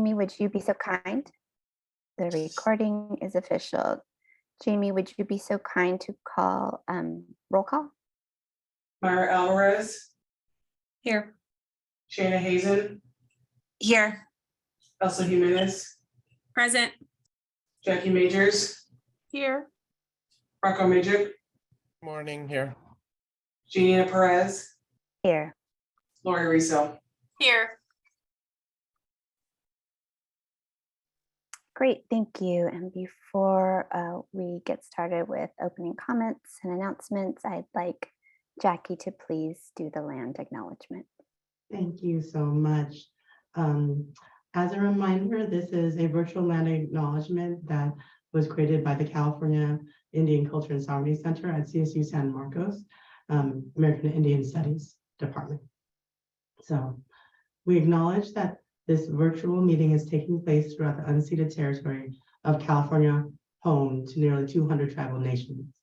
Jamie, would you be so kind? The recording is official. Jamie, would you be so kind to call roll call? Mara Alvarez, Here. Shayna Hazen, Here. Elsa Jimenez, Present. Jackie Majors, Here. Rocco Major, Morning here. Janina Perez, Here. Lori Riso. Here. Great, thank you. And before we get started with opening comments and announcements, I'd like Jackie to please do the land acknowledgement. Thank you so much. As a reminder, this is a virtual land acknowledgement that was created by the California Indian Culture and Sovereignty Center at CSU San Marcos, American Indian Studies Department. So we acknowledge that this virtual meeting is taking place throughout the unceded territory of California, home to nearly 200 tribal nations.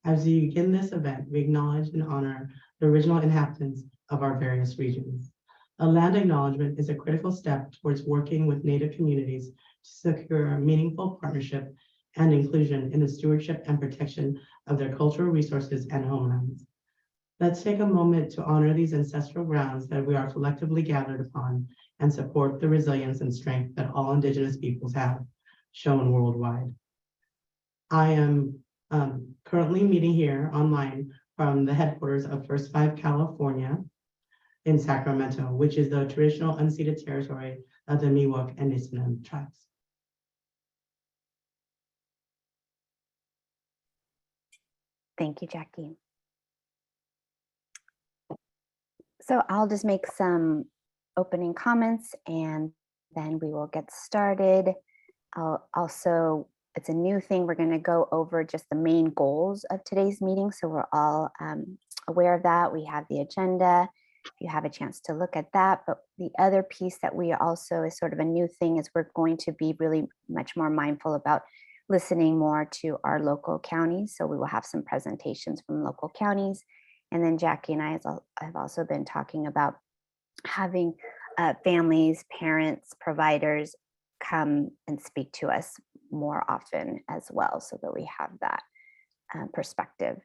As we begin this event, we acknowledge and honor the original inhabitants of our various regions. A land acknowledgement is a critical step towards working with Native communities to secure a meaningful partnership and inclusion in the stewardship and protection of their cultural resources and homelands. Let's take a moment to honor these ancestral grounds that we are collectively gathered upon and support the resilience and strength that all Indigenous peoples have shown worldwide. I am currently meeting here online from the headquarters of First Five California in Sacramento, which is the traditional unceded territory of the Miwok and Nisenan tribes. Thank you, Jackie. So I'll just make some opening comments and then we will get started. It's a new thing. We're going to go over just the main goals of today's meeting. So we're all aware of that. We have the agenda. If you have a chance to look at that. But the other piece that we also is sort of a new thing is we're going to be really much more mindful about listening more to our local counties. So we will have some presentations from local counties. And then Jackie and I have also been talking about having families, parents, providers come and speak to us more often as well, so that we have that perspective.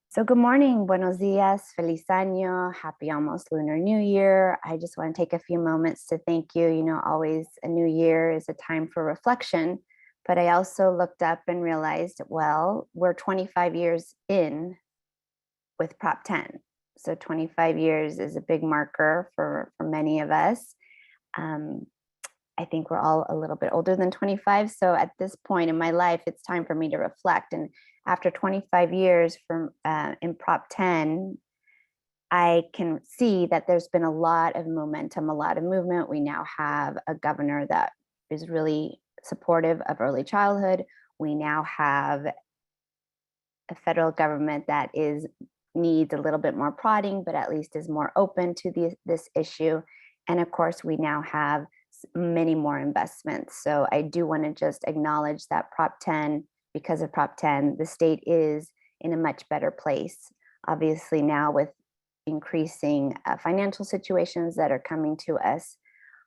So good morning, buenos dias, feliz año, happy almost Lunar New Year. I just want to take a few moments to thank you. You know, always a new year is a time for reflection, but I also looked up and realized, well, we're 25 years in with Prop 10. So 25 years is a big marker for many of us. I think we're all a little bit older than 25. So at this point in my life, it's time for me to reflect. And after 25 years from in Prop 10, I can see that there's been a lot of momentum, a lot of movement. We now have a governor that is really supportive of early childhood. We now have a federal government that needs a little bit more prodding, but at least is more open to this issue. And of course, we now have many more investments. So I do want to just acknowledge that Prop 10, because of Prop 10, the state is in a much better place. Obviously now with increasing financial situations that are coming to us,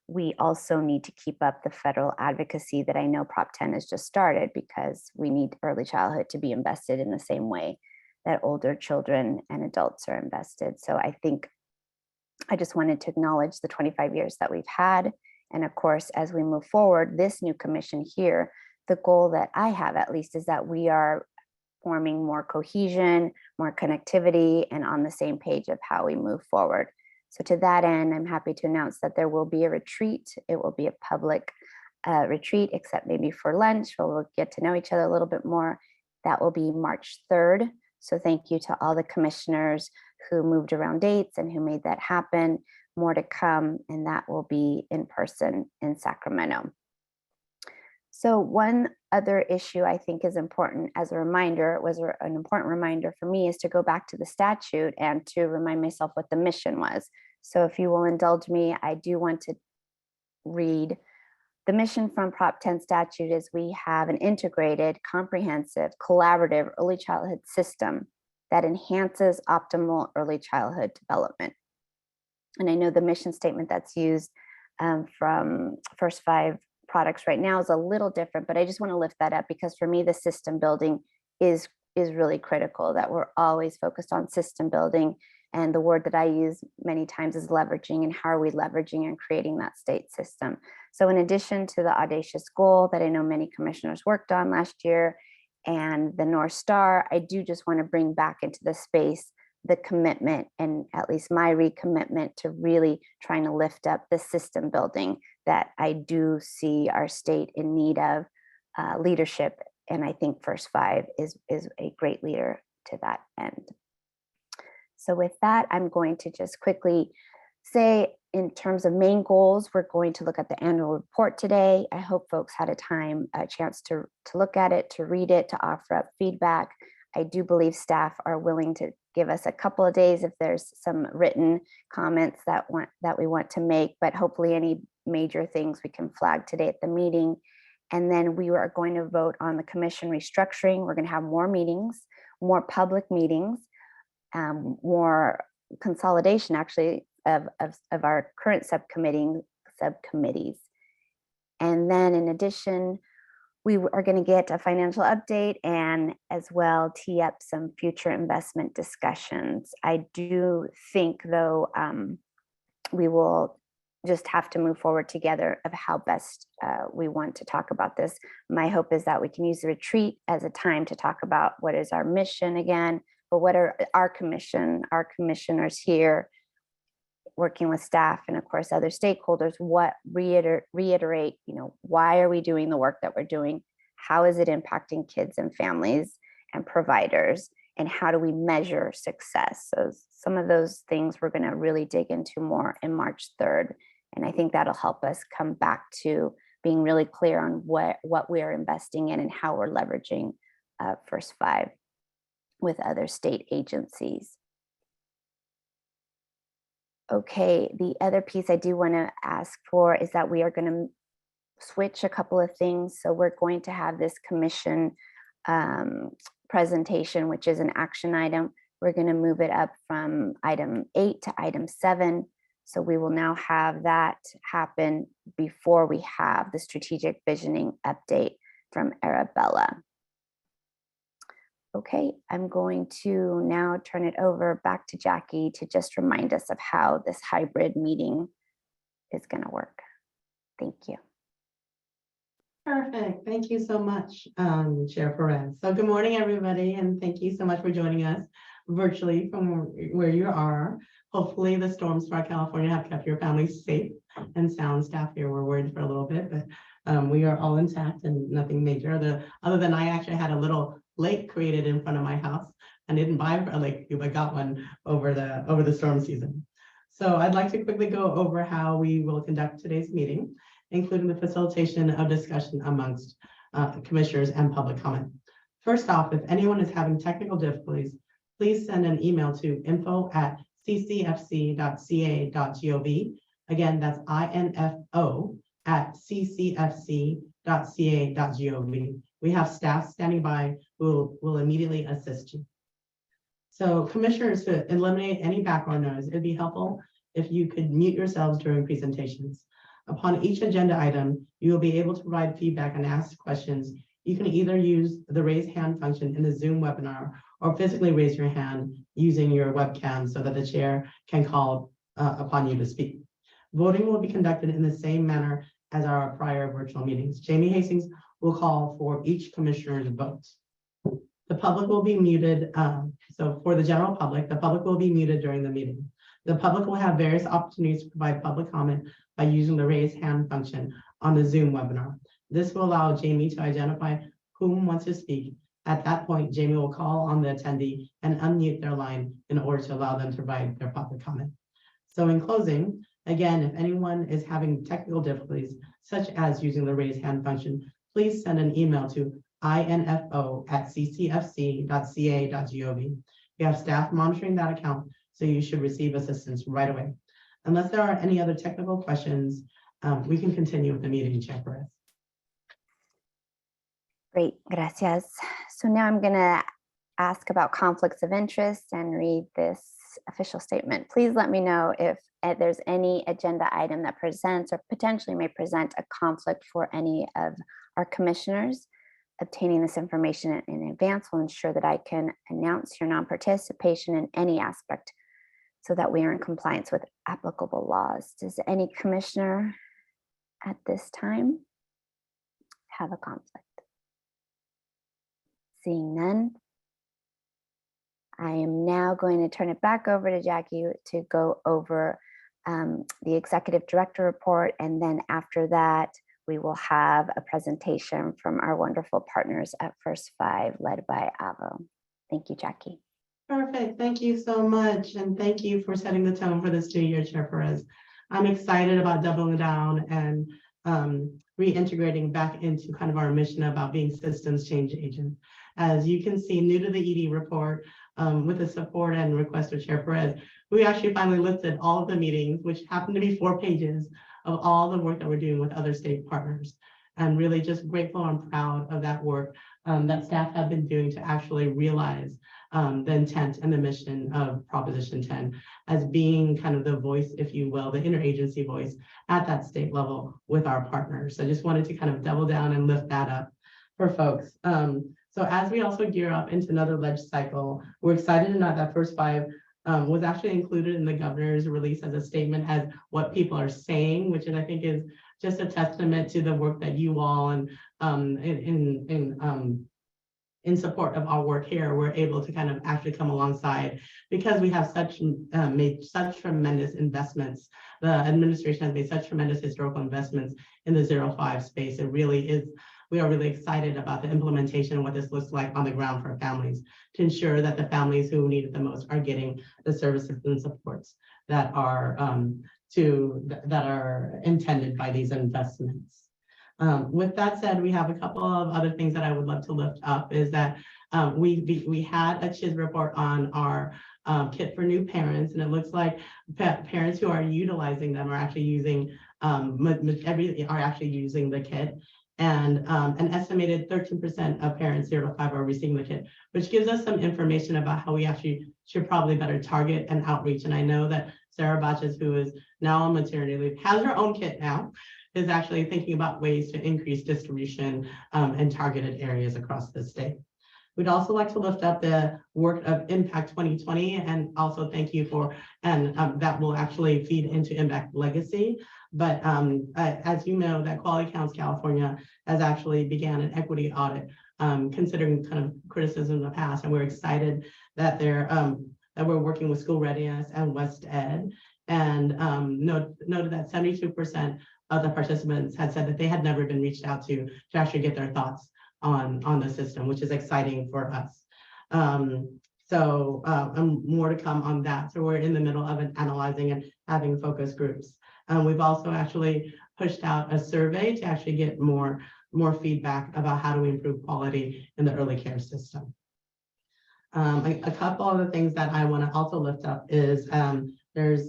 we also need to keep up the federal advocacy that I know Prop 10 has just started, because we need early childhood to be invested in the same way that older children and adults are invested. So I think I just wanted to acknowledge the 25 years that we've had. And of course, as we move forward, this new commission here, the goal that I have at least is that we are forming more cohesion, more connectivity, and on the same page of how we move forward. So to that end, I'm happy to announce that there will be a retreat. It will be a public retreat, except maybe for lunch, where we'll get to know each other a little bit more. That will be March 3rd. So thank you to all the commissioners who moved around dates and who made that happen. More to come, and that will be in person in Sacramento. So one other issue I think is important as a reminder, it was an important reminder for me, is to go back to the statute and to remind myself what the mission was. So if you will indulge me, I do want to read the mission from Prop 10 statute. Is we have an integrated, comprehensive, collaborative early childhood system that enhances optimal early childhood development. And I know the mission statement that's used from First Five products right now is a little different, but I just want to lift that up because for me, the system building is really critical, that we're always focused on system building. And the word that I use many times is leveraging, and how are we leveraging and creating that state system. So in addition to the audacious goal that I know many commissioners worked on last year and the North Star, I do just want to bring back into the space the commitment, and at least my recommitment to really trying to lift up the system building that I do see our state in need of leadership. And I think First Five is a great leader to that end. So with that, I'm going to just quickly say, in terms of main goals, we're going to look at the annual report today. I hope folks had a chance to look at it, to read it, to offer up feedback. I do believe staff are willing to give us a couple of days if there's some written comments that we want to make, but hopefully any major things we can flag today at the meeting. And then we are going to vote on the commission restructuring. We're going to have more meetings, more public meetings, more consolidation actually of our current subcommittees. And then in addition, we are going to get a financial update and as well tee up some future investment discussions. I do think though, we will just have to move forward together of how best we want to talk about this. My hope is that we can use the retreat as a time to talk about what is our mission again, but what are our commissioners here working with staff and of course other stakeholders, what reiterate, why are we doing the work that we're doing? How is it impacting kids and families and providers? And how do we measure success? So some of those things we're going to really dig into more in March 3rd. And I think that'll help us come back to being really clear on what we are investing in and how we're leveraging First Five with other state agencies. Okay, the other piece I do want to ask for is that we are going to switch a couple of things. So we're going to have this commission presentation, which is an action item. We're going to move it up from item 8 to item 7. So we will now have that happen before we have the strategic visioning update from Arabella. Okay, I'm going to now turn it over back to Jackie to just remind us of how this hybrid meeting is going to work. Thank you. Perfect. Thank you so much, Chair Perez. So good morning, everybody, and thank you so much for joining us virtually from where you are. Hopefully the storms throughout California have kept your families safe and sound. Staff here were worried for a little bit, but we are all intact and nothing major. Other than I actually had a little lake created in front of my house. I didn't buy a lake cube, I got one over the storm season. So I'd like to quickly go over how we will conduct today's meeting, including the facilitation of discussion amongst commissioners and public comment. First off, if anyone is having technical difficulties, please send an email to info@ccfc.ca.gov. Again, that's info@ccfc.ca.gov. We have staff standing by who will immediately assist you. So commissioners, to eliminate any background noise, it'd be helpful if you could mute yourselves during presentations. Upon each agenda item, you will be able to provide feedback and ask questions. You can either use the raise hand function in the Zoom webinar or physically raise your hand using your webcam so that the chair can call upon you to speak. Voting will be conducted in the same manner as our prior virtual meetings. Jamie Hastings will call for each commissioner's vote. The public will be muted. So for the general public, the public will be muted during the meeting. The public will have various opportunities to provide public comment by using the raise hand function on the Zoom webinar. This will allow Jamie to identify whom wants to speak. At that point, Jamie will call on the attendee and unmute their line in order to allow them to provide their public comment. So in closing, again, if anyone is having technical difficulties, such as using the raise hand function, please send an email to info@ccfc.ca.gov. We have staff monitoring that account, so you should receive assistance right away. Unless there are any other technical questions, we can continue with the meeting, Chair Perez. Great, gracias. So now I'm going to ask about conflicts of interest and read this official statement. Please let me know if there's any agenda item that presents or potentially may present a conflict for any of our commissioners. Obtaining this information in advance will ensure that I can announce your non-participation in any aspect so that we are in compliance with applicable laws. Does any commissioner at this time have a conflict? Seeing none, I am now going to turn it back over to Jackie to go over the executive director report. And then after that, we will have a presentation from our wonderful partners at First Five, led by Avo. Thank you, Jackie. Perfect. Thank you so much. And thank you for setting the tone for this 2-year, Chair Perez. I'm excited about doubling down and reintegrating back into kind of our mission about being systems change agents. As you can see, new to the ED report, with the support and request of Chair Perez, we actually finally listed all of the meetings, which happen to be 4 pages of all the work that we're doing with other state partners. And really just grateful and proud of that work that staff have been doing to actually realize the intent and the mission of Proposition 10 as being kind of the voice, if you will, the interagency voice at that state level with our partners. So I just wanted to kind of double down and lift that up for folks. So as we also gear up into another ledge cycle, we're excited to know that First Five was actually included in the governor's release as a statement as what people are saying, which I think is just a testament to the work that you all and in support of our work here, we're able to kind of actually come alongside because we have made such tremendous investments. The administration has made such tremendous historical investments in the 0-5 space. It really is. We are really excited about the implementation and what this looks like on the ground for families to ensure that the families who need it the most are getting the services and supports that are intended by these investments. With that said, we have a couple of other things that I would love to lift up is that we had a CHIS report on our kit for new parents, and it looks like parents who are utilizing them are actually using the kit. And an estimated 13% of parents 0-5 are receiving the kit, which gives us some information about how we actually should probably better target and outreach. And I know that Sarah Batches, who is now on maternity leave, has her own kit now, is actually thinking about ways to increase distribution in targeted areas across the state. We'd also like to lift up the work of Impact 2020 and also thank you for, and that will actually feed into Impact Legacy. But as you know, that Quality Counts California has actually began an equity audit, considering kind of criticism in the past, and we're excited that that we're working with School Readiness and West Ed, and noted that 72% of the participants had said that they had never been reached out to actually get their thoughts on the system, which is exciting for us. More to come on that. So we're in the middle of analyzing and having focus groups. We've also actually pushed out a survey to actually get more feedback about how do we improve quality in the early care system. A couple of the things that I want to also lift up is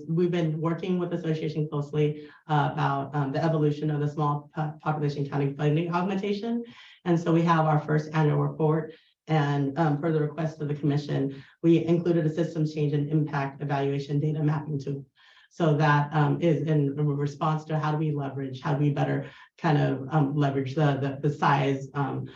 we've been working with the association closely about the evolution of the small population county funding augmentation. And so we have our first annual report, and per the request of the commission, we included a systems change and impact evaluation data mapping tool. So that is in response to how do we better kind of leverage the size and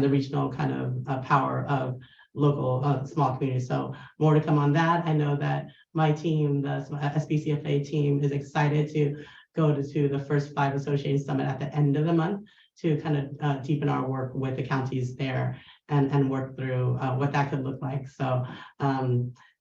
the regional kind of power of local small communities. So more to come on that. I know that my team, the SBCFA team, is excited to go to the First Five Association Summit at the end of the month to kind of deepen our work with the counties there and work through what that could look like. So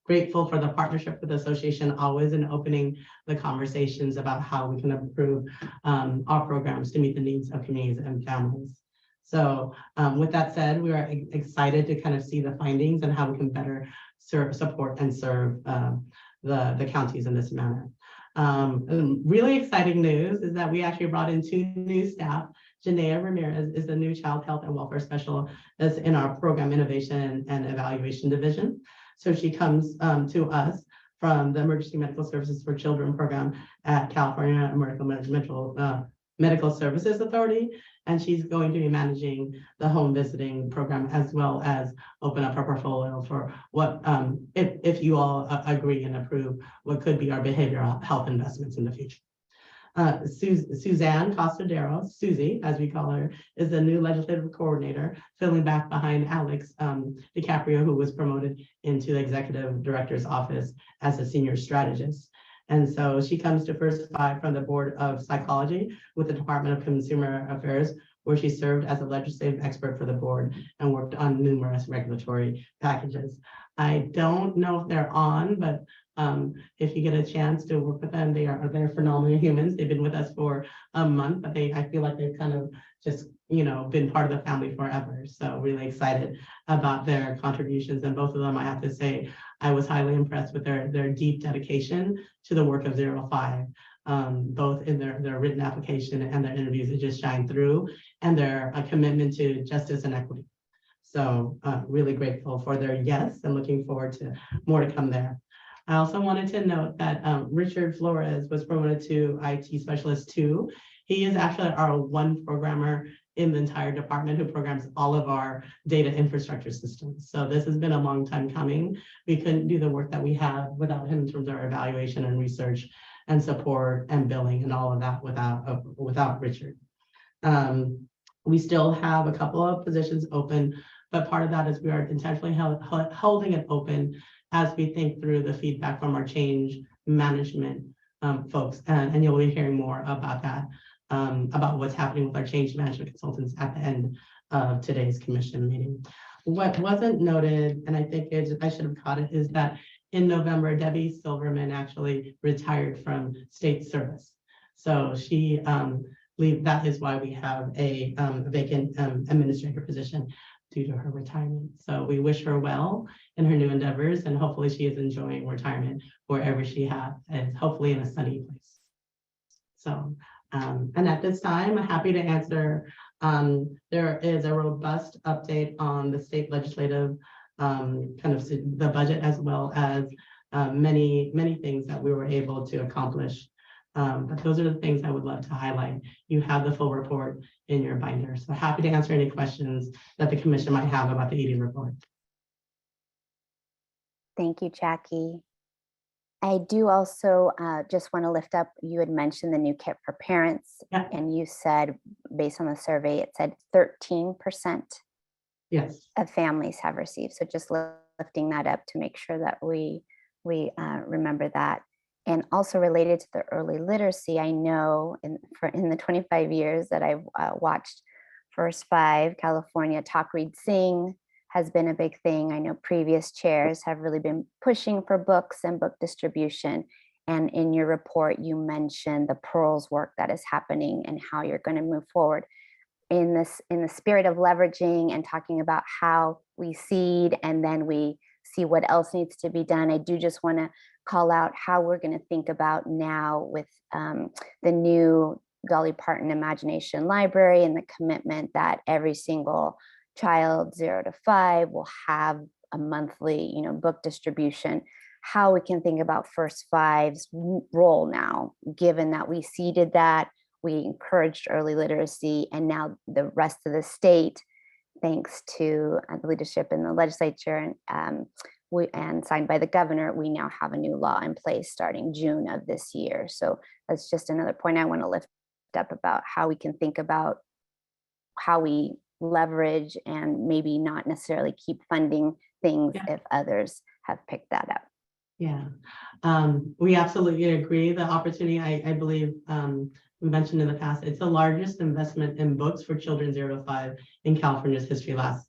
grateful for the partnership with the association, always in opening the conversations about how we can improve our programs to meet the needs of communities and families. So with that said, we are excited to kind of see the findings and how we can better support and serve the counties in this manner. Really exciting news is that we actually brought in 2 new staff. Janaea Ramirez is the new Child Health and Welfare Specialist in our Program Innovation and Evaluation Division. So she comes to us from the Emergency Medical Services for Children program at California Medical Medical Services Authority, and she's going to be managing the home visiting program as well as open up her portfolio for what, if you all agree and approve, what could be our behavioral health investments in the future. Suzanne Costadero, Susie, as we call her, is the new legislative coordinator, filling back behind Alex DiCaprio, who was promoted into the executive director's office as a senior strategist. And so she comes to First Five from the Board of Psychology with the Department of Consumer Affairs, where she served as a legislative expert for the board and worked on numerous regulatory packages. I don't know if they're on, but if you get a chance to work with them, they're phenomenal humans. They've been with us for a month, but I feel like they've kind of just, been part of the family forever. So really excited about their contributions. And both of them, I have to say, I was highly impressed with their deep dedication to the work of 0 to 5. Both in their written application and their interviews, it just shine through, and their commitment to justice and equity. So really grateful for their yes, and looking forward to more to come there. I also wanted to note that Richard Flores was promoted to IT Specialist 2. He is actually our one programmer in the entire department who programs all of our data infrastructure systems. So this has been a long time coming. We couldn't do the work that we have without him in terms of our evaluation and research and support and billing and all of that without Richard. We still have a couple of positions open, but part of that is we are intentionally holding it open as we think through the feedback from our change management folks. And you'll be hearing more about that, about what's happening with our change management consultants at the end of today's commission meeting. What wasn't noted, and I think I should have caught it, is that in November, Debbie Silverman actually retired from state service. So she that is why we have a vacant administrator position due to her retirement. So we wish her well in her new endeavors, and hopefully she is enjoying retirement wherever she has, and hopefully in a sunny place. So, and at this time, I'm happy to answer. There is a robust update on the state legislative kind of the budget, as well as many things that we were able to accomplish. But those are the things I would love to highlight. You have the full report in your binder. So happy to answer any questions that the commission might have about the ED report. Thank you, Jackie. I do also just want to lift up, you had mentioned the new kit for parents, Yeah. and you said, based on the survey, it said 13% Yes. of families have received. So just lifting that up to make sure that we remember that. And also related to the early literacy, I know in the 25 years that I've watched First Five, California, Talk, Read, Sing has been a big thing. I know previous chairs have really been pushing for books and book distribution. And in your report, you mentioned the Pearls work that is happening and how you're going to move forward in the spirit of leveraging and talking about how we seed and then we see what else needs to be done. I do just want to call out how we're going to think about now with the new Dolly Parton Imagination Library and the commitment that every single child 0 to 5 will have a monthly, book distribution. How we can think about First Five's role now, given that we seeded that, we encouraged early literacy, and now the rest of the state, thanks to the leadership in the legislature and signed by the governor, we now have a new law in place starting June of this year. So that's just another point I want to lift up about how we can think about how we leverage and maybe not necessarily keep funding things if others have picked that up. Yeah, we absolutely agree. The opportunity, I believe, we mentioned in the past, it's the largest investment in books for children 0 to 5 in California's history last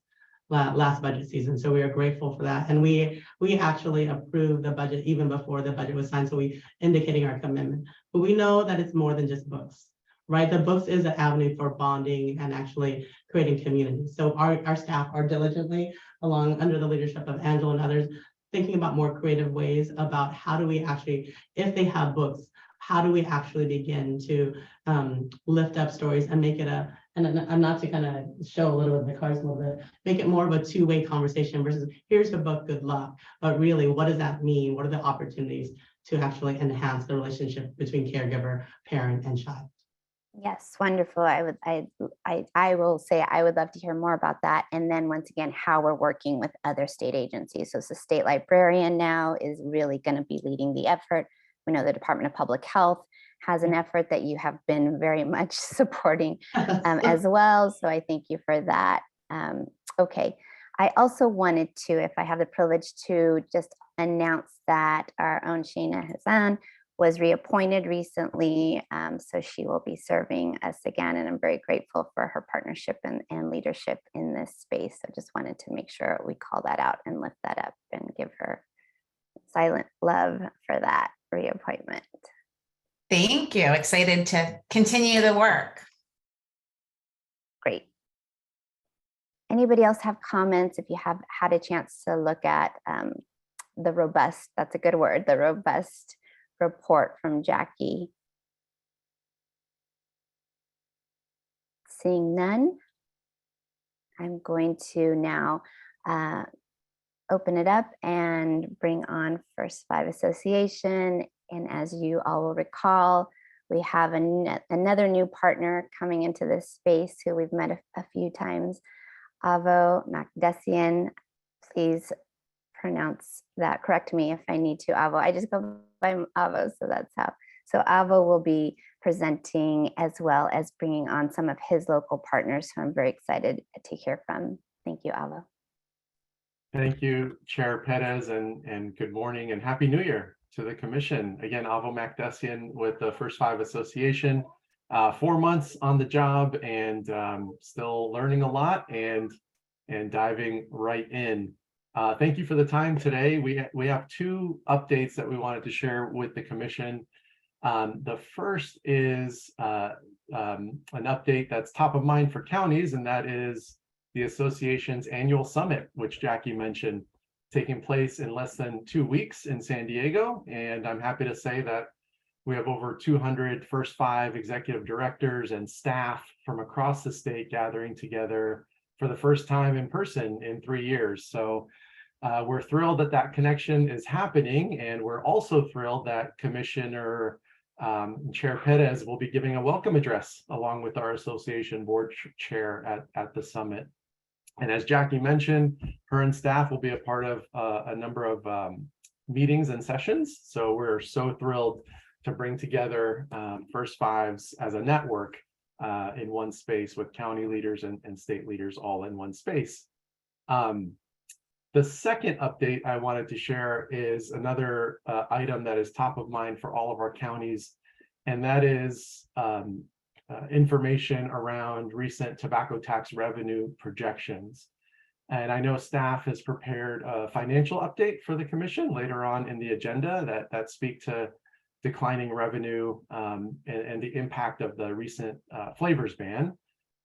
budget season. So we are grateful for that. And we actually approved the budget even before the budget was signed. So we indicating our commitment, but we know that it's more than just books, right? The books is an avenue for bonding and actually creating community. So our staff are diligently under the leadership of Angela and others, thinking about more creative ways about how do we actually, if they have books, how do we actually begin to lift up stories and make it and not to kind of show a little bit of the cards a little bit, make it more of a two-way conversation versus here's the book, good luck. But really, what does that mean? What are the opportunities to actually enhance the relationship between caregiver, parent, and child? Yes, wonderful. I will say I would love to hear more about that. And then once again, how we're working with other state agencies. So it's the state librarian now is really going to be leading the effort. We know the Department of Public Health has an effort that you have been very much supporting as well. So I thank you for that. Okay. I also wanted to, if I have the privilege to just announce that our own Sheena Hassan was reappointed recently. So she will be serving us again. And I'm very grateful for her partnership and leadership in this space. So just wanted to make sure we call that out and lift that up and give her silent love for that reappointment. Thank you. Excited to continue the work. Great. Anybody else have comments? If you have had a chance to look at the robust, that's a good word, the robust report from Jackie. Seeing none, I'm going to now open it up and bring on First Five Association. And as you all will recall, we have another new partner coming into this space who we've met a few times, Avo Makdessian. Please pronounce that, correct me if I need to, Avo. I just go by Avo, so that's how. So Avo will be presenting as well as bringing on some of his local partners who I'm very excited to hear from. Thank you, Avo. Thank you, Chair Perez, and good morning and Happy New Year to the Commission. Again, Avo Makdessian with the First Five Association. 4 months on the job and still learning a lot and diving right in. Thank you for the time today. We have two updates that we wanted to share with the Commission. The first is an update that's top of mind for counties, and that is the association's annual summit, which Jackie mentioned, taking place in less than 2 weeks in San Diego. And I'm happy to say that we have over 200 First Five executive directors and staff from across the state gathering together for the first time in person in 3 years. So we're thrilled that that connection is happening. And we're also thrilled that Commissioner Chair Perez will be giving a welcome address along with our association board chair at the summit. And as Jackie mentioned, her and staff will be a part of a number of meetings and sessions. So we're so thrilled to bring together First Fives as a network in one space with county leaders and state leaders all in one space. The second update I wanted to share is another item that is top of mind for all of our counties, and that is information around recent tobacco tax revenue projections. And I know staff has prepared a financial update for the Commission later on in the agenda that speak to declining revenue and the impact of the recent flavors ban.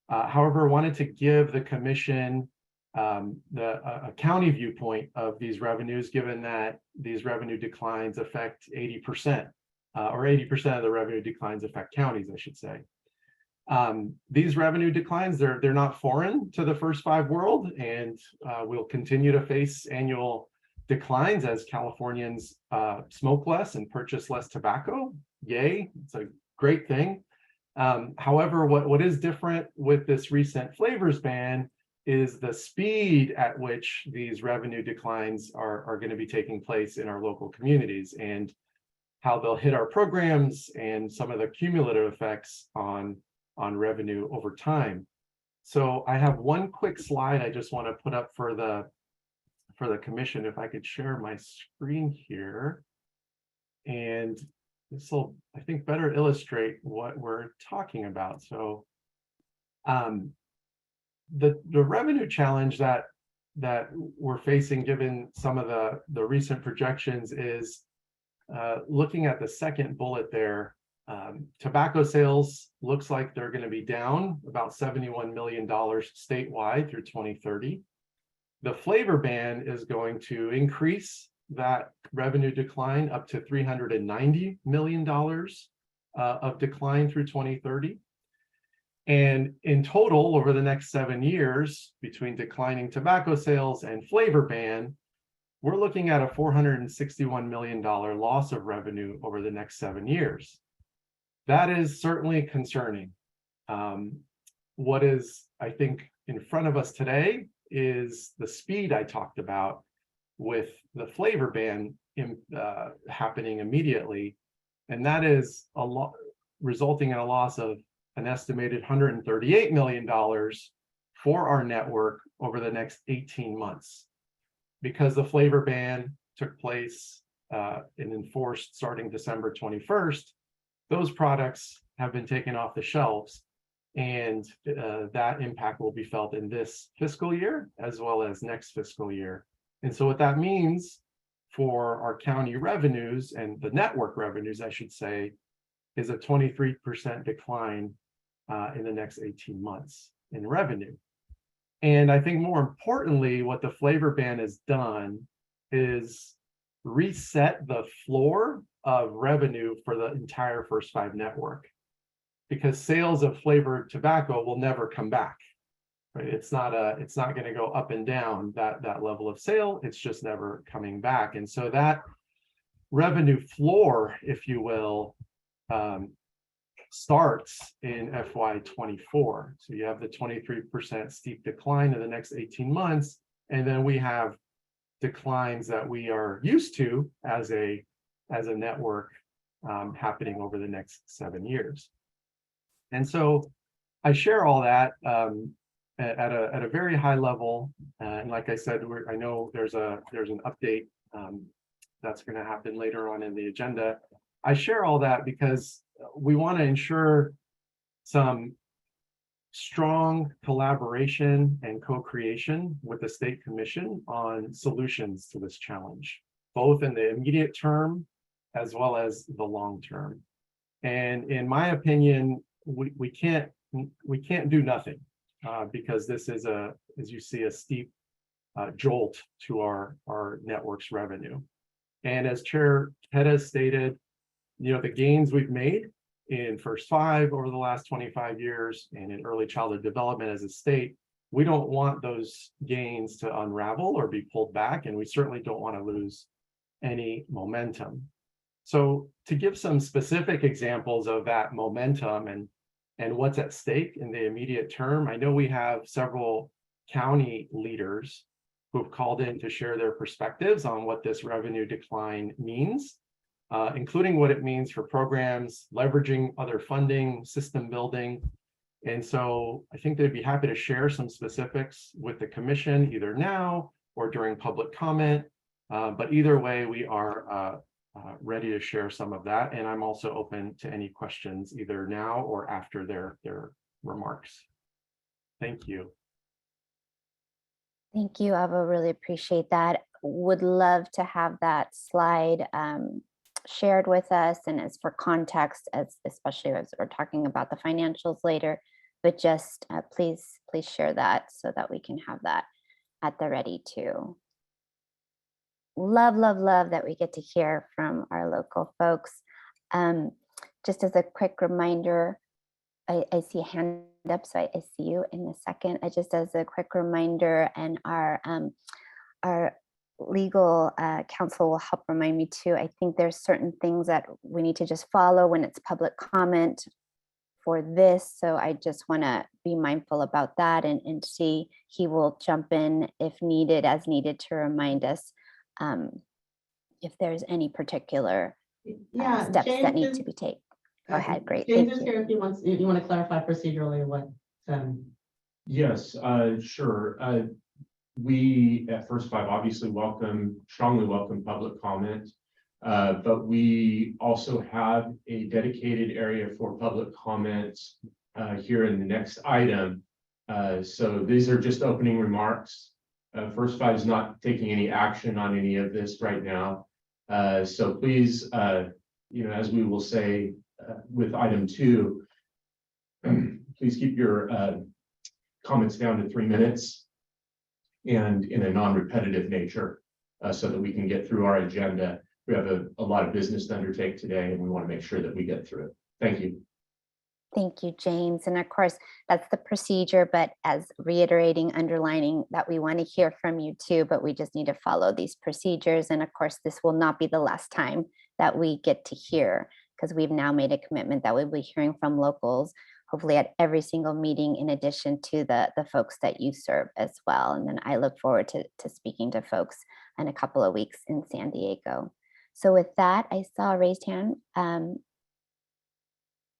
However, I wanted to give the Commission a county viewpoint of these revenues, given that these revenue declines affect 80%, or 80% of the revenue declines affect counties, I should say. These revenue declines, they're not foreign to the First Five world, and we'll continue to face annual declines as Californians smoke less and purchase less tobacco. Yay, it's a great thing. However, what is different with this recent flavors ban is the speed at which these revenue declines are going to be taking place in our local communities and how they'll hit our programs and some of the cumulative effects on revenue over time. So I have one quick slide I just want to put up for the Commission, if I could share my screen here. And this will, I think, better illustrate what we're talking about. So the revenue challenge that we're facing, given some of the recent projections, is looking at the second bullet there. Tobacco sales looks like they're going to be down about $71 million statewide through 2030. The flavor ban is going to increase that revenue decline up to $390 million of decline through 2030. And in total, over the next 7 years, between declining tobacco sales and flavor ban, we're looking at a $461 million loss of revenue over the next 7 years. that is certainly concerning. What is, I think, in front of us today is the speed I talked about with the flavor ban happening immediately. And that is resulting in a loss of an estimated $138 million for our network over the next 18 months. Because the flavor ban took place and enforced starting December 21st, those products have been taken off the shelves, and that impact will be felt in this fiscal year as well as next fiscal year. And so what that means for our county revenues and the network revenues, I should say, is a 23% decline in the next 18 months in revenue. And I think more importantly, what the flavor ban has done is reset the floor of revenue for the entire First Five network, because sales of flavored tobacco will never come back. Right? It's not going to go up and down that level of sale. It's just never coming back. And so that revenue floor, if you will, starts in FY24. So you have the 23% steep decline in the next 18 months, and then we have declines that we are used to as a network happening over the next 7 years. And so I share all that at a very high level, and like I said, I know there's an update that's going to happen later on in the agenda. I share all that because we want to ensure some strong collaboration and co-creation with the State Commission on solutions to this challenge, both in the immediate term as well as the long term. And in my opinion, we can't do nothing because this is as you see, a steep jolt to our network's revenue. And as Chair Pettis stated, the gains we've made in First Five over the last 25 years and in early childhood development as a state, we don't want those gains to unravel or be pulled back, and we certainly don't want to lose any momentum. So to give some specific examples of that momentum and what's at stake in the immediate term, I know we have several county leaders who have called in to share their perspectives on what this revenue decline means, including what it means for programs, leveraging other funding, system building. And so I think they'd be happy to share some specifics with the commission either now or during public comment. But either way, we are ready to share some of that. And I'm also open to any questions either now or after their remarks. Thank you. Thank you, Ava. Really appreciate that. Would love to have that slide shared with us, and as for context, especially as we're talking about the financials later, but just please share that so that we can have that at the ready too. Love that we get to hear from our local folks. Just as a quick reminder, I see a hand up, so I see you in a second. Just as a quick reminder, and our legal counsel will help remind me too, I think there's certain things that we need to just follow when it's public comment for this. So I just want to be mindful about that and see, he will jump in if needed, as needed, to remind us if there's any particular steps James that need to be taken. Go ahead. Great. James Thank is you. here if you want to clarify procedurally what. Yes, sure. We at First Five obviously strongly welcome public comment, but we also have a dedicated area for public comments here in the next item. So these are just opening remarks. First Five is not taking any action on any of this right now. So please, as we will say with item 2, please keep your comments down to 3 minutes and in a non-repetitive nature so that we can get through our agenda. We have a lot of business to undertake today, and we want to make sure that we get through it. Thank you. Thank you, James. And of course, that's the procedure, but as reiterating, underlining that we want to hear from you too, but we just need to follow these procedures. And of course, this will not be the last time that we get to hear because we've now made a commitment that we'll be hearing from locals, hopefully at every single meeting, in addition to the folks that you serve as well. And then I look forward to speaking to folks in a couple of weeks in San Diego. So with that, I saw a raised hand.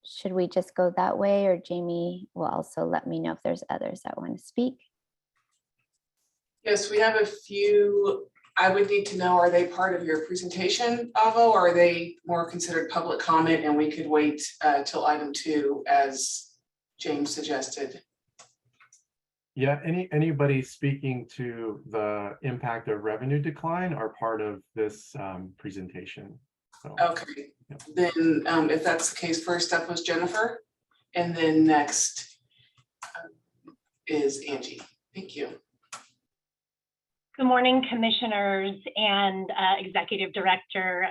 Should we just go that way, or Jamie will also let me know if there's others that want to speak? Yes, we have a few. I would need to know, are they part of your presentation, Avo, or are they more considered public comment and we could wait till item 2 as James suggested? Yeah, anybody speaking to the impact of revenue decline are part of this presentation. So, Okay, yeah. then if that's the case, first up was Jennifer, and then next is Angie. Thank you. Good morning, commissioners and Executive Director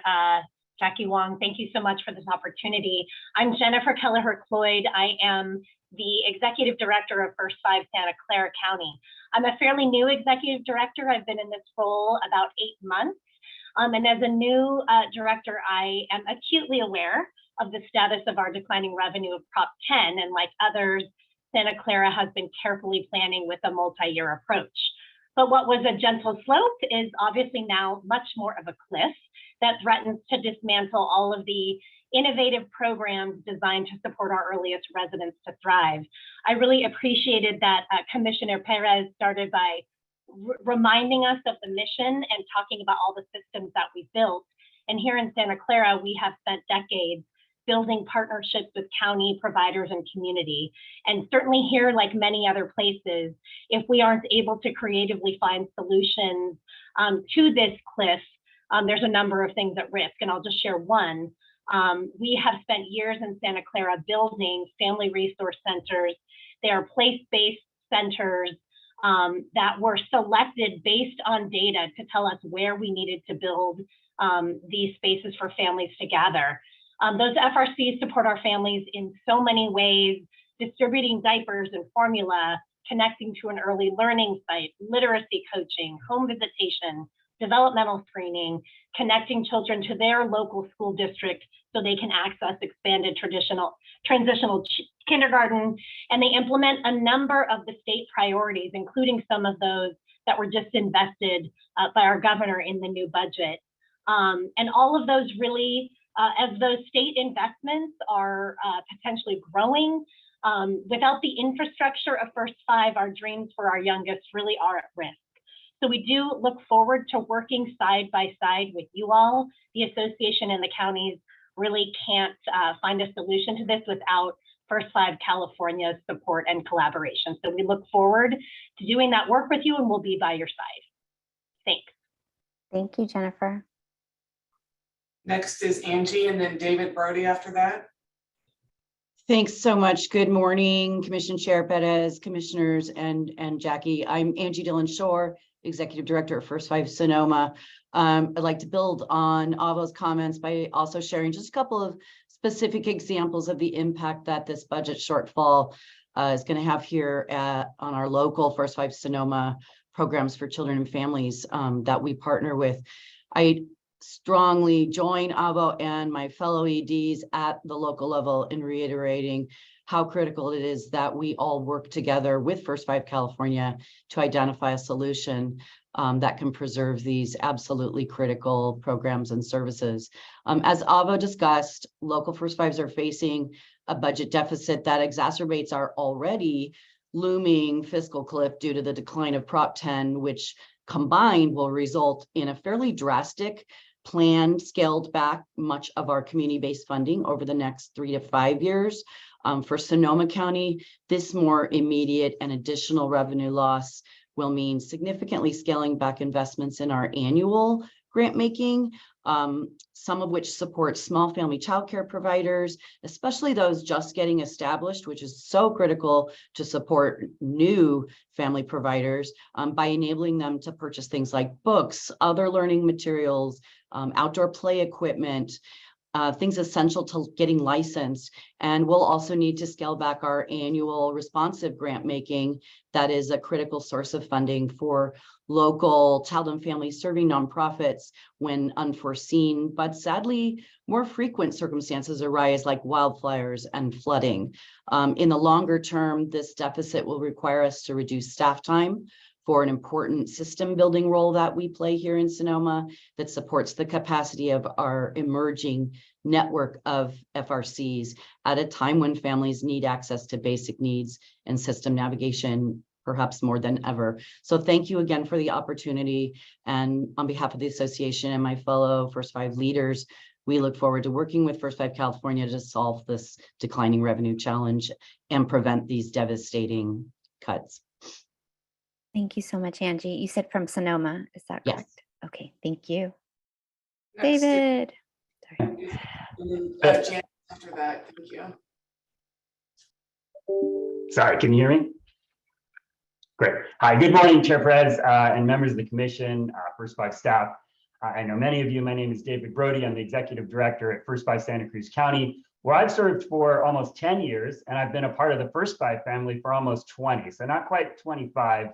Jackie Wong. Thank you so much for this opportunity. I'm Jennifer Kelleher-Cloyd. I am the Executive Director of First 5 Santa Clara County. I'm a fairly new Executive Director. I've been in this role about 8 months. And as a new director, I am acutely aware of the status of our declining revenue of Prop 10. And like others, Santa Clara has been carefully planning with a multi-year approach. But what was a gentle slope is obviously now much more of a cliff that threatens to dismantle all of the innovative programs designed to support our earliest residents to thrive. I really appreciated that Commissioner Perez started by reminding us of the mission and talking about all the systems that we built. And here in Santa Clara, we have spent decades building partnerships with county providers and community. And certainly here, like many other places, if we aren't able to creatively find solutions to this cliff, there's a number of things at risk. And I'll just share one. We have spent years in Santa Clara building family resource centers. They are place-based centers that were selected based on data to tell us where we needed to build these spaces for families to gather. Those FRCs support our families in so many ways, distributing diapers and formula, connecting to an early learning site, literacy coaching, home visitation, developmental screening, connecting children to their local school district so they can access expanded transitional kindergarten. And they implement a number of the state priorities, including some of those that were just invested by our governor in the new budget. And all of those really, as those state investments are potentially growing, without the infrastructure of First 5, our dreams for our youngest really are at risk. So we do look forward to working side by side with you all. The association and the counties really can't find a solution to this without First 5 California's support and collaboration. So we look forward to doing that work with you, and we'll be by your side. Thanks. Thank you, Jennifer. Next is Angie, and then David Brody after that. Thanks so much. Good morning, Commission Chair Perez, commissioners, and Jackie. I'm Angie Dillon-Shore, Executive Director of First 5 Sonoma. I'd like to build on Avo's comments by also sharing just a couple of specific examples of the impact that this budget shortfall is going to have here on our local First 5 Sonoma programs for children and families that we partner with. I strongly join Avo and my fellow EDs at the local level in reiterating how critical it is that we all work together with First 5 California to identify a solution that can preserve these absolutely critical programs and services. As Avo discussed, local First 5s are facing a budget deficit that exacerbates our already looming fiscal cliff due to the decline of Prop 10, which combined will result in a fairly drastic planned scaled back much of our community-based funding over the next 3 to 5 years. For Sonoma County, this more immediate and additional revenue loss will mean significantly scaling back investments in our annual grant making, some of which support small family childcare providers, especially those just getting established, which is so critical to support new family providers by enabling them to purchase things like books, other learning materials, outdoor play equipment, things essential to getting licensed. And we'll also need to scale back our annual responsive grant making that is a critical source of funding for local child and family serving nonprofits when unforeseen, but sadly, more frequent circumstances arise like wildfires and flooding. In the longer term, this deficit will require us to reduce staff time for an important system building role that we play here in Sonoma that supports the capacity of our emerging network of FRCs at a time when families need access to basic needs and system navigation perhaps more than ever. So thank you again for the opportunity. And on behalf of the association and my fellow First Five leaders, we look forward to working with First Five California to solve this declining revenue challenge and prevent these devastating cuts. Thank you so much, Angie. You said from Sonoma, is that Yes. correct? Okay, thank you. Next, David. and then, Jan after that, thank you. Sorry, can you hear me? Great. Hi, good morning, Chair Perez and members of the commission, First Five staff. I know many of you. My name is David Brody. I'm the executive director at First Five Santa Cruz County, where I've served for almost 10 years, and I've been a part of the First Five family for almost 20. So not quite 25,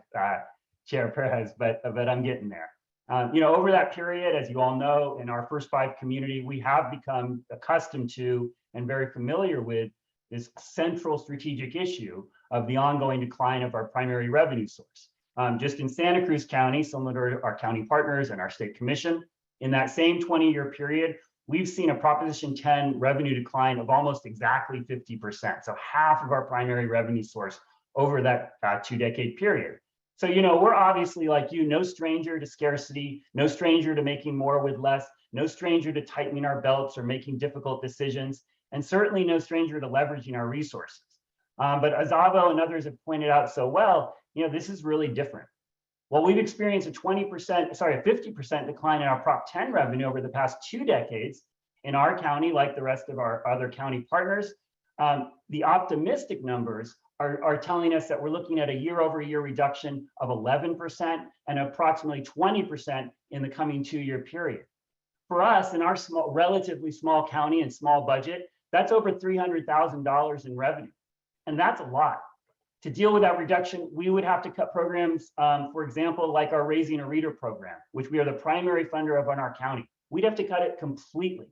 Chair Perez, but I'm getting there. Over that period, as you all know, in our First Five community, we have become accustomed to and very familiar with this central strategic issue of the ongoing decline of our primary revenue source. Just in Santa Cruz County, similar to our county partners and our state commission, in that same 20-year period, we've seen a Proposition 10 revenue decline of almost exactly 50%. So half of our primary revenue source over that 2-decade period. So, we're obviously, like you, no stranger to scarcity, no stranger to making more with less, no stranger to tightening our belts or making difficult decisions, and certainly no stranger to leveraging our resources. But as Avo and others have pointed out so well, this is really different. While we've experienced a 50% decline in our Prop 10 revenue over the past 2 decades in our county, like the rest of our other county partners, the optimistic numbers are telling us that we're looking at a year-over-year reduction of 11% and approximately 20% in the coming 2-year period. For us, in our relatively small county and small budget, that's over $300,000 in revenue. And that's a lot. To deal with that reduction, we would have to cut programs, for example, like our Raising a Reader program, which we are the primary funder of in our county. We'd have to cut it completely.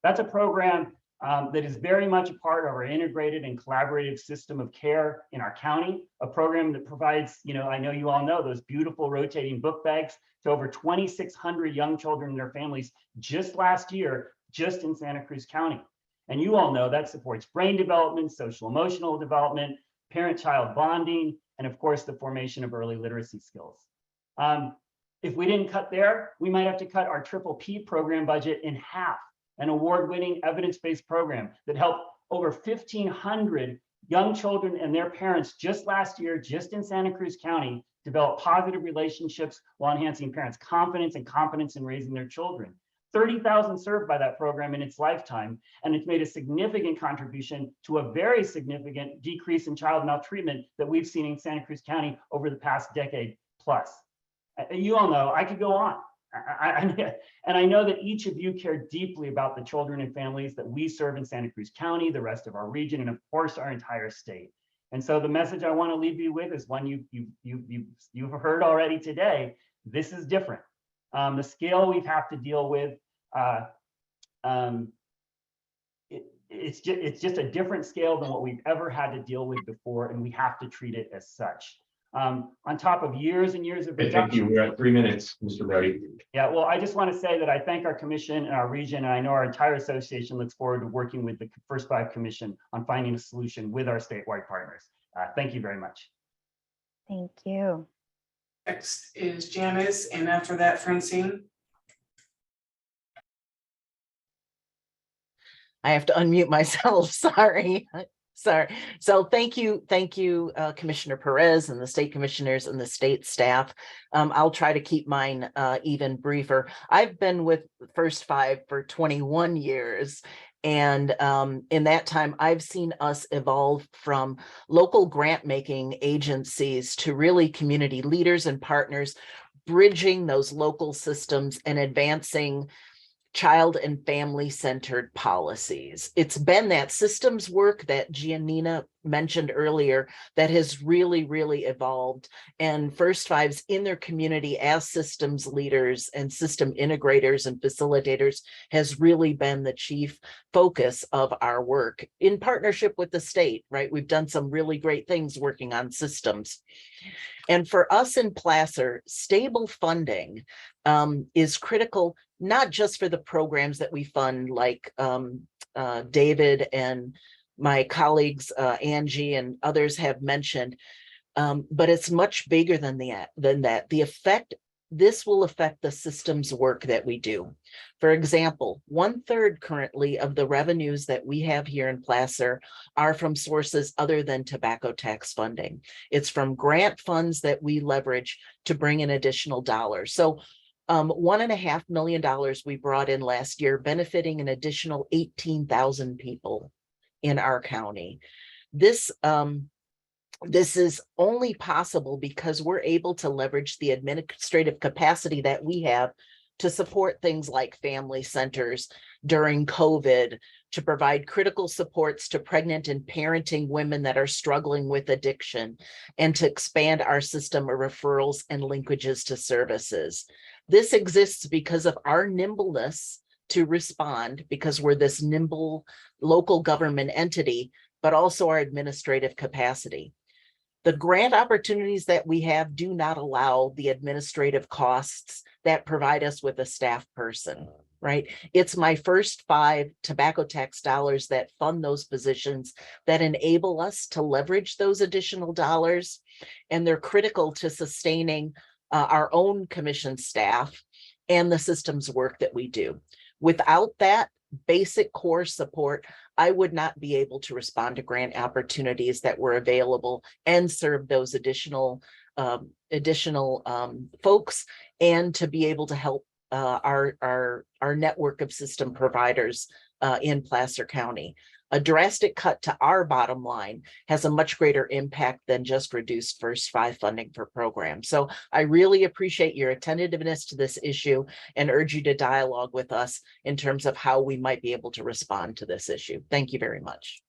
That's a program that is very much a part of our integrated and collaborative system of care in our county, a program that provides, I know you all know, those beautiful rotating book bags to over 2,600 young children and their families just last year, just in Santa Cruz County. And you all know that supports brain development, social emotional development, parent-child bonding, and of course, the formation of early literacy skills. If we didn't cut there, we might have to cut our PPP program budget in half, an award-winning evidence-based program that helped over 1,500 young children and their parents just last year, just in Santa Cruz County, develop positive relationships while enhancing parents' confidence and competence in raising their children. 30,000 served by that program in its lifetime, and it's made a significant contribution to a very significant decrease in child maltreatment that we've seen in Santa Cruz County over the past decade plus. You all know, I could go on. And I know that each of you care deeply about the children and families that we serve in Santa Cruz County, the rest of our region, and of course, our entire state. And so the message I want to leave you with is one you've heard already today. This is different. The scale we have to deal with, it's just a different scale than what we've ever had to deal with before, and we have to treat it as such. On top of years and years of reduction. Thank you. We're at 3 minutes, Mr. Brody. Yeah, well, I just want to say that I thank our commission and our region, and I know our entire association looks forward to working with the First Five Commission on finding a solution with our statewide partners. Thank you very much. Thank you. Next is Janice, and after that, Francine. I have to unmute myself, sorry. So thank you, Commissioner Perez and the state commissioners and the state staff. I'll try to keep mine even briefer. I've been with First Five for 21 years. And in that time, I've seen us evolve from local grant making agencies to really community leaders and partners, bridging those local systems and advancing child and family centered policies. It's been that systems work that Giannina mentioned earlier that has really, really evolved. And First Fives in their community as systems leaders and system integrators and facilitators has really been the chief focus of our work in partnership with the state, right? We've done some really great things working on systems. And for us in Placer, stable funding is critical, not just for the programs that we fund, like David and my colleagues, Angie and others have mentioned, but it's much bigger than that. This will affect the systems work that we do. For example, 1/3 currently of the revenues that we have here in Placer are from sources other than tobacco tax funding. It's from grant funds that we leverage to bring in additional dollars. So $1.5 million we brought in last year, benefiting an additional 18,000 people in our county. This is only possible because we're able to leverage the administrative capacity that we have to support things like family centers during COVID, to provide critical supports to pregnant and parenting women that are struggling with addiction, and to expand our system of referrals and linkages to services. This exists because of our nimbleness to respond, because we're this nimble local government entity, but also our administrative capacity. The grant opportunities that we have do not allow the administrative costs that provide us with a staff person, right? It's my first 5 tobacco tax dollars that fund those positions that enable us to leverage those additional dollars. And they're critical to sustaining our own commission staff and the systems work that we do. Without that basic core support, I would not be able to respond to grant opportunities that were available and serve those additional folks, and to be able to help our network of system providers in Placer County. A drastic cut to our bottom line has a much greater impact than just reduced First Five funding for programs. So I really appreciate your attentiveness to this issue and urge you to dialogue with us in terms of how we might be able to respond to this issue. Thank you very much.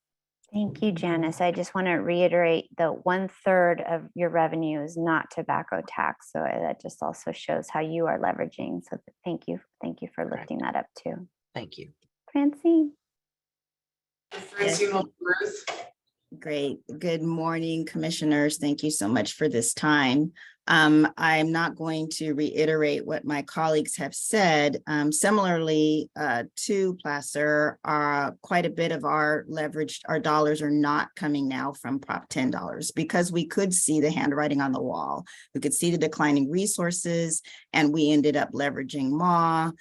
Thank you, Janice. I just want to reiterate that 1/3 of your revenue is not tobacco tax. So that just also shows how you are leveraging. So thank you. Thank you for lifting that up too. Thank you. Francine. Francine Ruth. Great. Good morning, commissioners. Thank you so much for this time. I'm not going to reiterate what my colleagues have said. Similarly to Placer, quite a bit of our dollars are not coming now from Prop 10 dollars, because we could see the handwriting on the wall. We could see the declining resources, and we ended up leveraging MAW,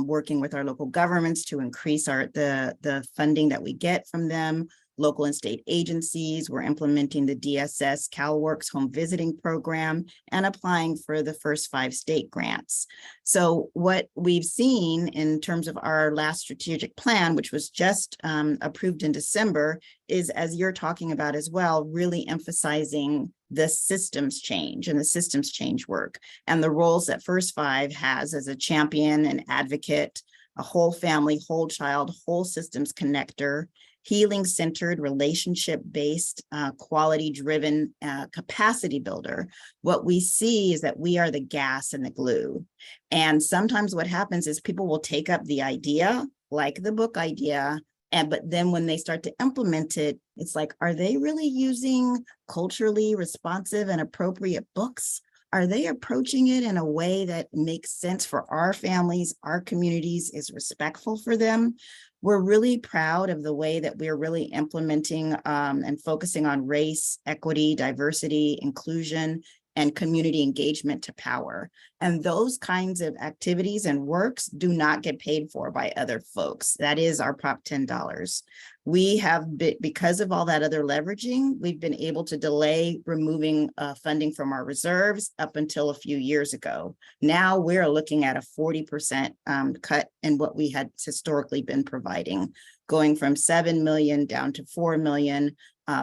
working with our local governments to increase the funding that we get from them. Local and state agencies were implementing the DSS CalWorks home visiting program and applying for the First Five state grants. So what we've seen in terms of our last strategic plan, which was just approved in December, is, as you're talking about as well, really emphasizing the systems change and the systems change work and the roles that First Five has as a champion and advocate, a whole family, whole child, whole systems connector, healing-centered, relationship-based, quality-driven capacity builder. What we see is that we are the gas and the glue. And sometimes what happens is people will take up the idea, like the book idea, but then when they start to implement it, it's like, are they really using culturally responsive and appropriate books? Are they approaching it in a way that makes sense for our families, our communities, is respectful for them? We're really proud of the way that we're really implementing and focusing on race, equity, diversity, inclusion, and community engagement to power. And those kinds of activities and works do not get paid for by other folks. That is our Prop 10 dollars. We have been, because of all that other leveraging, we've been able to delay removing funding from our reserves up until a few years ago. Now we're looking at a 40% cut in what we had historically been providing, going from 7 million down to 4 million,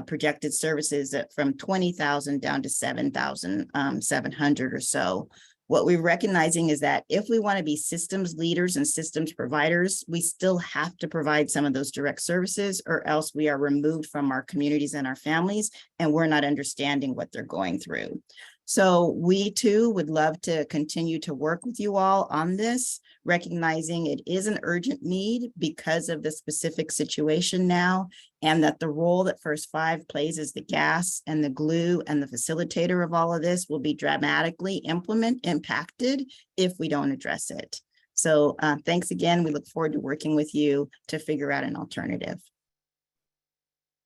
projected services from 20,000 down to 7,700 or so. What we're recognizing is that if we want to be systems leaders and systems providers, we still have to provide some of those direct services, or else we are removed from our communities and our families, and we're not understanding what they're going through. So we too would love to continue to work with you all on this, recognizing it is an urgent need because of the specific situation now, and that the role that First Five plays as the gas and the glue and the facilitator of all of this will be dramatically impacted if we don't address it. So thanks again. We look forward to working with you to figure out an alternative.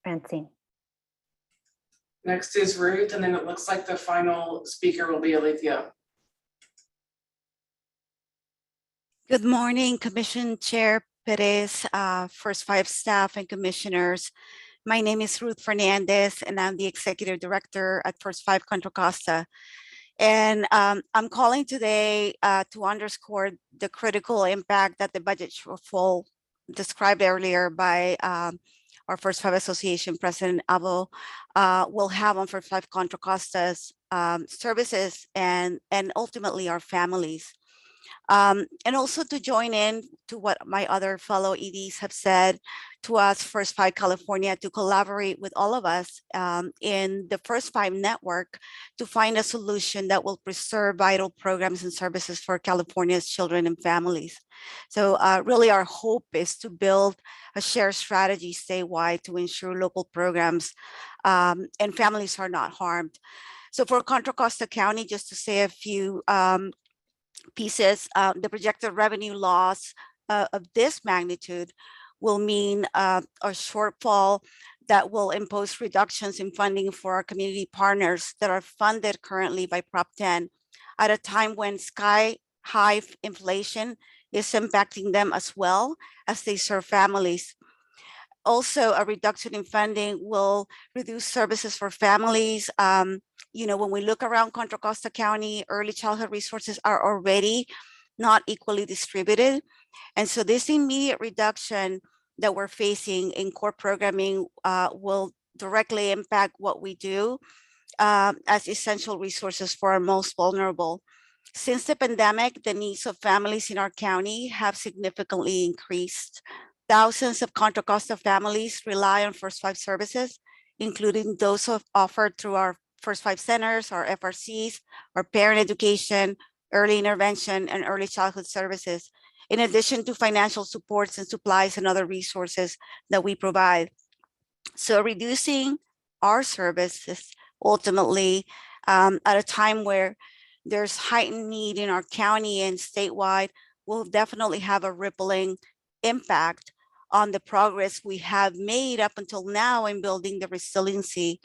Francine. Next is Ruth, and then it looks like the final speaker will be Alethea. Good morning, Commission Chair Perez, First Five staff and commissioners. My name is Ruth Fernandez, and I'm the Executive Director at First Five Contra Costa. And I'm calling today to underscore the critical impact that the budget shortfall described earlier by our First Five Association President Avo will have on First Five Contra Costa's services and ultimately our families. And also to join in to what my other fellow EDs have said to us, First Five California, to collaborate with all of us in the First Five network to find a solution that will preserve vital programs and services for California's children and families. So really our hope is to build a shared strategy statewide to ensure local programs and families are not harmed. So for Contra Costa County, just to say a few pieces, the projected revenue loss of this magnitude will mean a shortfall that will impose reductions in funding for our community partners that are funded currently by Prop 10 at a time when sky-high inflation is impacting them as well as they serve families. Also, a reduction in funding will reduce services for families. When we look around Contra Costa County, early childhood resources are already not equally distributed. And so this immediate reduction that we're facing in core programming will directly impact what we do as essential resources for our most vulnerable. Since the pandemic, the needs of families in our county have significantly increased. Thousands of Contra Costa families rely on First Five services, including those offered through our First Five centers, our FRCs, our parent education, early intervention, and early childhood services, in addition to financial supports and supplies and other resources that we provide. So reducing our services ultimately at a time where there's heightened need in our county and statewide will definitely have a rippling impact on the progress we have made up until now in building the resiliency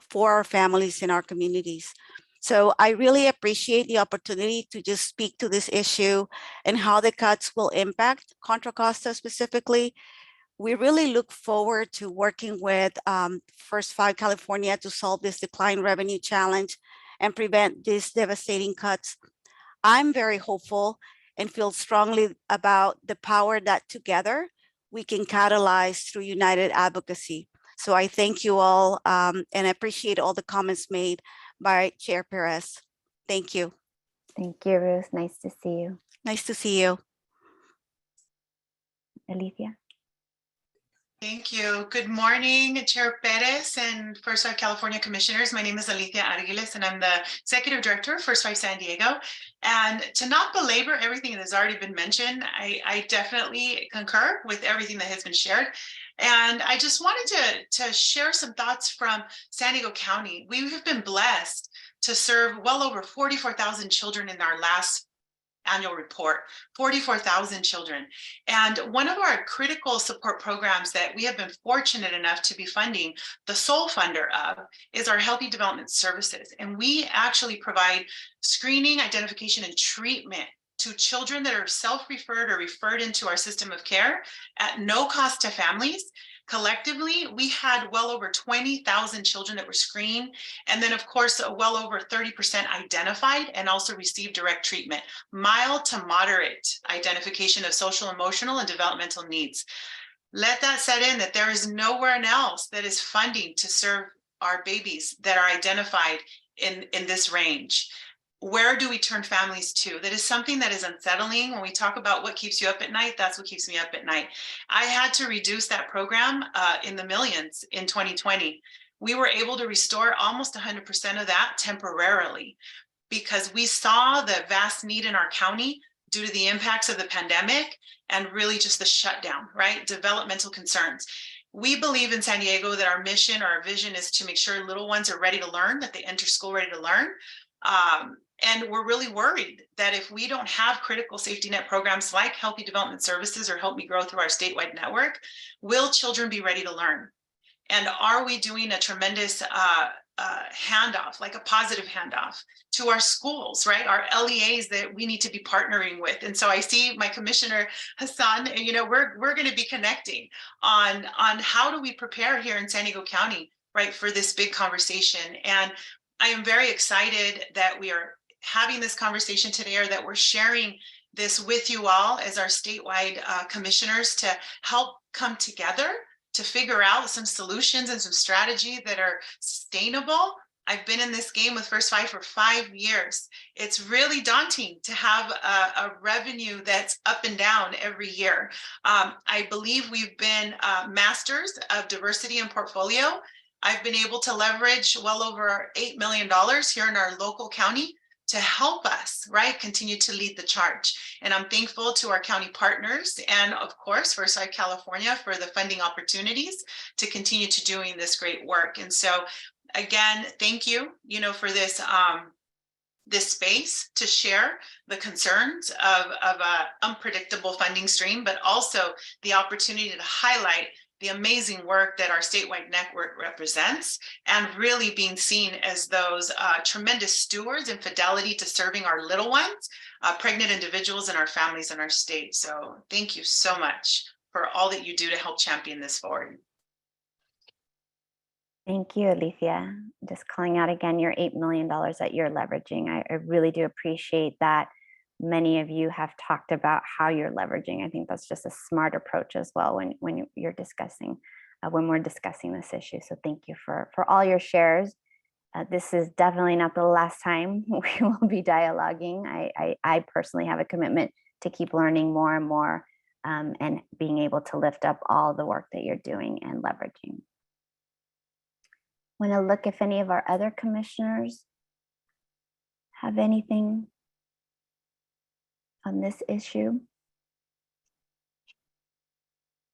for our families in our communities. So I really appreciate the opportunity to just speak to this issue and how the cuts will impact Contra Costa specifically. We really look forward to working with First Five California to solve this decline revenue challenge and prevent these devastating cuts. I'm very hopeful and feel strongly about the power that together we can catalyze through united advocacy. So I thank you all and I appreciate all the comments made by Chair Perez. Thank you. Thank you, Ruth. Nice to see you. Nice to see you. Alethea. Thank you. Good morning, Chair Perez and First Five California Commissioners. My name is Alethea Arguelles, and I'm the Executive Director of First Five San Diego. And to not belabor everything that has already been mentioned, I definitely concur with everything that has been shared. And I just wanted to share some thoughts from San Diego County. We have been blessed to serve well over 44,000 children in our last annual report, 44,000 children. And one of our critical support programs that we have been fortunate enough to be funding, the sole funder of, is our Healthy Development Services. And we actually provide screening, identification, and treatment to children that are self-referred or referred into our system of care at no cost to families. Collectively, we had well over 20,000 children that were screened. And then of course, well over 30% identified and also received direct treatment, mild to moderate identification of social, emotional, and developmental needs. Let that set in that there is nowhere else that is funding to serve our babies that are identified in this range. where do we turn families to? That is something that is unsettling. When we talk about what keeps you up at night, that's what keeps me up at night. I had to reduce that program in the millions in 2020. We were able to restore almost 100% of that temporarily because we saw the vast need in our county due to the impacts of the pandemic and really just the shutdown, right? Developmental concerns. We believe in San Diego that our mission, our vision is to make sure little ones are ready to learn, that they enter school ready to learn. And we're really worried that if we don't have critical safety net programs like Healthy Development Services or Help Me Grow through our statewide network, will children be ready to learn? And are we doing a tremendous handoff, like a positive handoff to our schools, right? Our LEAs that we need to be partnering with. And so I see my Commissioner Hassan, and we're going to be connecting on how do we prepare here in San Diego County, right, for this big conversation. And I am very excited that we are having this conversation today, or that we're sharing this with you all as our statewide commissioners to help come together to figure out some solutions and some strategy that are sustainable. I've been in this game with First Five for 5 years. It's really daunting to have a revenue that's up and down every year. I believe we've been masters of diversity and portfolio. I've been able to leverage well over $8 million here in our local county to help us, right, continue to lead the charge. And I'm thankful to our county partners and, of course, First Five California for the funding opportunities to continue to doing this great work. And so, again, thank you, for this this space to share the concerns of an unpredictable funding stream, but also the opportunity to highlight the amazing work that our statewide network represents, and really being seen as those tremendous stewards in fidelity to serving our little ones, pregnant individuals, and our families in our state. So thank you so much for all that you do to help champion this forward. Thank you, Alicia. Just calling out again your $8 million that you're leveraging. I really do appreciate that. Many of you have talked about how you're leveraging. I think that's just a smart approach as well when you're discussing, when we're discussing this issue. So thank you for all your shares. This is definitely not the last time we will be dialoguing. I personally have a commitment to keep learning more and more and being able to lift up all the work that you're doing and leveraging. Want to look if any of our other commissioners have anything on this issue.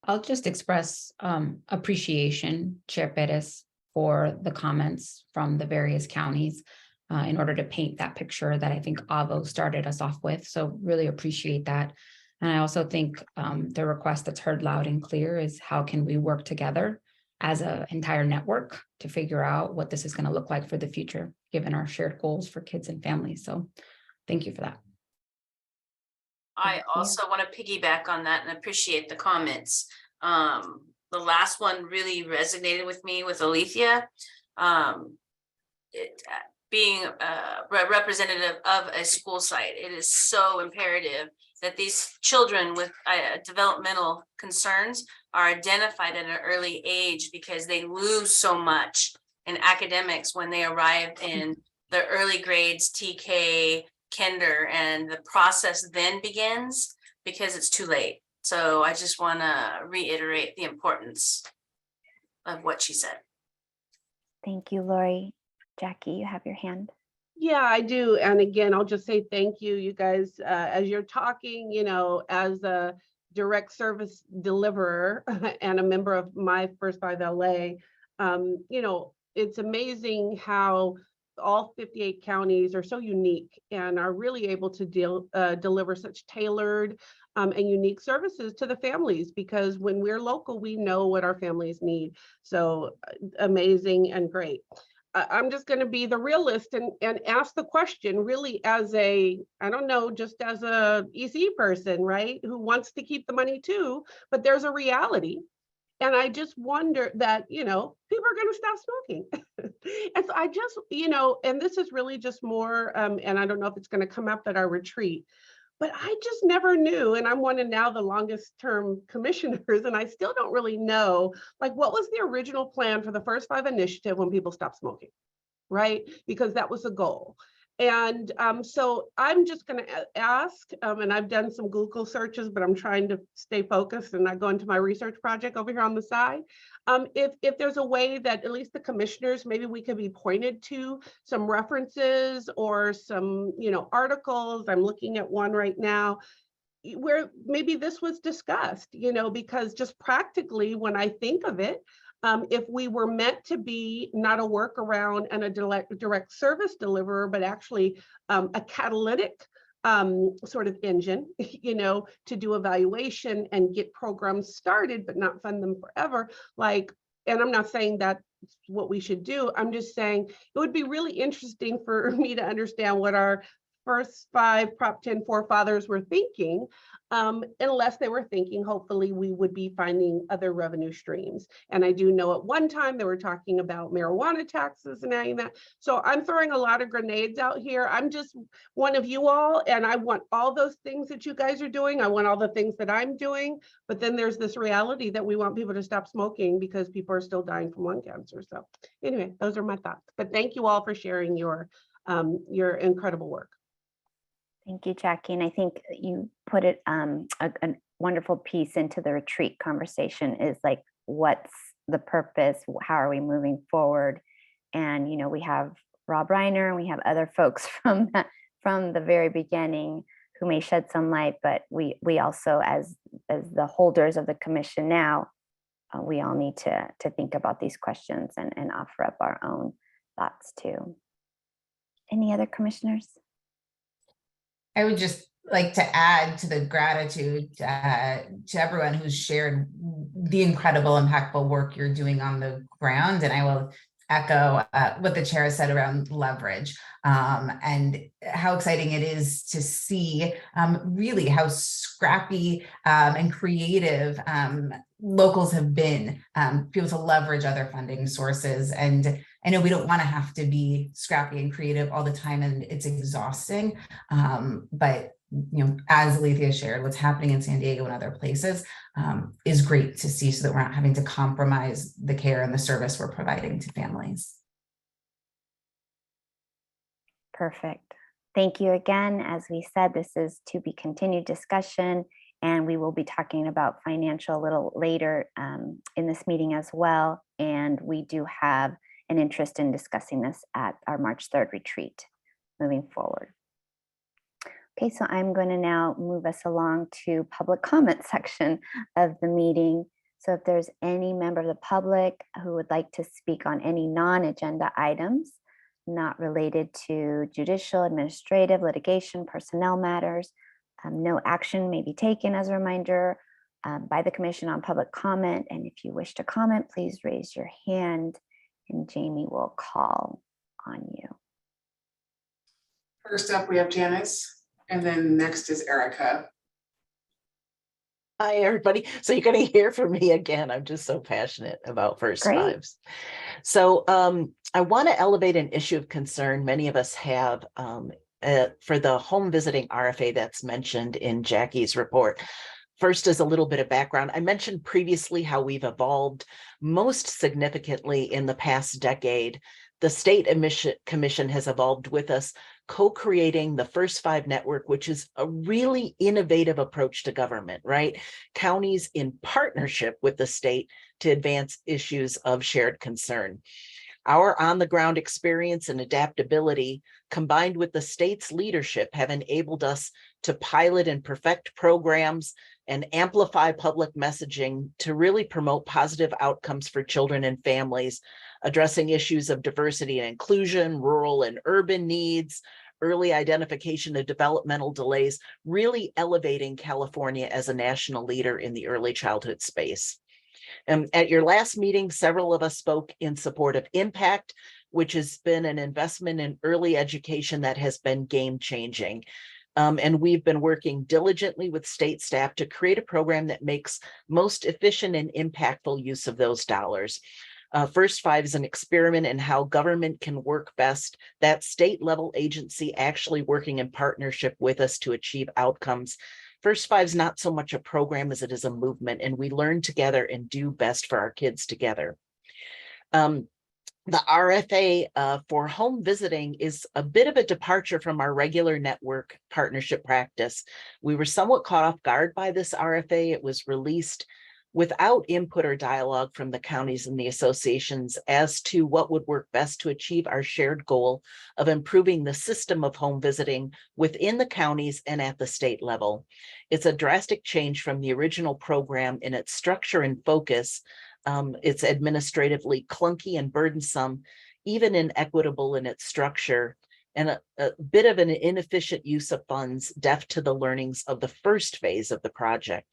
I'll just express appreciation, Chair Perez, for the comments from the various counties in order to paint that picture that I think Avo started us off with. So really appreciate that. And I also think the request that's heard loud and clear is how can we work together as an entire network to figure out what this is going to look like for the future, given our shared goals for kids and families. So thank you for that. I also want to piggyback on that and appreciate the comments. The last one really resonated with me with Alicia. Being a representative of a school site, it is so imperative that these children with developmental concerns are identified at an early age, because they lose so much in academics when they arrive in the early grades, TK, kinder, and the process then begins because it's too late. So I just want to reiterate the importance of what she said. Thank you, Lori. Jackie, you have your hand. Yeah, I do. And again, I'll just say thank you, you guys, as you're talking, as a direct service deliverer and a member of my First Five LA, it's amazing how all 58 counties are so unique and are really able to deliver such tailored and unique services to the families, because when we're local, we know what our families need. So amazing and great. I'm just going to be the realist and ask the question really as just as a EC person, right, who wants to keep the money too, but there's a reality. And I just wonder that, people are going to stop smoking. And so I just, and this is really just more, and I don't know if it's going to come up at our retreat, but I just never knew, and I'm one of now the longest term commissioners, and I still don't really know, what was the original plan for the First Five initiative when people stopped smoking, right? Because that was the goal. And so I'm just going to ask, and I've done some Google searches, but I'm trying to stay focused and not go into my research project over here on the side. If there's a way that at least the commissioners, maybe we could be pointed to some references or some, articles. I'm looking at one right now where maybe this was discussed, because just practically when I think of it, if we were meant to be not a workaround and a direct service deliverer, but actually a catalytic sort of engine, to do evaluation and get programs started, but not fund them forever. And I'm not saying that's what we should do. I'm just saying it would be really interesting for me to understand what our first 5 Prop 10 forefathers were thinking, unless they were thinking, hopefully we would be finding other revenue streams. And I do know at one time they were talking about marijuana taxes and adding that. So I'm throwing a lot of grenades out here. I'm just one of you all, and I want all those things that you guys are doing. I want all the things that I'm doing, but then there's this reality that we want people to stop smoking because people are still dying from lung cancer. So anyway, those are my thoughts, but thank you all for sharing your incredible work. Thank you, Jackie. And I think you put it a wonderful piece into the retreat conversation is like, what's the purpose? How are we moving forward? And, we have Rob Reiner and we have other folks from the very beginning who may shed some light, but we also, as the holders of the commission now, we all need to think about these questions and offer up our own thoughts too. Any other commissioners? I would just like to add to the gratitude to everyone who's shared the incredible, impactful work you're doing on the ground. And I will echo what the chair said around leverage and how exciting it is to see really how scrappy and creative locals have been, people to leverage other funding sources. And I know we don't want to have to be scrappy and creative all the time, and it's exhausting. But as Alethea shared, what's happening in San Diego and other places is great to see, so that we're not having to compromise the care and the service we're providing to families. Perfect. Thank you again. As we said, this is to be continued discussion, and we will be talking about financial a little later in this meeting as well. And we do have an interest in discussing this at our March 3rd retreat moving forward. Okay, so I'm going to now move us along to public comment section of the meeting. So if there's any member of the public who would like to speak on any non-agenda items not related to judicial, administrative, litigation, personnel matters, no action may be taken, as a reminder, by the commission on public comment. And if you wish to comment, please raise your hand and Jamie will call on you. First up, we have Janice, and then next is Erica. Hi, everybody. So you're going to hear from me again. I'm just so passionate about First Fives. So I want to elevate an issue of concern many of us have for the home visiting RFA that's mentioned in Jackie's report. First, as a little bit of background, I mentioned previously how we've evolved most significantly in the past decade. The State Commission has evolved with us, co-creating the First Five Network, which is a really innovative approach to government, right? Counties in partnership with the state to advance issues of shared concern. Our on-the-ground experience and adaptability, combined with the state's leadership, have enabled us to pilot and perfect programs and amplify public messaging to really promote positive outcomes for children and families, addressing issues of diversity and inclusion, rural and urban needs, early identification of developmental delays, really elevating California as a national leader in the early childhood space. At your last meeting, several of us spoke in support of Impact, which has been an investment in early education that has been game-changing. And we've been working diligently with state staff to create a program that makes most efficient and impactful use of those dollars. First Five is an experiment in how government can work best, that state level agency actually working in partnership with us to achieve outcomes. First Five is not so much a program as it is a movement, and we learn together and do best for our kids together. The RFA for home visiting is a bit of a departure from our regular network partnership practice. We were somewhat caught off guard by this RFA. It was released without input or dialogue from the counties and the associations as to what would work best to achieve our shared goal of improving the system of home visiting within the counties and at the state level. It's a drastic change from the original program in its structure and focus. It's administratively clunky and burdensome, even inequitable in its structure, and a bit of an inefficient use of funds deaf to the learnings of the first phase of the project.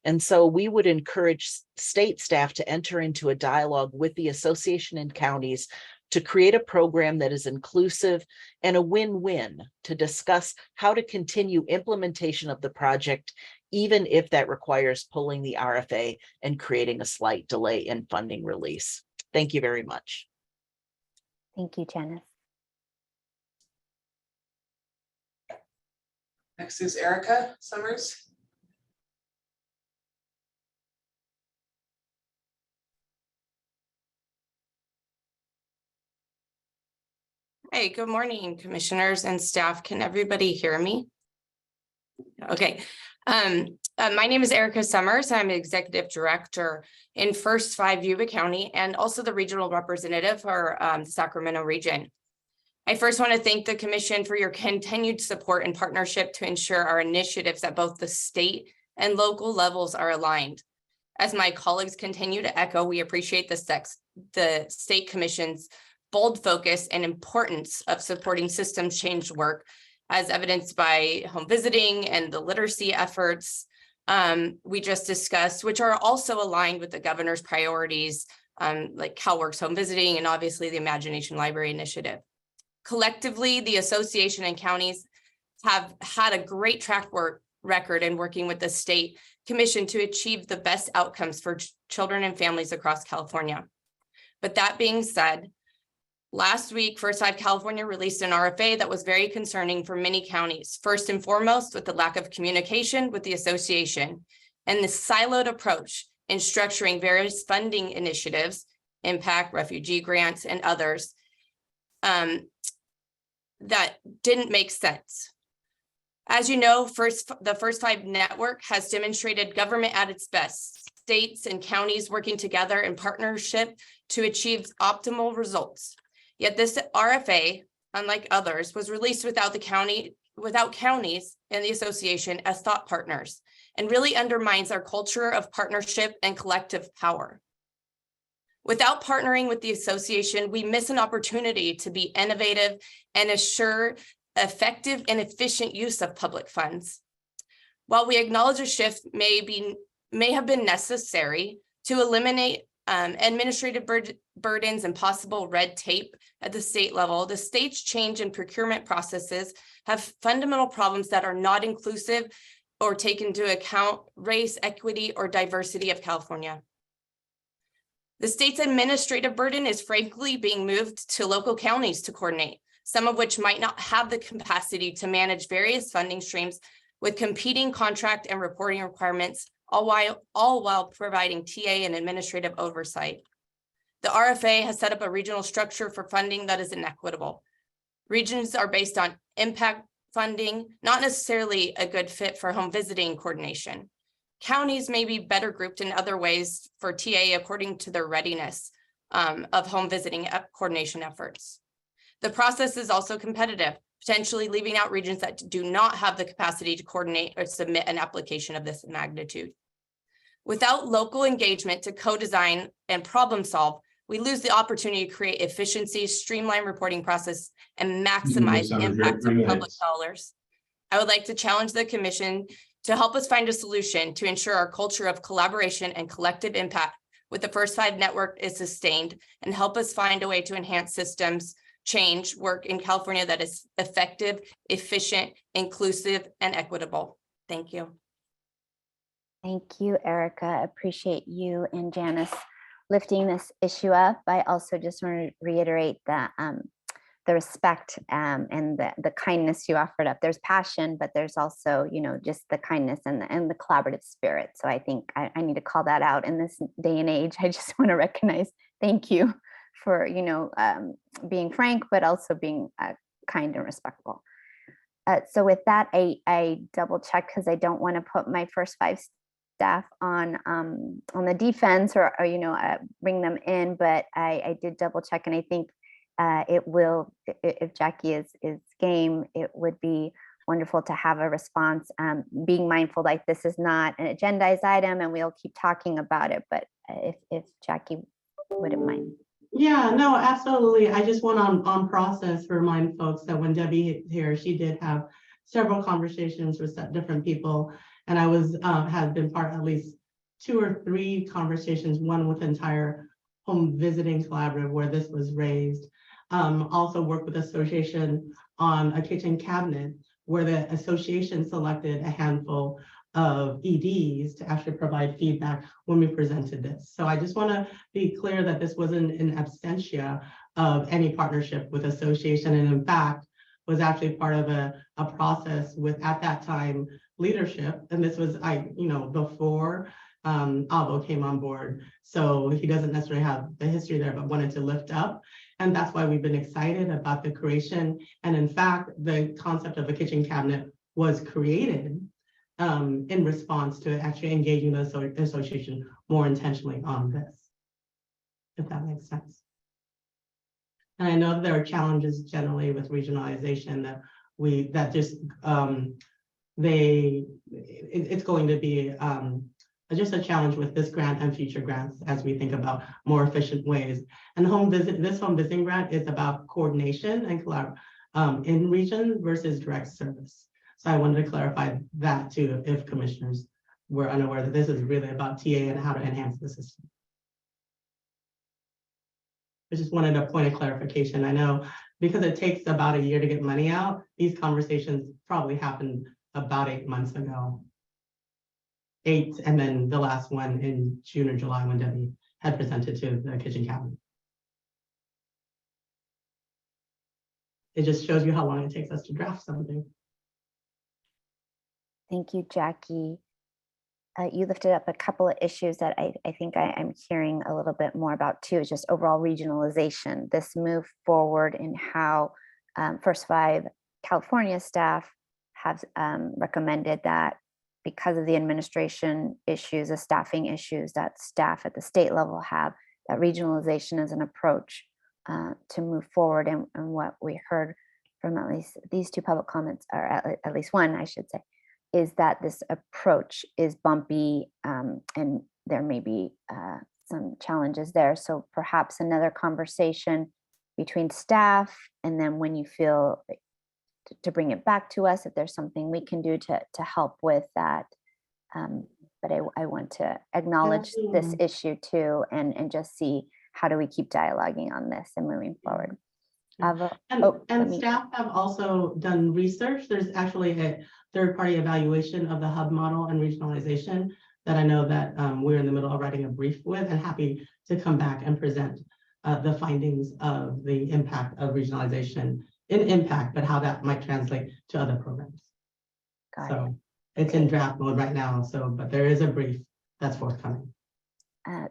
And so we would encourage state staff to enter into a dialogue with the association and counties to create a program that is inclusive and a win-win to discuss how to continue implementation of the project, even if that requires pulling the RFA and creating a slight delay in funding release. Thank you very much. Thank you, Janice. Next is Erica Summers. Hey, good morning, commissioners and staff. Can everybody hear me? Okay. My name is Erica Summers. I'm Executive Director in First 5 Yuba County and also the regional representative for the Sacramento region. I first want to thank the Commission for your continued support and partnership to ensure our initiatives at both the state and local levels are aligned. As my colleagues continue to echo, we appreciate the State Commission's bold focus and importance of supporting systems change work as evidenced by home visiting and the literacy efforts we just discussed, which are also aligned with the governor's priorities, like CalWORKs home visiting and obviously the Imagination Library Initiative. Collectively, the association and counties have had a great track record in working with the State Commission to achieve the best outcomes for children and families across California. But that being said, last week, First 5 California released an RFA that was very concerning for many counties. First and foremost, with the lack of communication with the association and the siloed approach in structuring various funding initiatives, impact, refugee grants, and others, that didn't make sense. As you know, the First 5 network has demonstrated government at its best, states and counties working together in partnership to achieve optimal results. Yet this RFA, unlike others, was released without counties and the association as thought partners, and really undermines our culture of partnership and collective power. Without partnering with the association, we miss an opportunity to be innovative and assure effective and efficient use of public funds. While we acknowledge a shift may have been necessary to eliminate administrative burdens and possible red tape at the state level, the state's change in procurement processes have fundamental problems that are not inclusive or take into account race, equity, or diversity of California. The state's administrative burden is frankly being moved to local counties to coordinate, some of which might not have the capacity to manage various funding streams with competing contract and reporting requirements, all while providing TA and administrative oversight. The RFA has set up a regional structure for funding that is inequitable. Regions are based on impact funding, not necessarily a good fit for home visiting coordination. Counties may be better grouped in other ways for TA according to their readiness of home visiting coordination efforts. The process is also competitive, potentially leaving out regions that do not have the capacity to coordinate or submit an application of this magnitude. Without local engagement to co-design and problem solve, we lose the opportunity to create efficiency, streamline reporting process, and maximize the impact of public dollars. I would like to challenge the Commission to help us find a solution to ensure our culture of collaboration and collective impact with the First 5 network is sustained, and help us find a way to enhance systems change work in California that is effective, efficient, inclusive, and equitable. Thank you. Thank you, Erica. Appreciate you and Janice lifting this issue up. I also just want to reiterate that the respect and the kindness you offered up. There's passion, but there's also, just the kindness and the collaborative spirit. So I think I need to call that out in this day and age. I just want to recognize, thank you for, being frank, but also being kind and respectful. So with that, I double check because I don't want to put my first 5 staff on the defense or bring them in, but I did double check, and I think it will, if Jackie is game, it would be wonderful to have a response, being mindful like this is not an agendized item and we'll keep talking about it, but if Jackie wouldn't mind. Yeah, no, absolutely. I just want on process remind folks that when Debbie here, she did have several conversations with different people. And I had been part of at least 2 or 3 conversations, one with entire home visiting collaborative where this was raised. Also worked with association on a kitchen cabinet where the association selected a handful of EDs to actually provide feedback when we presented this. So I just want to be clear that this wasn't an absentia of any partnership with association, and in fact was actually part of a process with, at that time, leadership. And this was before Avo came on board. So he doesn't necessarily have the history there, but wanted to lift up. And that's why we've been excited about the creation. And in fact, the concept of a kitchen cabinet was created in response to actually engaging the association more intentionally on this, if that makes sense. And I know that there are challenges generally with regionalization it's going to be just a challenge with this grant and future grants as we think about more efficient ways. And this home visiting grant is about coordination and collaboration in region versus direct service. So I wanted to clarify that too, if commissioners were unaware that this is really about TA and how to enhance the system. I just wanted a point of clarification. I know because it takes about a year to get money out, these conversations probably happened about 8 months ago. 8, and then the last one in June or July when Debbie had presented to the kitchen cabinet. It just shows you how long it takes us to draft something. Thank you, Jackie. You lifted up a couple of issues that I think I'm hearing a little bit more about too, is just overall regionalization, this move forward in how First 5 California staff have recommended that because of the administration issues, the staffing issues that staff at the state level have, that regionalization is an approach to move forward. And what we heard from at least these 2 public comments, or at least one, I should say, is that this approach is bumpy and there may be some challenges there. So perhaps another conversation between staff, and then when you feel to bring it back to us, if there's something we can do to help with that. But I want to acknowledge this issue too, and just see how do we keep dialoguing on this and moving forward. And staff have also done research. There's actually a third-party evaluation of the hub model and regionalization that I know that we're in the middle of writing a brief with, and happy to come back and present the findings of the impact of regionalization in impact, but how that might translate to other programs. So it's in draft mode right now. So, but there is a brief that's forthcoming.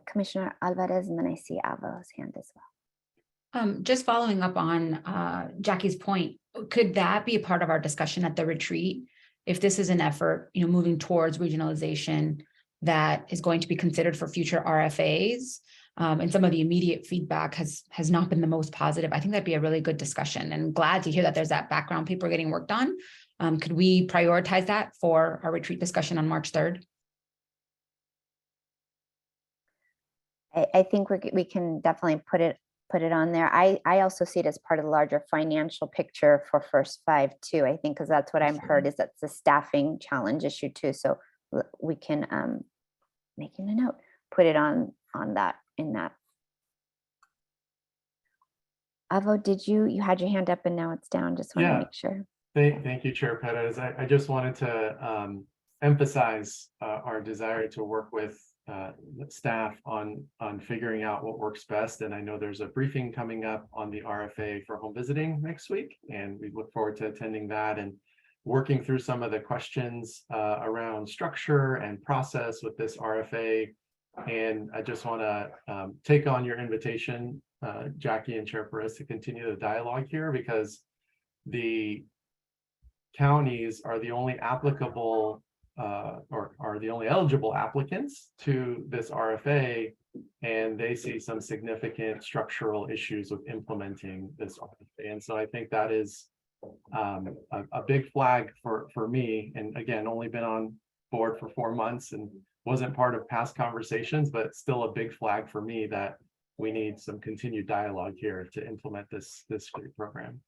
Commissioner Alvarez, and then I see Avo's hand as well. Just following up on Jackie's point, could that be a part of our discussion at the retreat? If this is an effort, moving towards regionalization that is going to be considered for future RFAs, and some of the immediate feedback has not been the most positive, I think that'd be a really good discussion, and glad to hear that there's that background paper getting worked on. Could we prioritize that for our retreat discussion on March 3rd? I think we can definitely put it on there. I also see it as part of the larger financial picture for First 5 too, I think, because that's what I've heard, is that's a staffing challenge issue too. So we can, making a note, put it on that, in that. Avo, you had your hand up and now it's down. Just want to make sure. Thank you, Chair Perez. I just wanted to emphasize our desire to work with staff on figuring out what works best. And I know there's a briefing coming up on the RFA for home visiting next week, and we look forward to attending that and working through some of the questions around structure and process with this RFA. And I just want to take on your invitation, Jackie and Chair Perez to continue the dialogue here, because the counties are the only applicable or are the only eligible applicants to this RFA, and they see some significant structural issues with implementing this RFA. And so I think that is a big flag for me. And again, only been on board for 4 months and wasn't part of past conversations, but still a big flag for me that we need some continued dialogue here to implement this great program.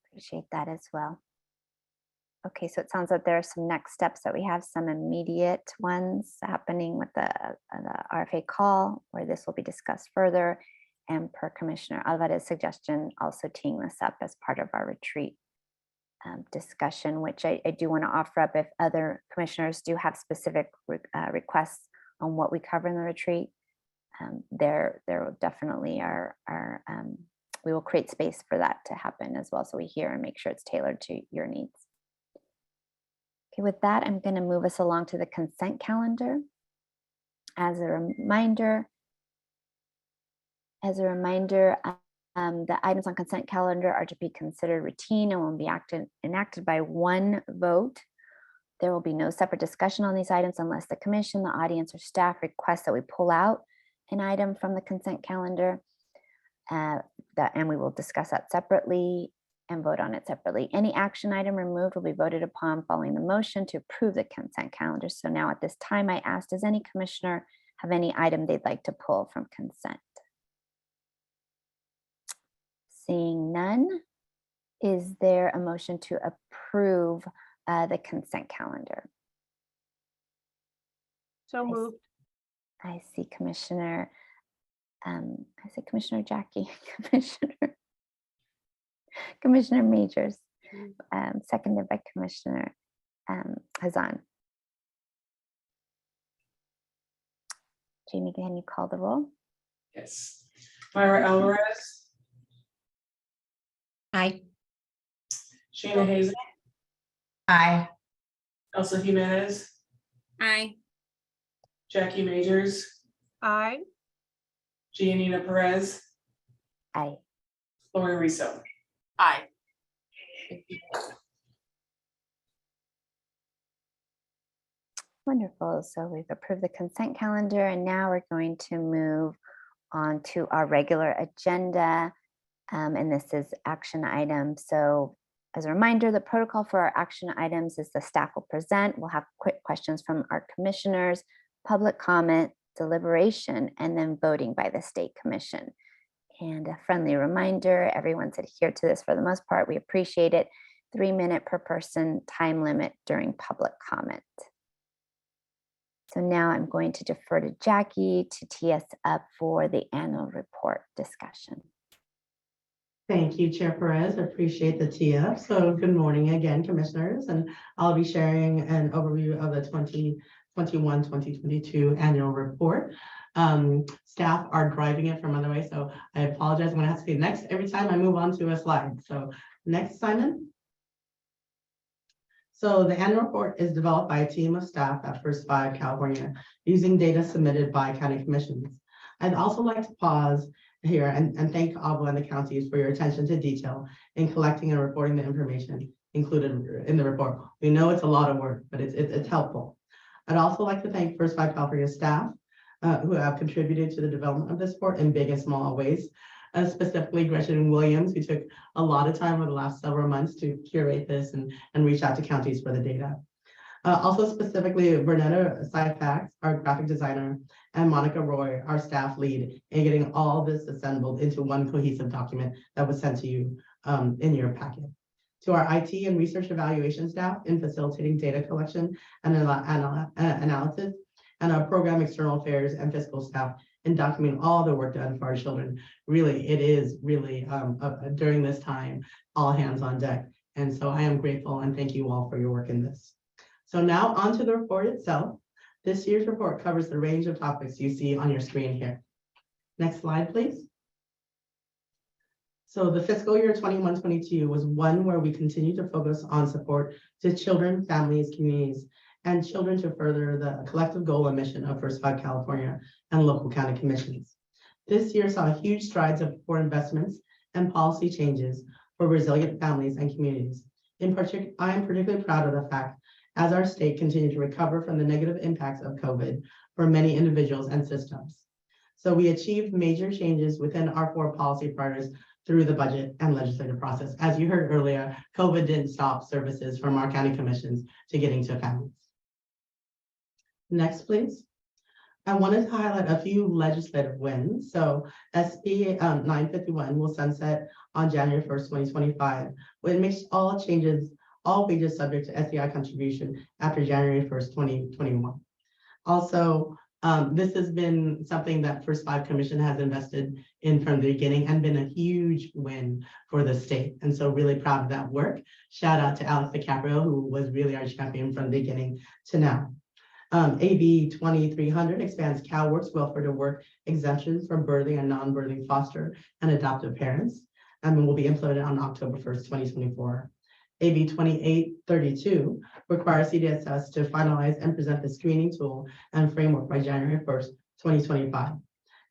Appreciate that as well. Okay, so it sounds like there are some next steps that we have, some immediate ones happening with the RFA call, where this will be discussed further, and per Commissioner Alvarez's suggestion, also teeing this up as part of our retreat discussion, which I do want to offer up if other commissioners do have specific requests on what we cover in the retreat. There definitely are we will create space for that to happen as well, so we hear and make sure it's tailored to your needs. Okay, with that, I'm going to move us along to the consent calendar. As a reminder, the items on consent calendar are to be considered routine and will be enacted by one vote. There will be no separate discussion on these items unless the commission, the audience, or staff requests that we pull out an item from the consent calendar. And we will discuss that separately and vote on it separately. Any action item removed will be voted upon following the motion to approve the consent calendar. So now at this time, I ask, does any commissioner have any item they'd like to pull from consent? Seeing none, is there a motion to approve the consent calendar? So moved. I see Commissioner Jackie, Commissioner Majors, seconded by Commissioner Hazan. Jamie, can you call the roll? Yes. Myra Alvarez, Aye. Sheena Hazen, Aye. Elsa Jimenez, Aye. Jackie Majors, Aye. Giannina Perez, Aye. Lori Riso. Aye. Wonderful. So we've approved the consent calendar, and now we're going to move on to our regular agenda. And this is action items. So as a reminder, the protocol for our action items is the staff will present. We'll have quick questions from our commissioners, public comment, deliberation, and then voting by the State Commission. And a friendly reminder, everyone's adhered to this for the most part. We appreciate it. 3 minute per person time limit during public comment. So now I'm going to defer to Jackie to tee us up for the annual report discussion. Thank you, Chair Perez. I appreciate the tee up. So good morning again, commissioners, and I'll be sharing an overview of the 2021-2022 annual report. Staff are driving it from another way, so I apologize. I'm gonna have to say next every time I move on to a slide. So next, Simon. So the annual report is developed by a team of staff at First Five California using data submitted by county commissions. I'd also like to pause here and thank AVO and the counties for your attention to detail in collecting and reporting the information included in the report. We know it's a lot of work, but it's helpful. I'd also like to thank First Five California staff who have contributed to the development of this report in big and small ways. Specifically Gretchen Williams, who took a lot of time over the last several months to curate this and reach out to counties for the data. Also specifically Bernetta Syfax, our graphic designer, and Monica Roy, our staff lead, in getting all this assembled into one cohesive document that was sent to you in your packet. To our IT and research evaluation staff in facilitating data collection and analysis, and our program external affairs and fiscal staff in documenting all the work done for our children. Really, it is really during this time, all hands on deck. And so I am grateful and thank you all for your work in this. So now on to the report itself. This year's report covers the range of topics you see on your screen here. Next slide, please. So the fiscal year 21-22 was one where we continue to focus on support to children, families, communities, and children to further the collective goal and mission of First Five California and local county commissions. This year saw huge strides for investments and policy changes for resilient families and communities. In particular, I am particularly proud of the fact as our state continued to recover from the negative impacts of COVID for many individuals and systems. So we achieved major changes within our 4 policy priorities through the budget and legislative process. As you heard earlier, COVID didn't stop services from our county commissions to getting to families. Next, please. I wanted to highlight a few legislative wins. So SB 951 will sunset on January 1st, 2025, which makes all wages subject to SEI contribution after January 1st, 2021. Also, this has been something that First Five Commission has invested in from the beginning and been a huge win for the state. And so really proud of that work. Shout out to Alex DiCaprio, who was really our champion from the beginning to now. AB 2300 expands CalWORK's welfare to work exemptions for birthing and non-birthing foster and adoptive parents, and will be implemented on October 1st, 2024. AB 2832 requires CDSS to finalize and present the screening tool and framework by January 1st, 2025,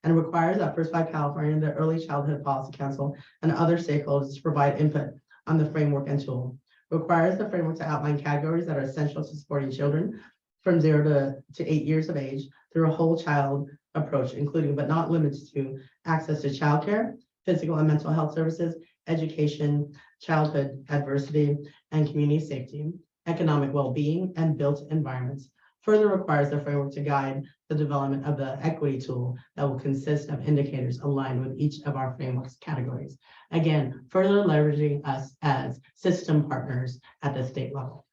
and requires that First Five California, the Early Childhood Policy Council, and other stakeholders to provide input on the framework and tool. Requires the framework to outline categories that are essential to supporting children from 0 to 8 years of age through a whole child approach, including but not limited to access to childcare, physical and mental health services, education, childhood adversity and community safety, economic well-being, and built environments. Further requires the framework to guide the development of the equity tool that will consist of indicators aligned with each of our framework's categories. Again, further leveraging us as system partners at the state level.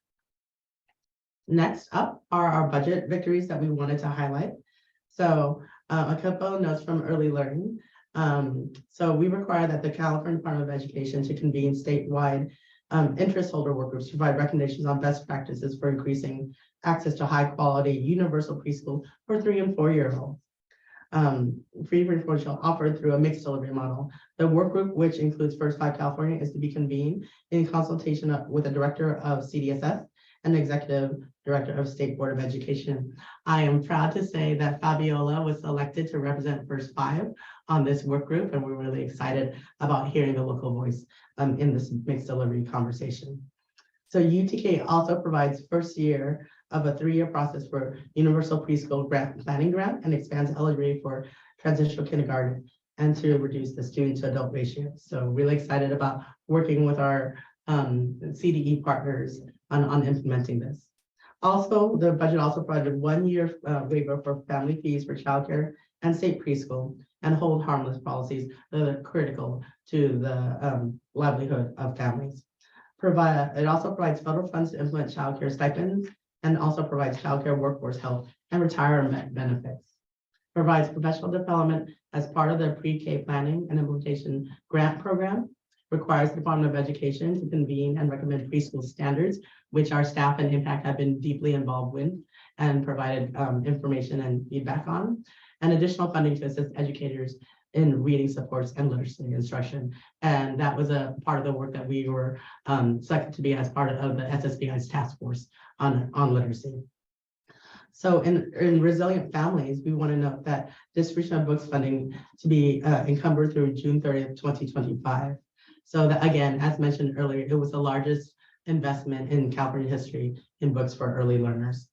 Next up are our budget victories that we wanted to highlight. So a couple of notes from early learning. So we require that the California Department of Education to convene statewide interest holder work groups to provide recommendations on best practices for increasing access to high quality universal preschool for 3 and 4 year olds. Free referral offered through a mixed delivery model. The work group, which includes First Five California, is to be convened in consultation with the director of CDSS and executive director of State Board of Education. I am proud to say that Fabiola was selected to represent First Five on this work group, and we're really excited about hearing the local voice in this mixed delivery conversation. So UTK also provides first year of a 3-year process for Universal Preschool Planning Grant and expands eligibility for transitional kindergarten and to reduce the student to adult ratio. So really excited about working with our CDE partners on implementing this. Also, the budget also provided 1 year waiver for family fees for childcare and state preschool and hold harmless policies that are critical to the livelihood of families. It also provides federal funds to implement childcare stipends and also provides childcare workforce health and retirement benefits. Provides professional development as part of the pre-K planning and implementation grant program. Requires the Department of Education to convene and recommend preschool standards, which our staff and Impact have been deeply involved with and provided information and feedback on, and additional funding to assist educators in reading supports and literacy instruction. And that was a part of the work that we were selected to be as part of the SSBI's task force on literacy. So in resilient families, we want to note that distribution of books funding to be encumbered through June 30th, 2025. So that, again, as mentioned earlier, it was the largest investment in California history in books for early learners.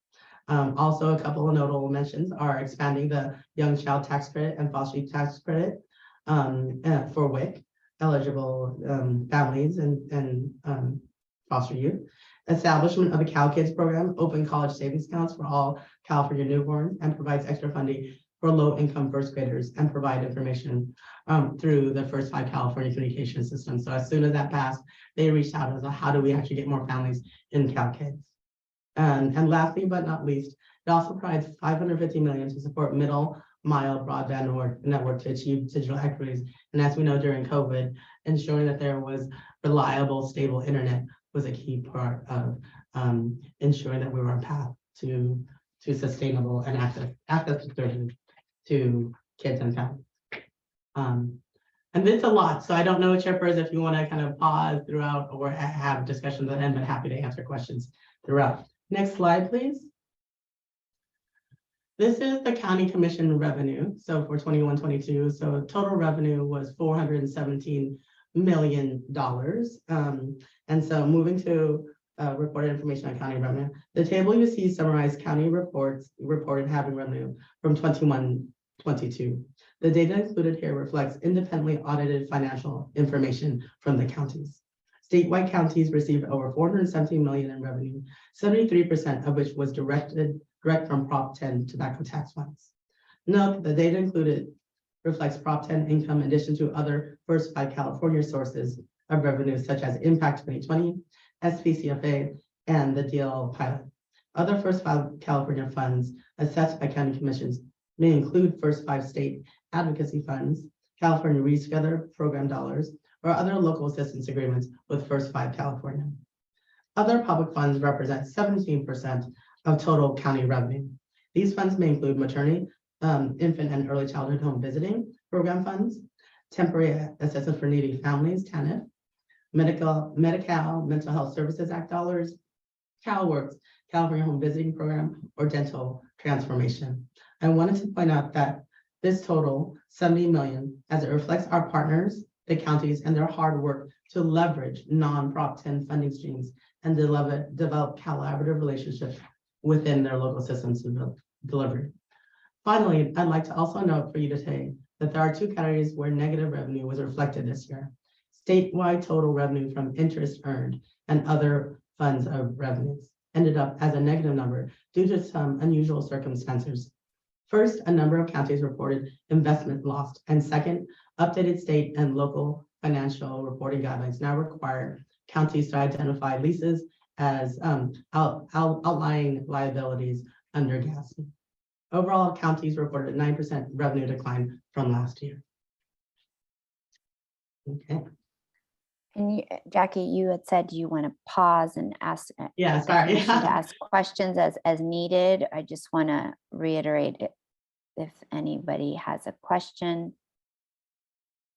Also, a couple of notable mentions are expanding the Young Child Tax Credit and Foster Youth Tax Credit for WIC eligible families and foster youth. Establishment of the CalKids program, open college savings accounts for all California newborns, and provides extra funding for low-income first graders and provide information through the First Five California communication system. So as soon as that passed, they reached out as to how do we actually get more families in CalKids. And lastly, but not least, it also provides $550 million to support middle mile broadband network to achieve digital equities. And as we know, during COVID, ensuring that there was reliable, stable internet was a key part of ensuring that we were on path to sustainable and access to services to kids and families. And it's a lot, so I don't know, Chairperson, if you want to kind of pause throughout or have discussions at the end, but happy to answer questions throughout. Next slide, please. This is the county commission revenue. So for 21-22, so total revenue was $417 million. And so moving to reported information on county revenue, the table you see summarized county reported having revenue from 21-22. The data included here reflects independently audited financial information from the counties. Statewide counties received over $417 million in revenue, 73% of which was direct from Prop 10 tobacco tax funds. Note the data included reflects Prop 10 income in addition to other First 5 California sources of revenue such as Impact 2020, SPCFA, and the DL pilot. Other First 5 California funds assessed by county commissions may include First 5 state advocacy funds, California Reschedule program dollars, or other local assistance agreements with First 5 California. Other public funds represent 17% of total county revenue. These funds may include maternity, infant and early childhood home visiting program funds, temporary assistance for needy families, TANF, Medi-Cal Mental Health Services Act dollars, CalWorks, California Home Visiting Program, or dental transformation. I wanted to point out that this total, 70 million, as it reflects our partners, the counties, and their hard work to leverage non-Prop 10 funding streams and develop collaborative relationships within their local systems of delivery. Finally, I'd like to also note for you today that there are two categories where negative revenue was reflected this year. Statewide total revenue from interest earned and other funds of revenues ended up as a negative number due to some unusual circumstances. First, a number of counties reported investment lost, and second, updated state and local financial reporting guidelines now require counties to identify leases as outlying liabilities under GASB. Overall, counties reported a 9% revenue decline from last year. Okay. And Jackie, you had said you want to pause and ask. Yeah, the sorry. commission to ask questions as needed. I just want to reiterate it if anybody has a question,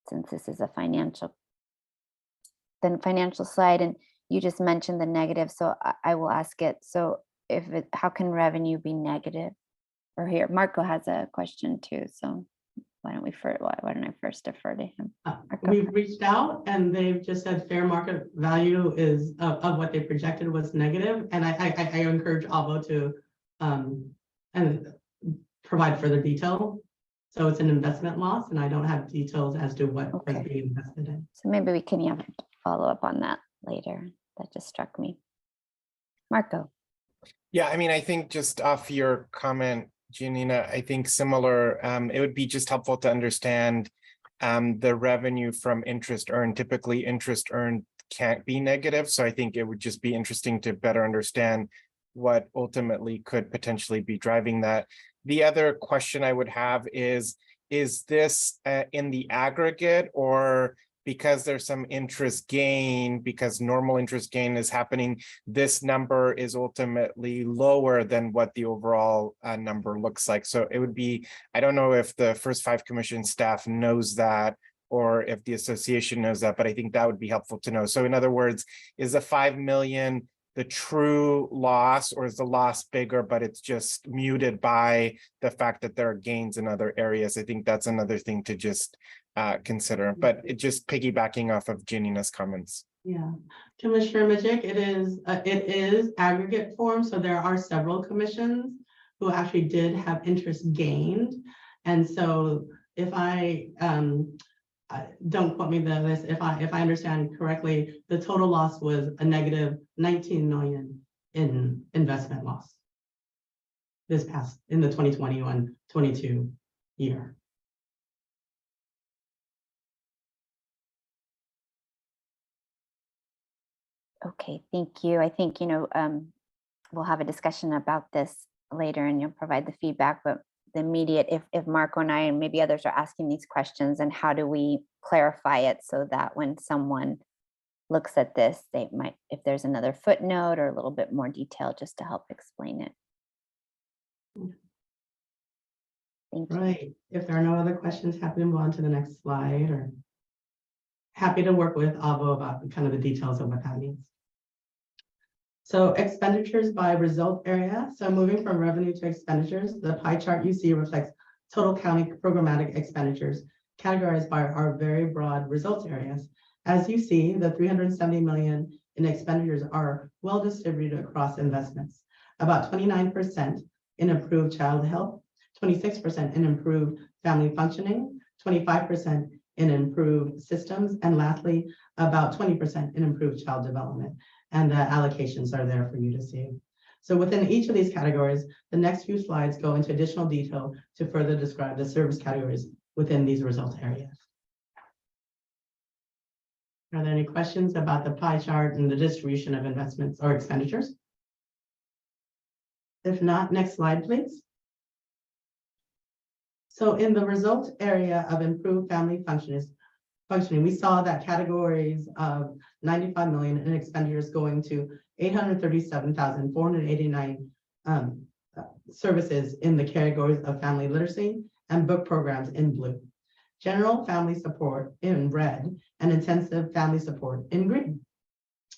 since this is a financial slide, and you just mentioned the negative, so I will ask it. So how can revenue be negative? Or here, Marco has a question too, so why don't I first defer to him? We've reached out and they've just said fair market value is of what they projected was negative. And I encourage Avo to and provide further detail. So it's an investment loss and I don't have details as to what was being invested in. So maybe we can have follow up on that later. That just struck me. Marco. Yeah, I mean, I think just off your comment, Giannina, I think similar, it would be just helpful to understand the revenue from interest earned. Typically, interest earned can't be negative. So I think it would just be interesting to better understand what ultimately could potentially be driving that. The other question I would have is this in the aggregate, or because there's some interest gain, because normal interest gain is happening, this number is ultimately lower than what the overall number looks like. So it would be, I don't know if the First 5 Commission staff knows that, or if the association knows that, but I think that would be helpful to know. So in other words, is the 5 million the true loss, or is the loss bigger, but it's just muted by the fact that there are gains in other areas? I think that's another thing to just consider, but it just piggybacking off of Giannina's comments. Yeah, Commissioner Majik, it is aggregate form. So there are several commissions who actually did have interest gained. And so if don't quote me this, if I understand correctly, the total loss was a negative 19 million in investment loss this past in the 2021-22 year. Okay, thank you. I think, we'll have a discussion about this later and you'll provide the feedback, but the immediate, if Marco and I and maybe others are asking these questions, and how do we clarify it so that when someone looks at this, they might, if there's another footnote or a little bit more detail just to help explain it. Thank you. Right. If there are no other questions, happy to move on to the next slide, or happy to work with Avo about kind of the details of what that means. So expenditures by result area. So moving from revenue to expenditures, the pie chart you see reflects total county programmatic expenditures categorized by our very broad results areas. As you see, the 370 million in expenditures are well distributed across investments. About 29% in improved child health, 26% in improved family functioning, 25% in improved systems, and lastly, about 20% in improved child development. And the allocations are there for you to see. So within each of these categories, the next few slides go into additional detail to further describe the service categories within these result areas. Are there any questions about the pie chart and the distribution of investments or expenditures? If not, next slide, please. So in the result area of improved family functioning, we saw that categories of 95 million in expenditures going to 837,489 services in the categories of family literacy and book programs in blue, general family support in red, and intensive family support in green.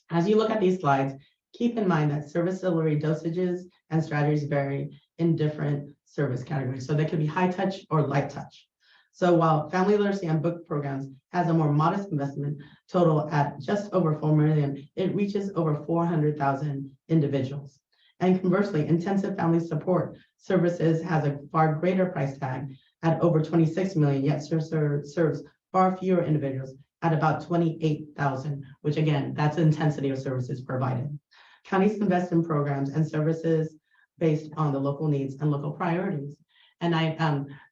As you look at these slides, keep in mind that service delivery dosages and strategies vary in different service categories. So they could be high touch or light touch. So while family literacy and book programs has a more modest investment total at just over 4 million, it reaches over 400,000 individuals. And conversely, intensive family support services has a far greater price tag at over 26 million, yet serves far fewer individuals at about 28,000, which again, that's the intensity of services provided. Counties invest in programs and services based on the local needs and local priorities. And I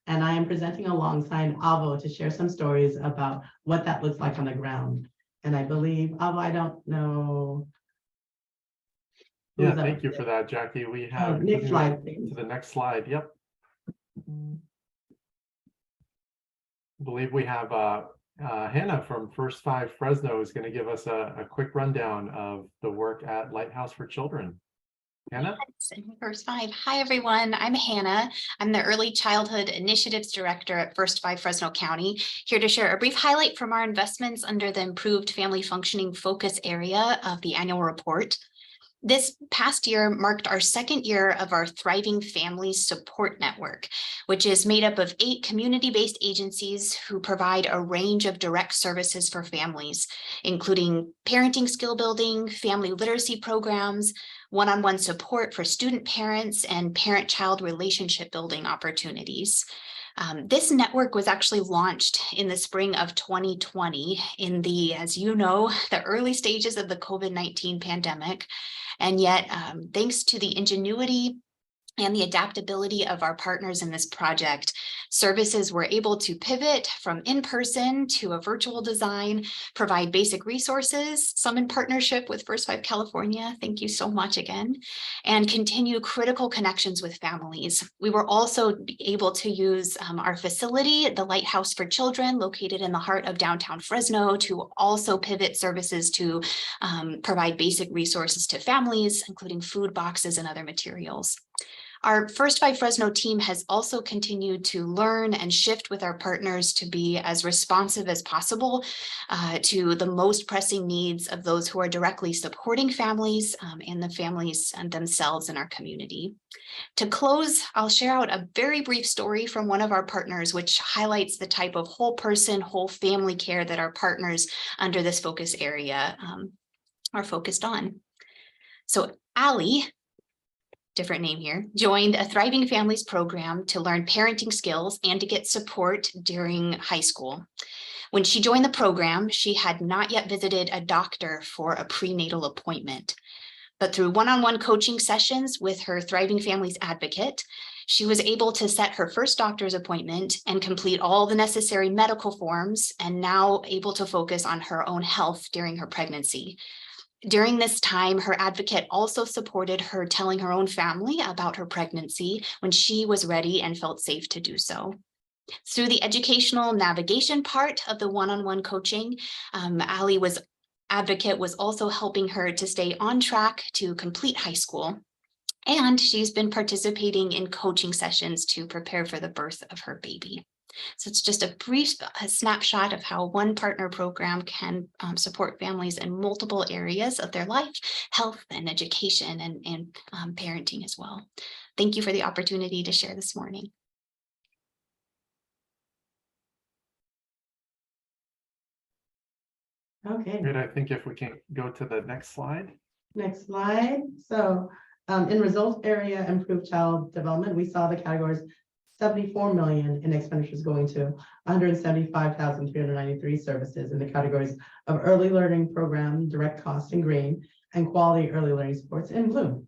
am presenting alongside Avo to share some stories about what that looks like on the ground. And I believe, Avo, I don't know. Yeah, thank you for that, Jackie. We have next slide, please. To the next slide. Yep. I believe we have Hannah from First Five Fresno is going to give us a quick rundown of the work at Lighthouse for Children. Hannah? First Five. Hi, everyone. I'm Hannah. I'm the Early Childhood Initiatives Director at First Five Fresno County, here to share a brief highlight from our investments under the Improved Family Functioning Focus area of the annual report. This past year marked our second year of our Thriving Families Support Network, which is made up of 8 community-based agencies who provide a range of direct services for families, including parenting skill building, family literacy programs, one-on-one support for student parents, and parent-child relationship building opportunities. This network was actually launched in the spring of 2020 in the, as you know, the early stages of the COVID-19 pandemic. And yet, thanks to the ingenuity and the adaptability of our partners in this project, services were able to pivot from in-person to a virtual design, provide basic resources, some in partnership with First Five California, thank you so much again, and continue critical connections with families. We were also able to use our facility, the Lighthouse for Children, located in the heart of downtown Fresno, to also pivot services to provide basic resources to families, including food boxes and other materials. Our First Five Fresno team has also continued to learn and shift with our partners to be as responsive as possible to the most pressing needs of those who are directly supporting families and the families themselves in our community. To close, I'll share out a very brief story from one of our partners, which highlights the type of whole person, whole family care that our partners under this focus area are focused on. So Allie, different name here, joined a Thriving Families program to learn parenting skills and to get support during high school. When she joined the program, she had not yet visited a doctor for a prenatal appointment. But through one-on-one coaching sessions with her Thriving Families advocate, she was able to set her first doctor's appointment and complete all the necessary medical forms, and now able to focus on her own health during her pregnancy. During this time, her advocate also supported her telling her own family about her pregnancy when she was ready and felt safe to do so. Through the educational navigation part of the one-on-one coaching, Allie's advocate was also helping her to stay on track to complete high school. And she's been participating in coaching sessions to prepare for the birth of her baby. So it's just a brief snapshot of how one partner program can support families in multiple areas of their life, health and education and parenting as well. Thank you for the opportunity to share this morning. Okay. Good. I think if we can go to the next slide. Next slide. So in results area, improved child development, we saw the categories 74 million in expenditures going to 175,393 services in the categories of early learning program, direct cost in green, and quality early learning supports in blue.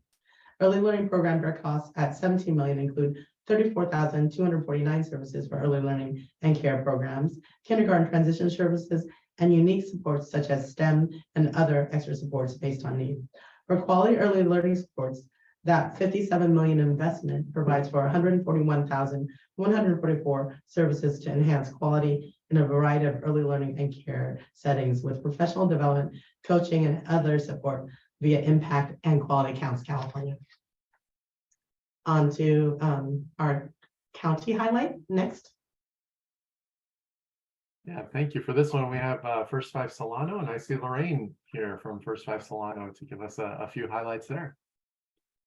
Early learning program direct costs at 17 million include 34,249 services for early learning and care programs, kindergarten transition services, and unique supports such as STEM and other extra supports based on need. For quality early learning supports, that 57 million investment provides for 141,144 services to enhance quality in a variety of early learning and care settings with professional development, coaching, and other support via Impact and Quality Counts California. On to our county highlight next. Yeah, thank you. For this one, we have First Five Solano, and I see Lorraine here from First Five Solano to give us a few highlights there.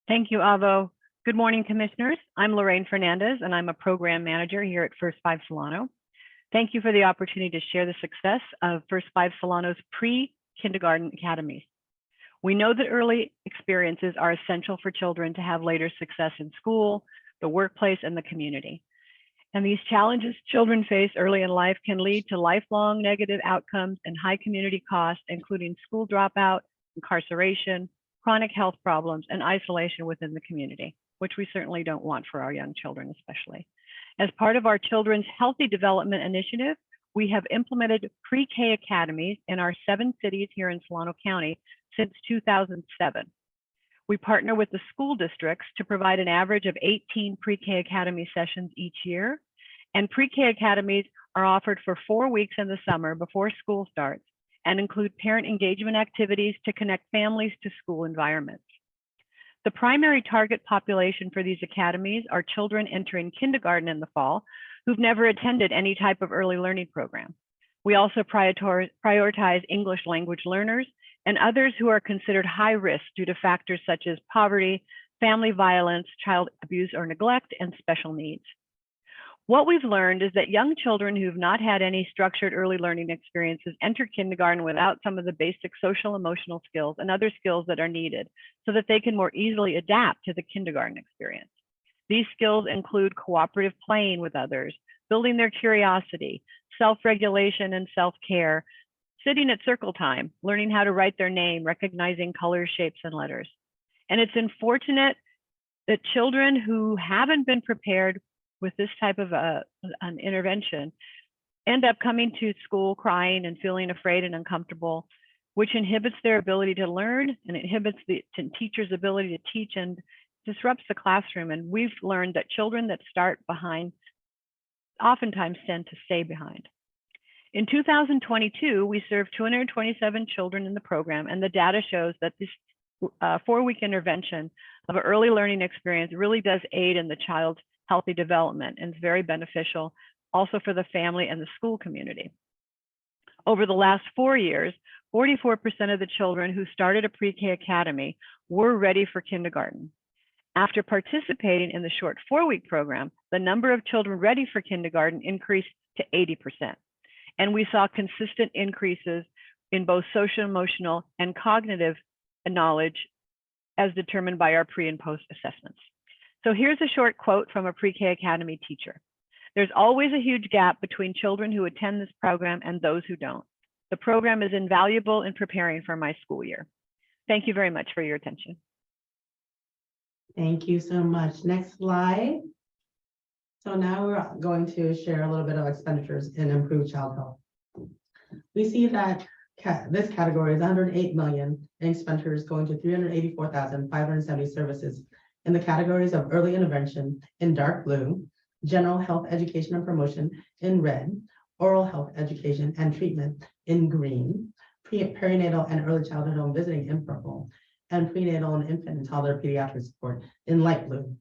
Thank you, Avo. Good morning, commissioners. I'm Lorraine Fernandez, and I'm a program manager here at First Five Solano. Thank you for the opportunity to share the success of First Five Solano's pre-kindergarten academies. We know that early experiences are essential for children to have later success in school, the workplace, and the community. And these challenges children face early in life can lead to lifelong negative outcomes and high community costs, including school dropout, incarceration, chronic health problems, and isolation within the community, which we certainly don't want for our young children especially. As part of our Children's Healthy Development Initiative, we have implemented pre-K academies in our 7 cities here in Solano County since 2007. We partner with the school districts to provide an average of 18 pre-K academy sessions each year, and pre-K academies are offered for 4 weeks in the summer before school starts and include parent engagement activities to connect families to school environments. The primary target population for these academies are children entering kindergarten in the fall who've never attended any type of early learning program. We also prioritize English language learners and others who are considered high risk due to factors such as poverty, family violence, child abuse or neglect, and special needs. What we've learned is that young children who've not had any structured early learning experiences enter kindergarten without some of the basic social emotional skills and other skills that are needed so that they can more easily adapt to the kindergarten experience. These skills include cooperative playing with others, building their curiosity, self-regulation and self-care, sitting at circle time, learning how to write their name, recognizing colors, shapes, and letters. And it's unfortunate that children who haven't been prepared with this type of an intervention end up coming to school crying and feeling afraid and uncomfortable, which inhibits their ability to learn and inhibits the teacher's ability to teach and disrupts the classroom. And we've learned that children that start behind oftentimes tend to stay behind. In 2022, we served 227 children in the program, and the data shows that this 4-week intervention of an early learning experience really does aid in the child's healthy development and is very beneficial also for the family and the school community. Over the last 4 years, 44% of the children who started a pre-K academy were ready for kindergarten. After participating in the short 4-week program, the number of children ready for kindergarten increased to 80%. And we saw consistent increases in both social, emotional, and cognitive knowledge as determined by our pre and post assessments. So here's a short quote from a pre-K academy teacher. There's always a huge gap between children who attend this program and those who don't. The program is invaluable in preparing for my school year. Thank you very much for your attention. Thank you so much. Next slide. So now we're going to share a little bit of expenditures in improved child health. We see that this category is 108 million in expenditures going to 384,570 services in the categories of early intervention in dark blue, general health education and promotion in red, oral health education and treatment in green, perinatal and early childhood home visiting in purple, and prenatal and infant and toddler pediatric support in light blue.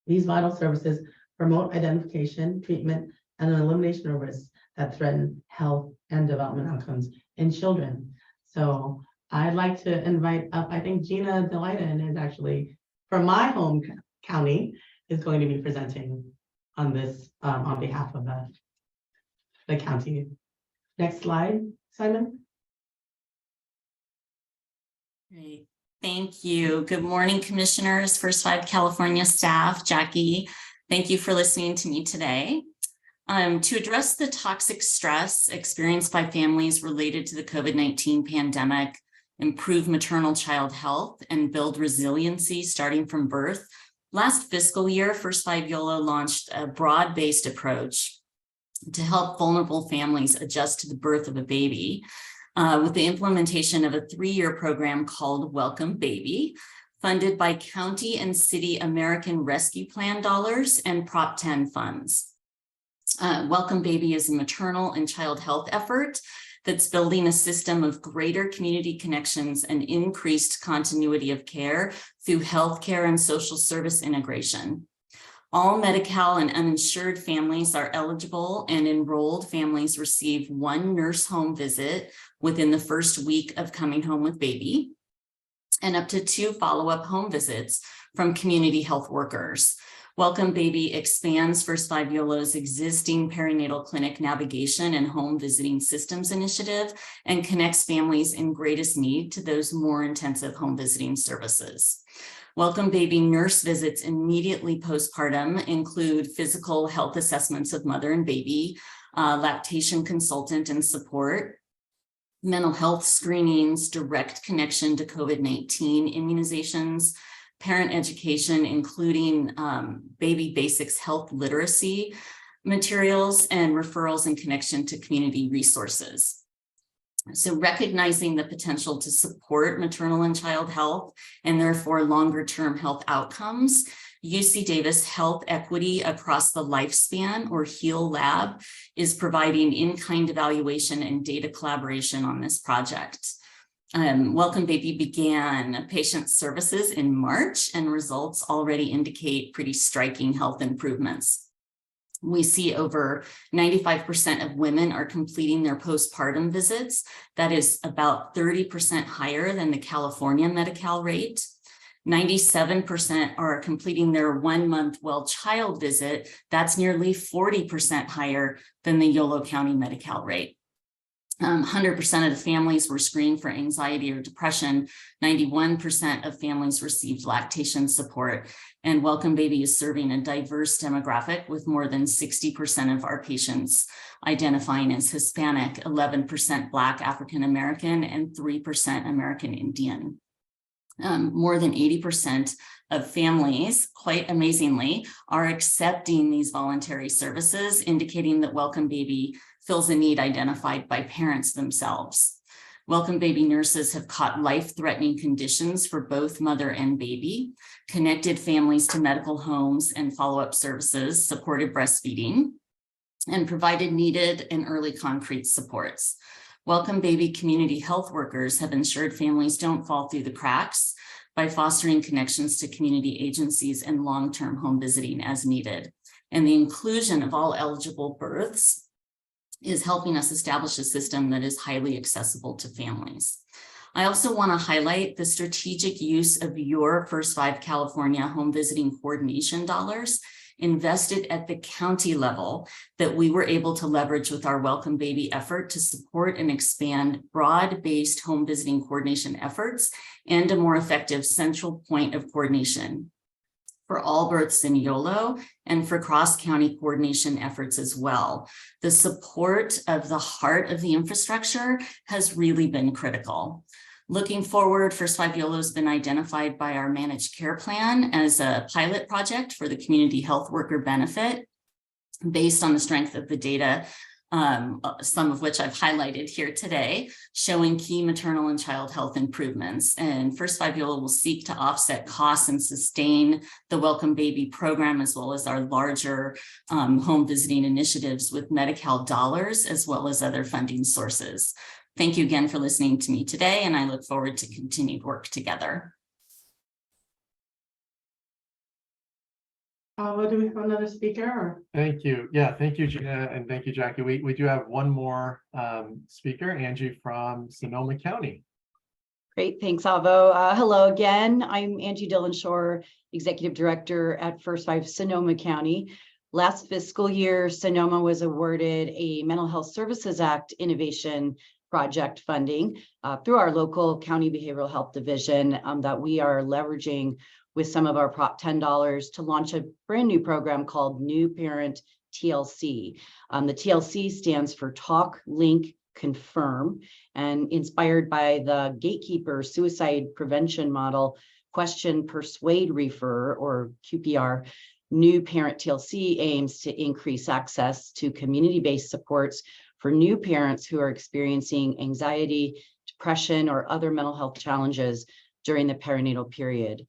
These vital services promote identification, treatment, and an elimination of risks that threaten health and development outcomes in children. So I'd like to invite up, I think Gina Delighten is actually from my home county, is going to be presenting on this on behalf of the county. Next slide, Simon. Great. Thank you. Good morning, commissioners, First Five California staff, Jackie. Thank you for listening to me today. To address the toxic stress experienced by families related to the COVID-19 pandemic, improve maternal child health, and build resiliency starting from birth, last fiscal year, First Five YOLO launched a broad-based approach to help vulnerable families adjust to the birth of a baby with the implementation of a 3-year program called Welcome Baby, funded by county and city American Rescue Plan dollars and Prop 10 funds. Welcome Baby is a maternal and child health effort that's building a system of greater community connections and increased continuity of care through healthcare and social service integration. All Medi-Cal and uninsured families are eligible, and enrolled families receive 1 nurse home visit within the first week of coming home with baby, and up to 2 follow-up home visits from community health workers. Welcome Baby expands First Five YOLO's existing perinatal clinic navigation and home visiting systems initiative and connects families in greatest need to those more intensive home visiting services. Welcome Baby nurse visits immediately postpartum include physical health assessments of mother and baby, lactation consultant and support, mental health screenings, direct connection to COVID-19 immunizations, parent education, including baby basics health literacy materials, and referrals in connection to community resources. So recognizing the potential to support maternal and child health and therefore longer term health outcomes, UC Davis Health Equity Across the Lifespan, or HEAL Lab, is providing in-kind evaluation and data collaboration on this project. Welcome Baby began patient services in March, and results already indicate pretty striking health improvements. We see over 95% of women are completing their postpartum visits. That is about 30% higher than the California Medi-Cal rate. 97% are completing their 1-month well-child visit. That's nearly 40% higher than the Yolo County Medi-Cal rate. 100% of the families were screened for anxiety or depression. 91% of families received lactation support. And Welcome Baby is serving a diverse demographic with more than 60% of our patients identifying as Hispanic, 11% Black African American, and 3% American Indian. More than 80% of families, quite amazingly, are accepting these voluntary services, indicating that Welcome Baby fills a need identified by parents themselves. Welcome Baby nurses have caught life-threatening conditions for both mother and baby, connected families to medical homes and follow-up services, supported breastfeeding, and provided needed and early concrete supports. Welcome Baby community health workers have ensured families don't fall through the cracks by fostering connections to community agencies and long-term home visiting as needed. And the inclusion of all eligible births is helping us establish a system that is highly accessible to families. I also want to highlight the strategic use of your First Five California home visiting coordination dollars invested at the county level that we were able to leverage with our Welcome Baby effort to support and expand broad-based home visiting coordination efforts and a more effective central point of coordination for all births in YOLO and for cross-county coordination efforts as well. The support of the heart of the infrastructure has really been critical. Looking forward, First Five YOLO has been identified by our managed care plan as a pilot project for the community health worker benefit based on the strength of the data, some of which I've highlighted here today, showing key maternal and child health improvements. And First Five YOLO will seek to offset costs and sustain the Welcome Baby program, as well as our larger home visiting initiatives with Medi-Cal dollars, as well as other funding sources. Thank you again for listening to me today, and I look forward to continued work together. Do we have another speaker? Or? Thank you. Yeah, thank you, Gina, and thank you, Jackie. We do have one more speaker, Angie from Sonoma County. Great, thanks, Avo. Hello again. I'm Angie Dillon-Shore, Executive Director at First Five Sonoma County. Last fiscal year, Sonoma was awarded a Mental Health Services Act Innovation Project funding through our local county behavioral health division that we are leveraging with some of our Prop 10 dollars to launch a brand new program called New Parent TLC. The TLC stands for Talk, Link, Confirm, and inspired by the Gatekeeper suicide prevention model, Question, Persuade, Refer, or QPR. New Parent TLC aims to increase access to community-based supports for new parents who are experiencing anxiety, depression, or other mental health challenges during the perinatal period.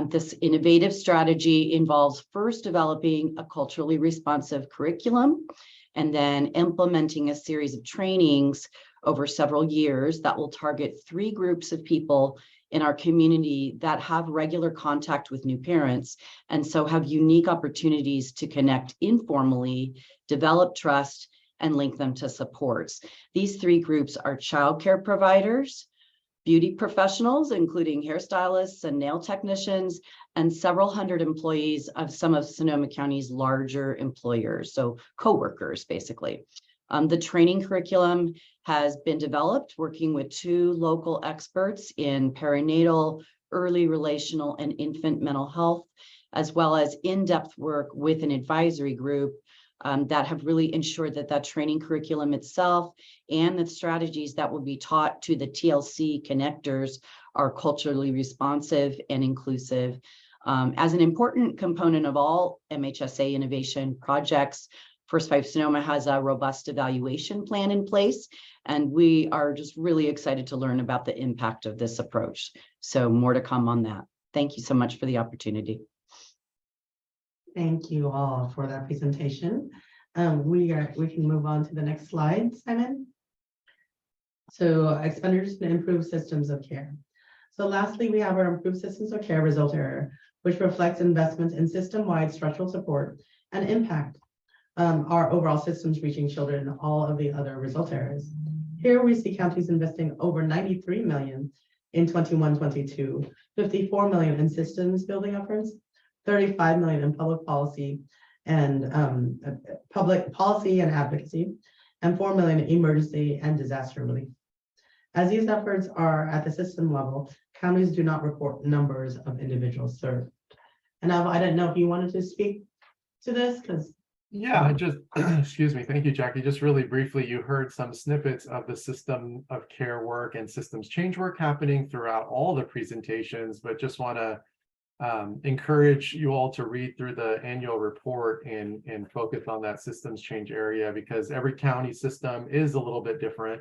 This innovative strategy involves first developing a culturally responsive curriculum and then implementing a series of trainings over several years that will target 3 groups of people in our community that have regular contact with new parents and so have unique opportunities to connect informally, develop trust, and link them to supports. These 3 groups are childcare providers, beauty professionals, including hairstylists and nail technicians, and several hundred employees of some of Sonoma County's larger employers, so coworkers, basically. The training curriculum has been developed working with 2 local experts in perinatal, early relational, and infant mental health, as well as in-depth work with an advisory group that have really ensured that that training curriculum itself and the strategies that will be taught to the TLC connectors are culturally responsive and inclusive. As an important component of all MHSA innovation projects, First Five Sonoma has a robust evaluation plan in place, and we are just really excited to learn about the impact of this approach. So more to come on that. Thank you so much for the opportunity. Thank you all for that presentation. We can move on to the next slide, Simon. So expenditures to improve systems of care. So lastly, we have our improved systems of care result area, which reflects investments in system-wide structural support and impact our overall systems reaching children in all of the other result areas. Here we see counties investing over 93 million in 21-22, 54 million in systems building efforts, 35 million in public policy and advocacy, and 4 million in emergency and disaster relief. As these efforts are at the system level, counties do not report numbers of individuals served. And I don't know if you wanted to speak to this, because yeah, I just, excuse me, thank you, Jackie. Just really briefly, you heard some snippets of the system of care work and systems change work happening throughout all the presentations, but just want to encourage you all to read through the annual report and focus on that systems change area, because every county system is a little bit different.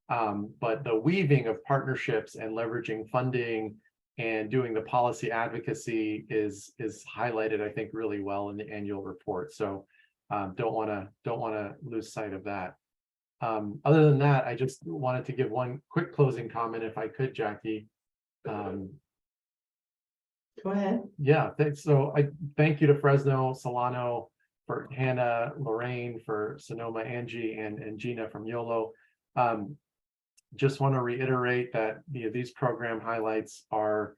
But the weaving of partnerships and leveraging funding and doing the policy advocacy is highlighted, I think, really well in the annual report. So don't want to lose sight of that. Other than that, I just wanted to give one quick closing comment, if I could, Jackie. Go ahead. Yeah, so I thank you to Fresno, Solano, for Hannah, Lorraine, for Sonoma, Angie, and Gina from YOLO. Just want to reiterate that these program highlights are,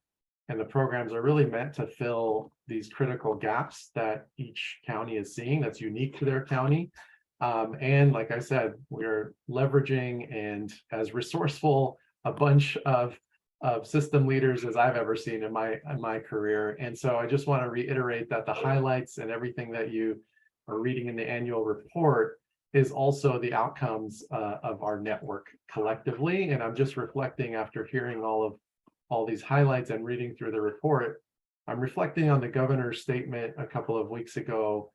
and the programs are really meant to fill these critical gaps that each county is seeing that's unique to their county. And like I said, we're leveraging and as resourceful a bunch of system leaders as I've ever seen in my career. And so I just want to reiterate that the highlights and everything that you are reading in the annual report is also the outcomes of our network collectively. And I'm just reflecting after hearing all these highlights and reading through the report, I'm reflecting on the governor's statement a couple of weeks ago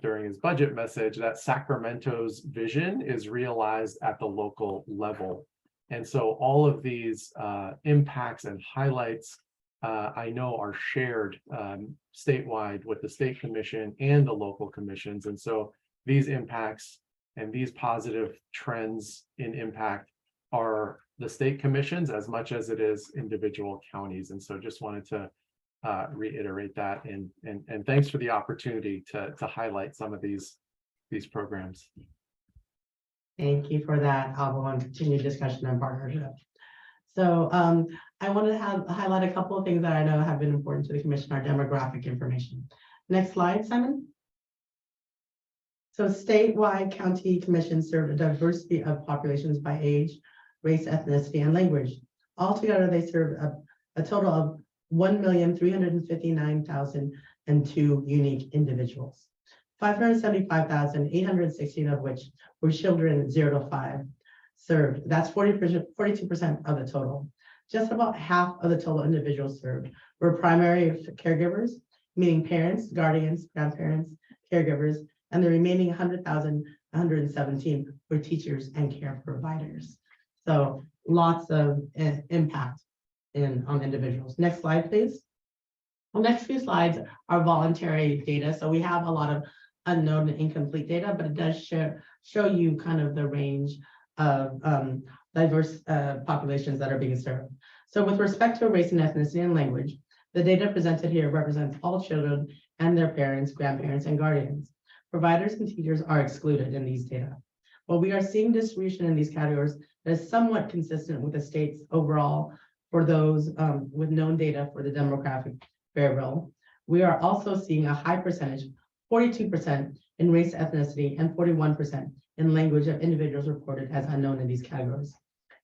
during his budget message that Sacramento's vision is realized at the local level. And so all of these impacts and highlights I know are shared statewide with the state commission and the local commissions. And so these impacts and these positive trends in impact are the state commissions as much as it is individual counties. And so just wanted to reiterate that. And thanks for the opportunity to highlight some of these programs. Thank you for that, Avo, and continued discussion and partnership. So I want to highlight a couple of things that I know have been important to the commission, our demographic information. Next slide, Simon. So statewide county commissions serve a diversity of populations by age, race, ethnicity, and language. Altogether, they serve a total of 1,359,002 unique individuals. 575,816 of which were children 0 to 5 served. That's 42% of the total. Just about half of the total individuals served were primary caregivers, meaning parents, guardians, grandparents, caregivers, and the remaining 100,117 were teachers and care providers. So lots of impact on individuals. Next slide, please. The next few slides are voluntary data. So we have a lot of unknown and incomplete data, but it does show you kind of the range of diverse populations that are being served. So with respect to race and ethnicity and language, the data presented here represents all children and their parents, grandparents, and guardians. Providers and teachers are excluded in these data. While we are seeing distribution in these categories that is somewhat consistent with the state's overall for those with known data for the demographic variable, we are also seeing a high percentage, 42% in race, ethnicity, and 41% in language of individuals reported as unknown in these categories.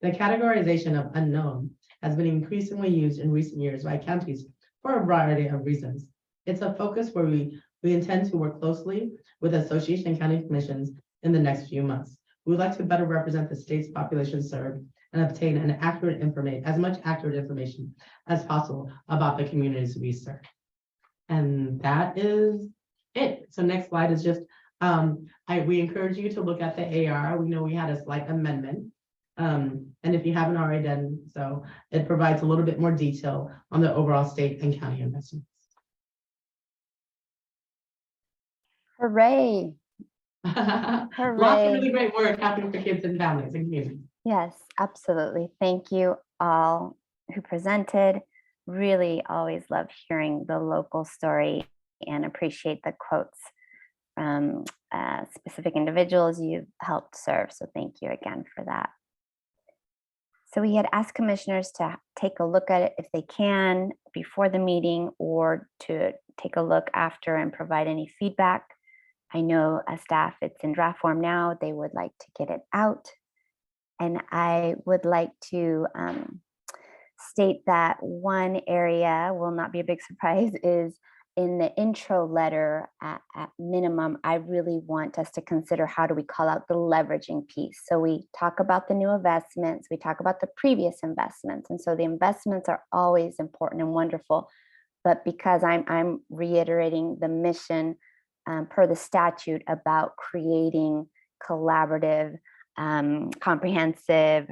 The categorization of unknown has been increasingly used in recent years by counties for a variety of reasons. It's a focus where we intend to work closely with association and county commissions in the next few months. We would like to better represent the state's population served and obtain an accurate information, as much accurate information as possible about the communities we serve. And that is it. So next slide is just, we encourage you to look at the AR. We know we had a slight amendment. And if you haven't already done so, it provides a little bit more detail on the overall state and county investments. Hooray. Lots of Hooray. really great work happening for kids and families and communities. Yes, absolutely. Thank you all who presented. Really always love hearing the local story and appreciate the quotes from specific individuals you've helped serve. So thank you again for that. So we had asked commissioners to take a look at it if they can before the meeting or to take a look after and provide any feedback. I know as staff, it's in draft form now. They would like to get it out. And I would like to state that one area will not be a big surprise is in the intro letter at minimum, I really want us to consider how do we call out the leveraging piece. So we talk about the new investments, we talk about the previous investments. And so the investments are always important and wonderful, but because I'm reiterating the mission per the statute about creating collaborative, comprehensive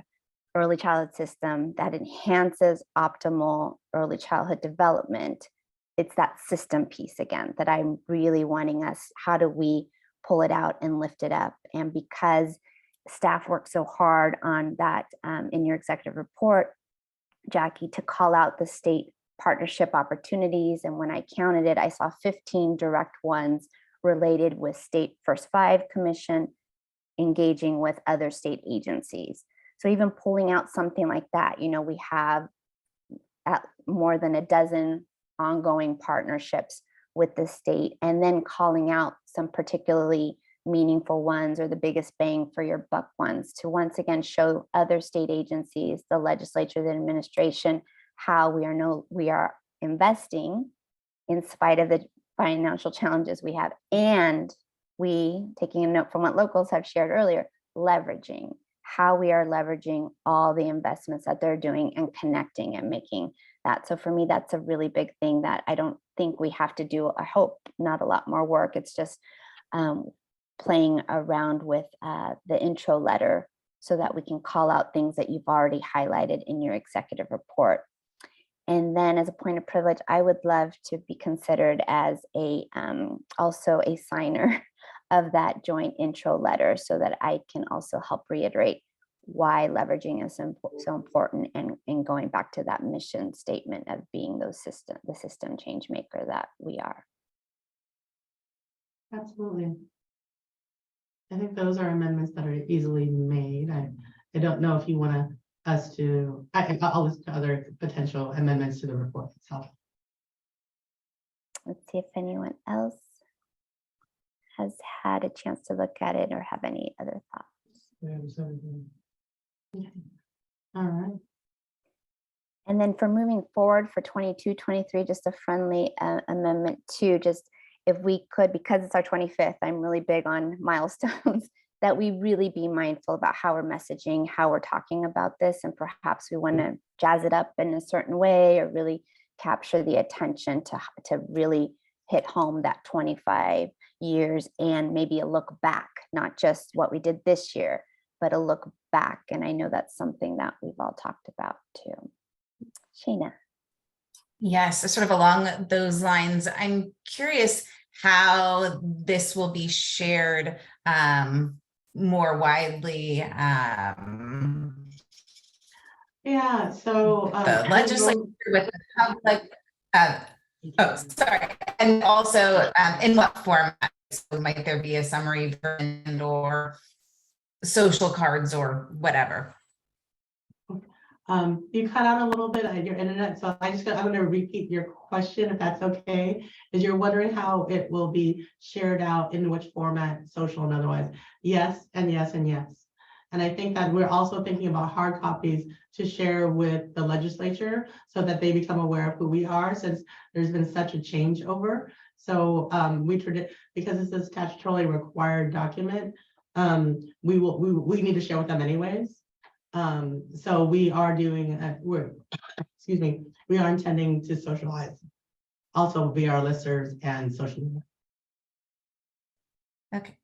early childhood system that enhances optimal early childhood development. It's that system piece again that I'm really wanting us, how do we pull it out and lift it up? And because staff worked so hard on that in your executive report, Jackie, to call out the state partnership opportunities. And when I counted it, I saw 15 direct ones related with State First Five Commission, engaging with other state agencies. So even pulling out something like that, you know, we have more than a dozen ongoing partnerships with the state, and then calling out some particularly meaningful ones or the biggest bang for your buck ones to once again show other state agencies, the legislature, the administration, how we are investing in spite of the financial challenges we have, and we, taking a note from what locals have shared earlier, leveraging, how we are leveraging all the investments that they're doing and connecting and making that. So for me, that's a really big thing that I don't think we have to do. I hope not a lot more work. It's just playing around with the intro letter so that we can call out things that you've already highlighted in your executive report. And then as a point of privilege, I would love to be considered as also a signer of that joint intro letter so that I can also help reiterate why leveraging is so important, and going back to that mission statement of being the system change maker that we are. Absolutely. I think those are amendments that are easily made. I don't know if you want us to, I'll list other potential amendments to the report itself. Let's see if anyone else has had a chance to look at it or have any other thoughts. Okay. All right. And then for moving forward for 22-23, just a friendly amendment to just, if we could, because it's our 25th, I'm really big on milestones, that we really be mindful about how we're messaging, how we're talking about this, and perhaps we want to jazz it up in a certain way or really capture the attention to really hit home that 25 years and maybe a look back, not just what we did this year, but a look back. And I know that's something that we've all talked about too. Sheena. Yes, so sort of along those lines, I'm curious how this will be shared more widely. Yeah, so The legislature with the public. Oh, sorry. And also, in what format? So might there be a summary version or social cards or whatever? You cut out a little bit on your internet, so I'm going to repeat your question, if that's okay. Is you're wondering how it will be shared out, in which format, social and otherwise? Yes, and yes, and yes. And I think that we're also thinking about hard copies to share with the legislature so that they become aware of who we are, since there's been such a changeover. So because this is a statutorily required document, we need to share with them anyways. So we are doing, we are intending to socialize also via our listservs and social media. Okay,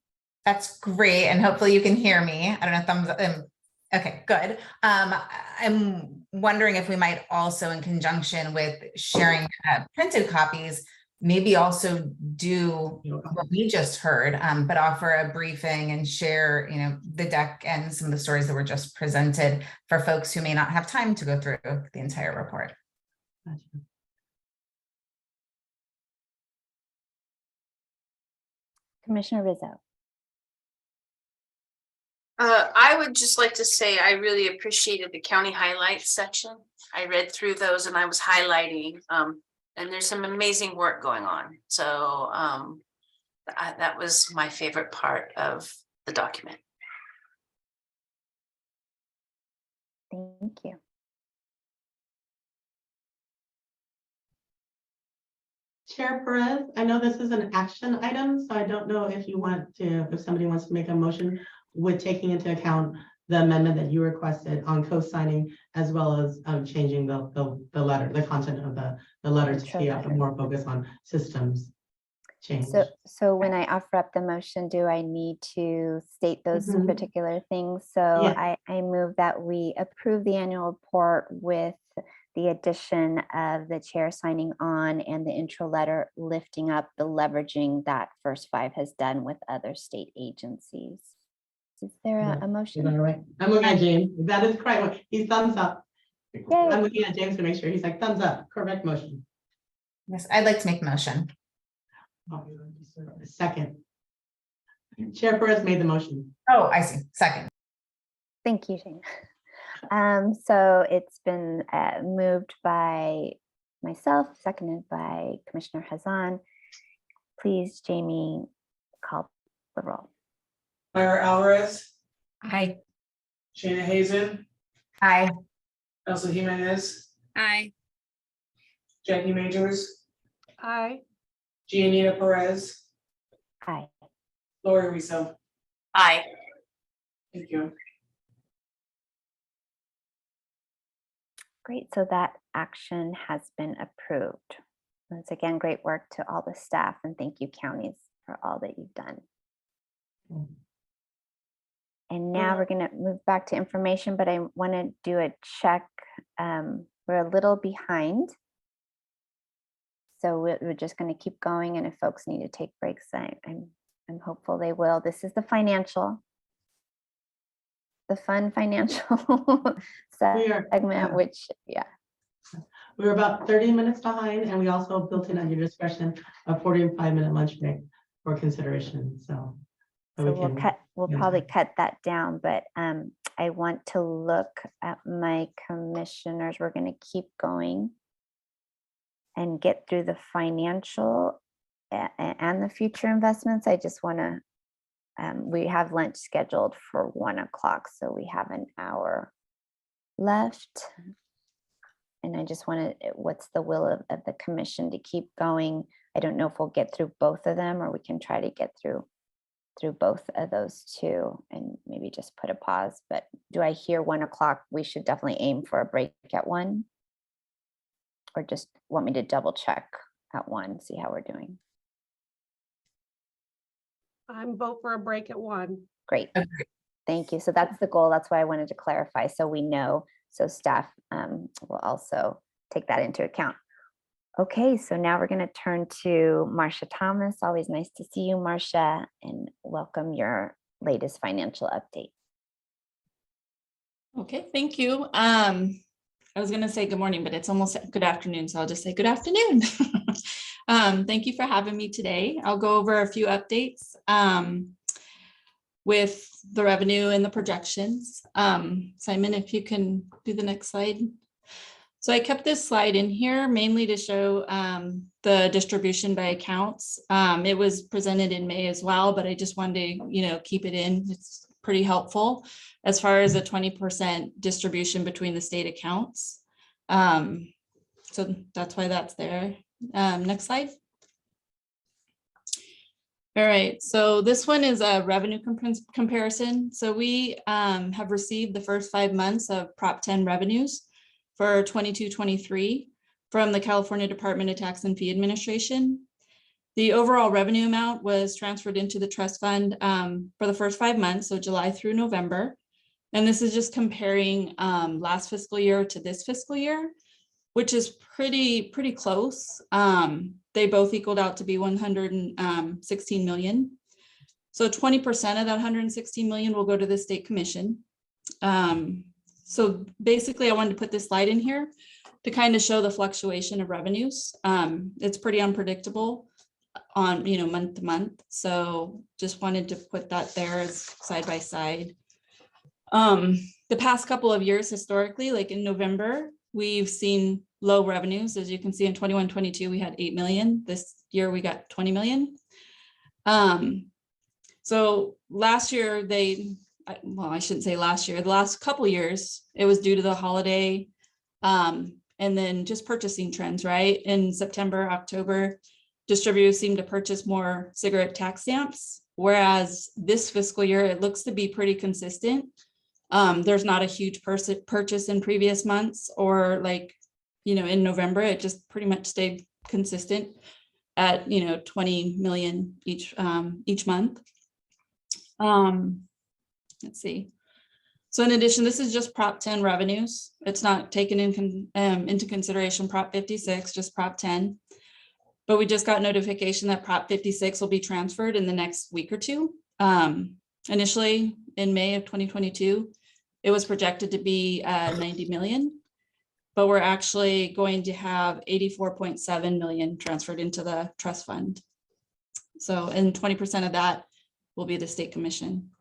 that's great. And hopefully you can hear me. I don't know, thumbs up. Okay, good. I'm wondering if we might also, in conjunction with sharing printed copies, maybe also do what we just heard, but offer a briefing and share, the deck and some of the stories that were just presented for folks who may not have time to go through the entire report. Gotcha. Commissioner Rizzo. I would just like to say I really appreciated the county highlights section. I read through those and I was highlighting, and there's some amazing work going on. So that was my favorite part of the document. Thank you. Chair Perez, I know this is an action item, so I don't know if somebody wants to make a motion with taking into account the amendment that you requested on co-signing, as well as changing the letter, the content of the letter to be more focused on systems change. So when I offer up the motion, do I need to state those particular things? So Yes. I move that we approve the annual report with the addition of the chair signing on and the intro letter lifting up the leveraging that First Five has done with other state agencies. Is there a motion? Right. I'm looking at James. That is correct. He's thumbs up. Yay. I'm looking at James to make sure. He's like thumbs up. Correct motion. Yes, I'd like to make a motion. Second. Chair Perez made the motion. Oh, I see. Second. Thank you, Jane. So it's been moved by myself, seconded by Commissioner Hazan. Please, Jamie, call the roll. Myra Alvarez, Aye. Shana Hazen, Aye. Elsa Jimenez, Aye. Jackie Majors, Aye. Gianita Perez, Aye. Lori Rizzo. Aye. Thank you. Great, so that action has been approved. Once again, great work to all the staff, and thank you, counties, for all that you've done. And now we're going to move back to information, but I want to do a check. We're a little behind. So we're just going to keep going, and if folks need to take breaks, I'm hopeful they will. This is the financial. the fun financial We are, segment, which, yeah. we're about 30 minutes behind, and we also built in at your discretion a 45-minute lunch break for consideration, so. So we'll yeah. probably cut that down, but I want to look at my commissioners. We're going to keep going and get through the financial and the future investments. I just want to, we have lunch scheduled for 1 o'clock, so we have an hour left. And I just want to, what's the will of the commission to keep going? I don't know if we'll get through both of them, or we can try to get through both of those two and maybe just put a pause. But do I hear 1 o'clock? We should definitely aim for a break at 1, or just want me to double check at 1, see how we're doing. I'm vote for a break at 1. Great. Thank you. So that's the goal. That's why I wanted to clarify, so we know, so staff will also take that into account. Okay, so now we're going to turn to Marcia Thomas. Always nice to see you, Marcia, and welcome your latest financial update. Okay, thank you. I was going to say good morning, but it's almost good afternoon, so I'll just say good afternoon. Thank you for having me today. I'll go over a few updates with the revenue and the projections. Simon, if you can do the next slide. So I kept this slide in here mainly to show the distribution by accounts. It was presented in May as well, but I just wanted to, keep it in. It's pretty helpful as far as a 20% distribution between the state accounts. So that's why that's there. Next slide. All right, so this one is a revenue comparison. So we have received the first 5 months of Prop 10 revenues for 22-23 from the California Department of Tax and Fee Administration. The overall revenue amount was transferred into the trust fund for the first 5 months, so July through November. And this is just comparing last fiscal year to this fiscal year, which is pretty close. They both equaled out to be 116 million. So 20% of that 116 million will go to the state commission. So basically I wanted to put this slide in here to kind of show the fluctuation of revenues. It's pretty unpredictable on, month to month. So just wanted to put that there as side by side. The past couple of years historically, like in November, we've seen low revenues. As you can see in 21-22, we had 8 million. This year we got 20 million. So last year I shouldn't say last year, the last couple of years, it was due to the holiday and then just purchasing trends, right? In September, October, distributors seem to purchase more cigarette tax stamps, whereas this fiscal year, it looks to be pretty consistent. There's not a huge purchase in previous months, or in November, it just pretty much stayed consistent at, 20 million each month. Let's see. So in addition, this is just Prop 10 revenues. It's not taken into consideration Prop 56, just Prop 10. But we just got notification that Prop 56 will be transferred in the next week or two. Initially in May of 2022, it was projected to be 90 million, but we're actually going to have 84.7 million transferred into the trust fund. So, and 20% of that will be the state commission.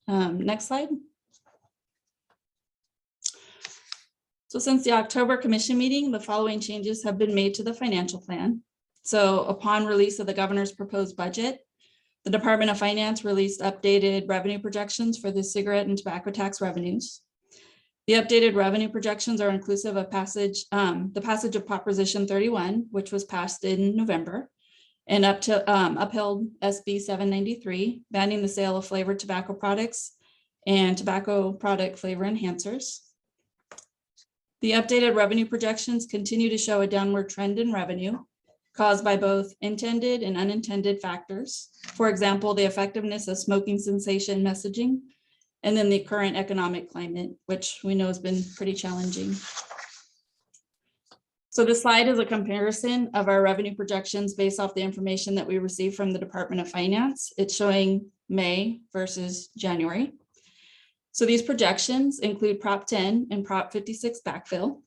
Next slide. So since the October commission meeting, the following changes have been made to the financial plan. So upon release of the governor's proposed budget, the Department of Finance released updated revenue projections for the cigarette and tobacco tax revenues. The updated revenue projections are inclusive of the passage of Proposition 31, which was passed in November, and upheld SB 793, banning the sale of flavored tobacco products and tobacco product flavor enhancers. The updated revenue projections continue to show a downward trend in revenue caused by both intended and unintended factors. For example, the effectiveness of smoking cessation messaging, and then the current economic climate, which we know has been pretty challenging. So this slide is a comparison of our revenue projections based off the information that we received from the Department of Finance. It's showing May versus January. So these projections include Prop 10 and Prop 56 backfill.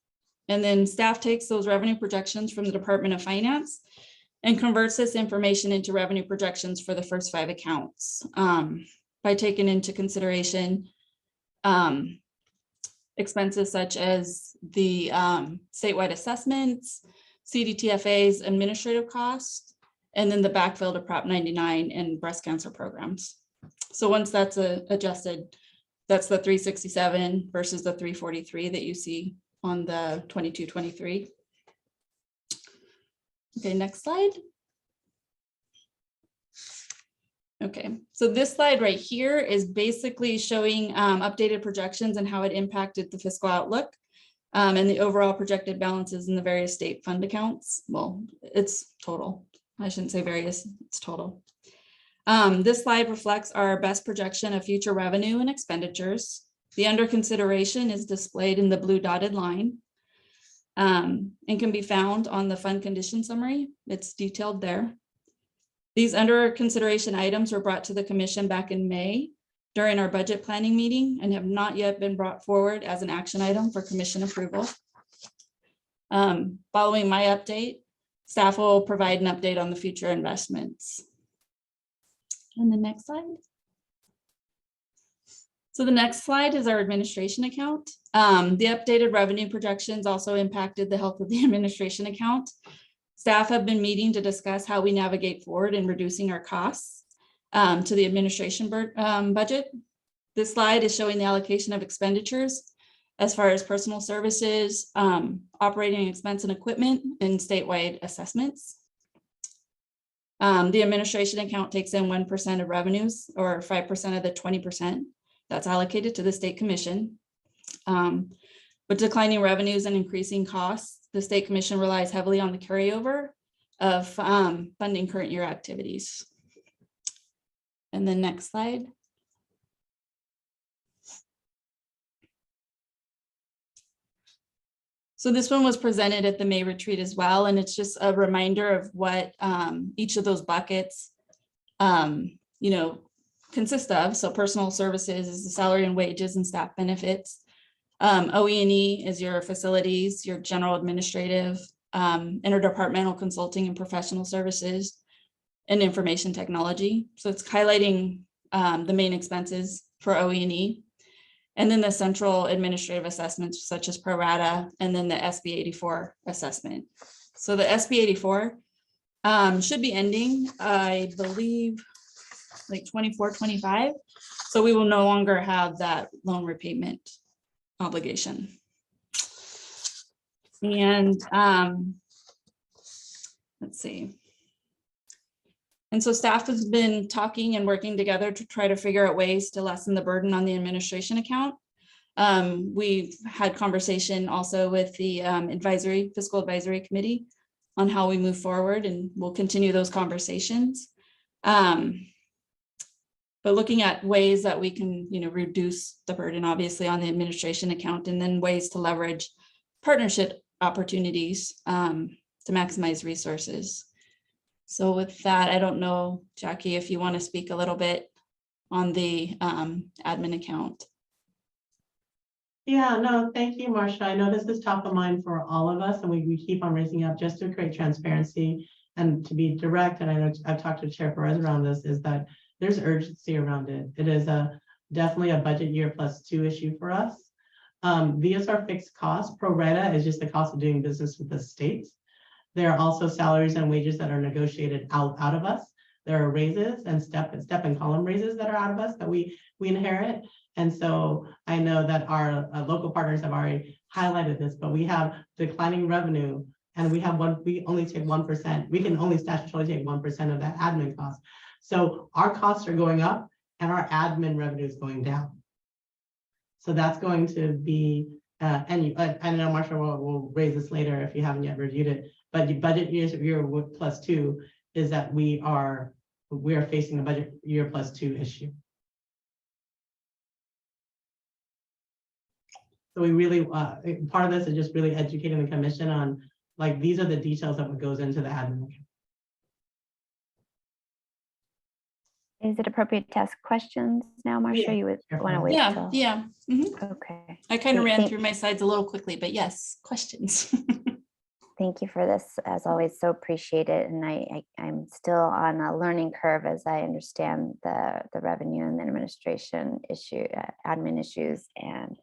And then staff takes those revenue projections from the Department of Finance and converts this information into revenue projections for the first 5 accounts by taking into consideration expenses such as the statewide assessments, CDTFA's administrative costs, and then the backfill to Prop 99 and breast cancer programs. So once that's adjusted, that's the 367 versus the 343 that you see on the 22-23. Okay, next slide. Okay, so this slide right here is basically showing updated projections and how it impacted the fiscal outlook and the overall projected balances in the various state fund accounts. Well, it's total. I shouldn't say various, it's total. This slide reflects our best projection of future revenue and expenditures. The under consideration is displayed in the blue dotted line and can be found on the fund condition summary. It's detailed there. These under consideration items were brought to the commission back in May during our budget planning meeting and have not yet been brought forward as an action item for commission approval. Following my update, staff will provide an update on the future investments. And the next slide. So the next slide is our administration account. The updated revenue projections also impacted the health of the administration account. Staff have been meeting to discuss how we navigate forward in reducing our costs to the administration budget. This slide is showing the allocation of expenditures as far as personal services, operating expense and equipment, and statewide assessments. The administration account takes in 1% of revenues or 5% of the 20% that's allocated to the state commission. With declining revenues and increasing costs, the state commission relies heavily on the carryover of funding current year activities. And then next slide. So this one was presented at the May retreat as well, and it's just a reminder of what each of those buckets, consist of. So personal services is the salary and wages and staff benefits. OE&E is your facilities, your general administrative, interdepartmental consulting and professional services, and information technology. So it's highlighting the main expenses for OE&E. And then the central administrative assessments such as pro rata, and then the SB 84 assessment. So the SB 84 should be ending, I believe, like 24-25. So we will no longer have that loan repayment obligation. And let's see. And so staff has been talking and working together to try to figure out ways to lessen the burden on the administration account. We've had conversation also with the fiscal advisory committee on how we move forward, and we'll continue those conversations. But looking at ways that we can, reduce the burden, obviously, on the administration account, and then ways to leverage partnership opportunities to maximize resources. So with that, I don't know, Jackie, if you want to speak a little bit on the admin account. Yeah, no, thank you, Marcia. I know this is top of mind for all of us, and we keep on raising up just to create transparency and to be direct. And I know I've talked to Chair Perez around this, is that there's urgency around it. It is definitely a budget year +2 issue for us. These are fixed costs. Pro rata is just the cost of doing business with the states. There are also salaries and wages that are negotiated out of us. There are raises and step and column raises that are out of us that we inherit. And so I know that our local partners have already highlighted this, but we have declining revenue, and we only take 1%. We can only statutorily take 1% of that admin cost. So our costs are going up and our admin revenue is going down. So that's going to be, I know Marcia will raise this later if you haven't yet reviewed it, but the budget year +2 is that we are facing a budget year +2 issue. So we really, part of this is just really educating the commission on, like, these are the details of what goes into the admin account. Is it appropriate to ask questions now, Marcia? You would want to wait Yeah, till? yeah. Mhm. Okay. I kind of Great, ran thank- through my slides a little quickly, but yes, questions. Thank you for this, as always, so appreciate it. And I'm still on a learning curve as I understand the revenue and the administration admin issues. And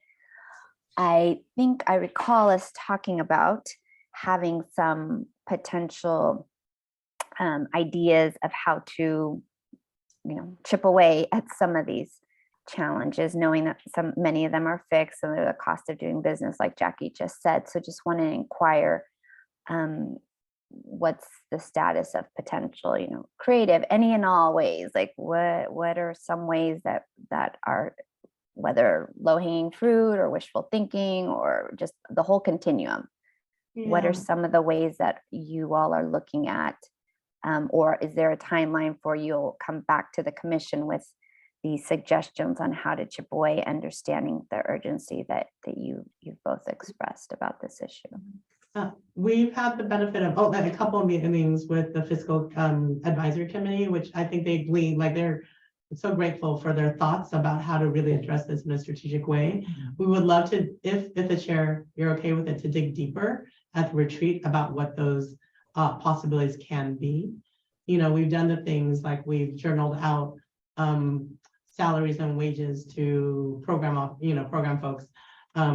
I think I recall us talking about having some potential ideas of how to, chip away at some of these challenges, knowing that many of them are fixed and they're the cost of doing business, like Jackie just said. So just want to inquire, what's the status of potential, creative, any and all ways, like what are some ways that are, whether low-hanging fruit or wishful thinking or just the whole continuum. What are Yeah. some of the ways that you all are looking at? Or is there a timeline for you'll come back to the commission with these suggestions on how to chip away, understanding the urgency that you've both expressed about this issue? We've had the benefit of a couple of meetings with the fiscal advisory committee, which I think they glean, like they're so grateful for their thoughts about how to really address this in a strategic way. We would love to, if the chair, you're okay with it, to dig deeper at the retreat about what those possibilities can be. We've done the things like we've journaled out salaries and wages to program folks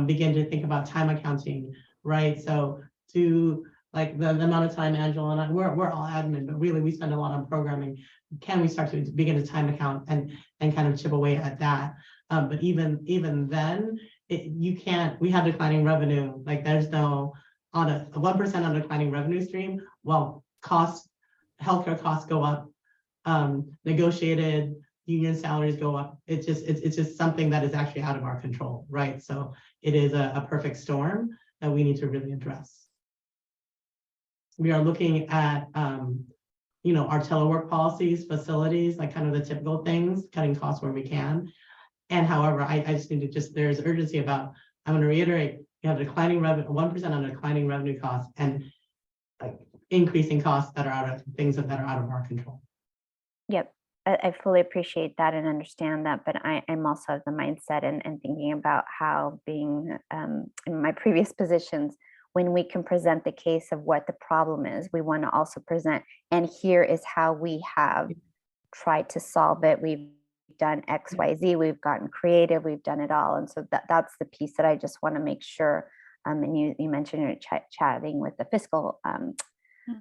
begin to think about time accounting, right? So to like the amount of time Angela and I, we're all admin, but really we spend a lot on programming. Can we start to begin to time account and kind of chip away at that? But even then, we have declining revenue. Like there's no, on a 1% on declining revenue stream, well, healthcare costs go up, negotiated union salaries go up. It's just something that is actually out of our control, right? So it is a perfect storm that we need to really address. We are looking at, our telework policies, facilities, like kind of the typical things, cutting costs where we can. And however, I just need to there's urgency about, I'm going to reiterate, you have declining revenue, 1% on declining revenue costs and like increasing costs that are out of our control. Yep, I fully appreciate that and understand that, but I'm also of the mindset and thinking about how being in my previous positions, when we can present the case of what the problem is, we want to also present, and here is how we have tried to solve it. We've done X, Y, Z, we've gotten creative, we've done it all. And so that's the piece that I just want to make sure. And you mentioned you're chatting with the fiscal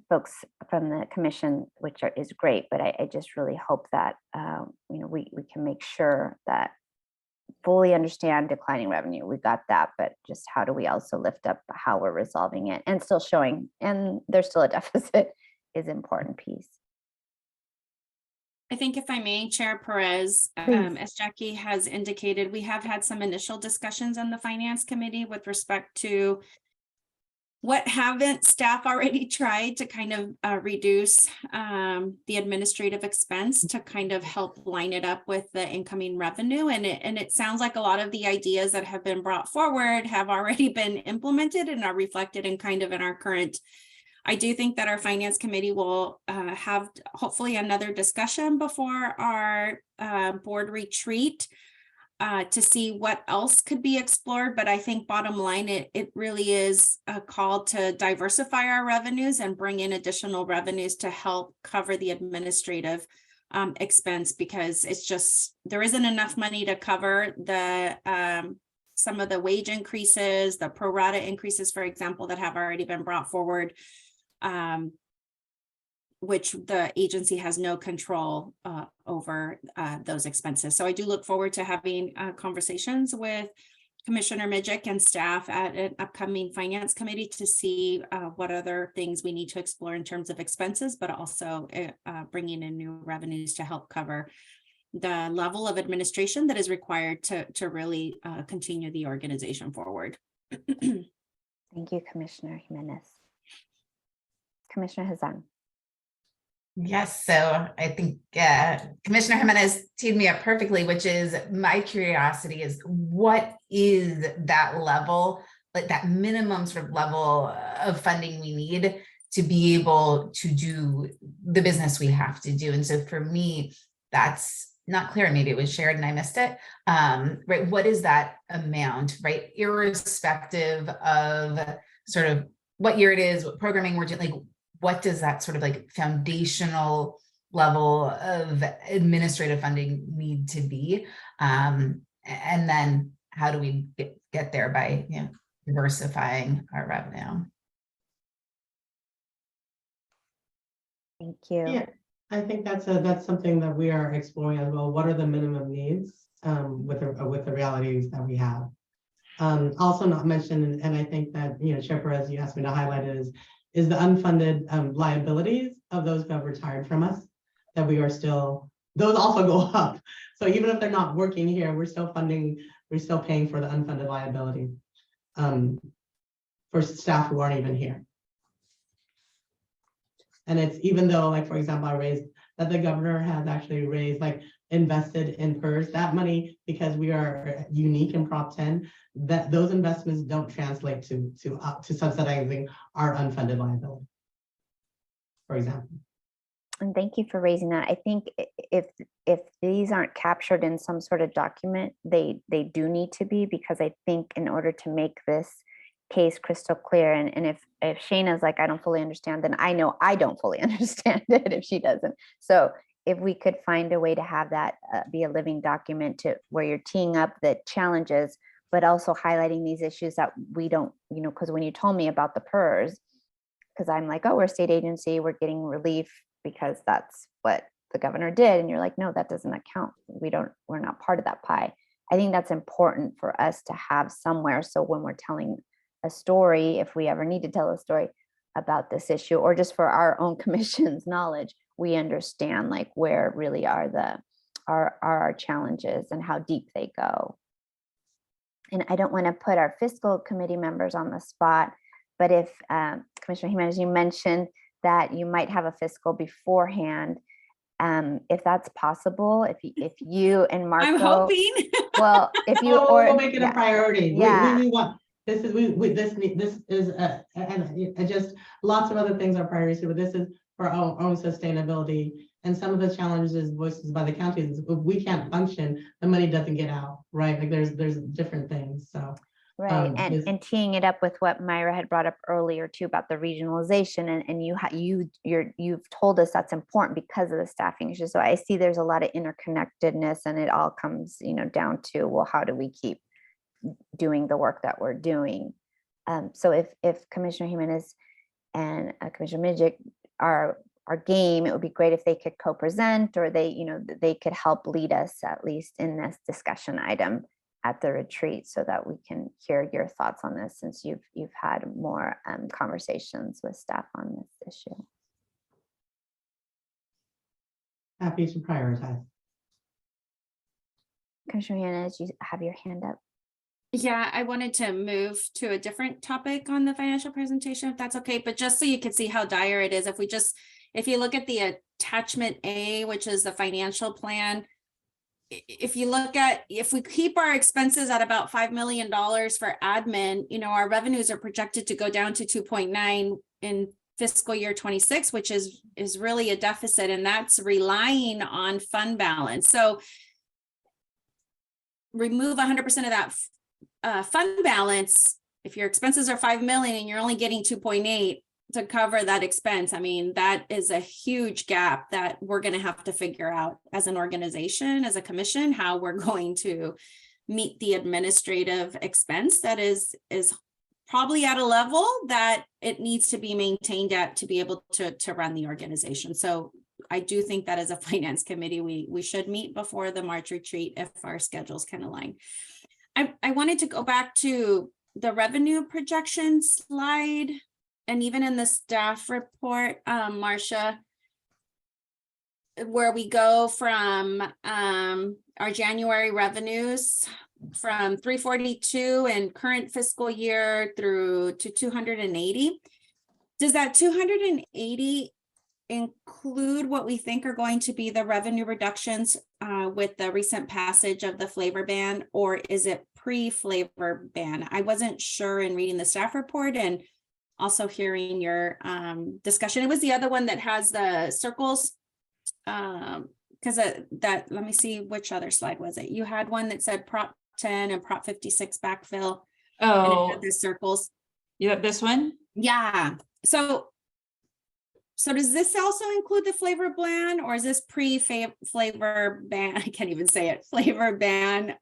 folks from the commission, which is great, but I just really hope that we can make sure that fully understand declining revenue. We got that, but just how do we also lift up how we're resolving it and still showing, and there's still a deficit is an important piece. I think if I may, Chair Perez, Please. as Jackie has indicated, we have had some initial discussions on the Finance Committee with respect to what haven't staff already tried to kind of reduce the administrative expense to kind of help line it up with the incoming revenue. And it sounds like a lot of the ideas that have been brought forward have already been implemented and are reflected in kind of in our current. I do think that our Finance Committee will have hopefully another discussion before our board retreat to see what else could be explored. But I think bottom line, it really is a call to diversify our revenues and bring in additional revenues to help cover the administrative expense, because it's just, there isn't enough money to cover the some of the wage increases, the pro rata increases, for example, that have already been brought forward, which the agency has no control over those expenses. So I do look forward to having conversations with Commissioner Midgick and staff at an upcoming Finance Committee to see what other things we need to explore in terms of expenses, but also bringing in new revenues to help cover the level of administration that is required to really continue the organization forward. Thank you, Commissioner Jimenez. Commissioner Hazan. Yes, so I think Commissioner Jimenez teed me up perfectly, which is my curiosity is what is that level, like that minimum sort of level of funding we need to be able to do the business we have to do. And so for me, that's not clear, and maybe it was shared and I missed it. Right, what is that amount, right? Irrespective of sort of what year it is, what programming we're doing, like what does that sort of like foundational level of administrative funding need to be? And then how do we get there by, you know, diversifying our revenue? Thank you. Yeah, I think that's something that we are exploring as well. What are the minimum needs with the realities that we have? Also not mentioned, and I think that, you know, Chair Perez, you asked me to highlight it, is the unfunded liabilities of those who have retired from us, that we are still, those also go up. So even if they're not working here, we're still paying for the unfunded liability for staff who aren't even here. And it's, even though, like, for example, I raised that the governor has actually raised, like, invested in PERS, that money, because we are unique in Prop 10, that those investments don't translate to subsidizing our unfunded liability, for example. And thank you for raising that. I think if these aren't captured in some sort of document, they do need to be, because I think in order to make this case crystal clear, and if Shayna's like, I don't fully understand, then I know I don't fully understand it if she doesn't. So if we could find a way to have that be a living document to where you're teeing up the challenges, but also highlighting these issues that we don't, you know, because when you told me about the PERS, because I'm like, oh, we're a state agency, we're getting relief because that's what the governor did. And you're like, no, that doesn't account. We're not part of that pie. I think that's important for us to have somewhere. So when we're telling a story, if we ever need to tell a story about this issue, or just for our own commission's knowledge, we understand like where really are our challenges and how deep they go. And I don't want to put our fiscal committee members on the spot, but if Commissioner Jimenez, you mentioned that you might have a fiscal beforehand, if that's possible, if you and Marco, I'm hoping. Well, if you we'll make it yeah, a priority. Yeah. We want this is and just lots of other things are priorities, but this is for our own sustainability. And some of the challenges voiced by the counties, if we can't function, the money doesn't get out, right? Like there's different things. So right, and teeing it up with what Myra had brought up earlier too about the regionalization, and you've told us that's important because of the staffing issue. So I see there's a lot of interconnectedness, and it all comes, you know, down to, well, how do we keep doing the work that we're doing? So if Commissioner Jimenez and Commissioner Midget are game, it would be great if they could co-present, or they could help lead us at least in this discussion item at the retreat, so that we can hear your thoughts on this, since you've had more conversations with staff on this issue. Happy to prioritize. Commissioner Jimenez, you have your hand up. Yeah, I wanted to move to a different topic on the financial presentation, if that's okay, but just so you can see how dire it is, if you look at the attachment A, which is the financial plan, if we keep our expenses at about $5 million for admin, you know, our revenues are projected to go down to 2.9 in fiscal year 26, which is really a deficit, and that's relying on fund balance. So remove 100% of that fund balance. If your expenses are 5 million and you're only getting 2.8 to cover that expense, I mean, that is a huge gap that we're going to have to figure out as an organization, as a commission, how we're going to meet the administrative expense that is probably at a level that it needs to be maintained at to be able to run the organization. So I do think that as a finance committee, we should meet before the March retreat if our schedules can align. I wanted to go back to the revenue projection slide, and even in the staff report, Marcia, where we go from our January revenues from 342 in current fiscal year through to 280. Does that 280 include what we think are going to be the revenue reductions with the recent passage of the flavor ban, or is it pre-flavor ban? I wasn't sure in reading the staff report and also hearing your discussion. It was the other one that has the circles because that, let me see, which other slide was it? You had one that said Prop 10 and Prop 56 backfill. And it had the circles. You have this one? Yeah, so does this also include the flavor ban, or is this flavor ban? I can't even say it, flavor ban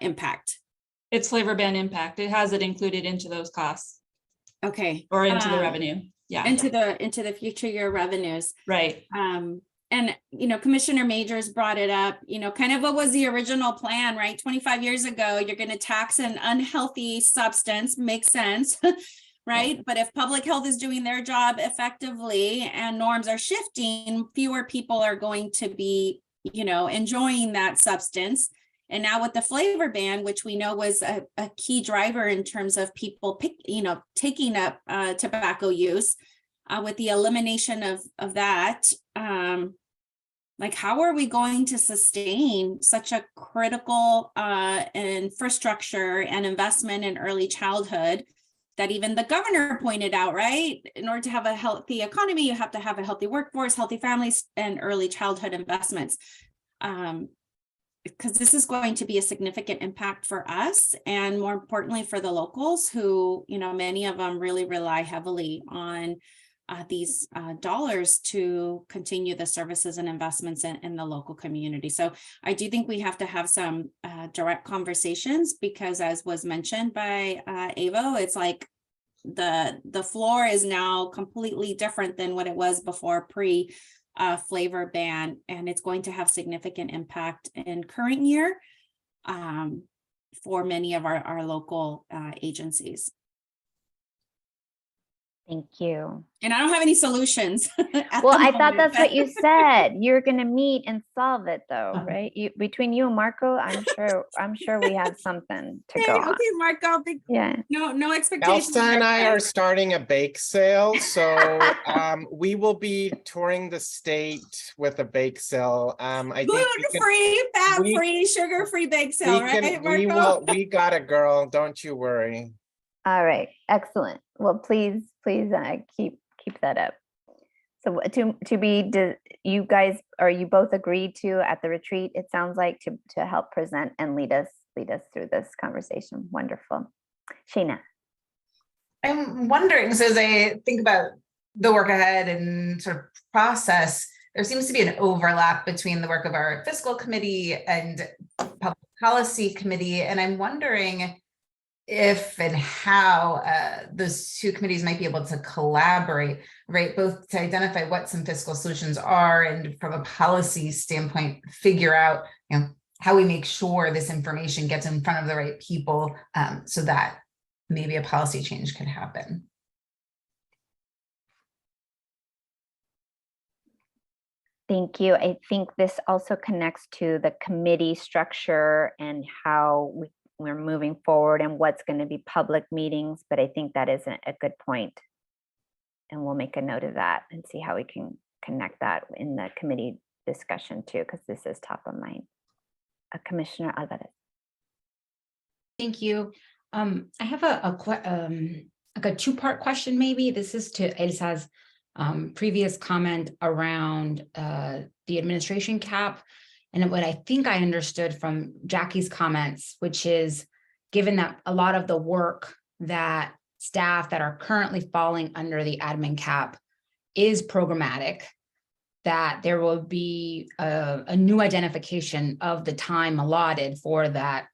impact? It's flavor ban impact. It has it included into those costs. Okay. Or into the revenue. Yeah. Into the future year revenues. Right. And, Commissioner Majors brought it up, kind of what was the original plan, right? 25 years ago, you're going to tax an unhealthy substance, makes sense, right? But if public health is doing their job effectively and norms are shifting, fewer people are going to be, enjoying that substance. And now with the flavor ban, which we know was a key driver in terms of people taking up tobacco use, with the elimination of that, how are we going to sustain such a critical infrastructure and investment in early childhood that even the governor pointed out, right? In order to have a healthy economy, you have to have a healthy workforce, healthy families, and early childhood investments. Because this is going to be a significant impact for us, and more importantly for the locals who, many of them really rely heavily on these dollars to continue the services and investments in the local community. So I do think we have to have some direct conversations, because as was mentioned by Avo, it's like the floor is now completely different than what it was before flavor ban, and it's going to have significant impact in current year for many of our local agencies. Thank you. And I don't have any solutions. Well, I thought that's what you said. You're going to meet and solve it, though, right? Between you and Marco, I'm sure we have something to go on. Okay, Marco. Yeah. No expectations. Elsa and I are starting a bake sale, so we will be touring the state with a bake sale. I think Gluten-free, fat-free, sugar-free bake sale, right, Marco? We got it, girl. Don't you worry. All right, excellent. Well, please keep that up. So you guys, are you both agreed to at the retreat? It sounds like to help present and lead us through this conversation. Wonderful. Sheena. I'm wondering, so as I think about the work ahead and sort of process, there seems to be an overlap between the work of our fiscal committee and public policy committee. And I'm wondering if and how those two committees might be able to collaborate, right? Both to identify what some fiscal solutions are, and from a policy standpoint, figure out, how we make sure this information gets in front of the right people, so that maybe a policy change could happen. Thank you. I think this also connects to the committee structure and how we're moving forward and what's going to be public meetings, but I think that is a good point. And we'll make a note of that and see how we can connect that in the committee discussion too, because this is top of mind. Commissioner Alvarez. Thank you. I have a two-part question maybe. This is to Elsa's previous comment around the administration cap. And what I think I understood from Jackie's comments, which is given that a lot of the work that staff that are currently falling under the admin cap is programmatic, that there will be a new identification of the time allotted for that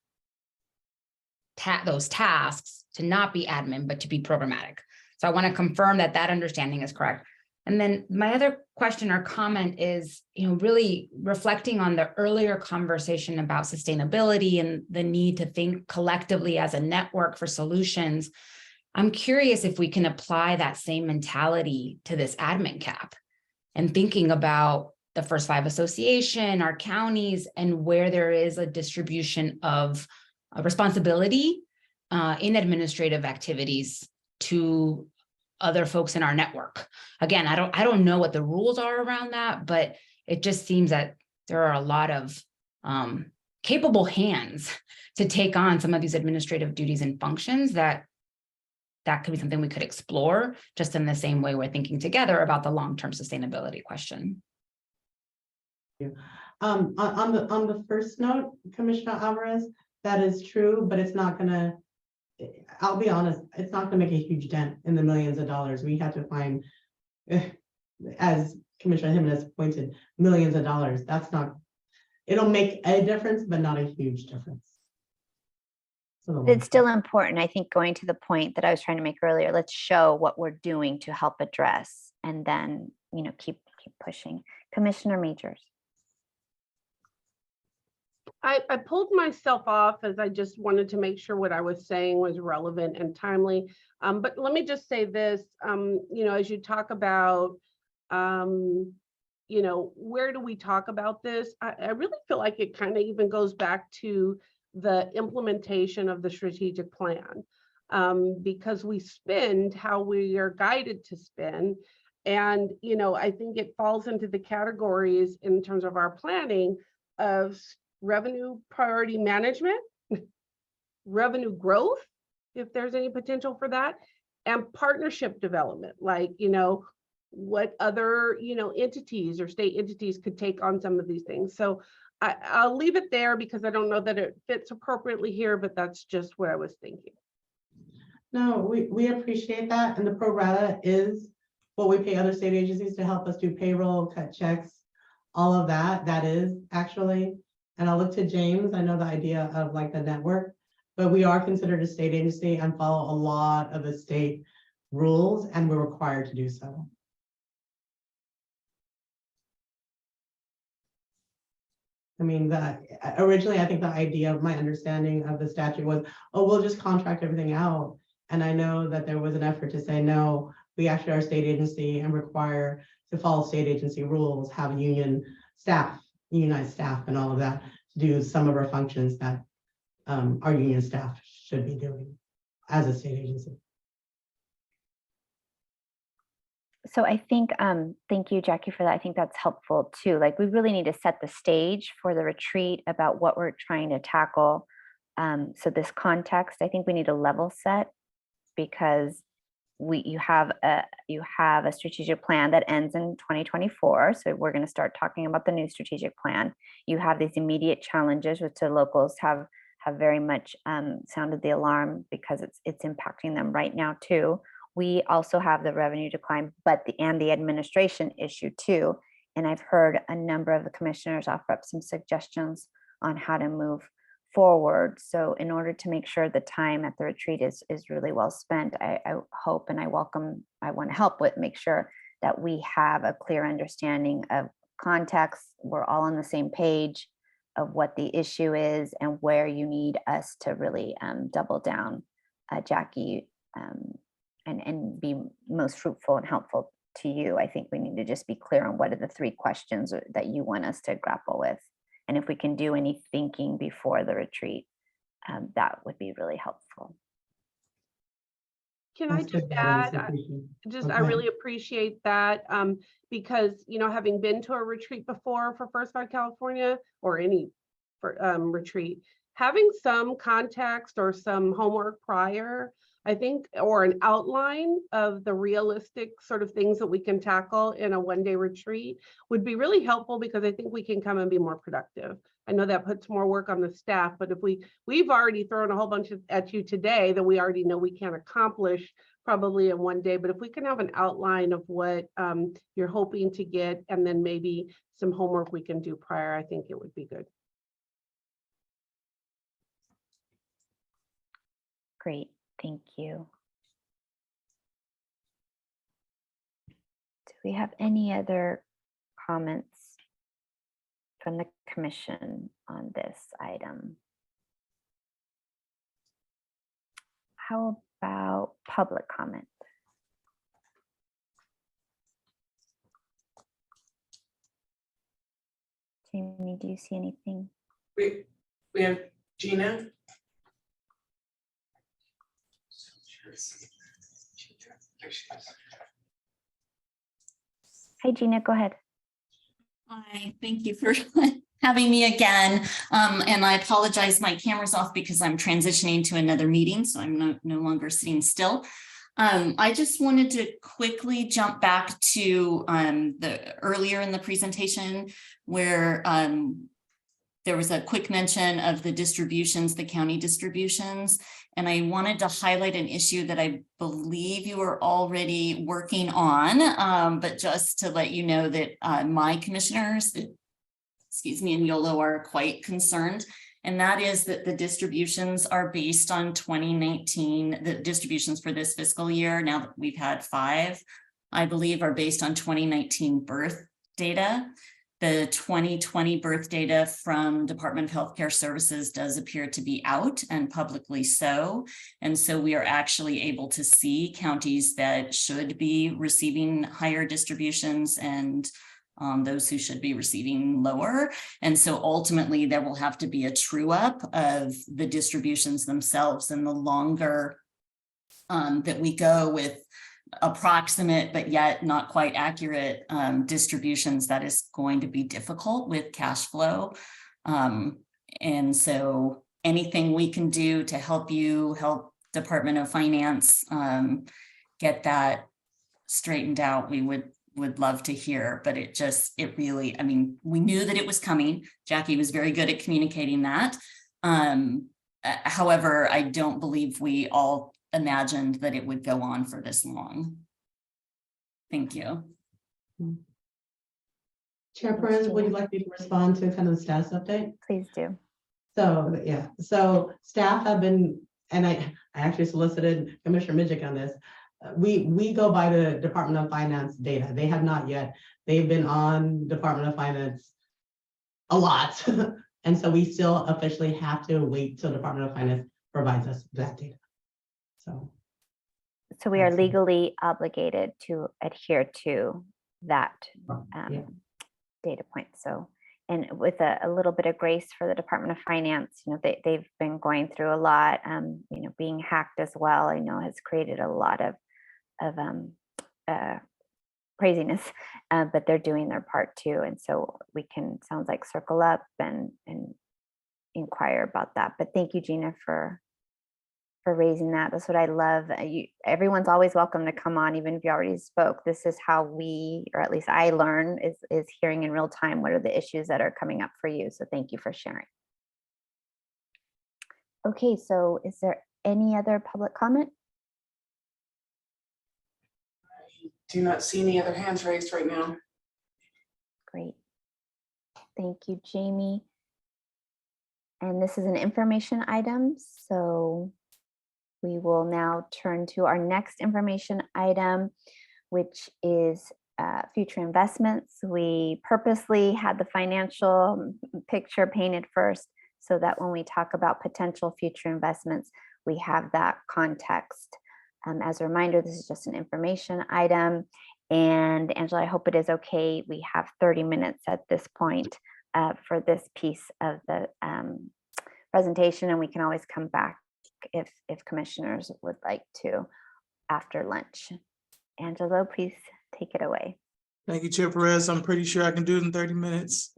those tasks to not be admin, but to be programmatic. So I want to confirm that that understanding is correct. And then my other question or comment is, really reflecting on the earlier conversation about sustainability and the need to think collectively as a network for solutions. I'm curious if we can apply that same mentality to this admin cap and thinking about the First Five Association, our counties, and where there is a distribution of responsibility in administrative activities to other folks in our network. Again, I don't know what the rules are around that, but it just seems that there are a lot of capable hands to take on some of these administrative duties and functions that could be something we could explore, just in the same way we're thinking together about the long-term sustainability question. On the first note, Commissioner Alvarez, that is true, but it's not gonna, I'll be honest, it's not gonna make a huge dent in the millions of dollars. We have to find, as Commissioner Jimenez pointed, millions of dollars. That's not, it'll make a difference, but not a huge difference. It's still important, I think, going to the point that I was trying to make earlier, let's show what we're doing to help address, and then, you know, keep pushing. Commissioner Majors. I pulled myself off as I just wanted to make sure what I was saying was relevant and timely. But let me just say this, you know, as you talk about, you know, where do we talk about this? I really feel like it kind of even goes back to the implementation of the strategic plan, because we spend how we are guided to spend. And, you know, I think it falls into the categories in terms of our planning of revenue priority management, revenue growth, if there's any potential for that, and partnership development, like, you know, what other, you know, entities or state entities could take on some of these things. So I'll leave it there because I don't know that it fits appropriately here, but that's just what I was thinking. No, we appreciate that. And the pro rata is what we pay other state agencies to help us do payroll, cut checks, all of that. That is actually, and I'll look to James. I know the idea of like the network, but we are considered a state agency and follow a lot of the state rules, and we're required to do so. I mean, originally, I think the idea of my understanding of the statute was, oh, we'll just contract everything out. And I know that there was an effort to say, no, we actually are a state agency and require to follow state agency rules, have union staff, unionized staff and all of that to do some of our functions that our union staff should be doing as a state agency. So I think, thank you, Jackie, for that. I think that's helpful too. Like, we really need to set the stage for the retreat about what we're trying to tackle. So this context, I think we need a level set, because you have a strategic plan that ends in 2024. So we're going to start talking about the new strategic plan. You have these immediate challenges, which the locals have very much sounded the alarm because it's impacting them right now too. We also have the revenue decline, and the administration issue too. And I've heard a number of the commissioners offer up some suggestions on how to move forward. So in order to make sure the time at the retreat is really well spent, I hope and I want to help with make sure that we have a clear understanding of context. We're all on the same page of what the issue is and where you need us to really double down, Jackie, and be most fruitful and helpful to you. I think we need to just be clear on what are the 3 questions that you want us to grapple with. And if we can do any thinking before the retreat, that would be really helpful. Can I just add, I really appreciate that, because, you know, having been to a retreat before for First Five California or any retreat, having some context or some homework prior, I think, or an outline of the realistic sort of things that we can tackle in a one-day retreat would be really helpful, because I think we can come and be more productive. I know that puts more work on the staff, but if we've already thrown a whole bunch at you today that we already know we can't accomplish probably in one day, but if we can have an outline of what you're hoping to get, and then maybe some homework we can do prior, I think it would be good. Great. Thank you. Do we have any other comments from the commission on this item? How about public comment? Jamie, do you see anything? We have Gina. Hi, Gina, go ahead. Hi, thank you for having me again. And I apologize, my camera's off because I'm transitioning to another meeting, so I'm no longer sitting still. I just wanted to quickly jump back to the earlier in the presentation where there was a quick mention of the distributions, the county distributions. And I wanted to highlight an issue that I believe you are already working on, but just to let you know that my commissioners, excuse me, and YOLO are quite concerned. And that is that the distributions are based on 2019, the distributions for this fiscal year, now that we've had 5, I believe are based on 2019 birth data. The 2020 birth data from Department of Healthcare Services does appear to be out, and publicly so. And so we are actually able to see counties that should be receiving higher distributions and those who should be receiving lower. And so ultimately there will have to be a true up of the distributions themselves. And the longer that we go with approximate but yet not quite accurate distributions, that is going to be difficult with cash flow. And so anything we can do to help you, help Department of Finance get that straightened out, we would love to hear. But it really, I mean, we knew that it was coming. Jackie was very good at communicating that. However, I don't believe we all imagined that it would go on for this long. Thank you. Chair Perez, would you like me to respond to kind of the status update? Please do. So, yeah, so staff have been, and I actually solicited Commissioner Midgick on this. We go by the Department of Finance data. They have not yet. They've been on Department of Finance a lot. And so we still officially have to wait till Department of Finance provides us that data. So we are legally obligated to adhere to that data point. So, and with a little bit of grace for the Department of Finance, you know, they've been going through a lot, you know, being hacked as well, I know has created a lot of craziness, but they're doing their part too. And so we can, sounds like, circle up and inquire about that. But thank you, Gina, for raising that. That's what I love. Everyone's always welcome to come on, even if you already spoke. This is how we, or at least I learn, is hearing in real time what are the issues that are coming up for you. So thank you for sharing. Okay, so is there any other public comment? I do not see any other hands raised right now. Great. Thank you, Jamie. And this is an information item, so we will now turn to our next information item, which is future investments. We purposely had the financial picture painted first so that when we talk about potential future investments, we have that context. As a reminder, this is just an information item. And Angela, I hope it is okay. We have 30 minutes at this point for this piece of the presentation, and we can always come back if commissioners would like to after lunch. Angelo, please take it away. Thank you, Chair Perez. I'm pretty sure I can do it in 30 minutes.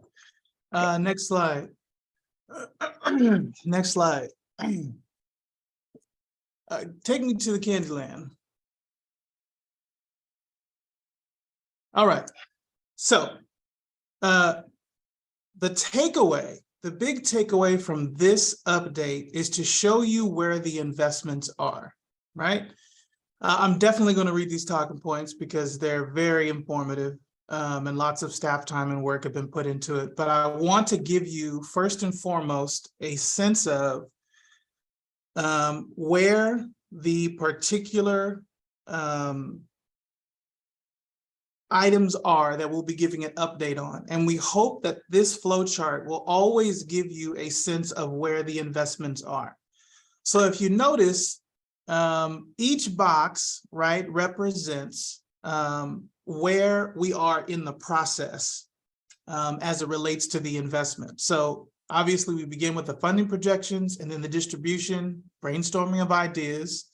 Next slide. Next slide. Take me to the Candyland. All right. So the takeaway, the big takeaway from this update is to show you where the investments are, right? I'm definitely going to read these talking points because they're very informative and lots of staff time and work have been put into it. But I want to give you, first and foremost, a sense of where the particular items are that we'll be giving an update on. And we hope that this flow chart will always give you a sense of where the investments are. So if you notice, each box, right, represents where we are in the process as it relates to the investment. So obviously we begin with the funding projections and then the distribution, brainstorming of ideas.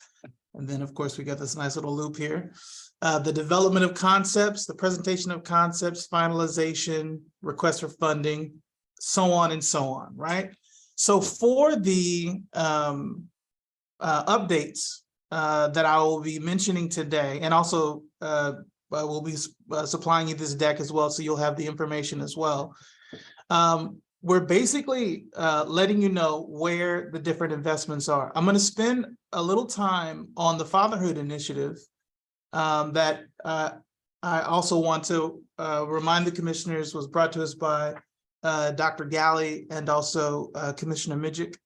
And then of course we got this nice little loop here. The development of concepts, the presentation of concepts, finalization, request for funding, so on and so on, right? So for the updates that I will be mentioning today, and also we'll be supplying you this deck as well, so you'll have the information as well. We're basically letting you know where the different investments are. I'm going to spend a little time on the Fatherhood Initiative that I also want to remind the commissioners was brought to us by Dr. Galley and also Commissioner Midgick.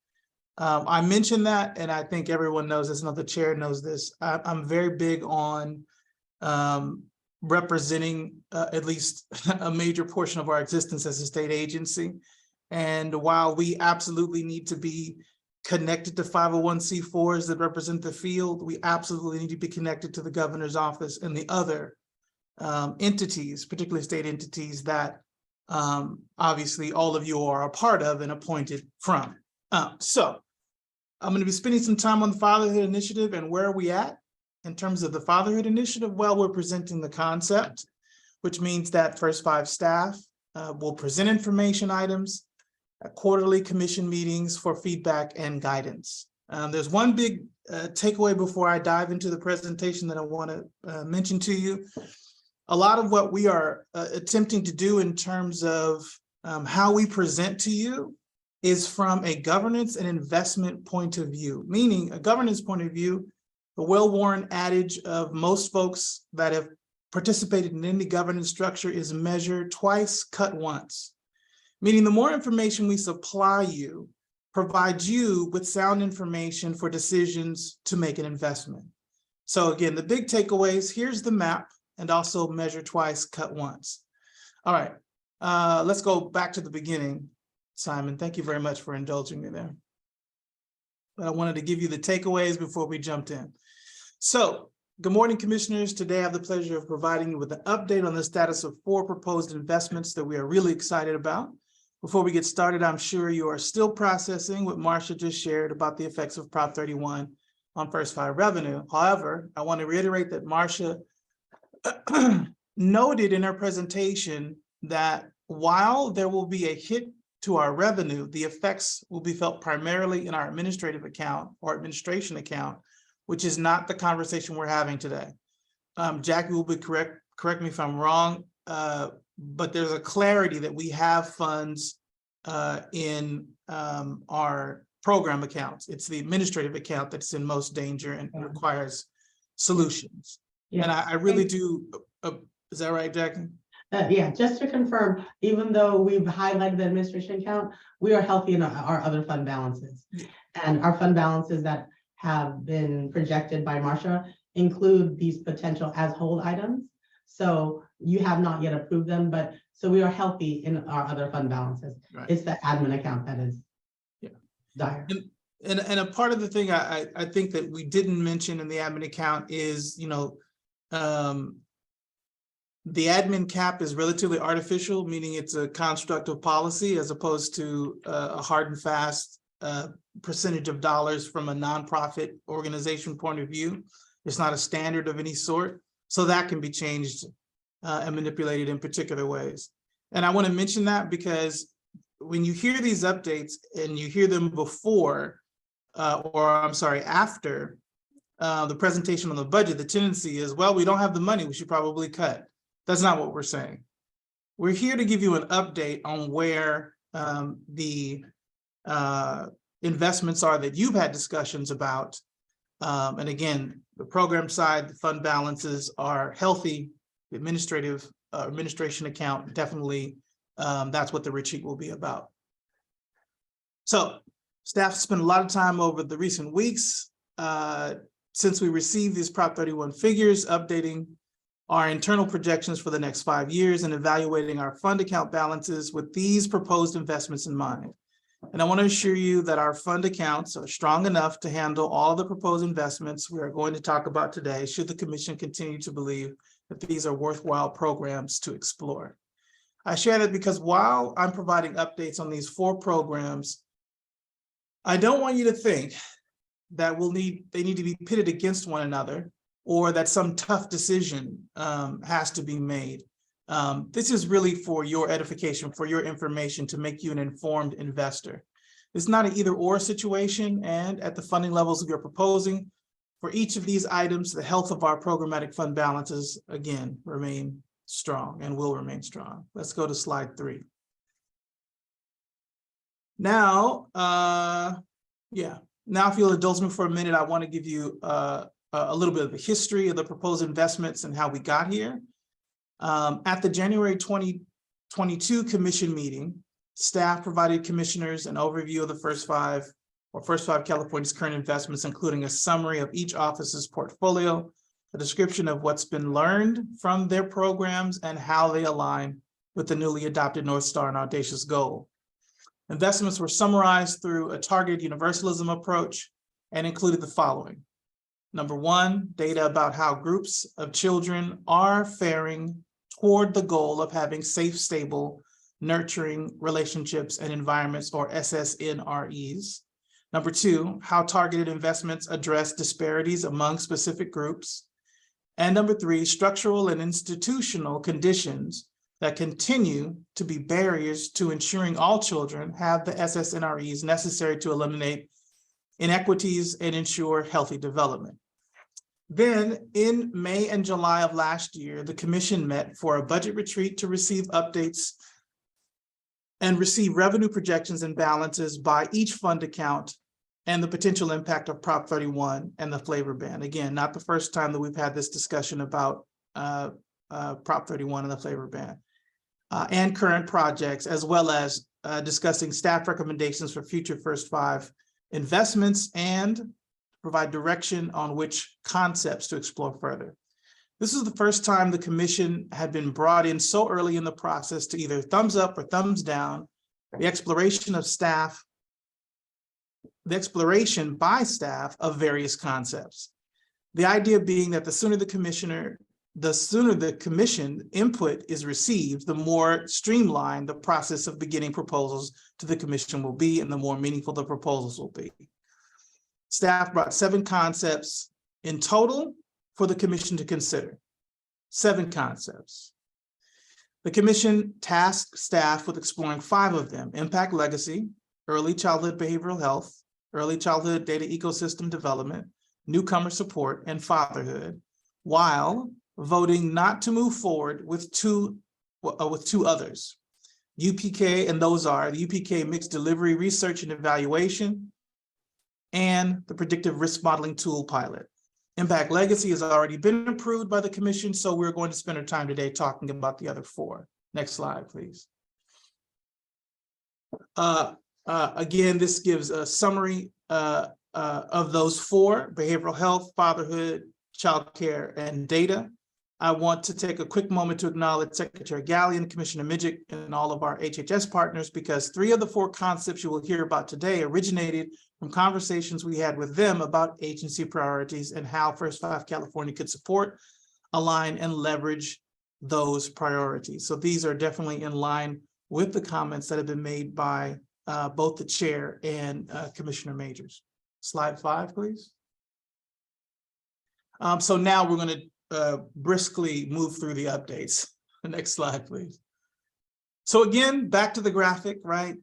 I mentioned that, and I think everyone knows this, and the chair knows this. I'm very big on representing at least a major portion of our existence as a state agency. And while we absolutely need to be connected to 501c4s that represent the field, we absolutely need to be connected to the governor's office and the other entities, particularly state entities that obviously all of you are a part of and appointed from. So I'm going to be spending some time on the Fatherhood Initiative and where are we at in terms of the Fatherhood Initiative. Well, we're presenting the concept, which means that First Five staff will present information items at quarterly commission meetings for feedback and guidance. There's one big takeaway before I dive into the presentation that I want to mention to you. A lot of what we are attempting to do in terms of how we present to you is from a governance and investment point of view, meaning a governance point of view, the well-worn adage of most folks that have participated in any governance structure is measure twice, cut once. Meaning the more information we supply you provides you with sound information for decisions to make an investment. So again, the big takeaways, here's the map, and also measure twice, cut once. All right, let's go back to the beginning. Simon, thank you very much for indulging me there. But I wanted to give you the takeaways before we jumped in. So, good morning, commissioners. Today I have the pleasure of providing you with an update on the status of 4 proposed investments that we are really excited about. Before we get started, I'm sure you are still processing what Marcia just shared about the effects of Prop 31 on First Five revenue. However, I want to reiterate that Marcia noted in her presentation that while there will be a hit to our revenue, the effects will be felt primarily in our administrative account or administration account, which is not the conversation we're having today. Jackie will be correct me if I'm wrong, but there's a clarity that we have funds in our program accounts. It's the administrative account that's in most danger and requires solutions. Yeah. And I really do, is that right, Jackie? Yeah, just to confirm, even though we've highlighted the administration account, we are healthy in our other fund balances. And our fund balances that have been projected by Marcia include these potential as hold items. So you have not yet approved them, but so we are healthy in our other fund balances. Right. It's the admin account that is dire. And a part of the thing I think that we didn't mention in the admin account is, you know, the admin cap is relatively artificial, meaning it's a construct of policy as opposed to a hard and fast percentage of dollars from a nonprofit organization point of view. It's not a standard of any sort. So that can be changed and manipulated in particular ways. And I want to mention that because when you hear these updates and you hear them before, after the presentation on the budget, the tendency is, well, we don't have the money, we should probably cut. That's not what we're saying. We're here to give you an update on where the investments are that you've had discussions about. And again, the program side, the fund balances are healthy. The administration account, definitely, that's what the retreat will be about. So staff spent a lot of time over the recent weeks since we received these Prop 31 figures, updating our internal projections for the next 5 years and evaluating our fund account balances with these proposed investments in mind. And I want to assure you that our fund accounts are strong enough to handle all the proposed investments we are going to talk about today, should the commission continue to believe that these are worthwhile programs to explore. I share that because while I'm providing updates on these 4 programs, I don't want you to think that they need to be pitted against one another or that some tough decision has to be made. This is really for your edification, for your information, to make you an informed investor. It's not an either or situation, and at the funding levels you're proposing, for each of these items, the health of our programmatic fund balances, again, remain strong and will remain strong. Let's go to slide 3. Now, now if you'll indulge me for a minute, I want to give you a little bit of the history of the proposed investments and how we got here. At the January 2022 commission meeting, staff provided commissioners an overview of the First Five California's current investments, including a summary of each office's portfolio, a description of what's been learned from their programs and how they align with the newly adopted North Star and Audacious Goal. Investments were summarized through a targeted universalism approach and included the following. Number 1, data about how groups of children are faring toward the goal of having safe, stable, nurturing relationships and environments, or SSNREs. Number 2, how targeted investments address disparities among specific groups. And number 3, structural and institutional conditions that continue to be barriers to ensuring all children have the SSNREs necessary to eliminate inequities and ensure healthy development. Then in May and July of last year, the commission met for a budget retreat to receive updates and receive revenue projections and balances by each fund account and the potential impact of Prop 31 and the flavor ban. Again, not the first time that we've had this discussion about Prop 31 and the flavor ban. And current projects, as well as discussing staff recommendations for future First Five investments and provide direction on which concepts to explore further. This is the first time the commission had been brought in so early in the process to either thumbs up or thumbs down the exploration by staff of various concepts. The idea being that the sooner the commission input is received, the more streamlined the process of beginning proposals to the commission will be, and the more meaningful the proposals will be. Staff brought 7 concepts in total for the commission to consider. 7 concepts. The commission tasked staff with exploring 5 of them: impact legacy, early childhood behavioral health, early childhood data ecosystem development, newcomer support, and fatherhood, while voting not to move forward with two others. UPK, and those are the UPK mixed delivery research and evaluation and the predictive risk modeling tool pilot. Impact legacy has already been approved by the commission, so we're going to spend our time today talking about the other 4. Next slide, please. Again, this gives a summary of those 4: behavioral health, fatherhood, childcare, and data. I want to take a quick moment to acknowledge Secretary Gallion, Commissioner Midget, and all of our HHS partners, because 3 of the 4 concepts you will hear about today originated from conversations we had with them about agency priorities and how First Five California could support, align, and leverage those priorities. So these are definitely in line with the comments that have been made by both the chair and Commissioner Majors. Slide 5, please. So now we're going to briskly move through the updates. The next slide, please. So again, back to the graphic, right?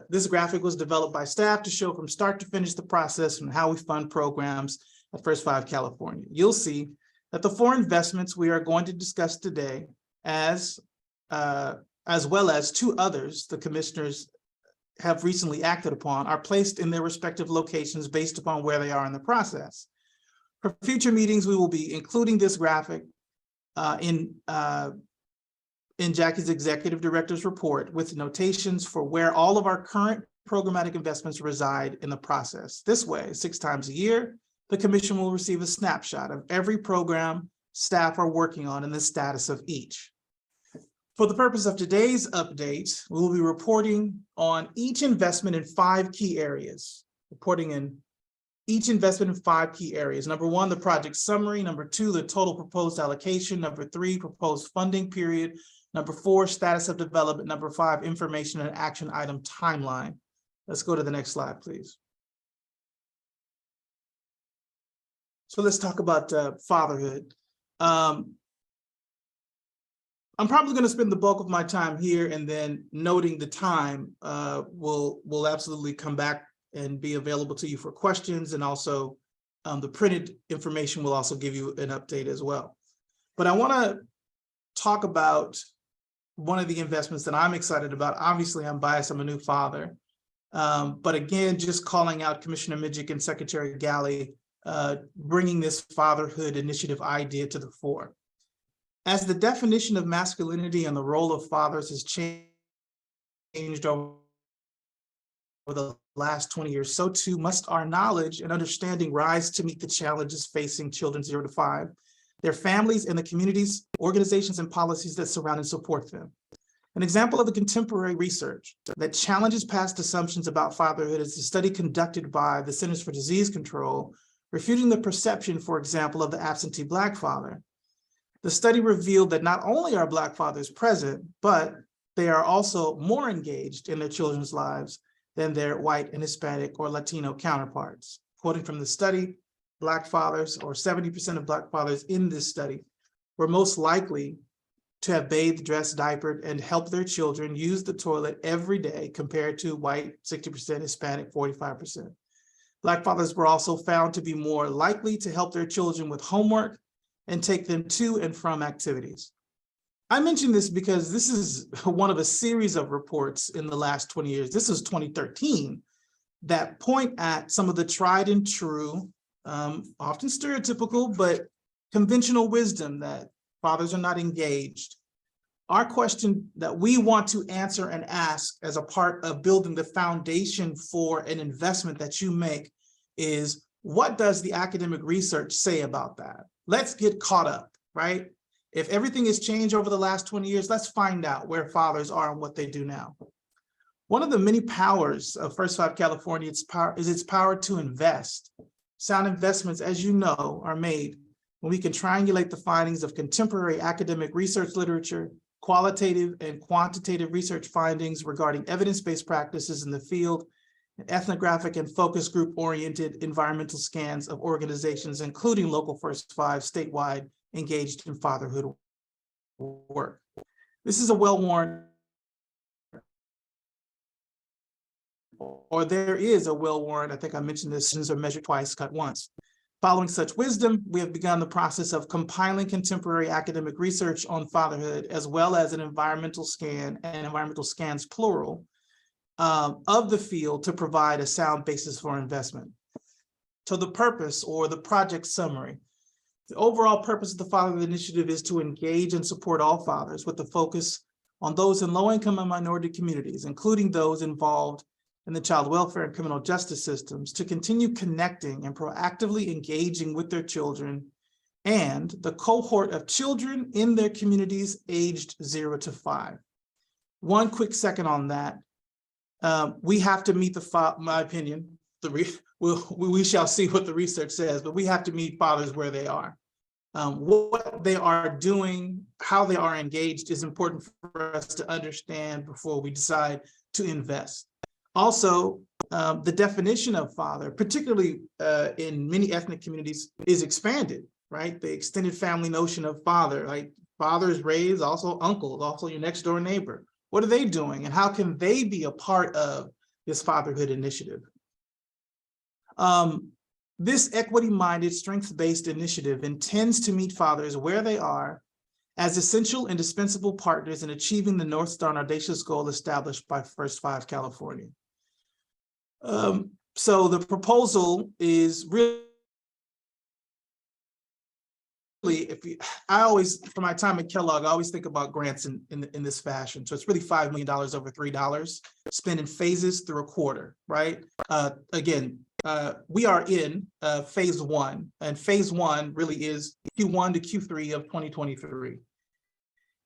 This graphic was developed by staff to show from start to finish the process and how we fund programs at First Five California. You'll see that the 4 investments we are going to discuss today, as well as 2 others the commissioners have recently acted upon, are placed in their respective locations based upon where they are in the process. For future meetings, we will be including this graphic in Jackie's executive director's report with notations for where all of our current programmatic investments reside in the process. This way, 6 times a year, the commission will receive a snapshot of every program staff are working on and the status of each. For the purpose of today's update, we will be reporting on each investment in 5 key areas. Number 1, the project summary. Number 2, the total proposed allocation. Number 3, proposed funding period. Number 4, status of development. Number 5, information and action item timeline. Let's go to the next slide, please. So let's talk about fatherhood. I'm probably going to spend the bulk of my time here, and then noting the time, we'll absolutely come back and be available to you for questions, and also The printed information will also give you an update as well. But I want to talk about one of the investments that I'm excited about. Obviously, I'm biased, I'm a new father. But again, just calling out Commissioner Midgick and Secretary Galley, bringing this fatherhood initiative idea to the fore. As the definition of masculinity and the role of fathers has changed over the last 20 years, so too must our knowledge and understanding rise to meet the challenges facing children 0 to 5, their families, and the communities, organizations, and policies that surround and support them. An example of the contemporary research that challenges past assumptions about fatherhood is the study conducted by the Centers for Disease Control, refuting the perception, for example, of the absentee Black father. The study revealed that not only are Black fathers present, but they are also more engaged in their children's lives than their white and Hispanic or Latino counterparts. Quoting from the study, Black fathers, or 70% of Black fathers in this study, were most likely to have bathed, dressed, diapered, and helped their children use the toilet every day compared to white 60%, Hispanic 45%. Black fathers were also found to be more likely to help their children with homework and take them to and from activities. I mention this because this is one of a series of reports in the last 20 years. This is 2013 that point at some of the tried and true, often stereotypical, but conventional wisdom that fathers are not engaged. Our question that we want to answer and ask as a part of building the foundation for an investment that you make is, what does the academic research say about that? Let's get caught up, right? If everything has changed over the last 20 years, let's find out where fathers are and what they do now. One of the many powers of First Five California is its power to invest. Sound investments, as you know, are made when we can triangulate the findings of contemporary academic research literature, qualitative and quantitative research findings regarding evidence-based practices in the field, and ethnographic and focus group-oriented environmental scans of organizations, including Local First Five statewide, engaged in fatherhood work. This is a well-worn, or there is a well-worn, I think I mentioned this, are measured twice, cut once. Following such wisdom, we have begun the process of compiling contemporary academic research on fatherhood, as well as an environmental scan and environmental scans, plural, of the field to provide a sound basis for investment. So the purpose, or the project summary. The overall purpose of the Fatherhood Initiative is to engage and support all fathers with the focus on those in low-income and minority communities, including those involved in the child welfare and criminal justice systems, to continue connecting and proactively engaging with their children and the cohort of children in their communities aged 0 to 5. One quick second on that. We have to meet my opinion, we shall see what the research says, but we have to meet fathers where they are. What they are doing, how they are engaged is important for us to understand before we decide to invest. Also, the definition of father, particularly in many ethnic communities, is expanded, right? The extended family notion of father, like fathers raise, also uncles, also your next door neighbor. What are they doing and how can they be a part of this fatherhood initiative? This equity-minded, strengths-based initiative intends to meet fathers where they are as essential, indispensable partners in achieving the North Star and audacious goal established by First Five California. So the proposal is really, I always, from my time at Kellogg, I always think about grants in this fashion. So it's really $5 million over $3, spent in phases through a quarter, right? Again, we are in phase one, and phase one really is Q1 to Q3 of 2023.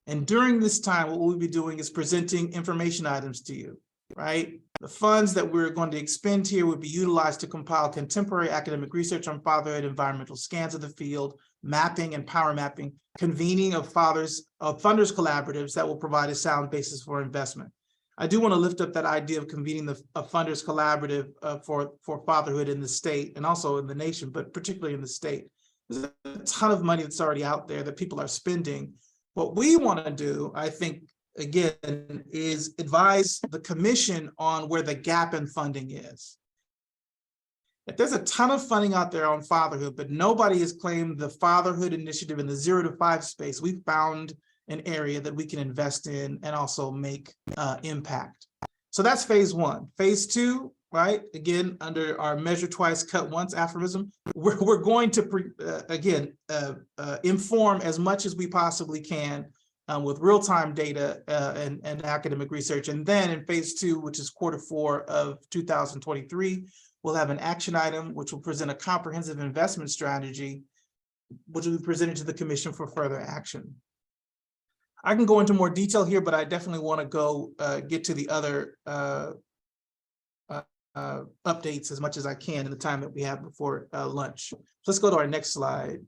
And during this time, what we'll be doing is presenting information items to you, right? The funds that we're going to expend here would be utilized to compile contemporary academic research on fatherhood, environmental scans of the field, mapping and power mapping, convening of funders collaboratives that will provide a sound basis for investment. I do want to lift up that idea of convening a funders collaborative for fatherhood in the state and also in the nation, but particularly in the state. There's a ton of money that's already out there that people are spending. What we want to do, I think, again, is advise the commission on where the gap in funding is. that there's a ton of funding out there on fatherhood, but nobody has claimed the fatherhood initiative in the 0 to 5 space. We've found an area that we can invest in and also make impact. So that's phase one. Phase two, right? Again, under our measure twice, cut once aphorism, we're going to inform as much as we possibly can with real-time data and academic research. And then in phase two, which is Q4 of 2023, we'll have an action item, which will present a comprehensive investment strategy, which will be presented to the commission for further action. I can go into more detail here, but I definitely want to go get to the other updates as much as I can in the time that we have before lunch. So let's go to our next slide.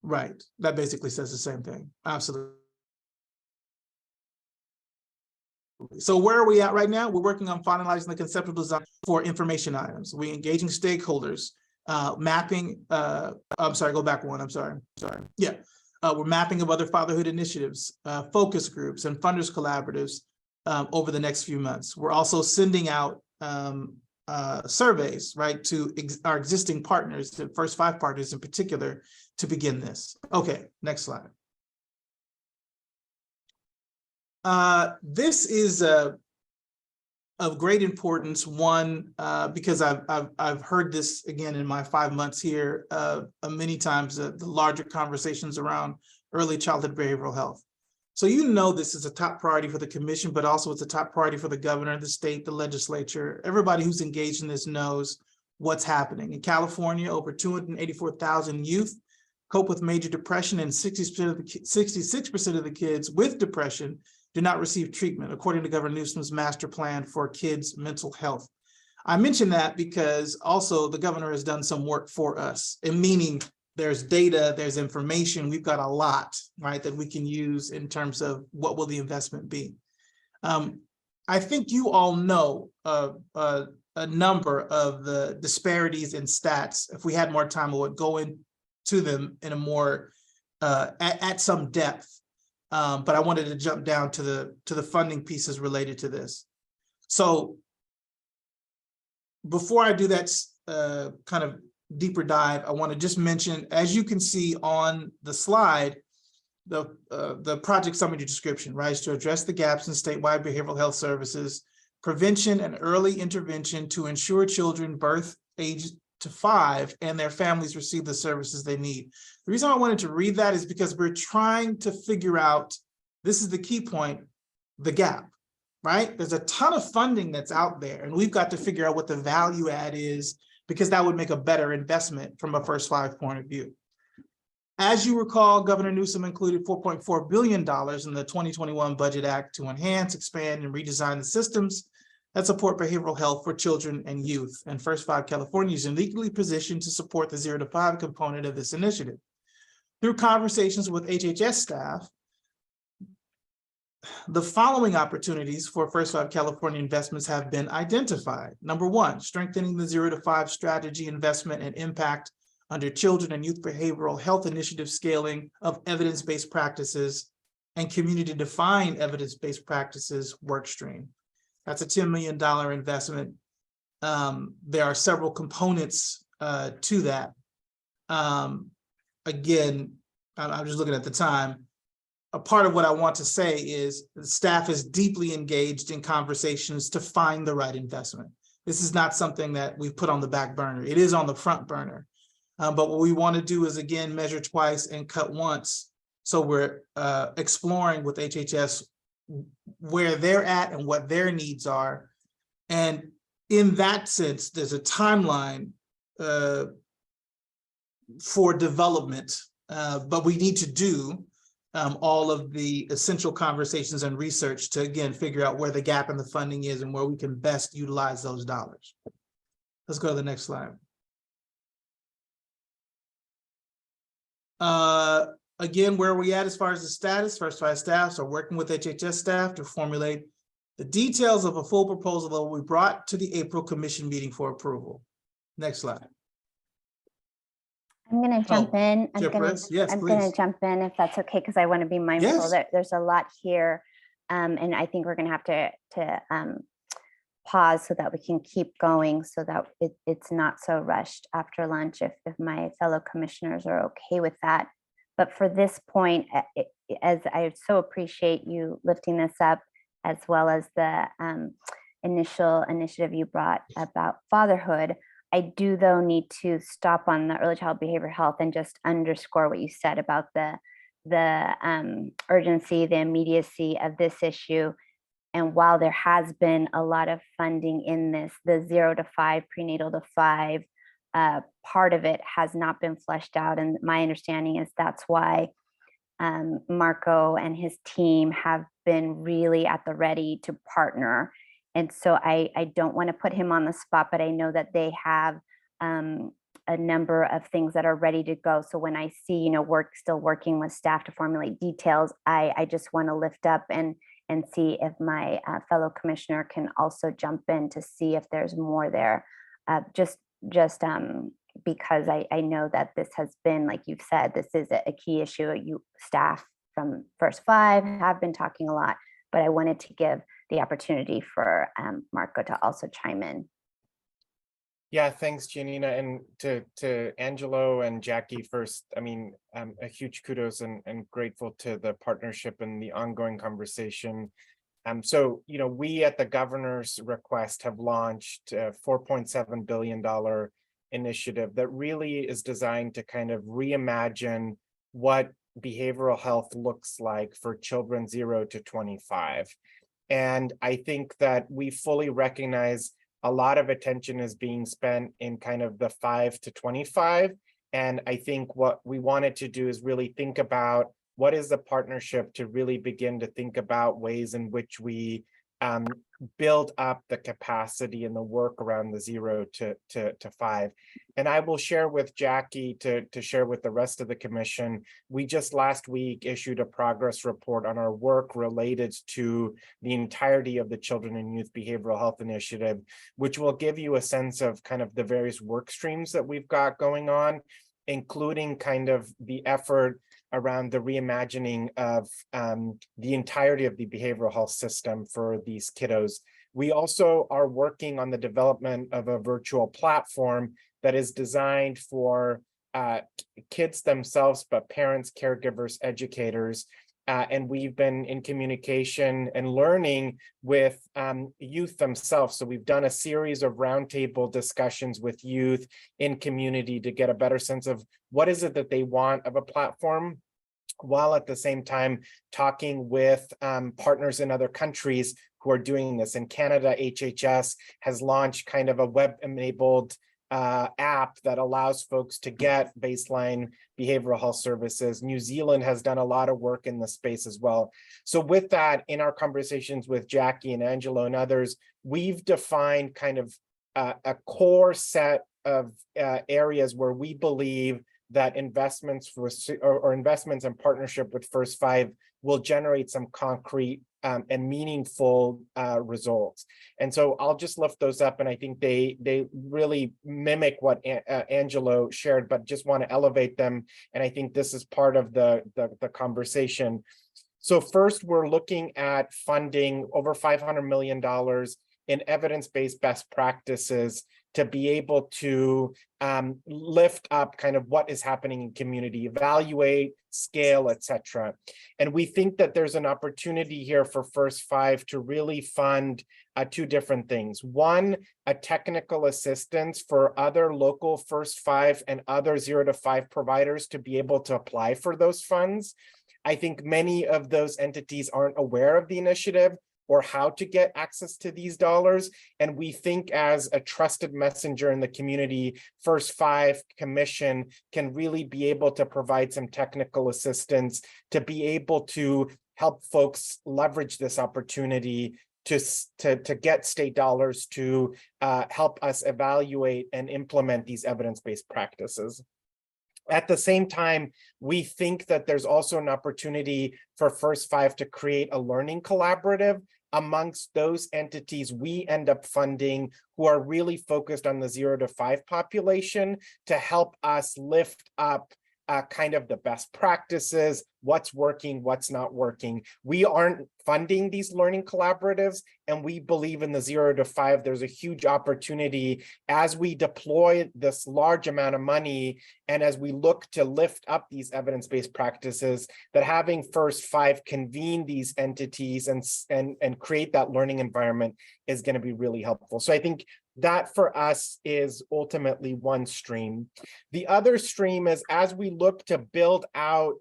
Right, that basically says the same thing. Absolutely. So where are we at right now? We're working on finalizing the conceptual design for information items. We're engaging stakeholders, mapping, I'm sorry, go back one, I'm sorry. Yeah, we're mapping of other fatherhood initiatives, focus groups and funders collaboratives over the next few months. We're also sending out surveys, right, to our existing partners, the first 5 partners in particular, to begin this. Okay, next slide. This is of great importance, one, because I've heard this again in my 5 months here many times, the larger conversations around early childhood behavioral health. So you know this is a top priority for the commission, but also it's a top priority for the governor, the state, the legislature. Everybody who's engaged in this knows what's happening. In California, over 284,000 youth cope with major depression, and 66% of the kids with depression do not receive treatment, according to Governor Newsom's master plan for kids' mental health. I mention that because also the governor has done some work for us, and meaning there's data, there's information, we've got a lot, right, that we can use in terms of what will the investment be. I think you all know a number of the disparities in stats. If we had more time, we would go into them in a more, at some depth. But I wanted to jump down to the funding pieces related to this. So before I do that kind of deeper dive, I want to just mention, as you can see on the slide, the project summary description, right, is to address the gaps in statewide behavioral health services, prevention and early intervention to ensure children birth age to 5 and their families receive the services they need. The reason I wanted to read that is because we're trying to figure out, this is the key point, the gap, right? There's a ton of funding that's out there, and we've got to figure out what the value add is, because that would make a better investment from a First 5 point of view. As you recall, Governor Newsom included $4.4 billion in the 2021 Budget Act to enhance, expand, and redesign the systems that support behavioral health for children and youth. And First 5 California is uniquely positioned to support the 0 to 5 component of this initiative. Through conversations with HHS staff, the following opportunities for First 5 California investments have been identified. Number 1, strengthening the 0 to 5 strategy, investment, and impact under children and youth behavioral health initiative, scaling of evidence-based practices and community-defined evidence-based practices work stream. That's a $10 million investment. There are several components to that. Again, I'm just looking at the time. A part of what I want to say is the staff is deeply engaged in conversations to find the right investment. This is not something that we've put on the back burner. It is on the front burner. But what we want to do is, again, measure twice and cut once. So we're exploring with HHS where they're at and what their needs are. And in that sense, there's a timeline for development, but we need to do all of the essential conversations and research to, again, figure out where the gap in the funding is and where we can best utilize those dollars. Let's go to the next slide. Again, where are we at as far as the status? First 5 staffs are working with HHS staff to formulate the details of a full proposal that will be brought to the April commission meeting for approval. Next slide. I'm going to jump in. I'm going to jump in if that's okay, because I want to be mindful that there's a lot here. And I think we're going to have to pause so that we can keep going, so that it's not so rushed after lunch, if my fellow commissioners are okay with that. But for this point, as I so appreciate you lifting this up, as well as the initial initiative you brought about fatherhood, I do though need to stop on the early child behavioral health and just underscore what you said about the urgency, the immediacy of this issue. And while there has been a lot of funding in this, the 0 to 5, prenatal to 5, part of it has not been fleshed out. And my understanding is that's why Marco and his team have been really at the ready to partner. And so I don't want to put him on the spot, but I know that they have a number of things that are ready to go. So when I see, still working with staff to formulate details, I just want to lift up and see if my fellow commissioner can also jump in to see if there's more there. Just because I know that this has been, like you've said, this is a key issue. You staff from First Five have been talking a lot, but I wanted to give the opportunity for Marco to also chime in. Yeah, thanks, Giannina, and to Angelo and Jackie first. I mean, a huge kudos and grateful to the partnership and the ongoing conversation. So, we at the governor's request have launched a $4.7 billion initiative that really is designed to kind of reimagine what behavioral health looks like for children 0 to 25. And I think that we fully recognize a lot of attention is being spent in kind of the 5 to 25. And I think what we wanted to do is really think about what is the partnership to really begin to think about ways in which we build up the capacity and the work around the 0 to 5. And I will share with Jackie to share with the rest of the commission. We just last week issued a progress report on our work related to the entirety of the Children and Youth Behavioral Health Initiative, which will give you a sense of kind of the various work streams that we've got going on, including kind of the effort around the reimagining of the entirety of the behavioral health system for these kiddos. We also are working on the development of a virtual platform that is designed for kids themselves, but parents, caregivers, educators. And we've been in communication and learning with youth themselves. So we've done a series of roundtable discussions with youth in community to get a better sense of what is it that they want of a platform, while at the same time talking with partners in other countries who are doing this. In Canada, HHS has launched kind of a web-enabled app that allows folks to get baseline behavioral health services. New Zealand has done a lot of work in this space as well. So with that, in our conversations with Jackie and Angelo and others, we've defined kind of a core set of areas where we believe that investments or investments in partnership with First Five will generate some concrete and meaningful results. And so I'll just lift those up, and I think they really mimic what Angelo shared, but just want to elevate them. And I think this is part of the conversation. So first, we're looking at funding over $500 million in evidence-based best practices to be able to lift up kind of what is happening in community, evaluate, scale, etc. And we think that there's an opportunity here for First Five to really fund two different things. One, a technical assistance for other local First Five and other 0 to 5 providers to be able to apply for those funds. I think many of those entities aren't aware of the initiative or how to get access to these dollars. And we think as a trusted messenger in the community, First Five Commission can really be able to provide some technical assistance to be able to help folks leverage this opportunity to get state dollars to help us evaluate and implement these evidence-based practices. At the same time, we think that there's also an opportunity for First Five to create a learning collaborative amongst those entities we end up funding who are really focused on the 0 to 5 population to help us lift up kind of the best practices, what's working, what's not working. We aren't funding these learning collaboratives, and we believe in the 0 to 5. There's a huge opportunity as we deploy this large amount of money and as we look to lift up these evidence-based practices, that having First 5 convene these entities and create that learning environment is going to be really helpful. So I think that for us is ultimately one stream. The other stream is as we look to build out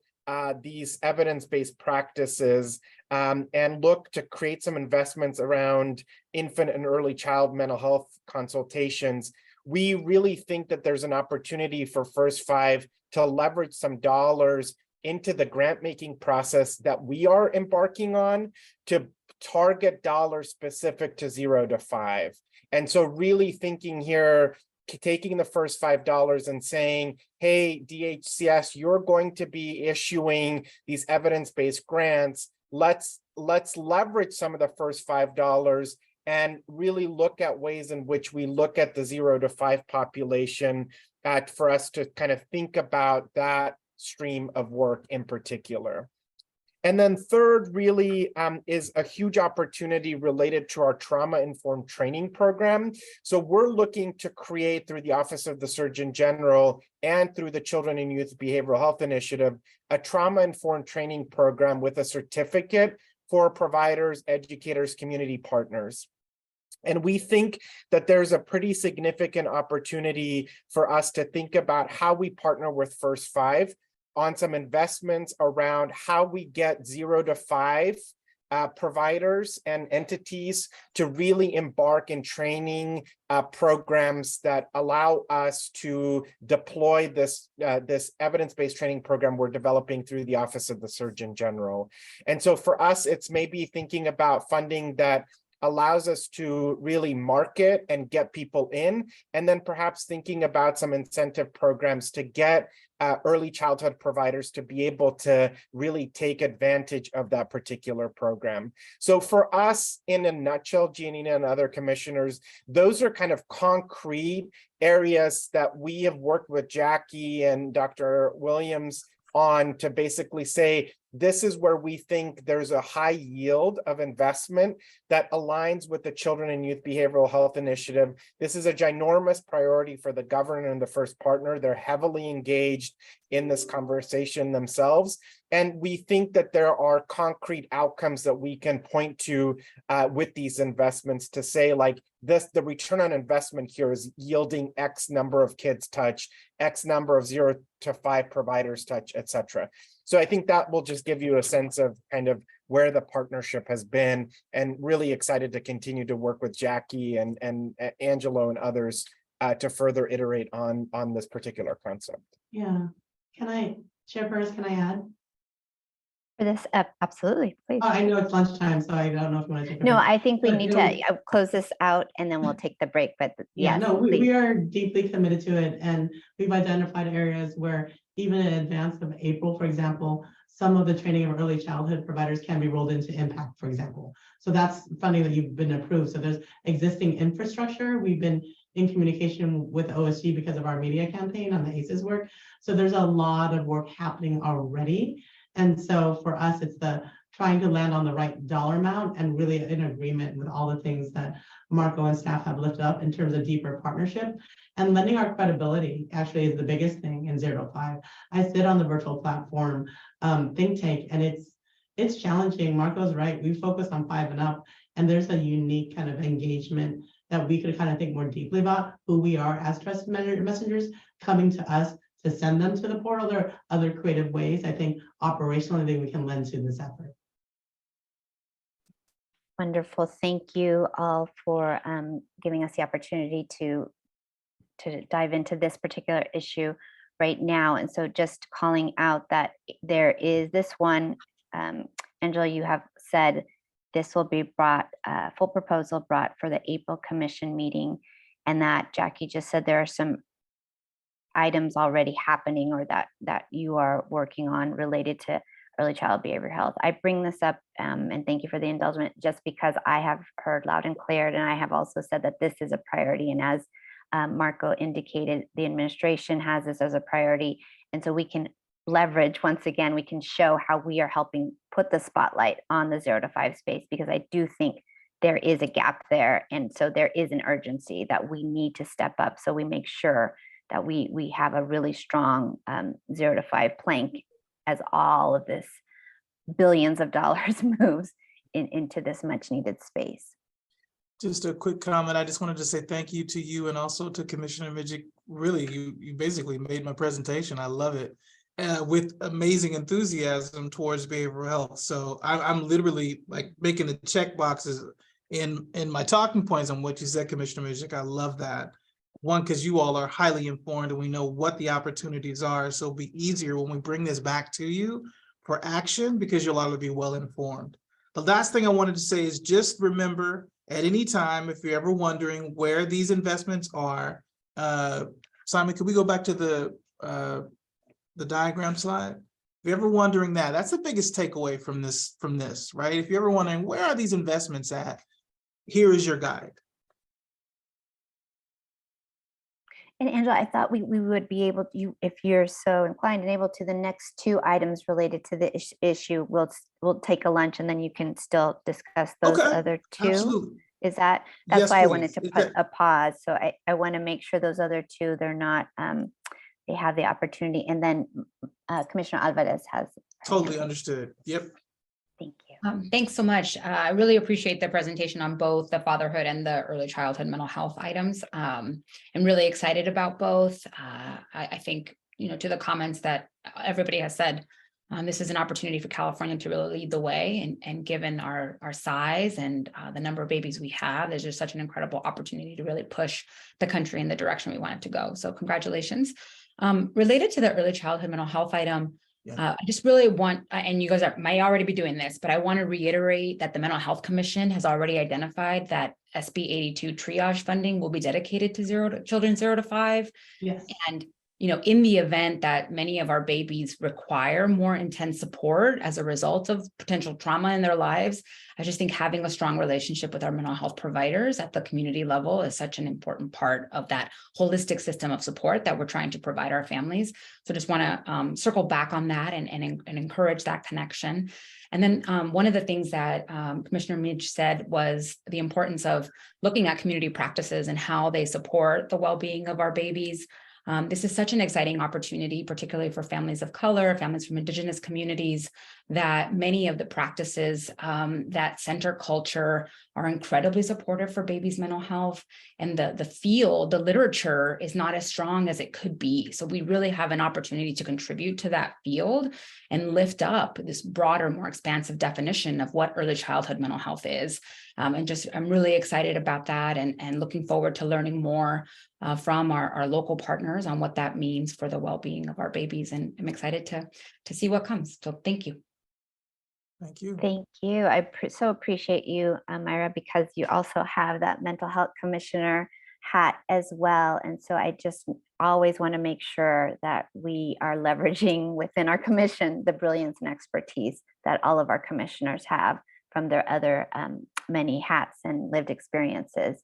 these evidence-based practices and look to create some investments around infant and early child mental health consultations, we really think that there's an opportunity for First 5 to leverage some dollars into the grant-making process that we are embarking on to target dollars specific to 0 to 5. And so really thinking here, taking the first $5 and saying, hey, DHCS, you're going to be issuing these evidence-based grants. Let's leverage some of the first $5 and really look at ways in which we look at the 0 to 5 population for us to kind of think about that stream of work in particular. And then third really is a huge opportunity related to our trauma-informed training program. So we're looking to create through the Office of the Surgeon General and through the Children and Youth Behavioral Health Initiative, a trauma-informed training program with a certificate for providers, educators, community partners. And we think that there's a pretty significant opportunity for us to think about how we partner with First 5 on some investments around how we get 0 to 5 providers and entities to really embark in training programs that allow us to deploy this evidence-based training program we're developing through the Office of the Surgeon General. And so for us, it's maybe thinking about funding that allows us to really market and get people in, and then perhaps thinking about some incentive programs to get early childhood providers to be able to really take advantage of that particular program. So for us, in a nutshell, Giannina and other commissioners, those are kind of concrete areas that we have worked with Jackie and Dr. Williams on to basically say, this is where we think there's a high yield of investment that aligns with the Children and Youth Behavioral Health Initiative. This is a ginormous priority for the governor and the first partner. They're heavily engaged in this conversation themselves. And we think that there are concrete outcomes that we can point to with these investments to say, like, the return on investment here is yielding X number of kids touch, X number of 0 to 5 providers touch, et cetera. So I think that will just give you a sense of kind of where the partnership has been, and really excited to continue to work with Jackie and Angelo and others to further iterate on this particular concept. Yeah, Chair Burris, can I add? For this, absolutely, please. I know it's lunchtime, so I don't know if you want to take. No, I think we need to close this out and then we'll take the break, but Yeah, yes, no, we please. are deeply committed to it, and we've identified areas where even in advance of April, for example, some of the training of early childhood providers can be rolled into Impact, for example. So that's funding that you've been approved. So there's existing infrastructure. We've been in communication with OSG because of our media campaign on the ACEs work. So there's a lot of work happening already. And so for us, it's the trying to land on the right dollar amount and really in agreement with all the things that Marco and staff have lifted up in terms of deeper partnership. And lending our credibility actually is the biggest thing in 0 to 5. I sit on the virtual platform think tank, and it's challenging. Marco's right. We focus on 5 and up, and there's a unique kind of engagement that we could kind of think more deeply about who we are as trusted messengers coming to us to send them to the portal. There are other creative ways, I think, operationally that we can lend to this effort. Wonderful. Thank you all for giving us the opportunity to dive into this particular issue right now. And so just calling out that there is this one, Angela, you have said this will be brought, full proposal brought for the April commission meeting, and that Jackie just said there are some items already happening or that you are working on related to early child behavioral health. I bring this up and thank you for the indulgence, just because I have heard loud and clear, and I have also said that this is a priority. And as Marco indicated, the administration has this as a priority. And so we can leverage, once again, we can show how we are helping put the spotlight on the 0 to 5 space, because I do think there is a gap there. And so there is an urgency that we need to step up. So we make sure that we have a really strong 0 to 5 plank as all of this billions of dollars moves into this much needed space. Just a quick comment. I just wanted to say thank you to you and also to Commissioner Midget. Really, you basically made my presentation. I love it. With amazing enthusiasm towards behavioral health. So I'm literally like making the check boxes in my talking points on what you said, Commissioner Midget. I love that. One, because you all are highly informed and we know what the opportunities are. So it'll be easier when we bring this back to you for action, because you'll all be well informed. The last thing I wanted to say is just remember, at any time, if you're ever wondering where these investments are, Simon, could we go back to the diagram slide? If you're ever wondering that, that's the biggest takeaway from this, right? If you're ever wondering, where are these investments at? Here is your guide. And Angela, I thought we would be able to, if you're so inclined and able to, the next 2 items related to the issue, we'll take a lunch and then you can still discuss those other 2. Absolutely. Is that's Yes, why I please. wanted to put a pause. So I want to make sure those other 2, they're not, they have the opportunity. And then Commissioner Alvarez has. Totally understood. Yep. Thank you. Thanks so much. I really appreciate the presentation on both the fatherhood and the early childhood mental health items. I'm really excited about both. I think, to the comments that everybody has said, this is an opportunity for California to really lead the way, and given our size and the number of babies we have, there's just such an incredible opportunity to really push the country in the direction we want it to go. So congratulations. Related to the early childhood mental health item, I just really want, and you guys may already be doing this, but I want to reiterate that the Mental Health Commission has already identified that SB 82 triage funding will be dedicated to children 0 to 5. Yes. And in the event that many of our babies require more intense support as a result of potential trauma in their lives, I just think having a strong relationship with our mental health providers at the community level is such an important part of that holistic system of support that we're trying to provide our families. So just want to circle back on that and encourage that connection. And then one of the things that Commissioner Midge said was the importance of looking at community practices and how they support the well-being of our babies. This is such an exciting opportunity, particularly for families of color, families from Indigenous communities, that many of the practices that center culture are incredibly supportive for babies' mental health. And the field, the literature is not as strong as it could be. So we really have an opportunity to contribute to that field and lift up this broader, more expansive definition of what early childhood mental health is. I'm really excited about that and looking forward to learning more from our local partners on what that means for the well-being of our babies. And I'm excited to see what comes. So thank you. Thank you. Thank you. I so appreciate you, Myra, because you also have that mental health commissioner hat as well. And so I just always want to make sure that we are leveraging within our commission the brilliance and expertise that all of our commissioners have from their other many hats and lived experiences.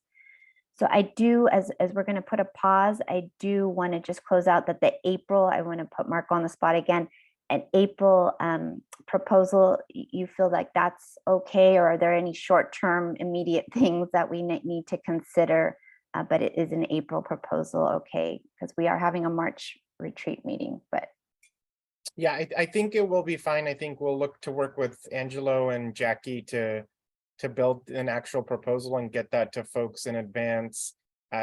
So I do, as we're going to put a pause, I do want to just close out that the April, I want to put Marco on the spot again, an April proposal, you feel like that's okay? Or are there any short-term immediate things that we need to consider? But it is an April proposal, okay? Because we are having a March retreat meeting, but. Yeah, I think it will be fine. I think we'll look to work with Angelo and Jackie to build an actual proposal and get that to folks in advance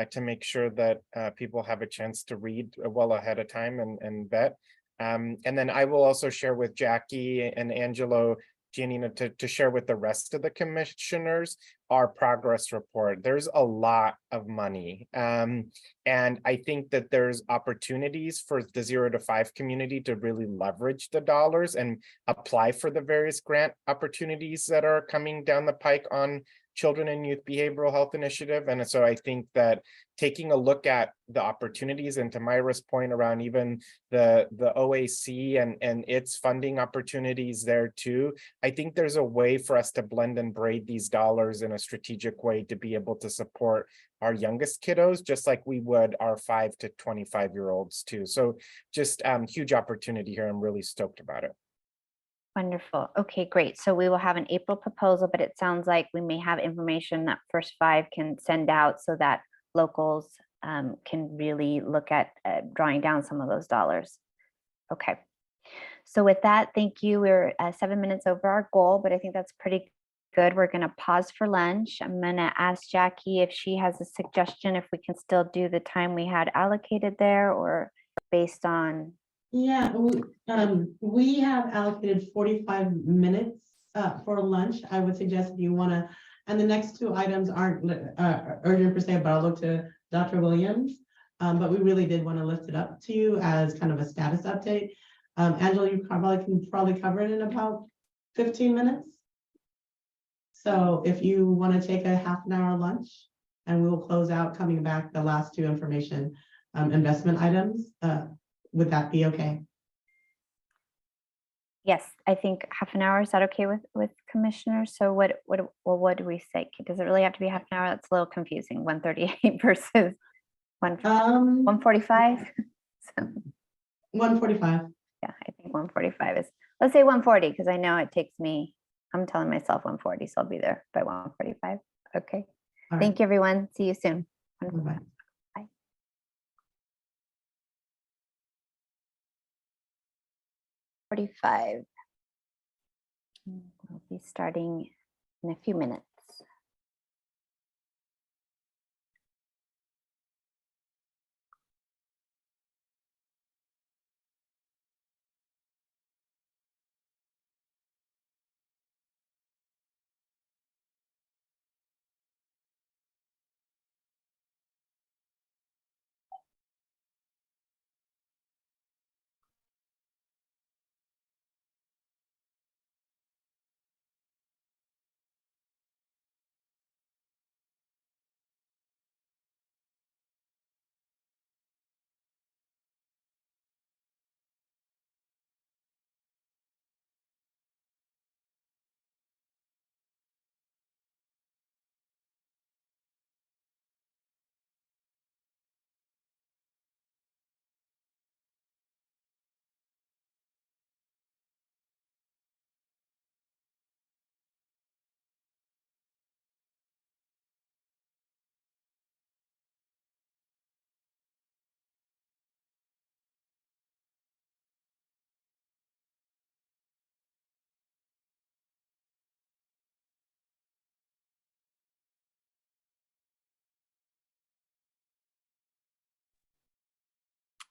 to make sure that people have a chance to read well ahead of time and vet. And then I will also share with Jackie and Angelo, Giannina, to share with the rest of the commissioners our progress report. There's a lot of money. And I think that there's opportunities for the 0 to 5 community to really leverage the dollars and apply for the various grant opportunities that are coming down the pike on Children and Youth Behavioral Health Initiative. And so I think that taking a look at the opportunities, and to Myra's point around even the OAC and its funding opportunities there too, I think there's a way for us to blend and braid these dollars in a strategic way to be able to support our youngest kiddos, just like we would our 5 to 25-year-olds too. So just huge opportunity here. I'm really stoked about it. Wonderful. Okay, great. So we will have an April proposal, but it sounds like we may have information that First Five can send out so that locals can really look at drawing down some of those dollars. Okay. So with that, thank you. We're 7 minutes over our goal, but I think that's pretty good. We're going to pause for lunch. I'm going to ask Jackie if she has a suggestion, if we can still do the time we had allocated there, or based on. Yeah, we have allocated 45 minutes for lunch. I would suggest if you want to, and the next two items aren't urgent per se, but I'll look to Dr. Williams. But we really did want to lift it up to you as kind of a status update. Angela, you can probably cover it in about 15 minutes. So if you want to take a half an hour lunch, and we will close out coming back the last two information investment items. Would that be okay? Yes, I think half an hour. Is that okay with commissioners? So what do we say? Does it really have to be half an hour? That's a little confusing. 1:38 versus 1:45. So 1:45. Yeah, I think 1:45 is. Let's say 1:40 because I know it takes me. I'm telling myself 1:40, so I'll be there by 1:45. Okay. All Thank you, everyone. See you soon. Bye-bye. 45. We'll be starting in a few minutes.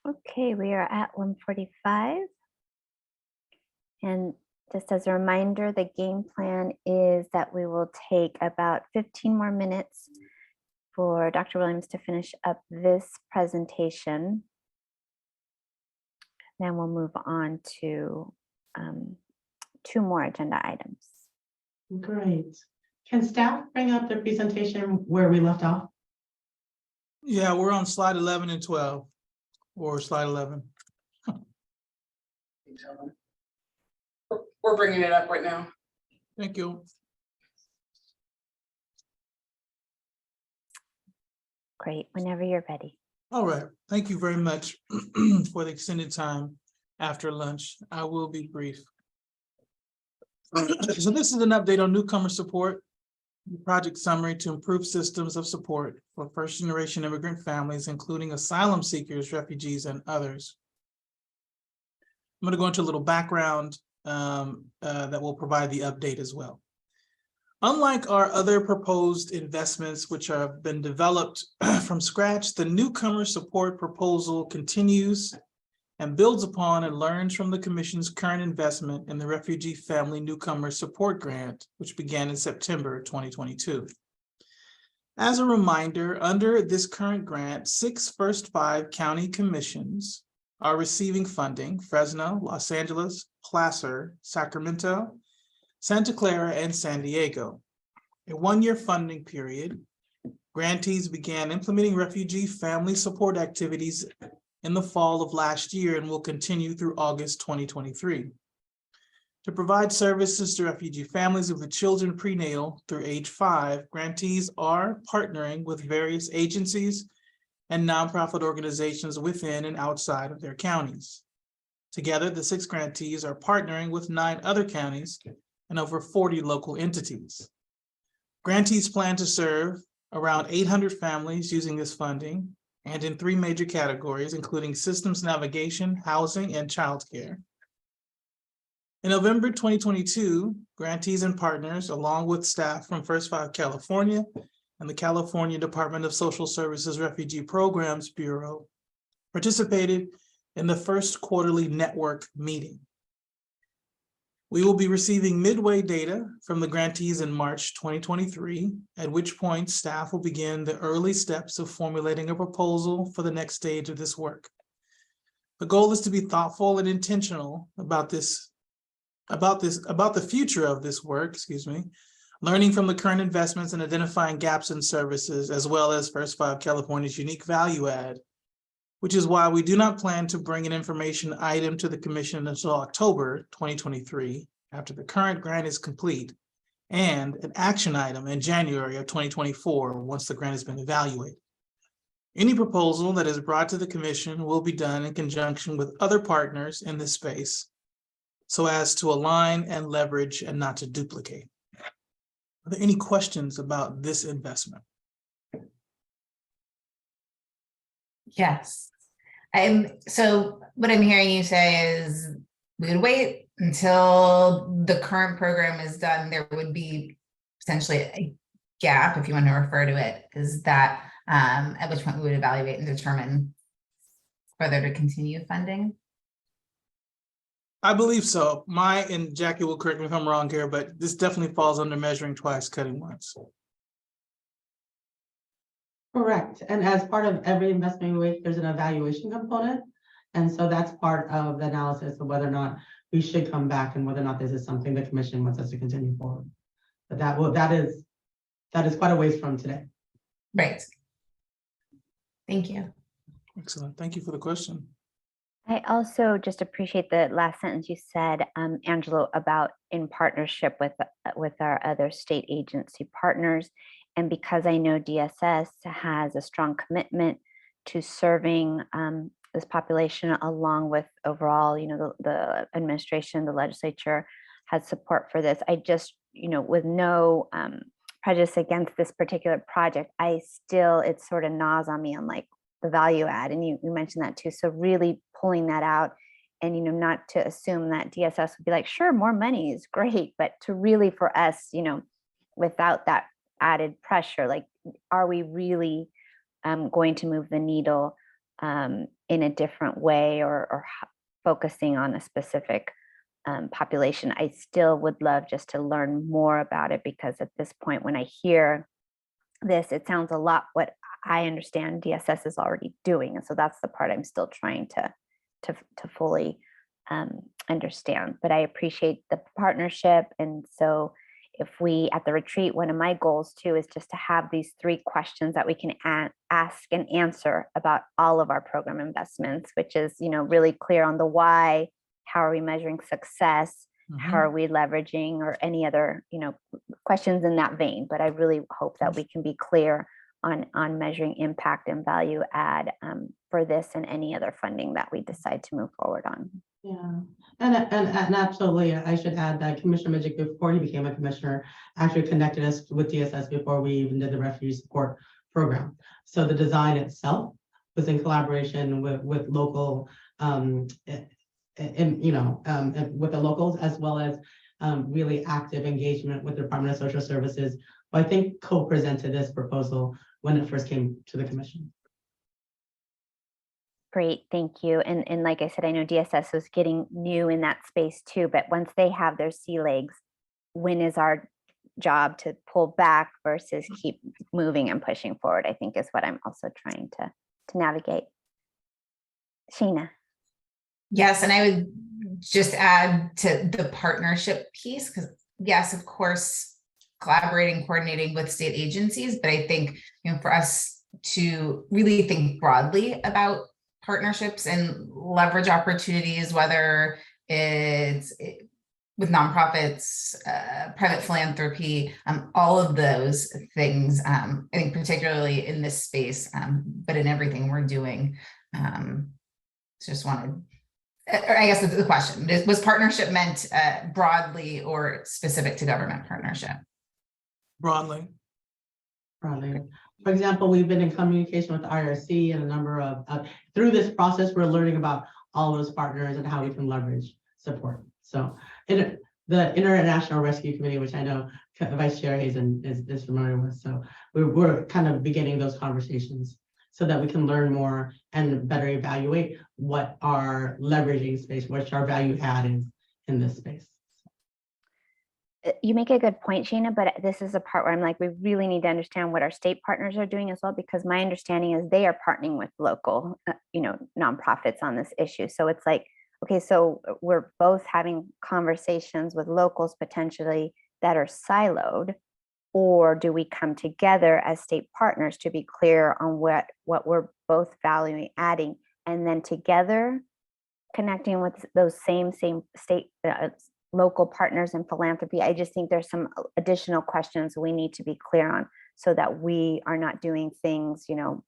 Okay, we are at 1:45. And just as a reminder, the game plan is that we will take about 15 more minutes for Dr. Williams to finish up this presentation. Then we'll move on to 2 more agenda items. Great. Can staff bring up the presentation where we left off? Yeah, we're on slide 11 and 12, or slide 11. We're bringing it up right now. Thank you. Great, whenever you're ready. All right, thank you very much for the extended time after lunch. I will be brief. So this is an update on newcomer support, project summary to improve systems of support for first-generation immigrant families, including asylum seekers, refugees, and others. I'm going to go into a little background that will provide the update as well. Unlike our other proposed investments, which have been developed from scratch, the newcomer support proposal continues and builds upon and learns from the Commission's current investment in the Refugee Family Newcomer Support Grant, which began in September 2022. As a reminder, under this current grant, 6 First Five county commissions are receiving funding: Fresno, Los Angeles, Placer, Sacramento, Santa Clara, and San Diego. a one-year funding period. Grantees began implementing refugee family support activities in the fall of last year and will continue through August 2023. To provide services to refugee families with children prenatal through age 5, grantees are partnering with various agencies and nonprofit organizations within and outside of their counties. Together, the 6 grantees are partnering with 9 other counties and over 40 local entities. Grantees plan to serve around 800 families using this funding and in 3 major categories, including systems navigation, housing, and childcare. In November 2022, grantees and partners, along with staff from First 5 California and the California Department of Social Services Refugee Programs Bureau, participated in the first quarterly network meeting. We will be receiving midway data from the grantees in March 2023, at which point staff will begin the early steps of formulating a proposal for the next stage of this work. The goal is to be thoughtful and intentional about the future of this work, learning from the current investments and identifying gaps in services, as well as First 5 California's unique value add, which is why we do not plan to bring an information item to the commission until October 2023, after the current grant is complete, and an action item in January of 2024, once the grant has been evaluated. Any proposal that is brought to the commission will be done in conjunction with other partners in this space, so as to align and leverage and not to duplicate. Are there any questions about this investment? Yes. So what I'm hearing you say is we would wait until the current program is done. There would be potentially a gap, if you want to refer to it, is that at which point we would evaluate and determine whether to continue funding. I believe so. And Jackie will correct me if I'm wrong here, but this definitely falls under measuring twice, cutting once. Correct. And as part of every investment we make, there's an evaluation component. And so that's part of the analysis of whether or not we should come back and whether or not this is something the commission wants us to continue forward. But that is quite a ways from today. Right. Thank you. Excellent. Thank you for the question. I also just appreciate the last sentence you said, Angelo, about in partnership with our other state agency partners. And because I know DSS has a strong commitment to serving this population, along with overall, the administration, the legislature has support for this. I just, with no prejudice against this particular project, it sort of gnaws on me on like the value add. And you mentioned that too. So really pulling that out and, not to assume that DSS would be like, sure, more money is great, but to really for us, without that added pressure, like, are we really going to move the needle in a different way or focusing on a specific population? I still would love just to learn more about it, because at this point, when I hear this, it sounds a lot what I understand DSS is already doing. And so that's the part I'm still trying to fully understand. But I appreciate the partnership. And so if we, at the retreat, one of my goals too is just to have these 3 questions that we can ask and answer about all of our program investments, which is, really clear on the why, how are we measuring success, how are we leveraging, or any other, questions in that vein. But I really hope that we can be clear on measuring impact and value add for this and any other funding that we decide to move forward on. Yeah, and absolutely, I should add that Commissioner Midget, before he became a commissioner, actually connected us with DSS before we even did the refugee support program. So the design itself was in collaboration with local, with the locals, as well as really active engagement with the Department of Social Services, who I think co-presented this proposal when it first came to the commission. Great, thank you. And like I said, I know DSS was getting new in that space too, but once they have their sea legs, when is our job to pull back versus keep moving and pushing forward, I think is what I'm also trying to navigate. Sheena. Yes, and I would just add to the partnership piece, because yes, of course, collaborating, coordinating with state agencies, but I think, for us to really think broadly about partnerships and leverage opportunities, whether it's with nonprofits, private philanthropy, all of those things, I think particularly in this space, but in everything we're doing. Just wanted, or I guess the question, was partnership meant broadly or specific to government partnership? Broadly. Broadly. For example, we've been in communication with IRC and a number of, through this process, we're learning about all those partners and how we can leverage support. So the International Rescue Committee, which I know Vice Chair Hazen is familiar with. So we're kind of beginning those conversations so that we can learn more and better evaluate what our leveraging space, what our value add is in this space. You make a good point, Sheena, but this is a part where I'm like, we really need to understand what our state partners are doing as well, because my understanding is they are partnering with local, nonprofits on this issue. So it's like, okay, so we're both having conversations with locals potentially that are siloed, or do we come together as state partners to be clear on what we're both valuing, adding, and then together connecting with those same state local partners in philanthropy? I just think there's some additional questions we need to be clear on so that we are not doing things, off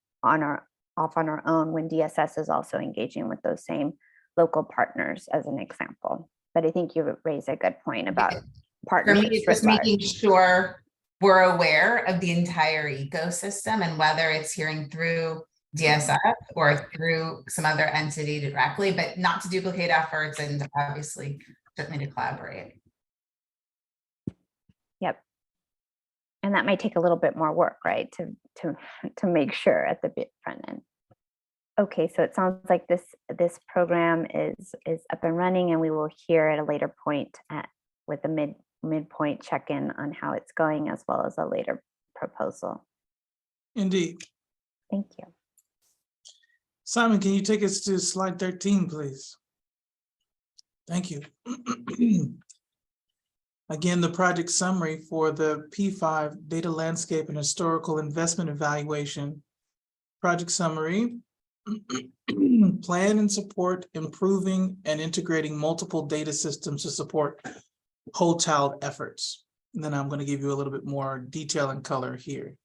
on our own when DSS is also engaging with those same local partners as an example. But I think you raised a good point about partnerships. For me, it's just making sure we're aware of the entire ecosystem and whether it's hearing through DSF or through some other entity directly, but not to duplicate efforts and obviously certainly to collaborate. Yep. And that might take a little bit more work, right? To make sure at the front end. Okay, so it sounds like this program is up and running, and we will hear at a later point with the midpoint check-in on how it's going, as well as a later proposal. Indeed. Thank you. Simon, can you take us to slide 13, please? Thank you. Again, the project summary for the P5 Data Landscape and Historical Investment Evaluation. Project summary. Plan and support improving and integrating multiple data systems to support whole child efforts. And then I'm going to give you a little bit more detail and color here.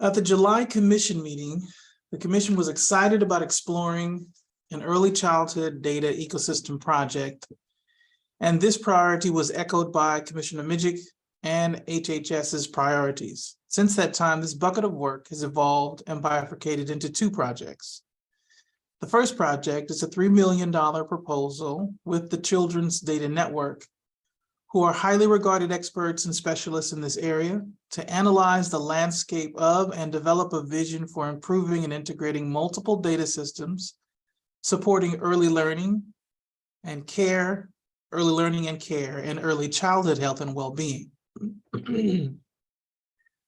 At the July Commission meeting, the Commission was excited about exploring an early childhood data ecosystem project. And this priority was echoed by Commissioner Mijic and HHS's priorities. Since that time, this bucket of work has evolved and bifurcated into two projects. The first project is a $3 million proposal with the Children's Data Network, who are highly regarded experts and specialists in this area, to analyze the landscape of and develop a vision for improving and integrating multiple data systems, supporting early learning and care, and early childhood health and well-being.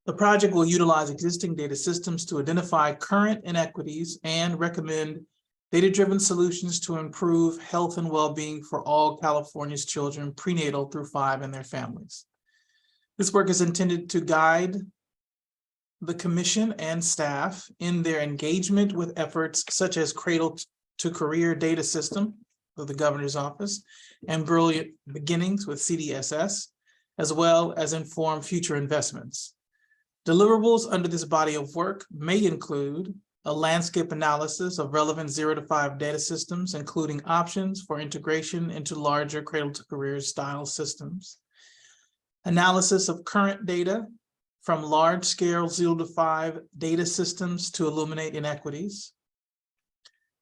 The project will utilize existing data systems to identify current inequities and recommend data-driven solutions to improve health and well-being for all California's children prenatal through 5 and their families. This work is intended to guide the Commission and staff in their engagement with efforts such as Cradle to Career Data System of the Governor's Office and Brilliant Beginnings with CDSS, as well as inform future investments. Deliverables under this body of work may include a landscape analysis of relevant 0 to 5 data systems, including options for integration into larger Cradle to Career style systems, analysis of current data from large-scale 0 to 5 data systems to illuminate inequities,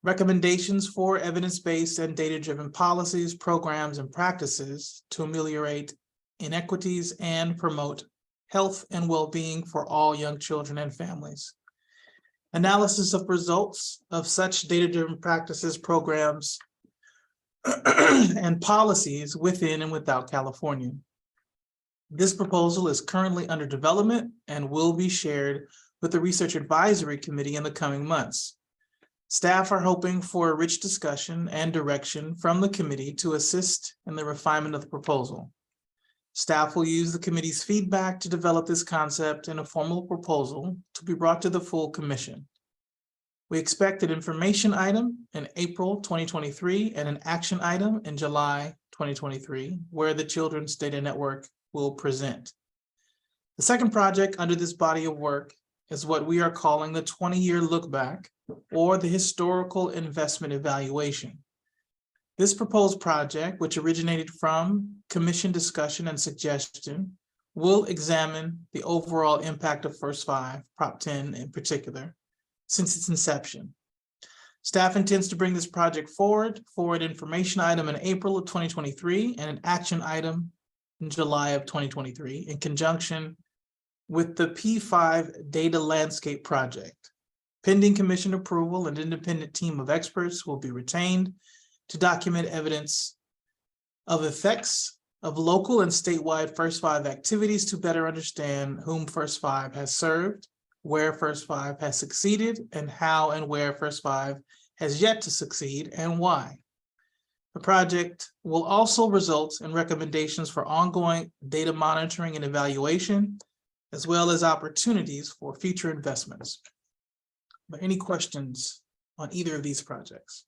recommendations for evidence-based and data-driven policies, programs, and practices to ameliorate inequities and promote health and well-being for all young children and families. Analysis of results of such data-driven practices, programs, and policies within and without California. This proposal is currently under development and will be shared with the Research Advisory Committee in the coming months. Staff are hoping for a rich discussion and direction from the committee to assist in the refinement of the proposal. Staff will use the committee's feedback to develop this concept in a formal proposal to be brought to the full commission. We expect an information item in April 2023 and an action item in July 2023, where the Children's Data Network will present. The second project under this body of work is what we are calling the 20-year look back, or the historical investment evaluation. This proposed project, which originated from commission discussion and suggestion, will examine the overall impact of First Five, Prop 10 in particular, since its inception. Staff intends to bring this project forward for an information item in April of 2023 and an action item in July of 2023 in conjunction with the P5 Data Landscape Project. Pending commission approval, an independent team of experts will be retained to document evidence of effects of local and statewide First Five activities to better understand whom First Five has served, where First Five has succeeded, and how and where First Five has yet to succeed and why. The project will also result in recommendations for ongoing data monitoring and evaluation, as well as opportunities for future investments. But any questions on either of these projects?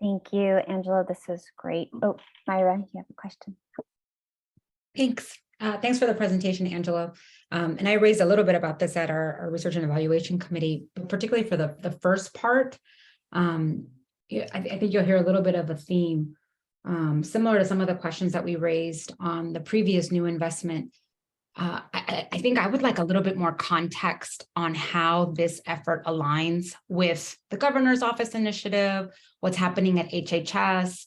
Thank you, Angela. This is great. Oh, Myra, you have a question. Thanks. Thanks for the presentation, Angela. And I raised a little bit about this at our Research and Evaluation Committee, but particularly for the first part. Yeah, I think you'll hear a little bit of a theme, similar to some of the questions that we raised on the previous new investment. I think I would like a little bit more context on how this effort aligns with the Governor's Office initiative, what's happening at HHS.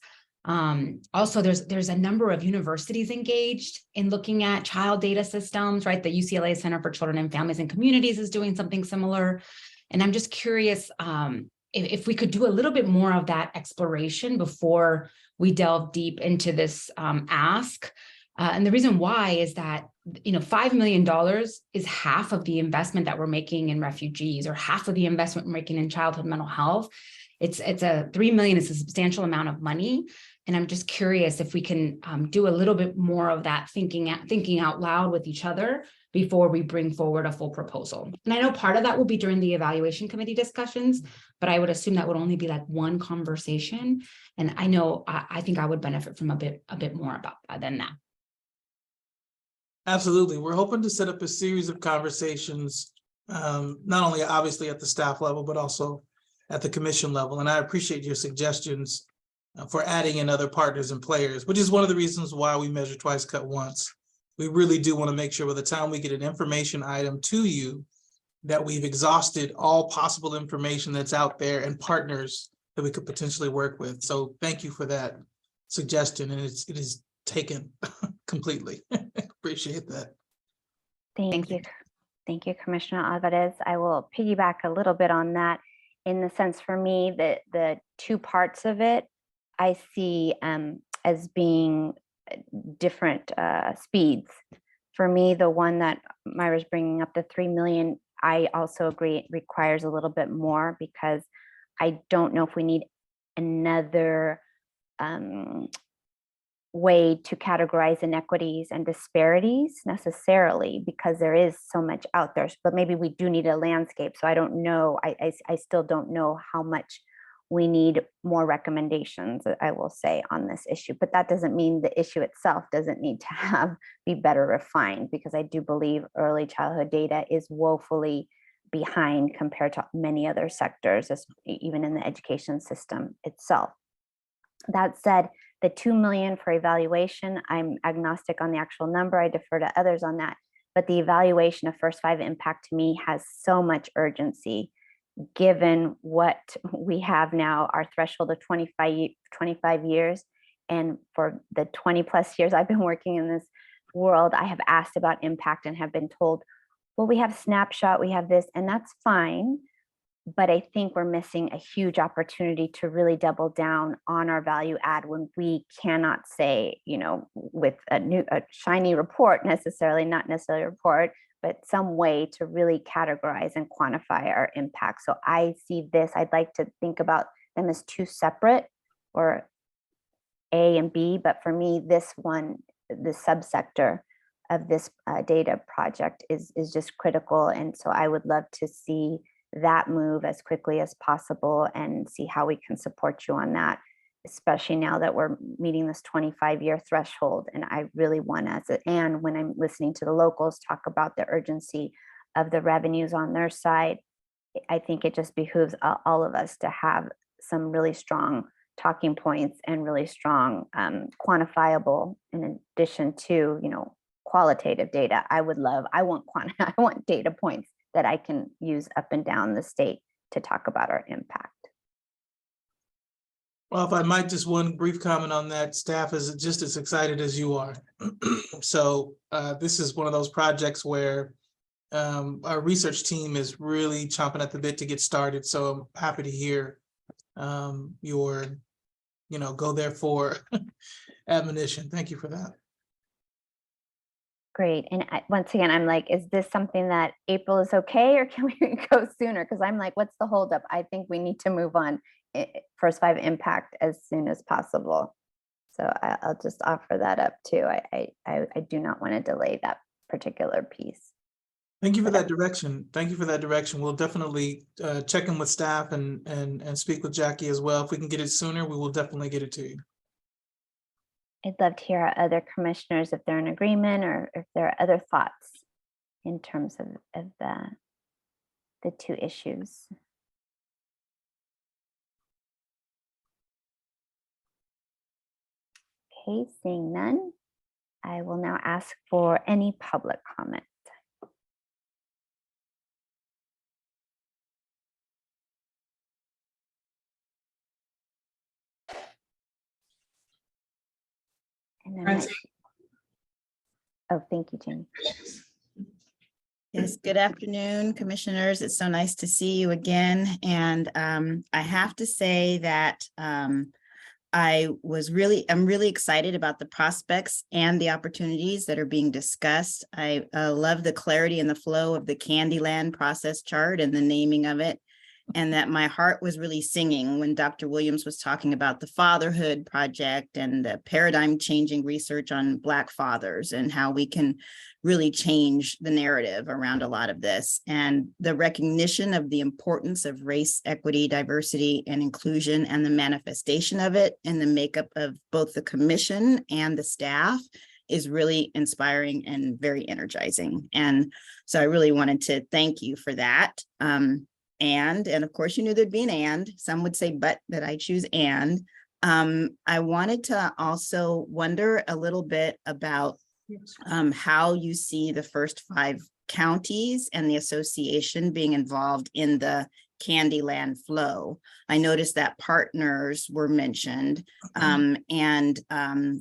Also, there's a number of universities engaged in looking at child data systems, right? The UCLA Center for Children and Families and Communities is doing something similar. And I'm just curious if we could do a little bit more of that exploration before we delve deep into this ask. And the reason why is that, $5 million is half of the investment that we're making in refugees, or half of the investment we're making in childhood mental health. It's a $3 million is a substantial amount of money. And I'm just curious if we can do a little bit more of that thinking out loud with each other before we bring forward a full proposal. And I know part of that will be during the evaluation committee discussions, but I would assume that would only be like one conversation. And I know I think I would benefit from a bit more about than that. Absolutely. We're hoping to set up a series of conversations, not only obviously at the staff level, but also at the commission level. And I appreciate your suggestions for adding in other partners and players, which is one of the reasons why we measure twice, cut once. We really do want to make sure by the time we get an information item to you that we've exhausted all possible information that's out there and partners that we could potentially work with. So thank you for that suggestion. And it is taken completely. Appreciate that. Thank you. Thank you, Commissioner Alvarez. I will piggyback a little bit on that, in the sense, for me, that the two parts of it I see as being different speeds. For me, the one that Myra's bringing up, the 3 million, I also agree it requires a little bit more, because I don't know if we need another way to categorize inequities and disparities necessarily, because there is so much out there. But maybe we do need a landscape. So I don't know. I still don't know how much we need more recommendations, I will say, on this issue. But that doesn't mean the issue itself doesn't need to be better refined, because I do believe early childhood data is woefully behind compared to many other sectors, even in the education system itself. That said, the 2 million for evaluation, I'm agnostic on the actual number. I defer to others on that. But the evaluation of First Five impact to me has so much urgency, given what we have now, our threshold of 25 years. And for the 20 plus years I've been working in this world, I have asked about impact and have been told, well, we have snapshot, we have this, and that's fine. But I think we're missing a huge opportunity to really double down on our value add, when we cannot say, with a shiny report necessarily, not necessarily a report, but some way to really categorize and quantify our impact. So I see this, I'd like to think about them as two separate or A and B, but for me, this one, the subsector of this data project is just critical. And so I would love to see that move as quickly as possible and see how we can support you on that, especially now that we're meeting this 25-year threshold. And I really want us, and when I'm listening to the locals talk about the urgency of the revenues on their side, I think it just behooves all of us to have some really strong talking points and really strong quantifiable, in addition to, qualitative data. I want data points that I can use up and down the state to talk about our impact. Well, if I might, just one brief comment on that, staff is just as excited as you are. So this is one of those projects where our research team is really chomping at the bit to get started. So I'm happy to hear your, go therefore admonition. Thank you for that. Great. And once again, I'm like, is this something that April is okay, or can we go sooner? Because I'm like, what's the holdup? I think we need to move on First Five impact as soon as possible. So I'll just offer that up too. I do not want to delay that particular piece. Thank you for that direction. Thank you for that direction. We'll definitely check in with staff and speak with Jackie as well. If we can get it sooner, we will definitely get it to you. I'd love to hear our other commissioners if they're in agreement, or if there are other thoughts in terms of the two issues. Okay, seeing none, I will now ask for any public comment. And then oh, thank you, Jamie. Yes, good afternoon, commissioners. It's so nice to see you again. And I have to say that I'm really excited about the prospects and the opportunities that are being discussed. I love the clarity and the flow of the Candyland process chart and the naming of it. And that my heart was really singing when Dr. Williams was talking about the Fatherhood Project and the paradigm changing research on Black fathers and how we can really change the narrative around a lot of this, and the recognition of the importance of race, equity, diversity, and inclusion, and the manifestation of it in the makeup of both the commission and the staff is really inspiring and very energizing. And so I really wanted to thank you for that. And of course, you knew there'd be an and. Some would say but, that I choose and. I wanted to also wonder a little bit about how you see the first 5 counties and the association being involved in the Candyland flow. I noticed that partners were mentioned, and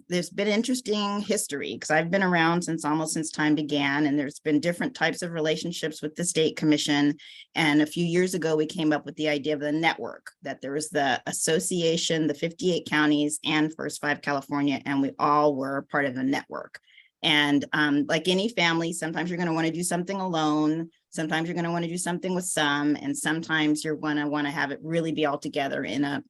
there's been interesting history because I've been around since time began, and there's been different types of relationships with the state commission. And a few years ago, we came up with the idea of the network, that there was the association, the 58 counties and First 5 California, and we all were part of the network. And like any family, sometimes you're going to want to do something alone. Sometimes you're going to want to do something with some, and sometimes you're going to want to have it really be all together in a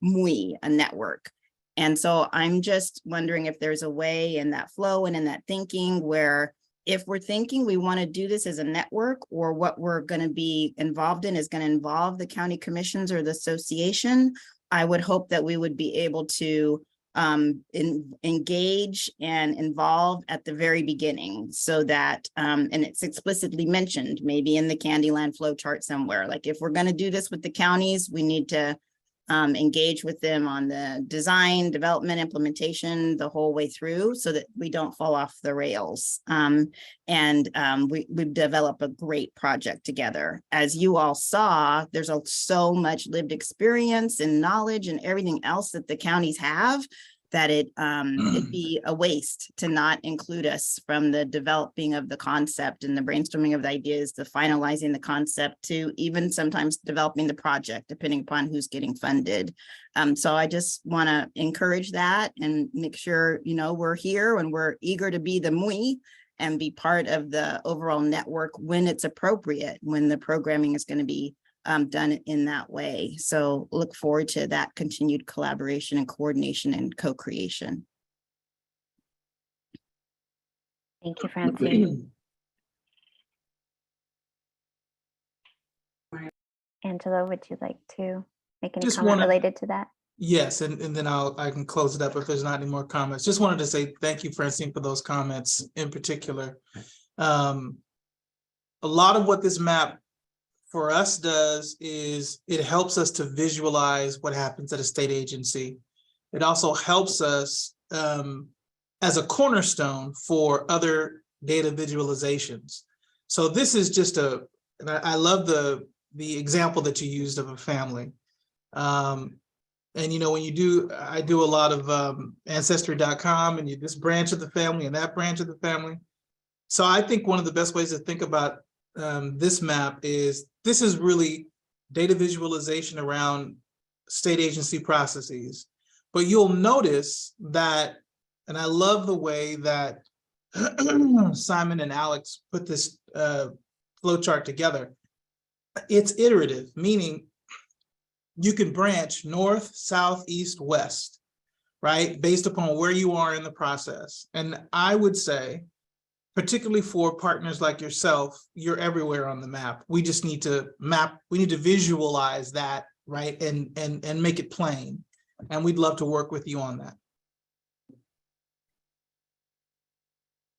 network. And so I'm just wondering if there's a way in that flow and in that thinking where if we're thinking we want to do this as a network, or what we're going to be involved in is going to involve the county commissions or the association, I would hope that we would be able to engage and involve at the very beginning, so that and it's explicitly mentioned maybe in the Candyland flow chart somewhere, like if we're going to do this with the counties, we need to engage with them on the design, development, implementation, the whole way through, so that we don't fall off the rails. We've developed a great project together. As you all saw, there's so much lived experience and knowledge and everything else that the counties have, that it'd be a waste to not include us from the developing of the concept and the brainstorming of the ideas, the finalizing the concept, to even sometimes developing the project, depending upon who's getting funded. So I just want to encourage that and make sure, we're here and we're eager to be the MUI and be part of the overall network when it's appropriate, when the programming is going to be done in that way. So look forward to that continued collaboration and coordination and co-creation. Thank you, Francine. Angela, would you like to make any Just comment wanna- related to that? Yes, and then I can close it up if there's not any more comments. Just wanted to say thank you, Francine, for those comments in particular. A lot of what this map for us does is it helps us to visualize what happens at a state agency. It also helps us as a cornerstone for other data visualizations. So this is just and I love the example that you used of a family. And you know, when I do a lot of ancestry.com and this branch of the family and that branch of the family. So I think one of the best ways to think about this map is this is really data visualization around state agency processes. But you'll notice that, and I love the way that Simon and Alex put this flow chart together. It's iterative, meaning you can branch north, south, east, west, right? Based upon where you are in the process. And I would say, particularly for partners like yourself, you're everywhere on the map. We just need to we need to visualize that, right? And make it plain. And we'd love to work with you on that.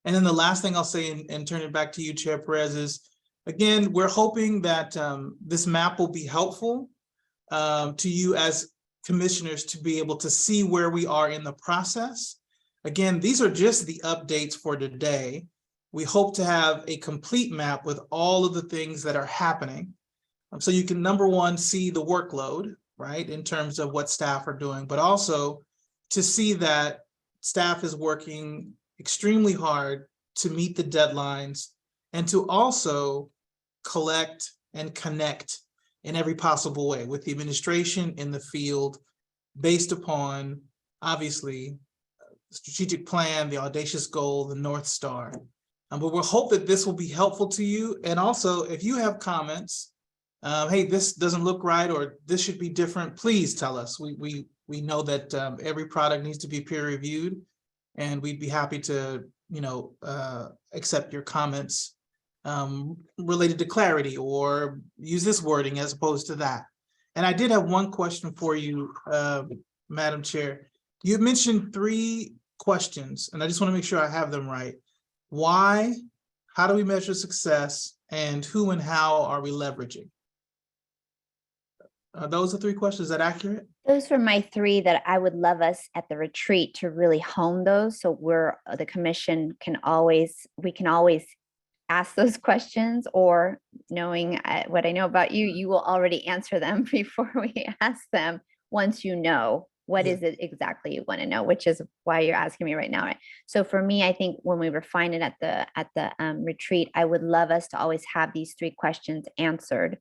And then the last thing I'll say and turn it back to you, Chair Perez, is, again, we're hoping that this map will be helpful to you as commissioners to be able to see where we are in the process. Again, these are just the updates for today. We hope to have a complete map with all of the things that are happening. So you can, number one, see the workload, right, in terms of what staff are doing, but also to see that staff is working extremely hard to meet the deadlines and to also collect and connect in every possible way with the administration in the field based upon, obviously, the strategic plan, the audacious goal, the North Star. But we'll hope that this will be helpful to you. And also, if you have comments, hey, this doesn't look right, or this should be different, please tell us. We know that every product needs to be peer reviewed, and we'd be happy to, accept your comments related to clarity, or use this wording as opposed to that. And I did have one question for you, Madam Chair. You mentioned 3 questions, and I just want to make sure I have them right. Why, how do we measure success, and who and how are we leveraging? Those are 3 questions. Is that accurate? Those were my 3 that I would love us at the retreat to really hone those. So the commission we can always ask those questions, or knowing what I know about you, you will already answer them before we ask them once you know what is it exactly you want to know, which is why you're asking me right now. Right? So for me, I think when we refine it at the retreat, I would love us to always have these 3 questions answered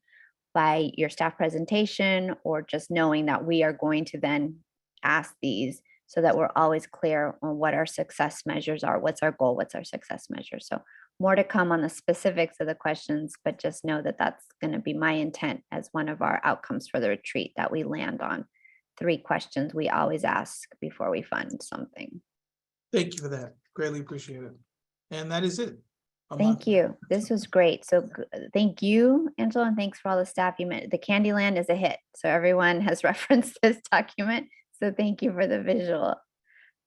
by your staff presentation, or just knowing that we are going to then ask these, so that we're always clear on what our success measures are, what's our goal, what's our success measure. So more to come on the specifics of the questions, but just know that that's going to be my intent as one of our outcomes for the retreat, that we land on 3 questions we always ask before we fund something. Thank you for that. Greatly appreciate it. And that is it. Thank you. This was great. So thank you, Angela, and thanks for all the staff. You meant the Candyland is a hit. So everyone has referenced this document. So thank you for the visual,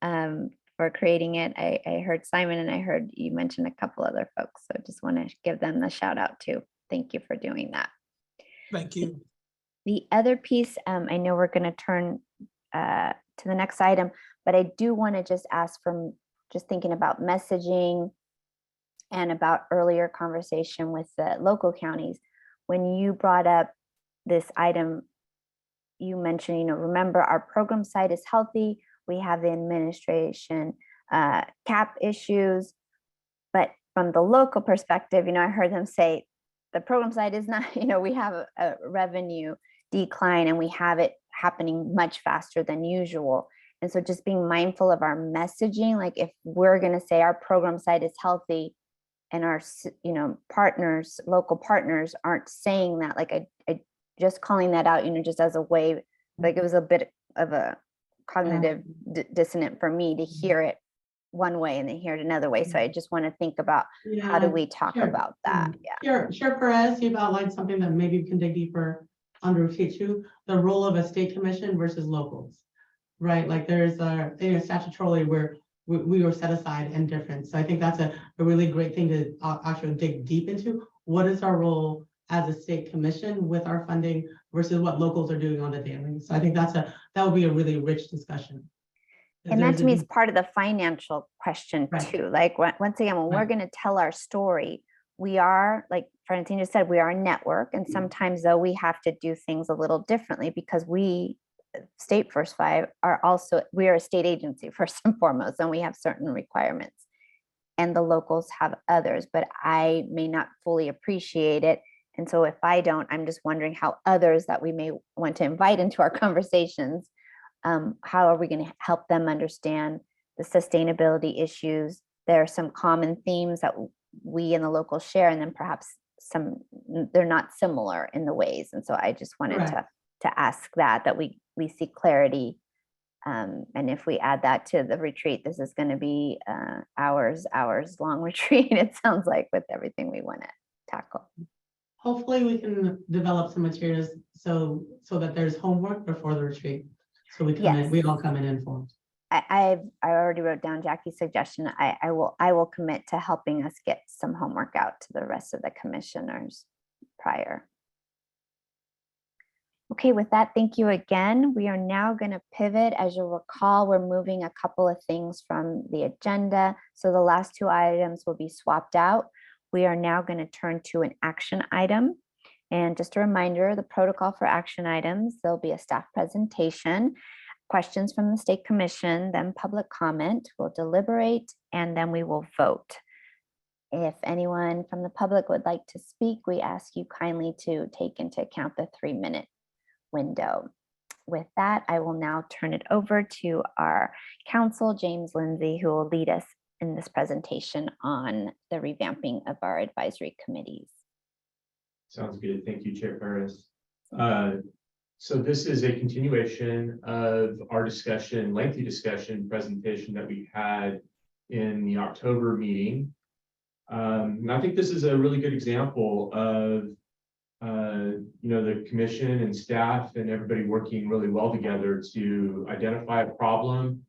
for creating it. I heard Simon, and I heard you mention a couple other folks. So just want to give them the shout out too. Thank you for doing that. Thank you. The other piece, I know we're going to turn to the next item, but I do want to just ask, from just thinking about messaging and about earlier conversation with the local counties, when you brought up this item, you mentioned, remember our program site is healthy. We have the administration cap issues, but from the local perspective, I heard them say the program side is not, we have a revenue decline, and we have it happening much faster than usual. And so just being mindful of our messaging, like if we're going to say our program side is healthy, and our, partners, local partners aren't saying that, like I just calling that out, just as a way, like it was a bit of a cognitive dissonant for me to hear it one way and then hear it another way. So I just want to think about how do Yeah, we talk sure. about that? Yeah. Chair Perez, you've outlined something that maybe we can dig deeper under too, the role of a state commission versus locals, right? Like there's a thing statutorily where we were set aside and different. So I think that's a really great thing to actually dig deep into. What is our role as a state commission with our funding versus what locals are doing on the daily? So I think that would be a really rich discussion. And that to me is part of the financial question too. Like once again, when we're going to tell our story, we are, like Francine just said, we are a network. And sometimes though we have to do things a little differently because we, State First Five, we are a state agency first and foremost, and we have certain requirements. And the locals have others, but I may not fully appreciate it. And so if I don't, I'm just wondering how others that we may want to invite into our conversations, how are we going to help them understand the sustainability issues? There are some common themes that we and the locals share, and then perhaps they're not similar in the ways. And so I just wanted to ask that we see clarity. And if we add that to the retreat, this is going to be hours long retreat, it sounds like, with everything we want to tackle. Hopefully we can develop some materials so that there's homework before the retreat. So we all come in informed. I already wrote down Jackie's suggestion. I will commit to helping us get some homework out to the rest of the commissioners prior. Okay, with that, thank you again. We are now going to pivot. As you'll recall, we're moving a couple of things from the agenda. So the last two items will be swapped out. We are now going to turn to an action item. And just a reminder, the protocol for action items, there'll be a staff presentation, questions from the State Commission, then public comment, we'll deliberate, and then we will vote. If anyone from the public would like to speak, we ask you kindly to take into account the 3-minute window. With that, I will now turn it over to our counsel, James Lindsay, who will lead us in this presentation on the revamping of our advisory committees. Sounds good. Thank you, Chair Perez. So this is a continuation of our discussion, lengthy discussion presentation that we had in the October meeting. And I think this is a really good example of the commission and staff and everybody working really well together to identify a problem,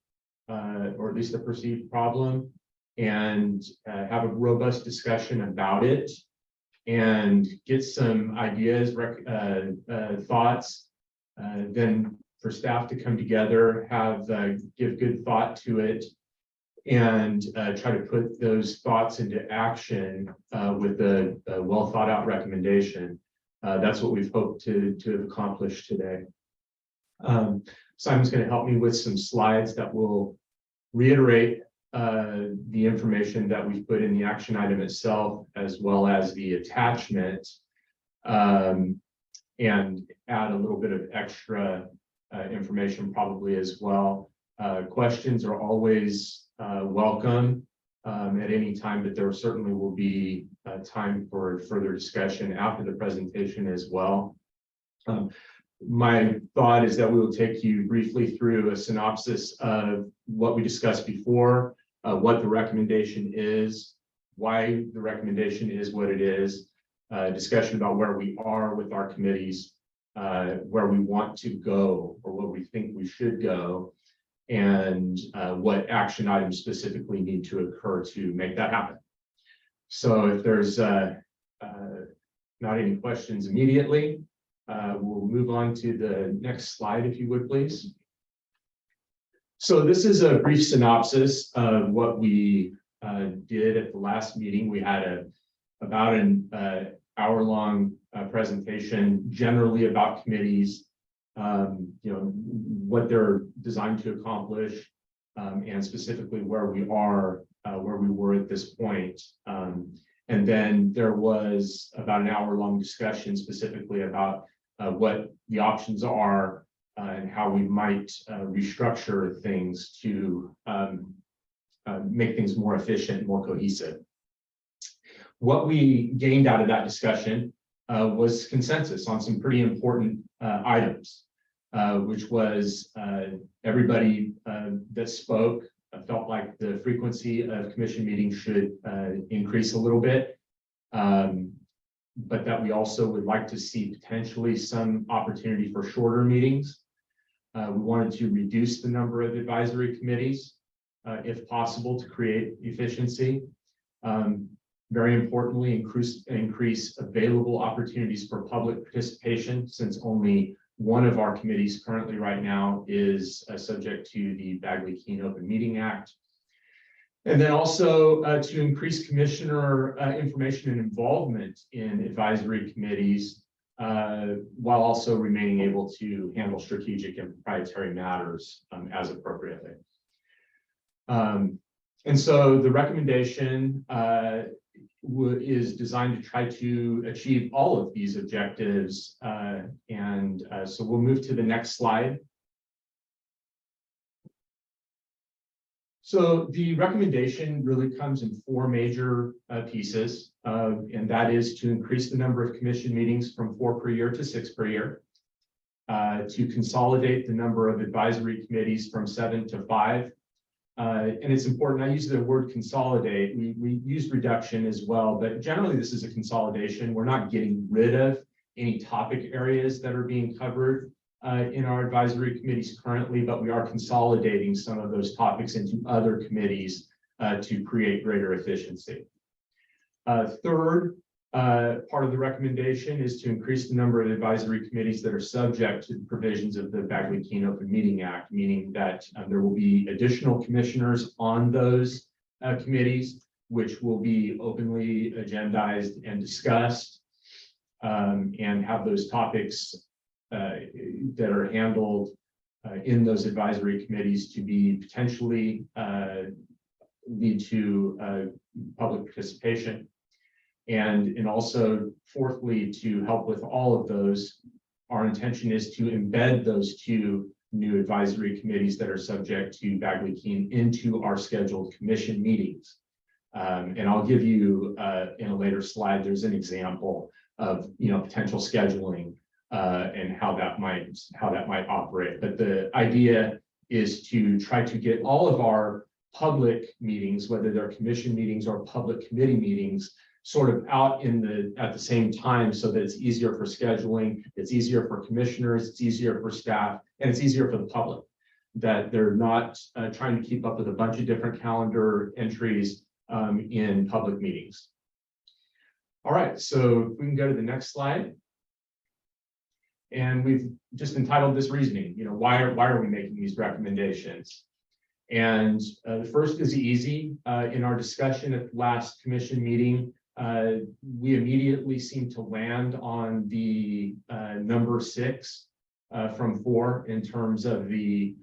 or at least a perceived problem, and have a robust discussion about it and get some ideas, thoughts, then for staff to come together, give good thought to it, and try to put those thoughts into action with a well thought out recommendation. That's what we've hoped to have accomplished today. Simon's going to help me with some slides that will reiterate the information that we've put in the action item itself, as well as the attachment, and add a little bit of extra information probably as well. Questions are always welcome at any time, but there certainly will be time for further discussion after the presentation as well. My thought is that we will take you briefly through a synopsis of what we discussed before, what the recommendation is, why the recommendation is what it is, discussion about where we are with our committees, where we want to go or what we think we should go, and what action items specifically need to occur to make that happen. So if there's not any questions immediately, we'll move on to the next slide, if you would, please. So this is a brief synopsis of what we did at the last meeting. We had about an hour-long presentation, generally about committees, what they're designed to accomplish, and specifically where we were at this point. And then there was about an hour-long discussion specifically about what the options are and how we might restructure things to make things more efficient, more cohesive. What we gained out of that discussion was consensus on some pretty important items, which was everybody that spoke felt like the frequency of commission meetings should increase a little bit, but that we also would like to see potentially some opportunity for shorter meetings. We wanted to reduce the number of advisory committees, if possible, to create efficiency. Very importantly, increase available opportunities for public participation, since only one of our committees currently right now is subject to the Bagley-Keene Open Meeting Act. And then also to increase commissioner information and involvement in advisory committees, while also remaining able to handle strategic and proprietary matters as appropriately. And so the recommendation is designed to try to achieve all of these objectives. So we'll move to the next slide. So the recommendation really comes in four major pieces, and that is to increase the number of commission meetings from 4 per year to 6 per year, to consolidate the number of advisory committees from 7 to 5. And it's important, I use the word consolidate, we use reduction as well, but generally this is a consolidation. We're not getting rid of any topic areas that are being covered in our advisory committees currently, but we are consolidating some of those topics into other committees to create greater efficiency. Third, part of the recommendation is to increase the number of advisory committees that are subject to the provisions of the Bagley-Keene Open Meeting Act, meaning that there will be additional commissioners on those committees, which will be openly agendized and discussed, and have those topics that are handled in those advisory committees to be potentially lead to public participation. And also, fourthly, to help with all of those, our intention is to embed those two new advisory committees that are subject to Bagley-Keene into our scheduled commission meetings. And I'll give you in a later slide, there's an example of potential scheduling and how that might operate. But the idea is to try to get all of our public meetings, whether they're commission meetings or public committee meetings, sort of out at the same time, so that it's easier for scheduling, it's easier for commissioners, it's easier for staff, and it's easier for the public, that they're not trying to keep up with a bunch of different calendar entries in public meetings. All right, so we can go to the next slide. And we've just entitled this reasoning, why are we making these recommendations? And the first is easy. In our discussion at the last commission meeting, we immediately seem to land on the number 6 from 4 in terms of the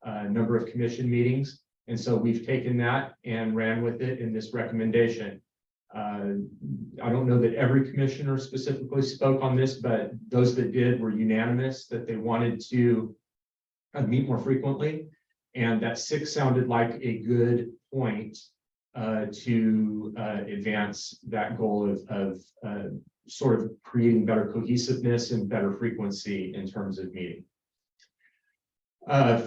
number of commission meetings. And so we've taken that and ran with it in this recommendation. I don't know that every commissioner specifically spoke on this, but those that did were unanimous that they wanted to meet more frequently. And that 6 sounded like a good point to advance that goal of sort of creating better cohesiveness and better frequency in terms of meeting.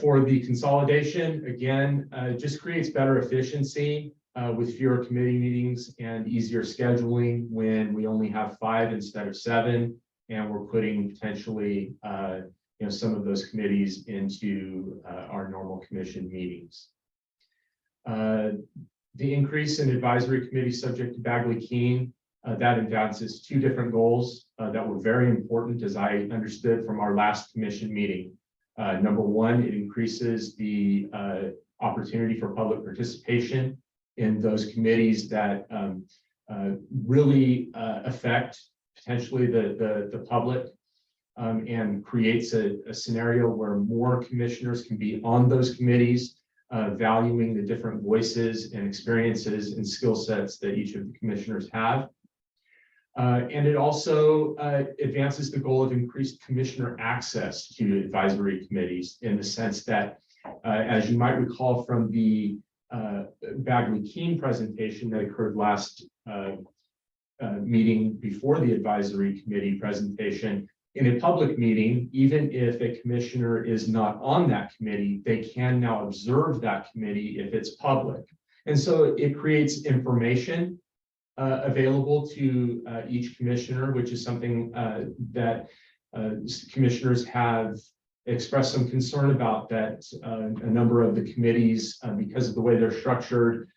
For the consolidation, again, just creates better efficiency with fewer committee meetings and easier scheduling when we only have 5 instead of 7, and we're putting potentially some of those committees into our normal commission meetings. The increase in advisory committees subject to Bagley-Keene, that advances 2 different goals that were very important, as I understood from our last commission meeting. Number 1, it increases the opportunity for public participation in those committees that really affect potentially the public, and creates a scenario where more commissioners can be on those committees, valuing the different voices and experiences and skill sets that each of the commissioners have. And it also advances the goal of increased commissioner access to advisory committees, in the sense that, as you might recall from the Bagley-Keene presentation that occurred last meeting before the advisory committee presentation. In a public meeting, even if a commissioner is not on that committee, they can now observe that committee if it's public. And so it creates information available to each commissioner, which is something that commissioners have expressed some concern about, that a number of the committees, because of the way they're structured,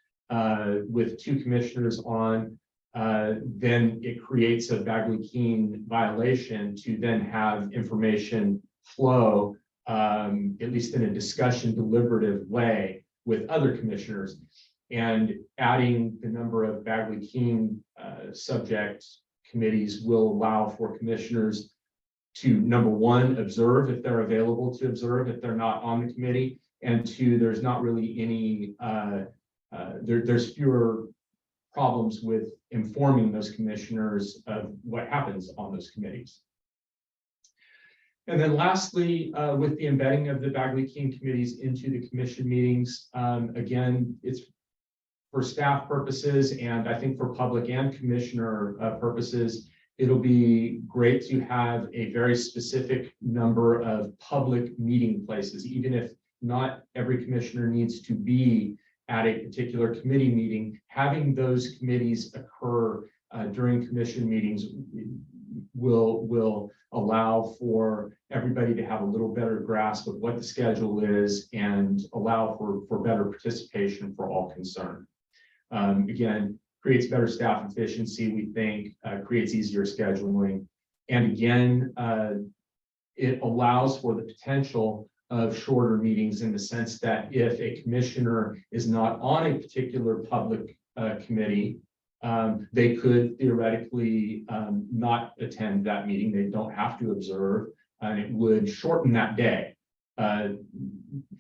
with 2 commissioners on, then it creates a Bagley-Keene violation to then have information flow, at least in a discussion deliberative way with other commissioners. And adding the number of Bagley-Keene subject committees will allow for commissioners to, number 1, observe if they're available to observe if they're not on the committee, and 2, there's not really any, there's fewer problems with informing those commissioners of what happens on those committees. And then lastly, with the embedding of the Bagley-Keene committees into the commission meetings, again, it's for staff purposes, and I think for public and commissioner purposes, it'll be great to have a very specific number of public meeting places, even if not every commissioner needs to be at a particular committee meeting. Having those committees occur during commission meetings will allow for everybody to have a little better grasp of what the schedule is and allow for better participation for all concerned. Again, creates better staff efficiency, we think, creates easier scheduling. And again, it allows for the potential of shorter meetings in the sense that if a commissioner is not on a particular public committee, they could theoretically not attend that meeting. They don't have to observe, and it would shorten that day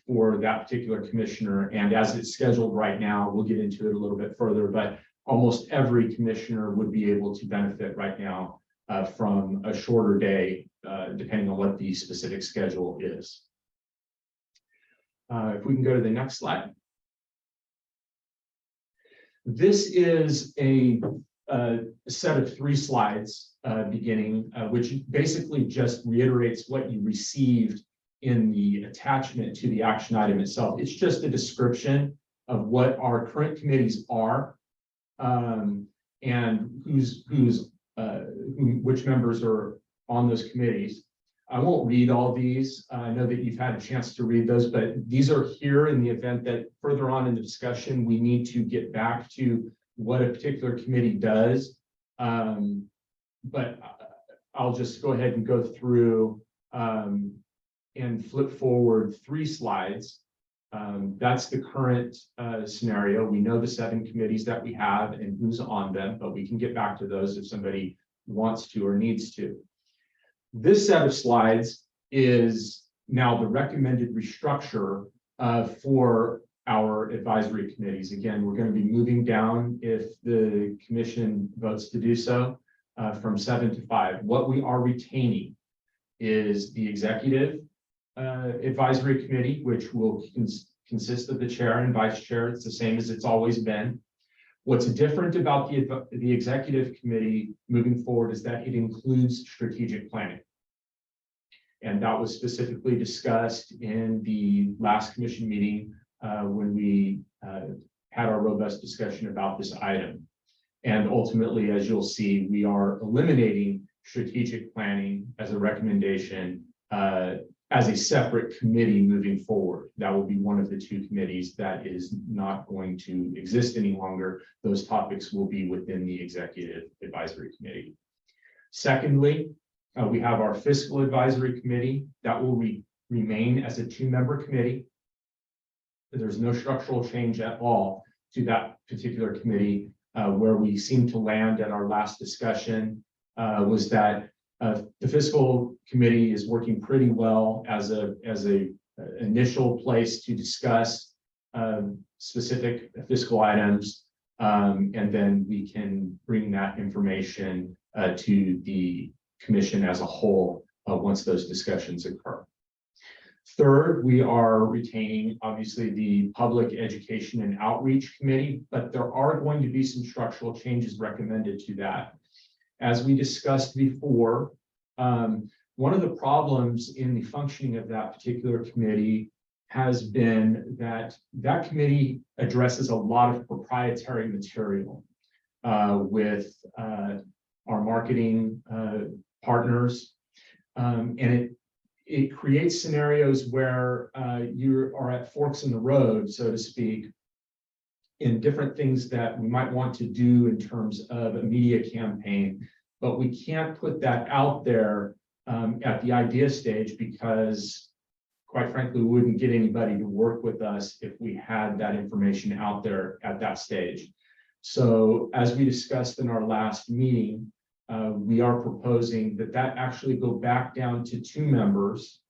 for that particular commissioner. And as it's scheduled right now, we'll get into it a little bit further, but almost every commissioner would be able to benefit right now from a shorter day, depending on what the specific schedule is. If we can go to the next slide. This is a set of 3 slides beginning, which basically just reiterates what you received in the attachment to the action item itself. It's just a description of what our current committees are, and which members are on those committees. I won't read all these. I know that you've had a chance to read those, but these are here in the event that further on in the discussion, we need to get back to what a particular committee does. But I'll just go ahead and go through and flip forward 3 slides. That's the current scenario. We know the 7 committees that we have and who's on them, but we can get back to those if somebody wants to or needs to. This set of slides is now the recommended restructure for our advisory committees. Again, we're going to be moving down, if the commission votes to do so, from 7 to 5. What we are retaining is the executive advisory committee, which will consist of the chair and vice chair. It's the same as it's always been. What's different about the executive committee moving forward is that it includes strategic planning. And that was specifically discussed in the last commission meeting when we had our robust discussion about this item. And ultimately, as you'll see, we are eliminating strategic planning as a recommendation as a separate committee moving forward. That will be one of the 2 committees that is not going to exist any longer. Those topics will be within the executive advisory committee. Secondly, we have our fiscal advisory committee that will remain as a 2-member committee. There's no structural change at all to that particular committee. Where we seemed to land at our last discussion was that the fiscal committee is working pretty well as a initial place to discuss specific fiscal items, and then we can bring that information to the commission as a whole once those discussions occur. Third, we are retaining, obviously, the Public Education and Outreach Committee, but there are going to be some structural changes recommended to that. As we discussed before, one of the problems in the functioning of that particular committee has been that that committee addresses a lot of proprietary material with our marketing partners. And it creates scenarios where you are at forks in the road, so to speak, in different things that we might want to do in terms of a media campaign, but we can't put that out there at the idea stage because, quite frankly, we wouldn't get anybody to work with us if we had that information out there at that stage. So as we discussed in our last meeting, we are proposing that actually go back down to 2 members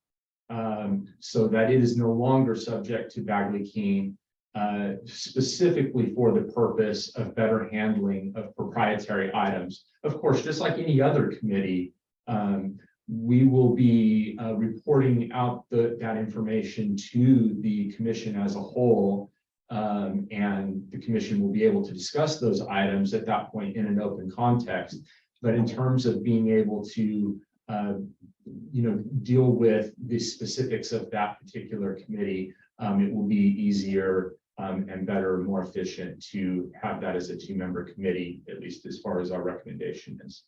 so that it is no longer subject to Bagley-Keene, specifically for the purpose of better handling of proprietary items. Of course, just like any other committee, we will be reporting out that information to the commission as a whole, and the commission will be able to discuss those items at that point in an open context. But in terms of being able to deal with the specifics of that particular committee, it will be easier and better, more efficient to have that as a 2-member committee, at least as far as our recommendation is.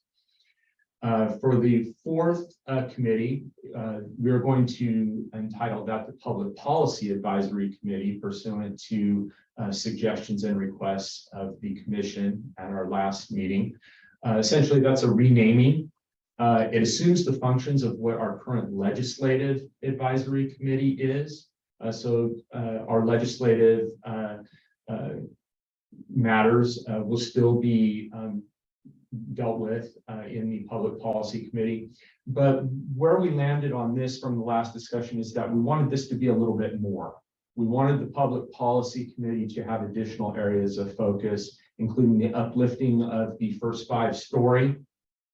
For the 4th committee, we're going to entitle that the Public Policy Advisory Committee pursuant to suggestions and requests of the commission at our last meeting. Essentially, that's a renaming. It assumes the functions of what our current Legislative Advisory Committee is. So our legislative matters will still be dealt with in the Public Policy Committee. But where we landed on this from the last discussion is that we wanted this to be a little bit more. We wanted the Public Policy Committee to have additional areas of focus, including the uplifting of the First Five story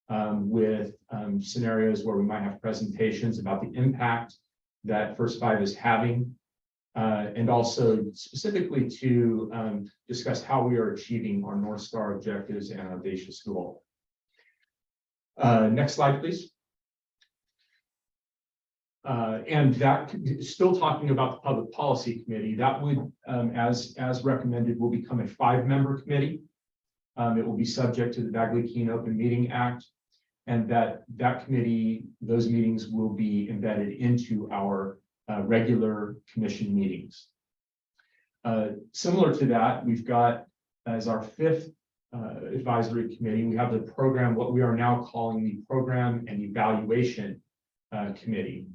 with scenarios where we might have presentations about the impact that First Five is having, and also specifically to discuss how we are achieving our North Star objectives and audacious goal. Next slide, please. And that, still talking about the Public Policy Committee, that would, as recommended, will become a 5-member committee. It will be subject to the Bagley-Keene Open Meeting Act, and that committee, those meetings will be embedded into our regular commission meetings. Similar to that, we've got as our 5th advisory committee, we have the program, what we are now calling the Program and Evaluation Committee.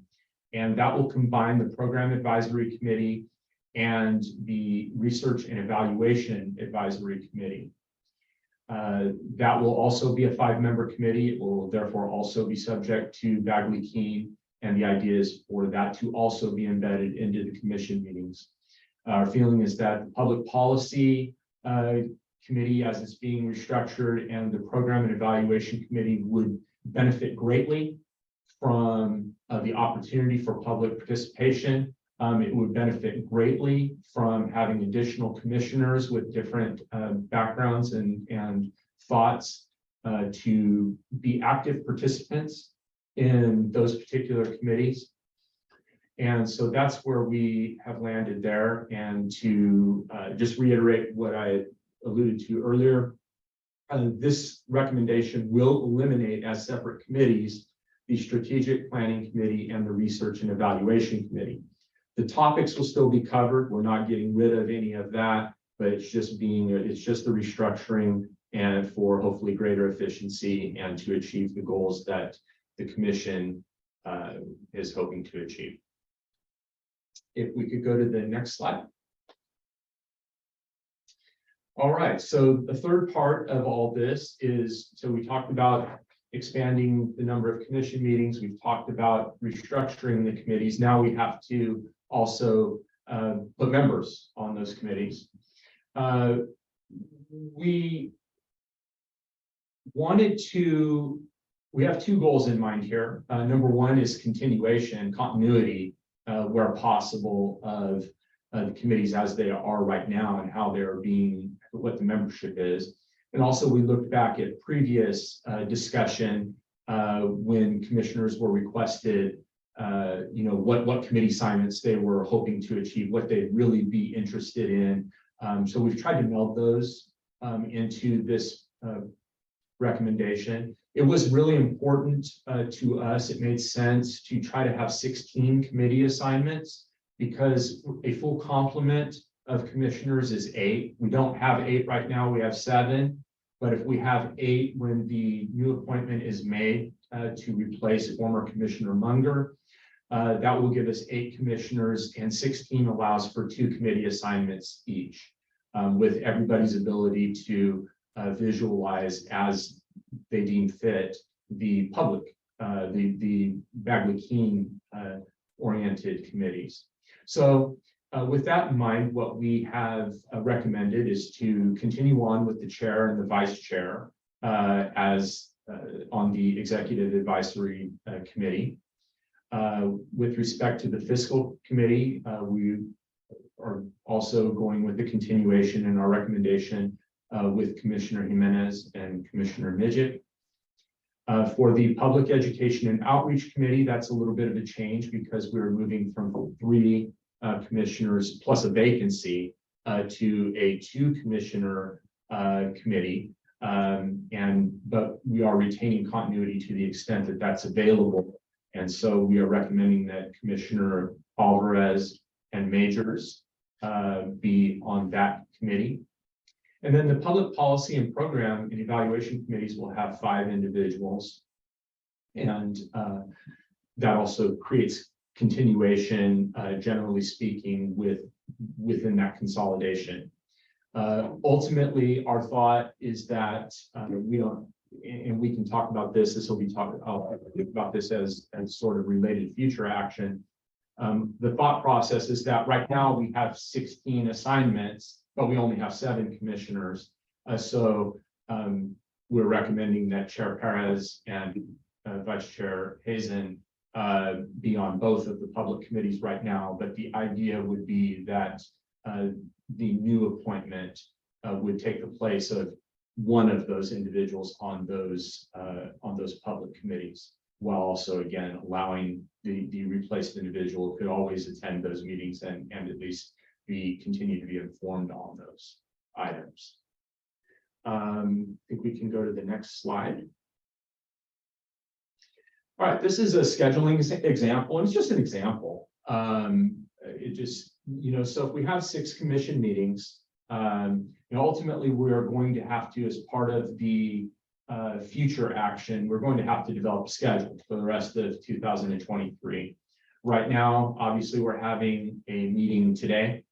And that will combine the Program Advisory Committee and the Research and Evaluation Advisory Committee. That will also be a 5-member committee. It will therefore also be subject to Bagley-Keene, and the idea is for that to also be embedded into the commission meetings. Our feeling is that the Public Policy Committee, as it's being restructured, and the Program and Evaluation Committee would benefit greatly from the opportunity for public participation. It would benefit greatly from having additional commissioners with different backgrounds and thoughts to be active participants in those particular committees. And so that's where we have landed there. And to just reiterate what I alluded to earlier, this recommendation will eliminate as separate committees the Strategic Planning Committee and the Research and Evaluation Committee. The topics will still be covered. We're not getting rid of any of that, but it's just the restructuring and for hopefully greater efficiency and to achieve the goals that the commission is hoping to achieve. If we could go to the next slide. All right, so the third part of all this is, so we talked about expanding the number of commission meetings. We've talked about restructuring the committees. Now we have to also put members on those committees. We have 2 goals in mind here. Number one is continuation, continuity where possible of the committees as they are right now and how they're being, what the membership is. And also we looked back at previous discussion when commissioners were requested, what committee assignments they were hoping to achieve, what they'd really be interested in. So we've tried to meld those into this recommendation. It was really important to us. It made sense to try to have 16 committee assignments because a full complement of commissioners is 8. We don't have 8 right now, we have 7. But if we have 8 when the new appointment is made to replace former Commissioner Munger, that will give us 8 commissioners, and 16 allows for 2 committee assignments each, with everybody's ability to visualize as they deem fit the public, the Bagley-Keene oriented committees. So with that in mind, what we have recommended is to continue on with the chair and the vice chair as on the executive advisory committee. With respect to the fiscal committee, we are also going with the continuation in our recommendation with Commissioner Jimenez and Commissioner Midget. For the Public Education and Outreach Committee, that's a little bit of a change because we're moving from 3 commissioners plus a vacancy to a 2-commissioner committee. But we are retaining continuity to the extent that that's available. And so we are recommending that Commissioner Alvarez and Majors be on that committee. And then the Public Policy and Program and Evaluation Committees will have 5 individuals. And that also creates continuation, generally speaking, within that consolidation. Ultimately, our thought is that we don't, and we can talk about this. This will be talked. I'll think about this as sort of related future action. The thought process is that right now we have 16 assignments, but we only have 7 commissioners. So we're recommending that Chair Perez and Vice Chair Hazen be on both of the public committees right now. But the idea would be that the new appointment would take the place of one of those individuals on those public committees, while also again allowing the replaced individual could always attend those meetings and at least continue to be informed on those items. I think we can go to the next slide. All right, this is a scheduling example, and it's just an example. It just, so if we have 6 commission meetings, ultimately we are going to have to, as part of the future action, we're going to have to develop a schedule for the rest of 2023. Right now, obviously, we're having a meeting today.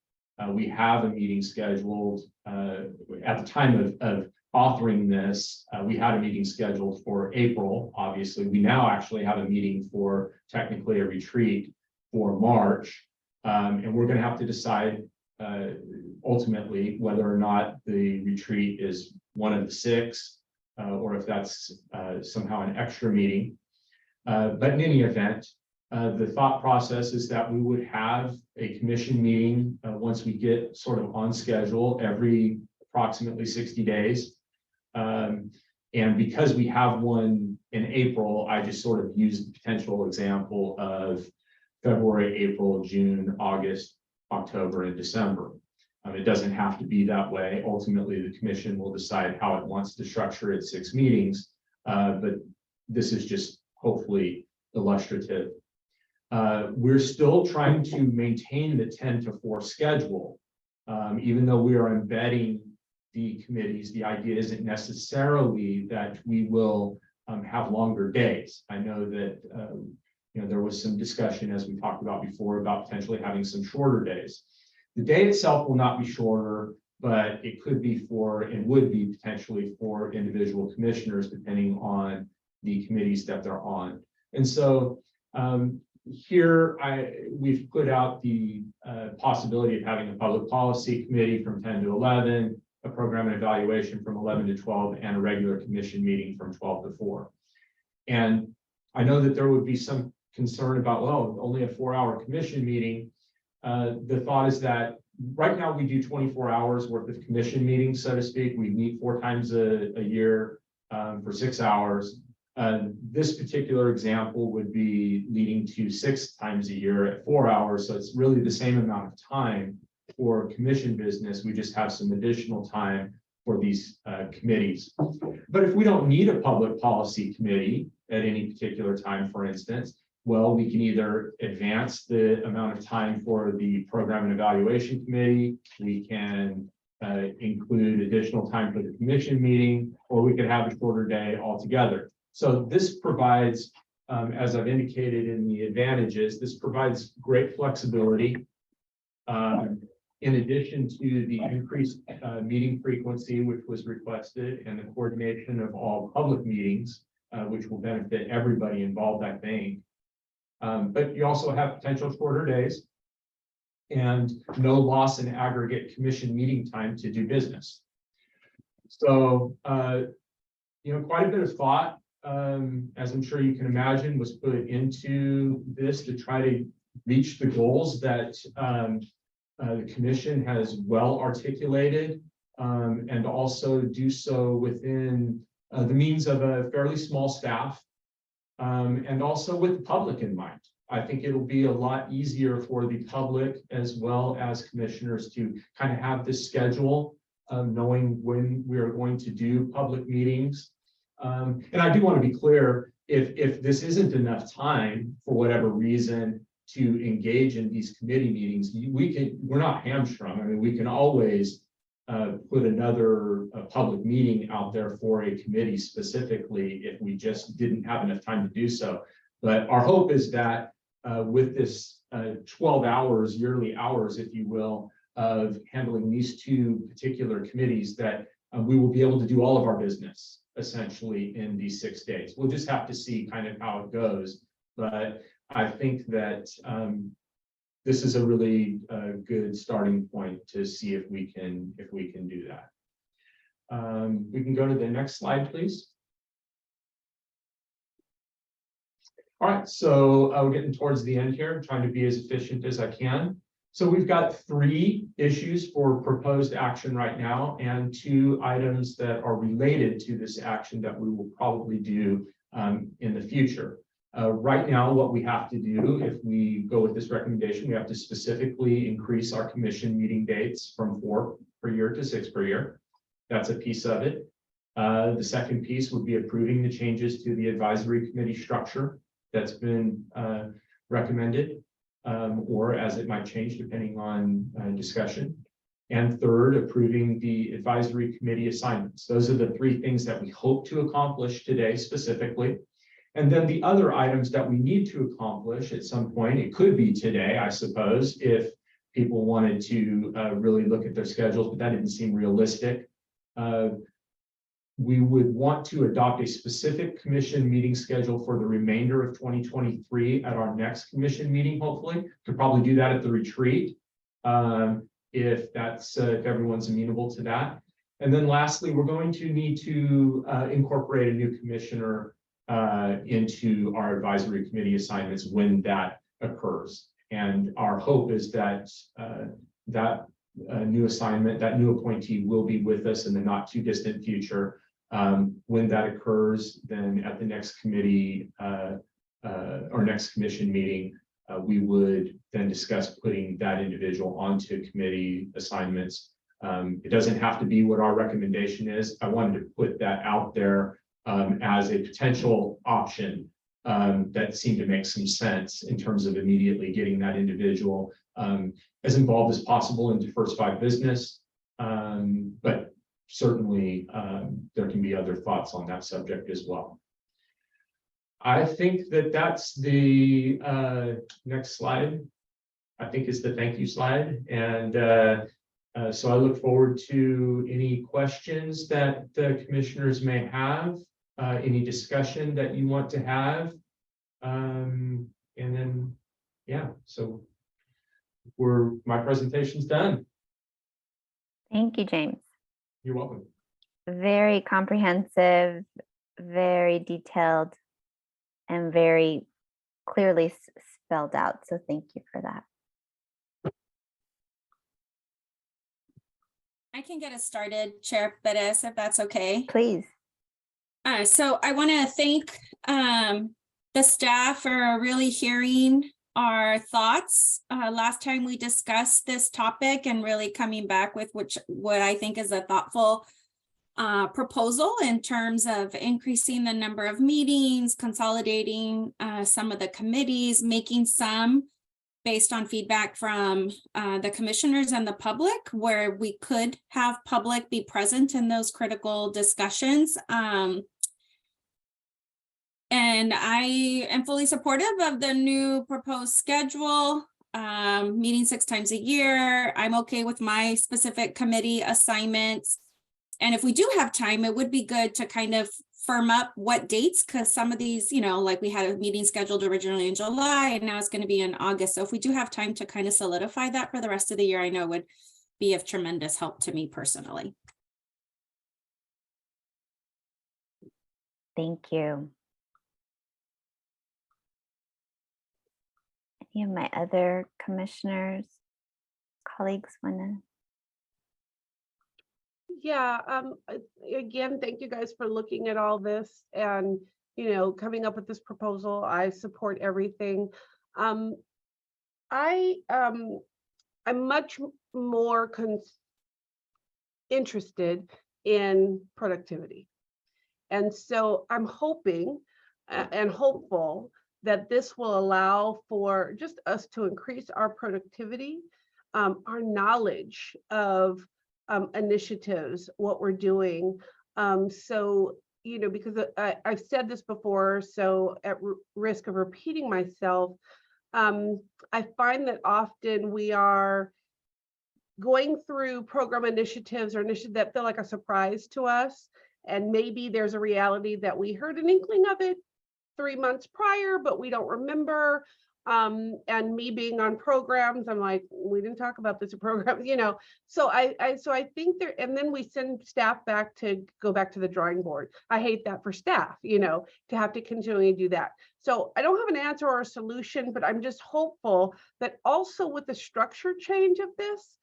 We have a meeting scheduled at the time of authoring this. We had a meeting scheduled for April. Obviously, we now actually have a meeting for technically a retreat for March. And we're going to have to decide ultimately whether or not the retreat is one of the 6 or if that's somehow an extra meeting. But in any event, the thought process is that we would have a commission meeting once we get sort of on schedule every approximately 60 days. And because we have one in April, I just sort of use the potential example of February, April, June, August, October, and December. It doesn't have to be that way. Ultimately, the commission will decide how it wants to structure its 6 meetings, but this is just hopefully illustrative. We're still trying to maintain the 10-to-4 schedule. Even though we are embedding the committees, the idea isn't necessarily that we will have longer days. I know that there was some discussion, as we talked about before, about potentially having some shorter days. The day itself will not be shorter, but it could be for and would be potentially for individual commissioners, depending on the committees that they're on. And so here we've put out the possibility of having a public policy committee from 10 to 11, a program and evaluation from 11 to 12, and a regular commission meeting from 12 to 4. And I know that there would be some concern about, well, only a 4-hour commission meeting. The thought is that right now we do 24 hours worth of commission meetings, so to speak. We meet 4 times a year for 6 hours. This particular example would be leading to 6 times a year at 4 hours. So it's really the same amount of time for commission business. We just have some additional time for these committees. But if we don't need a public policy committee at any particular time, for instance, well, we can either advance the amount of time for the program and evaluation committee, we can include additional time for the commission meeting, or we could have a shorter day altogether. So this provides, as I've indicated in the advantages, this provides great flexibility. In addition to the increased meeting frequency, which was requested, and the coordination of all public meetings, which will benefit everybody involved, I think. But you also have potential shorter days and no loss in aggregate commission meeting time to do business. So, quite a bit of thought, as I'm sure you can imagine, was put into this to try to reach the goals that the commission has well articulated, and also do so within the means of a fairly small staff, and also with the public in mind. I think it'll be a lot easier for the public as well as commissioners to kind of have this schedule of knowing when we are going to do public meetings. And I do want to be clear, if this isn't enough time for whatever reason to engage in these committee meetings, we're not hamstrung. I mean, we can always put another public meeting out there for a committee specifically if we just didn't have enough time to do so. But our hope is that with this 12 hours, yearly hours, if you will, of handling these 2 particular committees, that we will be able to do all of our business essentially in these 6 days. We'll just have to see kind of how it goes. But I think that this is a really good starting point to see if we can do that. We can go to the next slide, please. All right, so we're getting towards the end here. I'm trying to be as efficient as I can. So we've got 3 issues for proposed action right now, and 2 items that are related to this action that we will probably do in the future. Right now, what we have to do, if we go with this recommendation, we have to specifically increase our commission meeting dates from 4 per year to 6 per year. That's a piece of it. The second piece would be approving the changes to the advisory committee structure that's been recommended, or as it might change depending on discussion. And third, approving the advisory committee assignments. Those are the 3 things that we hope to accomplish today specifically. And then the other items that we need to accomplish at some point, it could be today, I suppose, if people wanted to really look at their schedules, but that didn't seem realistic. We would want to adopt a specific commission meeting schedule for the remainder of 2023 at our next commission meeting, hopefully. Could probably do that at the retreat, if everyone's amenable to that. And then lastly, we're going to need to incorporate a new commissioner into our advisory committee assignments when that occurs. And our hope is that that new assignment, that new appointee will be with us in the not too distant future. When that occurs, then at the next committee or next commission meeting, we would then discuss putting that individual onto committee assignments. It doesn't have to be what our recommendation is. I wanted to put that out there as a potential option that seemed to make some sense in terms of immediately getting that individual as involved as possible into First Five business. But certainly there can be other thoughts on that subject as well. I think that that's the next slide, I think is the thank you slide. And so I look forward to any questions that the commissioners may have, any discussion that you want to have. And then, yeah, so my presentation's done. Thank you, James. You're welcome. Very comprehensive, very detailed, and very clearly spelled out. So thank you for that. I can get us started, Chair Perez, if that's okay. Please. So I want to thank the staff for really hearing our thoughts. Last time we discussed this topic and really coming back with what I think is a thoughtful proposal in terms of increasing the number of meetings, consolidating some of the committees, making some based on feedback from the commissioners and the public, where we could have public be present in those critical discussions. And I am fully supportive of the new proposed schedule, meeting 6 times a year. I'm okay with my specific committee assignments. And if we do have time, it would be good to kind of firm up what dates, because some of these, like we had a meeting scheduled originally in July and now it's going to be in August. So if we do have time to kind of solidify that for the rest of the year, I know would be of tremendous help to me personally. Thank you. Any of my other commissioners, colleagues want to? Yeah, again, thank you guys for looking at all this and, coming up with this proposal. I support everything. I'm much more interested in productivity. And so I'm hoping and hopeful that this will allow for just us to increase our productivity, our knowledge of initiatives, what we're doing. So, because I've said this before, so at risk of repeating myself, I find that often we are going through program initiatives or initiatives that feel like a surprise to us. And maybe there's a reality that we heard an inkling of it 3 months prior, but we don't remember. And me being on programs, I'm like, we didn't talk about this in programs, So I think there, and then we send staff back to go back to the drawing board. I hate that for staff, to have to continually do that. So I don't have an answer or a solution, but I'm just hopeful that also with the structure change of this,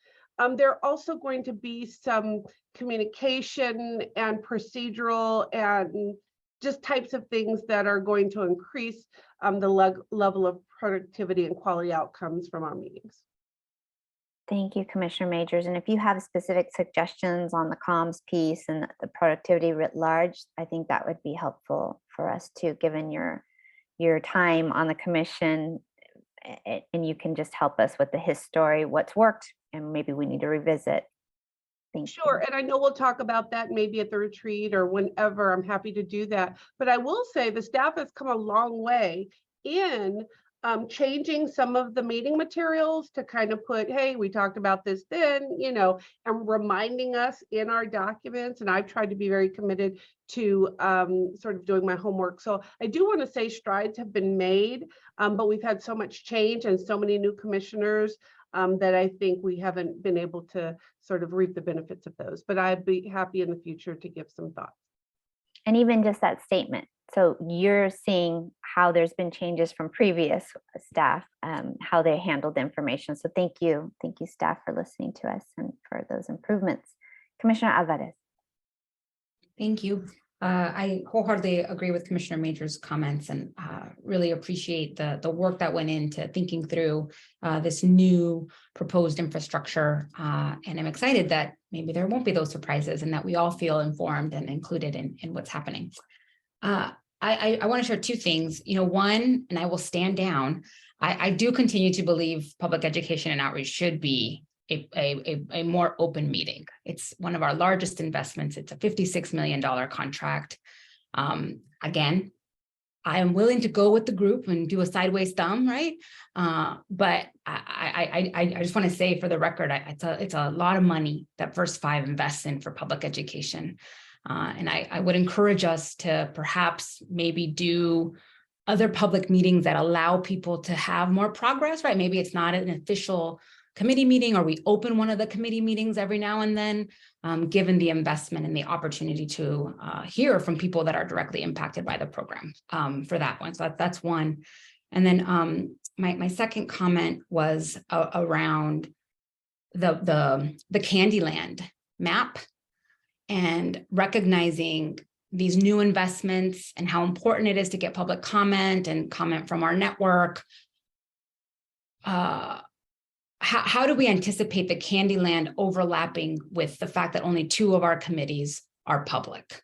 there are also going to be some communication and procedural and just types of things that are going to increase the level of productivity and quality outcomes from our meetings. Thank you, Commissioner Majors. And if you have specific suggestions on the comms piece and the productivity writ large, I think that would be helpful for us too, given your time on the commission, and you can just help us with the history, what's worked, and maybe we need to revisit. Sure, and I know we'll talk about that maybe at the retreat or whenever. I'm happy to do that. But I will say the staff has come a long way in changing some of the meeting materials to kind of put, hey, we talked about this then, and reminding us in our documents. And I've tried to be very committed to sort of doing my homework. So I do want to say strides have been made, but we've had so much change and so many new commissioners that I think we haven't been able to sort of reap the benefits of those. But I'd be happy in the future to give some thoughts. And even just that statement. So you're seeing how there's been changes from previous staff, how they handled the information. So thank you. Thank you, staff, for listening to us and for those improvements. Commissioner Alvarez. Thank you. I wholeheartedly agree with Commissioner Major's comments and really appreciate the work that went into thinking through this new proposed infrastructure. And I'm excited that maybe there won't be those surprises and that we all feel informed and included in what's happening. I want to share 2 things. One, and I will stand down, I do continue to believe public education and outreach should be a more open meeting. It's one of our largest investments. It's a $56 million contract. Again, I am willing to go with the group and do a sideways thumb, right? But I just want to say for the record, it's a lot of money that First Five invests in for public education. And I would encourage us to perhaps maybe do other public meetings that allow people to have more progress, right? Maybe it's not an official committee meeting, or we open one of the committee meetings every now and then, given the investment and the opportunity to hear from people that are directly impacted by the program for that one. So that's one. And then my second comment was around the Candyland map and recognizing these new investments and how important it is to get public comment and comment from our network. How do we anticipate the Candyland overlapping with the fact that only 2 of our committees are public?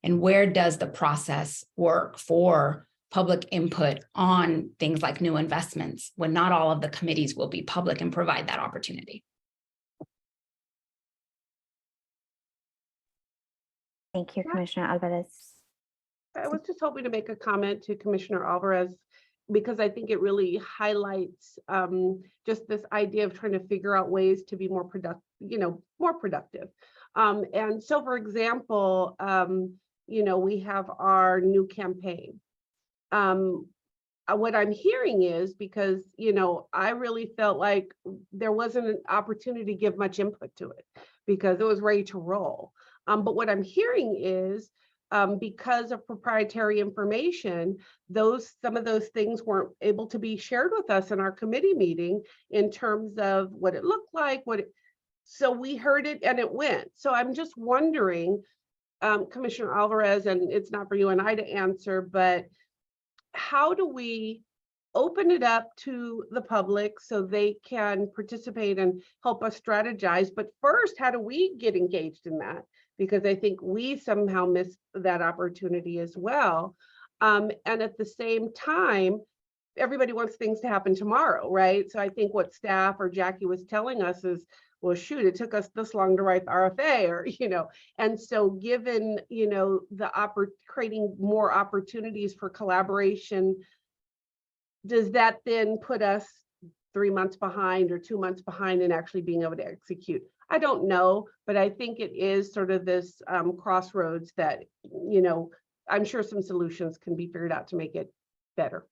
And where does the process work for public input on things like new investments when not all of the committees will be public and provide that opportunity? Thank you, Commissioner Alvarez. I was just hoping to make a comment to Commissioner Alvarez, because I think it really highlights just this idea of trying to figure out ways to be more productive, and so, for example, we have our new campaign. What I'm hearing is, because I really felt like there wasn't an opportunity to give much input to it because it was ready to roll. But what I'm hearing is, because of proprietary information, some of those things weren't able to be shared with us in our committee meeting in terms of what it looked like, so we heard it and it went. So I'm just wondering, Commissioner Alvarez, and it's not for you and I to answer, but how do we open it up to the public so they can participate and help us strategize? But first, how do we get engaged in that? Because I think we somehow missed that opportunity as well. And at the same time, everybody wants things to happen tomorrow, right? So I think what staff or Jackie was telling us is, well, shoot, it took us this long to write the RFA, or, and so given, creating more opportunities for collaboration, does that then put us 3 months behind or 2 months behind in actually being able to execute? I don't know, but I think it is sort of this crossroads that, I'm sure some solutions can be figured out to make it better.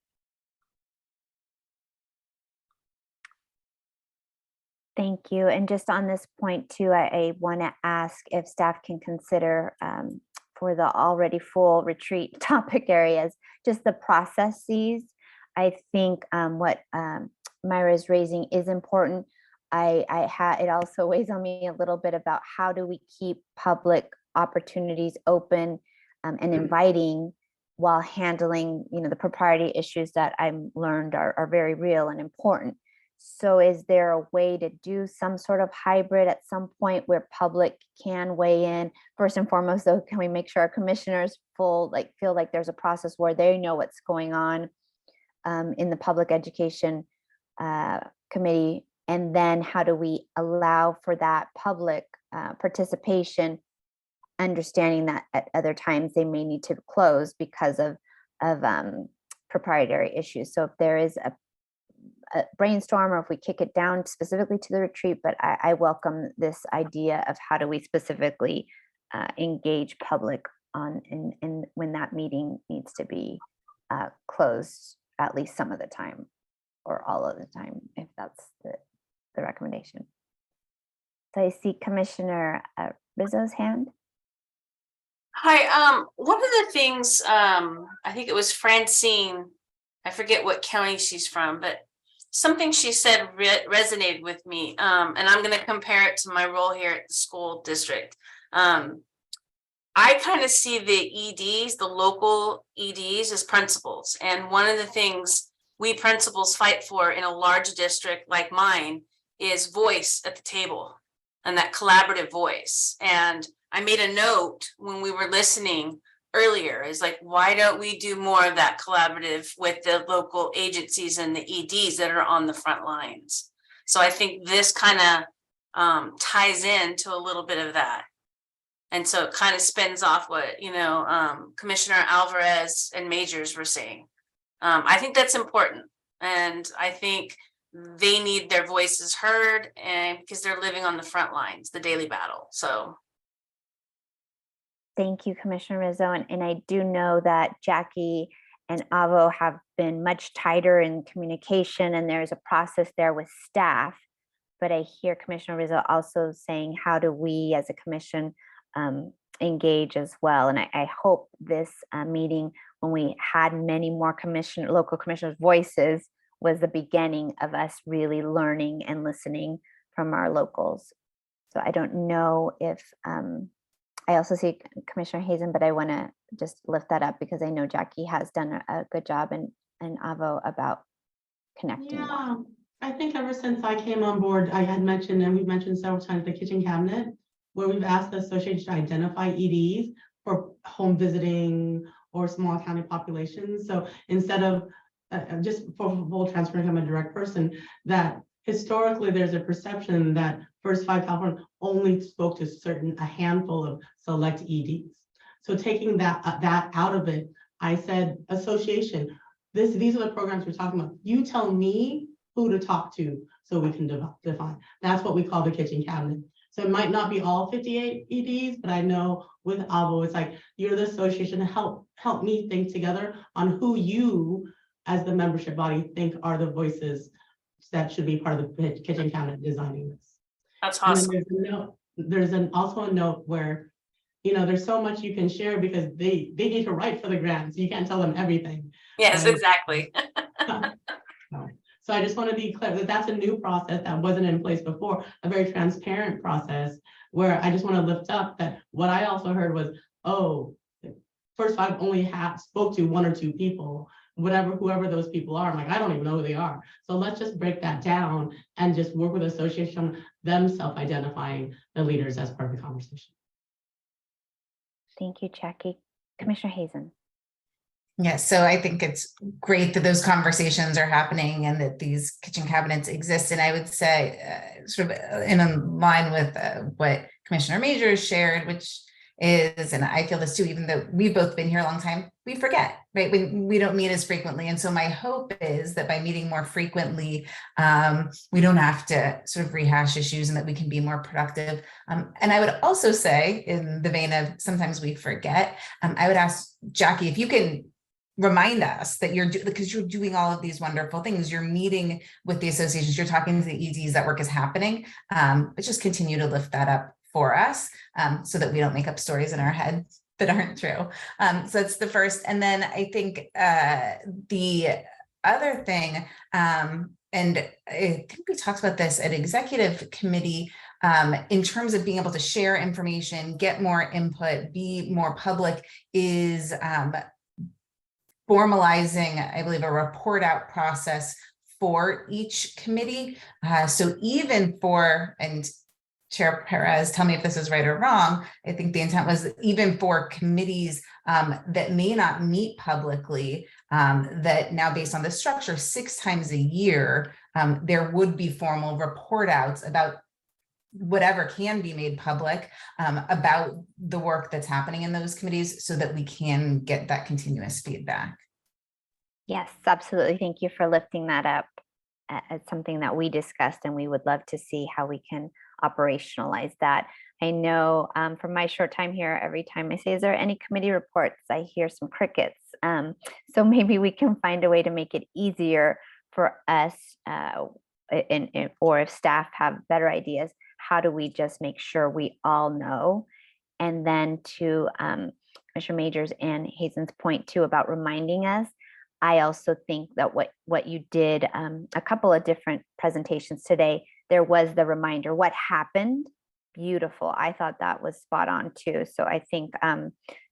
Thank you. And just on this point too, I want to ask if staff can consider for the already full retreat topic areas, just the processes. I think what Myra is raising is important. It also weighs on me a little bit about how do we keep public opportunities open and inviting while handling, the propriety issues that I've learned are very real and important. So is there a way to do some sort of hybrid at some point where public can weigh in? First and foremost, though, can we make sure our commissioners feel like there's a process where they know what's going on in the public education committee? And then how do we allow for that public participation, understanding that at other times they may need to close because of proprietary issues? So if there is a brainstorm, or if we kick it down specifically to the retreat, but I welcome this idea of how do we specifically engage public on and when that meeting needs to be closed at least some of the time or all of the time, if that's the recommendation. So I see Commissioner Rizzo's hand. Hi, one of the things, I think it was Francine, I forget what county she's from, but something she said resonated with me, and I'm going to compare it to my role here at the school district. I kind of see the EDs, the local EDs, as principals. And one of the things we principals fight for in a large district like mine is voice at the table and that collaborative voice. And I made a note when we were listening earlier, is like, why don't we do more of that collaborative with the local agencies and the EDs that are on the front lines? So I think this kind of ties into a little bit of that. And so it kind of spins off what, Commissioner Alvarez and Majors were saying. I think that's important. And I think they need their voices heard, and because they're living on the front lines, the daily battle. So thank you, Commissioner Rizzo. And I do know that Jackie and Avo have been much tighter in communication, and there's a process there with staff. But I hear Commissioner Rizzo also saying, how do we as a commission engage as well? And I hope this meeting when we had many more local commissioners' voices was the beginning of us really learning and listening from our locals. So I don't know if, I also see Commissioner Hazen, but I want to just lift that up because I know Jackie has done a good job and Avo about connecting. Yeah, I think ever since I came on board, I had mentioned, and we've mentioned several times, the kitchen cabinet, where we've asked the association to identify EDs for home visiting or small county populations. So instead of just for full transparency, I'm a direct person, that historically there's a perception that First Five California only spoke to a handful of select EDs. So taking that out of it, I said, association, these are the programs we're talking about. You tell me who to talk to so we can define. That's what we call the kitchen cabinet. So it might not be all 58 EDs, but I know with AVO, it's like, you're the association, help me think together on who you, as the membership body, think are the voices that should be part of the kitchen cabinet designing this. That's awesome. And there's also a note where, there's so much you can share because they need to write for the grant, so you can't tell them everything. Yes, Right? exactly. So I just want to be clear that that's a new process that wasn't in place before, a very transparent process where I just want to lift up that what I also heard was, oh, First Five only spoke to one or two people, whoever those people are. I'm like, I don't even know who they are. So let's just break that down and just work with the association, them self-identifying the leaders as part of the conversation. Thank you, Jackie. Commissioner Hazen. Yes, so I think it's great that those conversations are happening and that these kitchen cabinets exist. And I would say sort of in line with what Commissioner Majors shared, which is, and I feel this too, even though we've both been here a long time, we forget, right? We don't meet as frequently. And so my hope is that by meeting more frequently, we don't have to sort of rehash issues and that we can be more productive. And I would also say, in the vein of sometimes we forget, I would ask Jackie if you can remind us that because you're doing all of these wonderful things, you're meeting with the associations, you're talking to the EDs, that work is happening, but just continue to lift that up for us so that we don't make up stories in our head that aren't true. So that's the first. And then I think the other thing, and I think we talked about this at executive committee, in terms of being able to share information, get more input, be more public, is formalizing, I believe, a report out process for each committee. So even for, and Chair Perez, tell me if this is right or wrong, I think the intent was even for committees that may not meet publicly, that now based on the structure, 6 times a year, there would be formal report outs about whatever can be made public about the work that's happening in those committees so that we can get that continuous feedback. Yes, absolutely. Thank you for lifting that up. It's something that we discussed and we would love to see how we can operationalize that. I know from my short time here, every time I say, is there any committee reports? I hear some crickets. So maybe we can find a way to make it easier for us or if staff have better ideas, how do we just make sure we all know? And then to Commissioner Majors and Hazen's point too about reminding us, I also think that what you did, a couple of different presentations today, there was the reminder, what happened, beautiful. I thought that was spot on too. So I think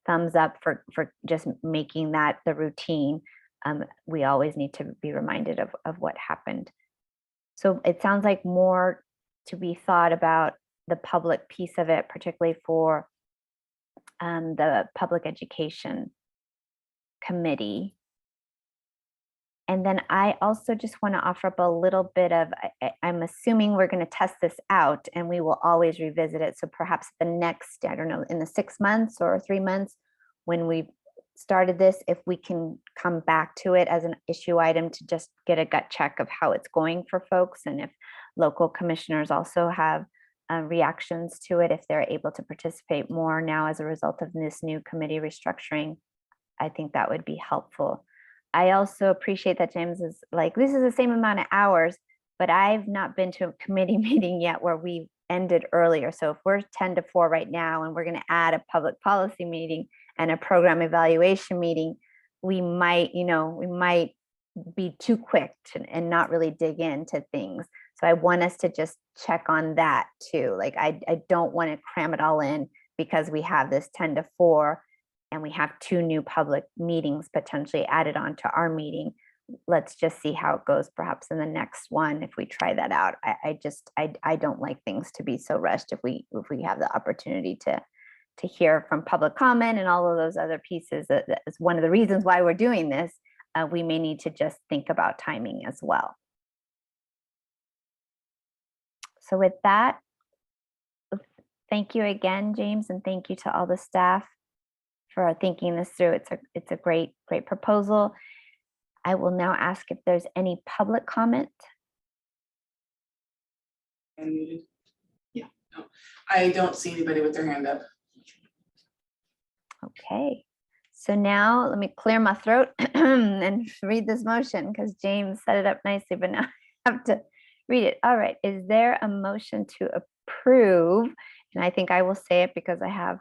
thumbs up for just making that the routine. We always need to be reminded of what happened. So it sounds like more to be thought about the public piece of it, particularly for the public education committee. And then I also just want to offer up a little bit of, I'm assuming we're going to test this out and we will always revisit it. So perhaps the next, I don't know, in the 6 months or 3 months when we've started this, if we can come back to it as an issue item to just get a gut check of how it's going for folks. And if local commissioners also have reactions to it, if they're able to participate more now as a result of this new committee restructuring, I think that would be helpful. I also appreciate that James is like, this is the same amount of hours, but I've not been to a committee meeting yet where we ended earlier. So if we're 10 to 4 right now, and we're going to add a public policy meeting and a program evaluation meeting, we might, we might be too quick and not really dig into things. So I want us to just check on that too. Like I don't want to cram it all in because we have this 10 to 4 and we have 2 new public meetings potentially added on to our meeting. Let's just see how it goes perhaps in the next one if we try that out. I don't like things to be so rushed if we have the opportunity to hear from public comment and all of those other pieces. That is one of the reasons why we're doing this. We may need to just think about timing as well. So with that, thank you again, James, and thank you to all the staff for thinking this through. It's a great proposal. I will now ask if there's any public comment. Yeah, no, I don't see anybody with their hand up. Okay, so now let me clear my throat and read this motion because James set it up nicely, but now I have to read it. All right, is there a motion to approve? And I think I will say it because I have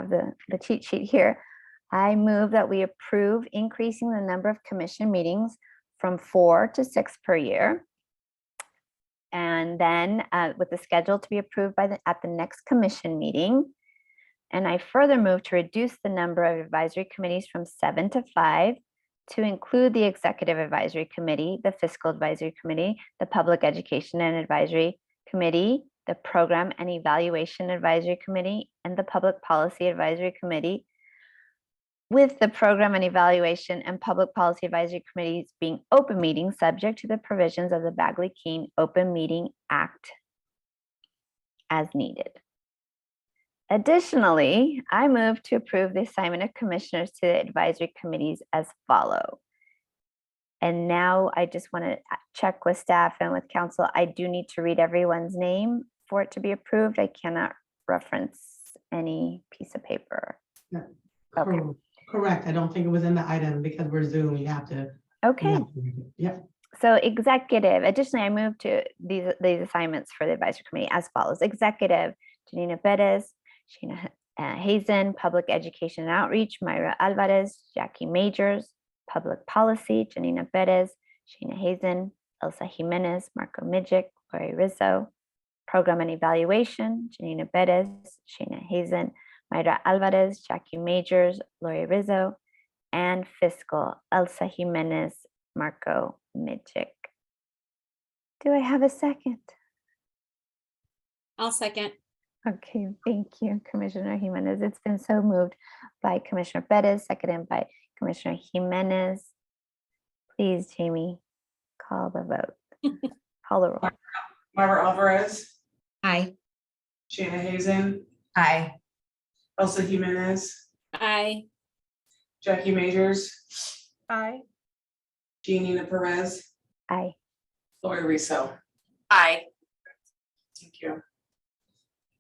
the cheat sheet here. I move that we approve increasing the number of commission meetings from 4 to 6 per year. And then with the schedule to be approved at the next commission meeting. And I further move to reduce the number of advisory committees from 7 to 5 to include the Executive Advisory Committee, the Fiscal Advisory Committee, the Public Education and Advisory Committee, the Program and Evaluation Advisory Committee, and the Public Policy Advisory Committee, with the Program and Evaluation and Public Policy Advisory Committees being open meetings subject to the provisions of the Bagley-Keene Open Meeting Act as needed. Additionally, I move to approve the assignment of commissioners to the advisory committees as follow. And now I just want to check with staff and with council. I do need to read everyone's name for it to be approved. I cannot reference any piece of paper. No, Okay. Correct. I don't think it was in the item because we're Zoom. You have to. Okay. Yeah. So executive, additionally, I move to these assignments for the advisory committee as follows. Executive, Janina Perez, Sheena Hazen, Public Education and Outreach, Myra Alvarez, Jackie Majors, Public Policy, Janina Perez, Sheena Hazen, Elsa Jimenez, Marco Midgick, Lori Rizzo, Program and Evaluation, Janina Perez, Sheena Hazen, Myra Alvarez, Jackie Majors, Lori Rizzo, and Fiscal, Elsa Jimenez, Marco Midgick. Do I have a second? I'll second. Okay, thank you, Commissioner Jimenez. It's been so moved by Commissioner Perez, seconded by Commissioner Jimenez. Please, Jamie, call the vote. Call the roll. Myra Alvarez, Aye. Shanna Hazen, Aye. Elsa Jimenez, Aye. Jackie Majors, Aye. Janina Perez, Aye. Lori Rizzo. Aye. Thank you.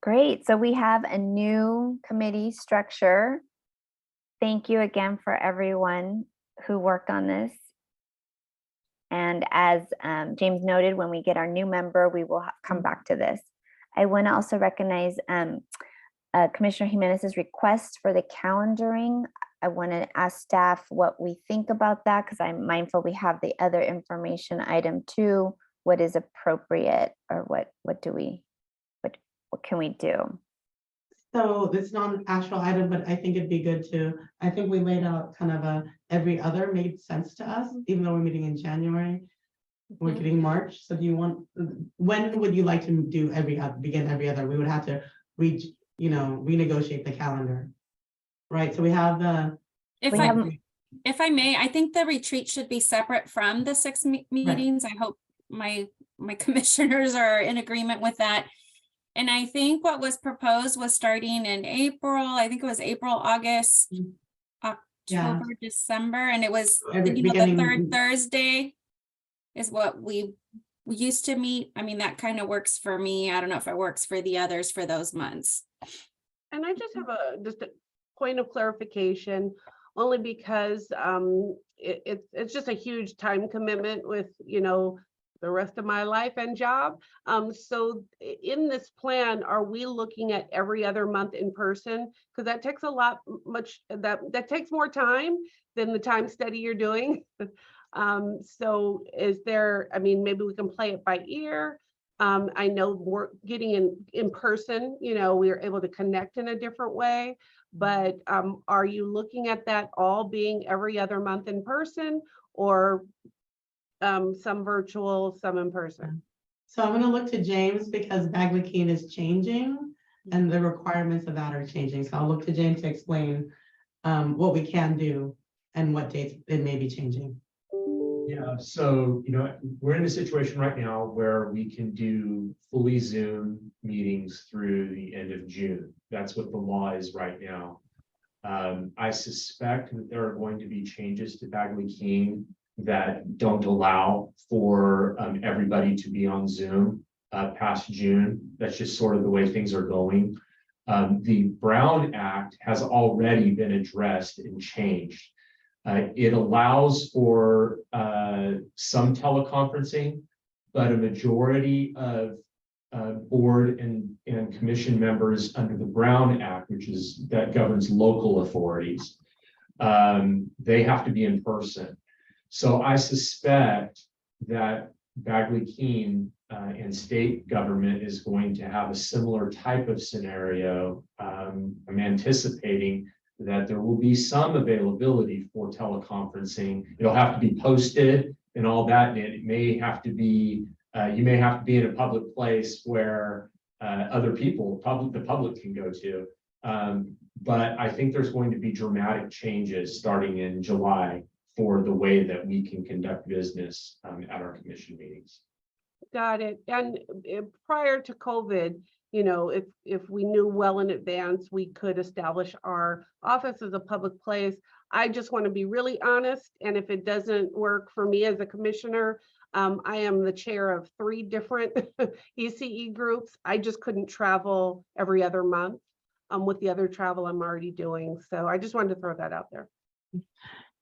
Great, so we have a new committee structure. Thank you again for everyone who worked on this. And as James noted, when we get our new member, we will come back to this. I want to also recognize Commissioner Jimenez's request for the calendaring. I want to ask staff what we think about that because I'm mindful we have the other information item too. What is appropriate, or what can we do? So it's not an actual item, but I think it'd be good to, I think we laid out kind of a every other made sense to us, even though we're meeting in January. We're getting March. So do you want, when would you like to do begin every other? We would have to renegotiate the calendar. Right, so we have the. If I may, I think the retreat should be separate from the 6 meetings. I hope my commissioners are in agreement with that. And I think what was proposed was starting in April. I think it was April, August, October, December, and it was the third Thursday is what we used to meet. I mean, that kind of works for me. I don't know if it works for the others for those months. And I just have a point of clarification, only because it's just a huge time commitment with, the rest of my life and job. So in this plan, are we looking at every other month in person? Because that takes a lot much, that takes more time than the time study you're doing. So is there, I mean, maybe we can play it by ear. I know we're getting in person, you know, we are able to connect in a different way, but are you looking at that all being every other month in person, or some virtual, some in person? So I'm gonna look to James because Bagley Keene is changing and the requirements of that are changing. So I'll look to James to explain what we can do and what dates it may be changing. Yeah, so, we're in a situation right now where we can do fully Zoom meetings through the end of June. That's what the law is right now. I suspect that there are going to be changes to Bagley Keene that don't allow for everybody to be on Zoom past June. That's just sort of the way things are going. The Brown Act has already been addressed and changed. It allows for some teleconferencing, but a majority of board and commission members under the Brown Act, that governs local authorities, they have to be in person. So I suspect that Bagley Keene and state government is going to have a similar type of scenario. I'm anticipating that there will be some availability for teleconferencing. It'll have to be posted and all that, and it may have to be, you may have to be in a public place where other people, the public can go to. But I think there's going to be dramatic changes starting in July for the way that we can conduct business at our commission meetings. Got it. And prior to COVID, you know, if we knew well in advance, we could establish our office as a public place. I just want to be really honest. And if it doesn't work for me as a commissioner, I am the chair of 3 different ECE groups. I just couldn't travel every other month with the other travel I'm already doing. So I just wanted to throw that out there.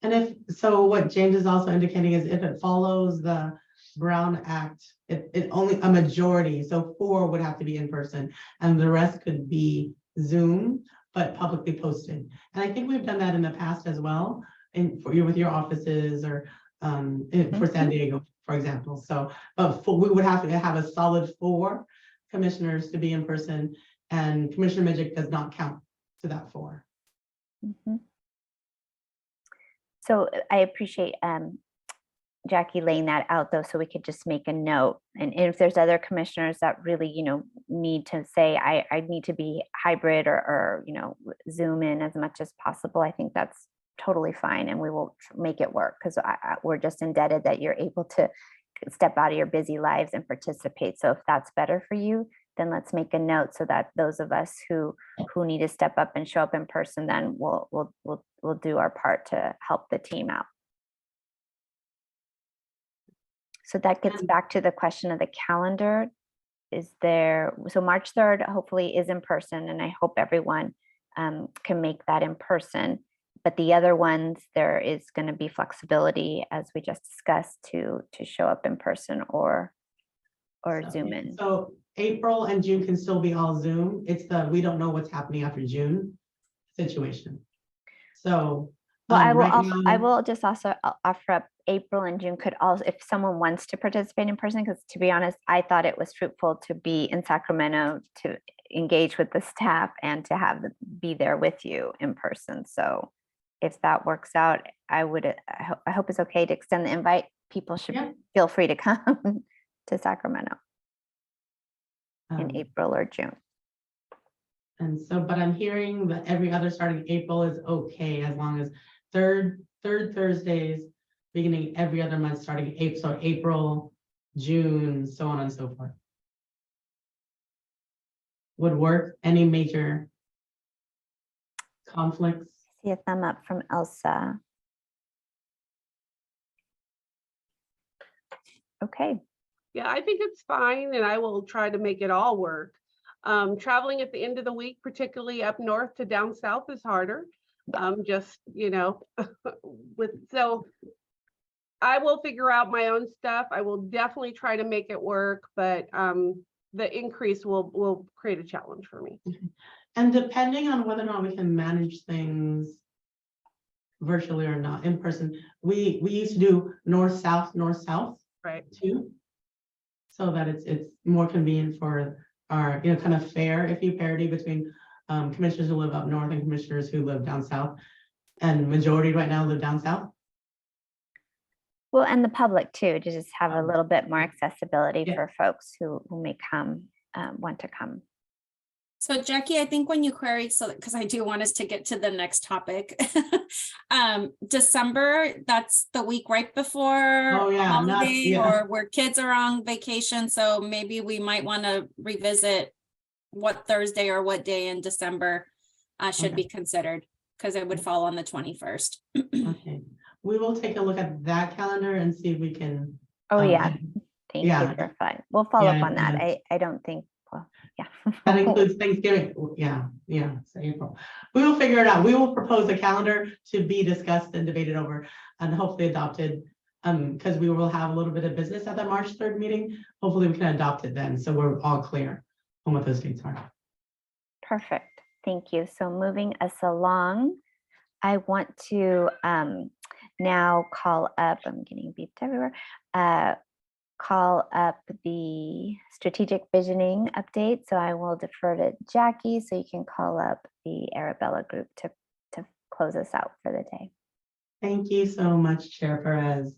And so what James is also indicating is if it follows the Brown Act, it only a majority, so 4 would have to be in person and the rest could be Zoom, but publicly posted. And I think we've done that in the past as well, with your offices or for San Diego, for example. So, but we would have to have a solid 4 commissioners to be in person, and Commissioner Midget does not count to that 4. Mm-hmm. So I appreciate Jackie laying that out, though, so we could just make a note. And if there's other commissioners that really, you know, need to say, I need to be hybrid or, you know, Zoom in as much as possible, I think that's totally fine. And we will make it work, because we're just indebted that you're able to step out of your busy lives and participate. So if that's better for you, then let's make a note so that those of us who need to step up and show up in person, then we'll do our part to help the team out. So that gets back to the question of the calendar. So March 3rd hopefully is in person, and I hope everyone can make that in person. But the other ones, there is going to be flexibility, as we just discussed, to show up in person or Zoom in. So April and June can still be all Zoom. It's we don't know what's happening after June situation. So well, I will just also offer up April and June could also, if someone wants to participate in person, because to be honest, I thought it was fruitful to be in Sacramento to engage with the staff and to be there with you in person. So if that works out, I hope it's okay to extend the invite. People should feel free to come to Sacramento in April or June. And so, but I'm hearing that every other starting April is okay, as long as third Thursdays, beginning every other month starting April, so April, June, so on and so forth. Would work. Any major conflicts? See a thumb up from Elsa. Okay. Yeah, I think it's fine, and I will try to make it all work. Traveling at the end of the week, particularly up north to down south, is harder. Just, you know, so I will figure out my own stuff. I will definitely try to make it work, but the increase will create a challenge for me. And depending on whether or not we can manage things virtually or not in person, we used to do north-south, right, too. So that it's more convenient for our, kind of fair, if you parity between commissioners who live up north and commissioners who live down south. And majority right now live down south. Well, and the public too, to just have a little bit more accessibility Yeah. for folks who may come, want to come. So Jackie, I think when you query, so because I do want us to get to the next topic. December, that's the week right before Oh, yeah, holiday or where kids are on vacation. So maybe we might want to revisit what Thursday or what day in December should be considered, because it would fall on the 21st. Okay, we will take a look at that calendar and see if we can. Oh, yeah. Thank yeah. you. You're fine. We'll follow up Yeah, on that. yeah. I don't think, well, yeah. That includes Thanksgiving. Yeah, so April. We will figure it out. We will propose a calendar to be discussed and debated over and hopefully adopted. Because we will have a little bit of business at the March 3rd meeting. Hopefully we can adopt it then. So we're all clear on what those dates are. Perfect. Thank you. So moving us along, I want to now call up, I'm getting beeped everywhere, call up the strategic visioning update. So I will defer to Jackie so you can call up the Arabella group to close us out for the day. Thank you so much, Chair Perez.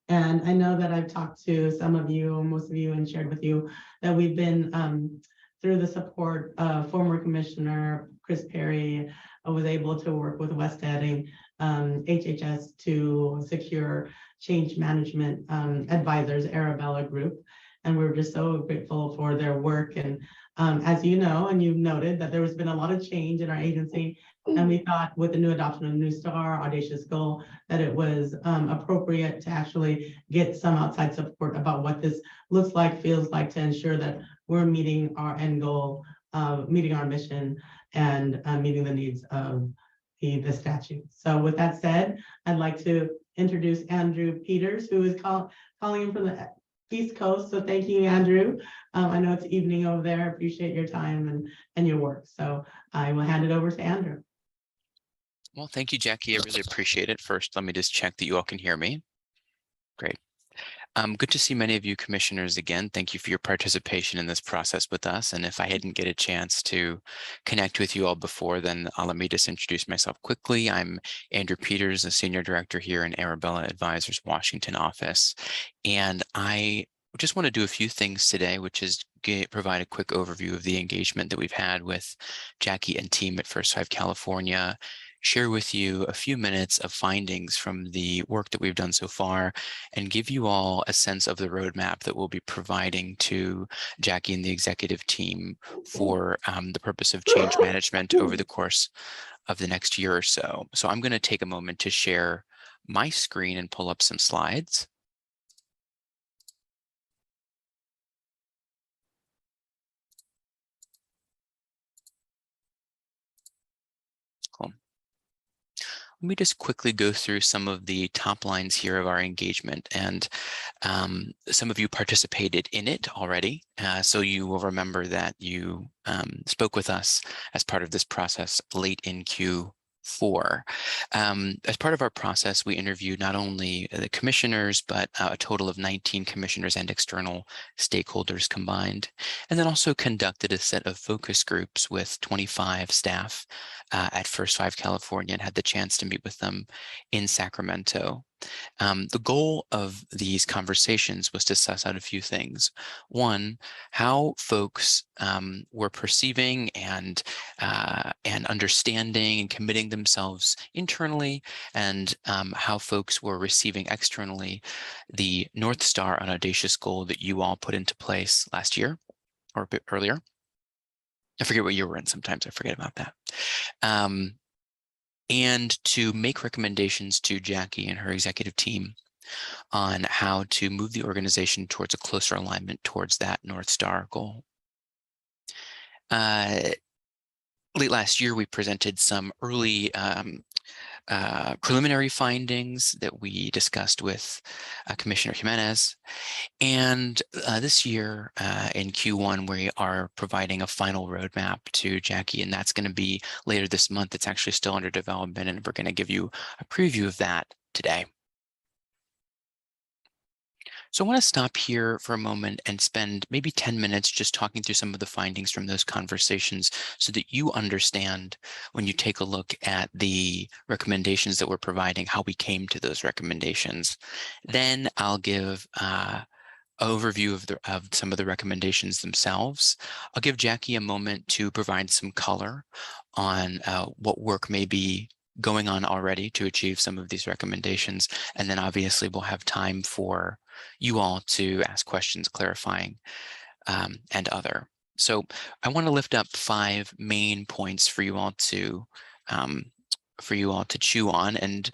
And I know that I've talked to some of you, most of you, and shared with you that we've been through the support of former Commissioner Chris Perry, was able to work with West Heading HHS to secure change management advisors, Arabella Group. And we're just so grateful for their work. And as you know, and you've noted that there has been a lot of change in our agency. And we thought with the new adoption of New Star, Audacious Goal, that it was appropriate to actually get some outside support about what this looks like, feels like, to ensure that we're meeting our end goal, meeting our mission, and meeting the needs of the statute. So with that said, I'd like to introduce Andrew Peters, who is calling in from the East Coast. So thank you, Andrew. I know it's evening over there. Appreciate your time and your work. So I will hand it over to Andrew. Well, thank you, Jackie. I really appreciate it. First, let me just check that you all can hear me. Great. Good to see many of you commissioners again. Thank you for your participation in this process with us. And if I didn't get a chance to connect with you all before, then let me just introduce myself quickly. I'm Andrew Peters, a senior director here in Arabella Advisors Washington office. And I just want to do a few things today, which is provide a quick overview of the engagement that we've had with Jackie and team at First Five California, share with you a few minutes of findings from the work that we've done so far, and give you all a sense of the roadmap that we'll be providing to Jackie and the executive team for the purpose of change management over the course of the next year or so. So I'm going to take a moment to share my screen and pull up some slides. Cool. Let me just quickly go through some of the top lines here of our engagement, and some of you participated in it already, so you will remember that you spoke with us as part of this process late in Q4. As part of our process, we interviewed not only the commissioners, but a total of 19 commissioners and external stakeholders combined, and then also conducted a set of focus groups with 25 staff at First Five California and had the chance to meet with them in Sacramento. The goal of these conversations was to suss out a few things. One, how folks were perceiving and understanding and committing themselves internally, and how folks were receiving externally the North Star on Audacious Goal that you all put into place last year or a bit earlier. I forget what year we're in. Sometimes I forget about that. And to make recommendations to Jackie and her executive team on how to move the organization towards a closer alignment towards that North Star goal. Late last year, we presented some early preliminary findings that we discussed with Commissioner Jimenez. And this year in Q1, we are providing a final roadmap to Jackie, and that's going to be later this month. It's actually still under development, and we're going to give you a preview of that today. So I want to stop here for a moment and spend maybe 10 minutes just talking through some of the findings from those conversations so that you understand when you take a look at the recommendations that we're providing, how we came to those recommendations. Then I'll give overview of some of the recommendations themselves. I'll give Jackie a moment to provide some color on what work may be going on already to achieve some of these recommendations. And then obviously we'll have time for you all to ask questions, clarifying and other. So I want to lift up 5 main points for you all to chew on, and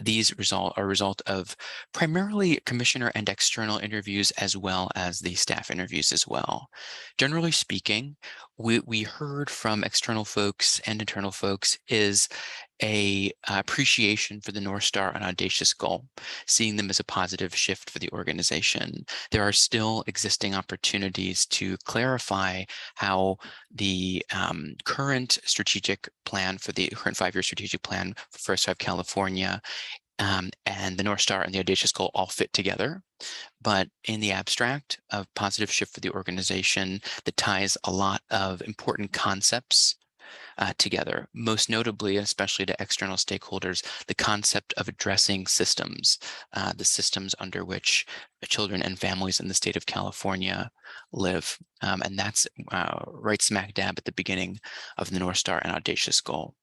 these are a result of primarily commissioner and external interviews as well as the staff interviews as well. Generally speaking, we heard from external folks and internal folks is a appreciation for the North Star and Audacious Goal, seeing them as a positive shift for the organization. There are still existing opportunities to clarify how the current strategic plan for the current 5-year strategic plan for First Five California and the North Star and the Audacious Goal all fit together. But in the abstract, a positive shift for the organization that ties a lot of important concepts together, most notably, especially to external stakeholders, the concept of addressing systems, the systems under which children and families in the state of California live. And that's right smack dab at the beginning of the North Star and Audacious Goal.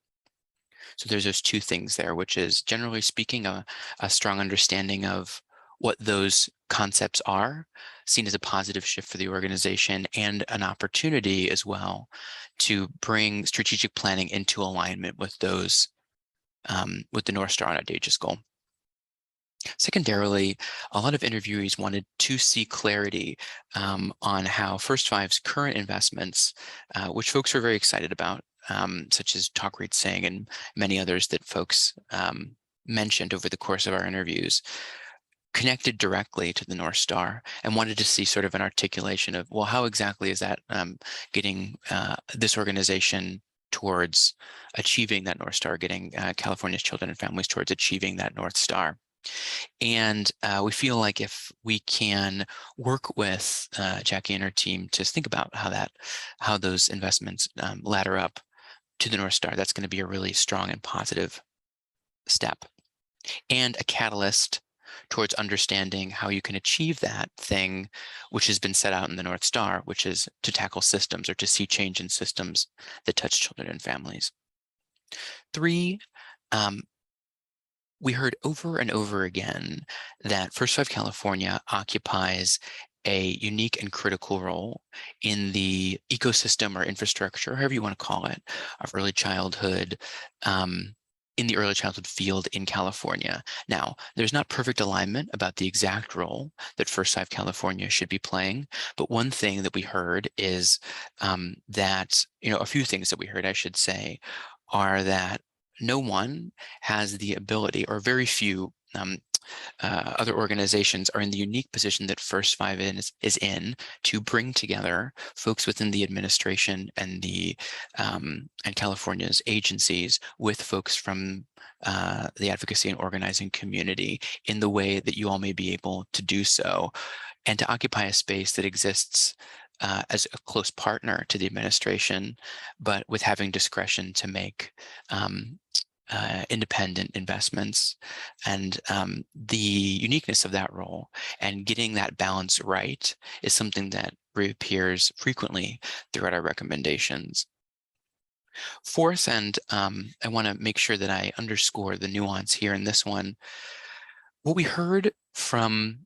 So there's those 2 things there, which is generally speaking, a strong understanding of what those concepts are, seen as a positive shift for the organization, and an opportunity as well to bring strategic planning into alignment with those, with the North Star and Audacious Goal. Secondarily, a lot of interviewees wanted to see clarity on how First Five's current investments, which folks are very excited about, such as Talk Read Sing and many others that folks mentioned over the course of our interviews, connected directly to the North Star, and wanted to see sort of an articulation of, well, how exactly is that getting this organization towards achieving that North Star, getting California's children and families towards achieving that North Star. And we feel like if we can work with Jackie and her team to think about how those investments ladder up to the North Star, that's going to be a really strong and positive step and a catalyst towards understanding how you can achieve that thing which has been set out in the North Star, which is to tackle systems or to see change in systems that touch children and families. 3, we heard over and over again that First Five California occupies a unique and critical role in the ecosystem or infrastructure, however you want to call it, of early childhood, in the early childhood field in California. Now, there's not perfect alignment about the exact role that First Five California should be playing, but one thing that we heard is that, a few things that we heard, I should say, are that no one has the ability, or very few other organizations are in the unique position that First Five is in to bring together folks within the administration and and California's agencies with folks from the advocacy and organizing community in the way that you all may be able to do so, and to occupy a space that exists as a close partner to the administration, but with having discretion to make independent investments. And the uniqueness of that role and getting that balance right is something that reappears frequently throughout our recommendations. 4th, and I want to make sure that I underscore the nuance here in this one, what we heard from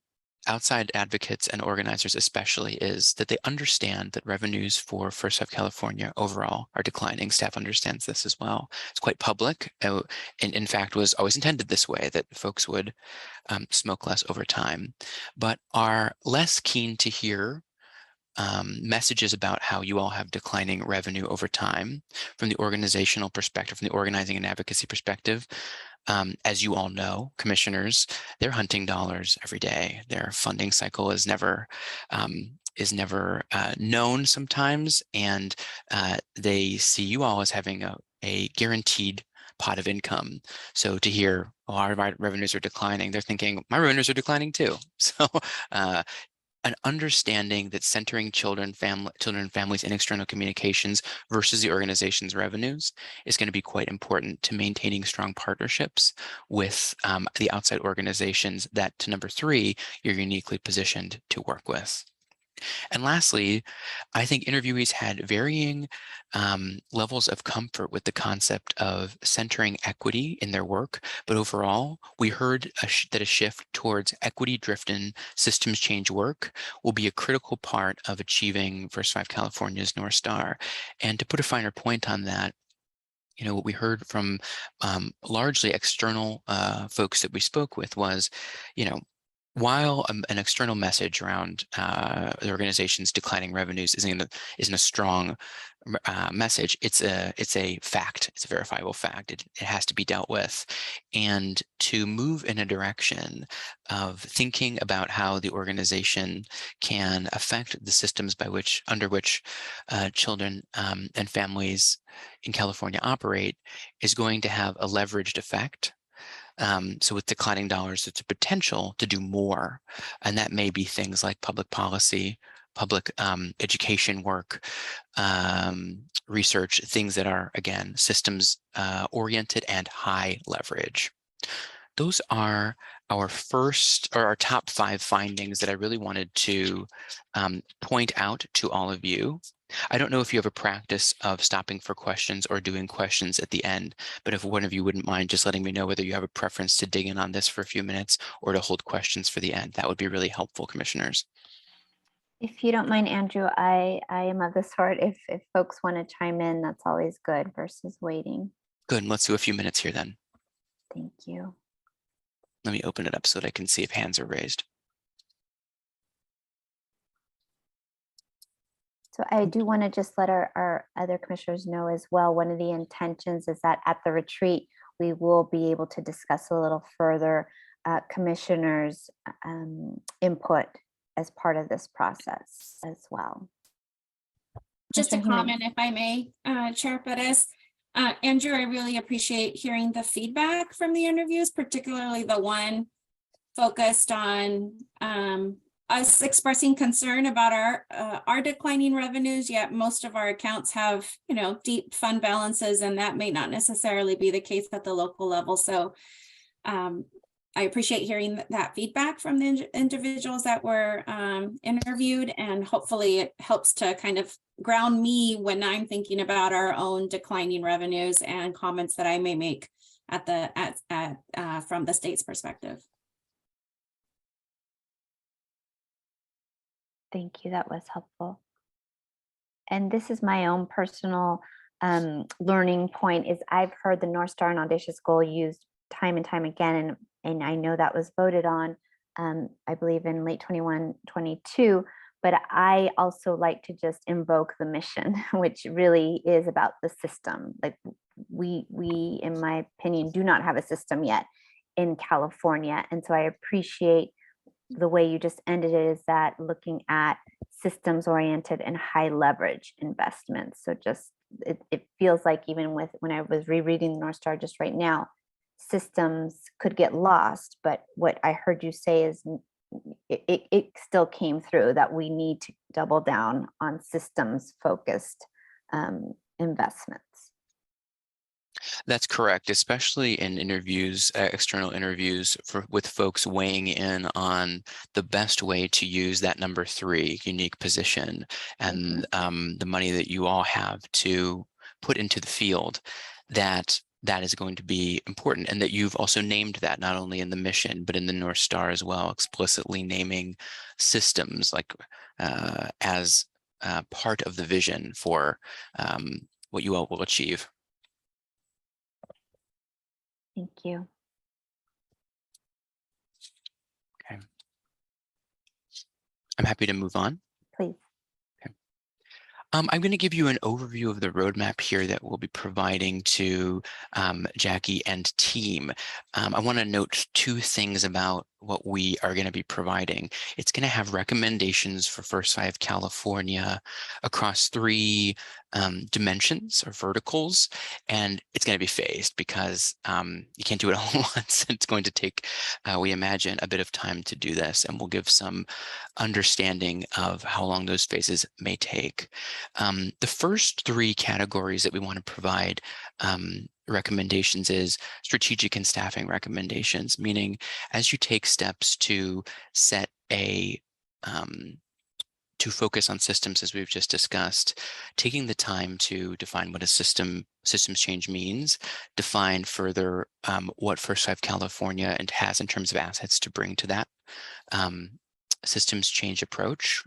outside advocates and organizers especially is that they understand that revenues for First Five California overall are declining. Staff understands this as well. It's quite public, and in fact was always intended this way, that folks would smoke less over time, but are less keen to hear messages about how you all have declining revenue over time from the organizational perspective, from the organizing and advocacy perspective. As you all know, commissioners, they're hunting dollars every day. Their funding cycle is never known sometimes, and they see you all as having a guaranteed pot of income. So to hear, oh, our revenues are declining, they're thinking, my revenues are declining too. So an understanding that centering children and families in external communications versus the organization's revenues is going to be quite important to maintaining strong partnerships with the outside organizations that, to number 3, you're uniquely positioned to work with. And lastly, I think interviewees had varying levels of comfort with the concept of centering equity in their work. But overall, we heard that a shift towards equity-driven systems change work will be a critical part of achieving First 5 California's North Star. And to put a finer point on that, what we heard from largely external folks that we spoke with was, while an external message around the organization's declining revenues isn't a strong message, it's a fact. It's a verifiable fact. It has to be dealt with, and to move in a direction of thinking about how the organization can affect the systems under which children and families in California operate is going to have a leveraged effect. So with declining dollars, it's a potential to do more. And that may be things like public policy, public education work, research, things that are, again, systems oriented and high leverage. Those are our top 5 findings that I really wanted to point out to all of you. I don't know if you have a practice of stopping for questions or doing questions at the end, but if one of you wouldn't mind just letting me know whether you have a preference to dig in on this for a few minutes or to hold questions for the end, that would be really helpful, commissioners. If you don't mind, Andrew, I am of the sort, if folks want to chime in, that's always good versus waiting. Good, let's do a few minutes here then. Thank you. Let me open it up so that I can see if hands are raised. So I do want to just let our other commissioners know as well, one of the intentions is that at the retreat, we will be able to discuss a little further commissioners' input as part of this process as well. Just a Commissioner comment, if I may, Chair Perez. Andrew, I really appreciate hearing the feedback from the interviews, particularly the one focused on us expressing concern about our declining revenues, yet most of our accounts have, deep fund balances, and that may not necessarily be the case at the local level. So I appreciate hearing that feedback from the individuals that were interviewed, and hopefully it helps to kind of ground me when I'm thinking about our own declining revenues and comments that I may make from the state's perspective. Thank you, that was helpful. And this is my own personal learning point is I've heard the North Star and Audacious Goal used time and time again, and I know that was voted on, I believe in late 21, 22, but I also like to just invoke the mission, which really is about the system. Like we, in my opinion, do not have a system yet in California. And so I appreciate the way you just ended it, is that looking at systems oriented and high leverage investments. So just, it feels like even when I was rereading the North Star just right now, systems could get lost, but what I heard you say is it still came through that we need to double down on systems focused investments. That's correct, especially in interviews, external interviews with folks weighing in on the best way to use that number 3 unique position and the money that you all have to put into the field, that is going to be important, and that you've also named that not only in the mission, but in the North Star as well, explicitly naming systems like as part of the vision for what you all will achieve. Thank you. Okay. I'm happy to move on. Please. I'm going to give you an overview of the roadmap here that we'll be providing to Jackie and team. I want to note two things about what we are going to be providing. It's going to have recommendations for First Five California across three dimensions or verticals, and it's going to be phased because you can't do it all at once. It's going to take, we imagine, a bit of time to do this, and we'll give some understanding of how long those phases may take. The first three categories that we want to provide recommendations is strategic and staffing recommendations, meaning as you take steps to set a to focus on systems, as we've just discussed, taking the time to define what a systems change means, define further what First Five California has in terms of assets to bring to that systems change approach,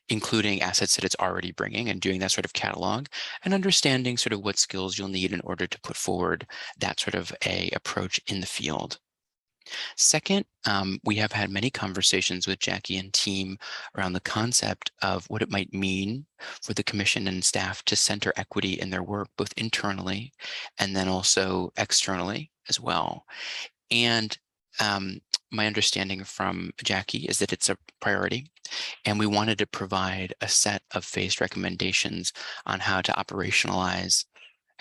including assets that it's already bringing and doing that sort of catalog, and understanding sort of what skills you'll need in order to put forward that sort of a approach in the field. Second, we have had many conversations with Jackie and team around the concept of what it might mean for the commission and staff to center equity in their work, both internally and then also externally as well. And my understanding from Jackie is that it's a priority, and we wanted to provide a set of phased recommendations on how to operationalize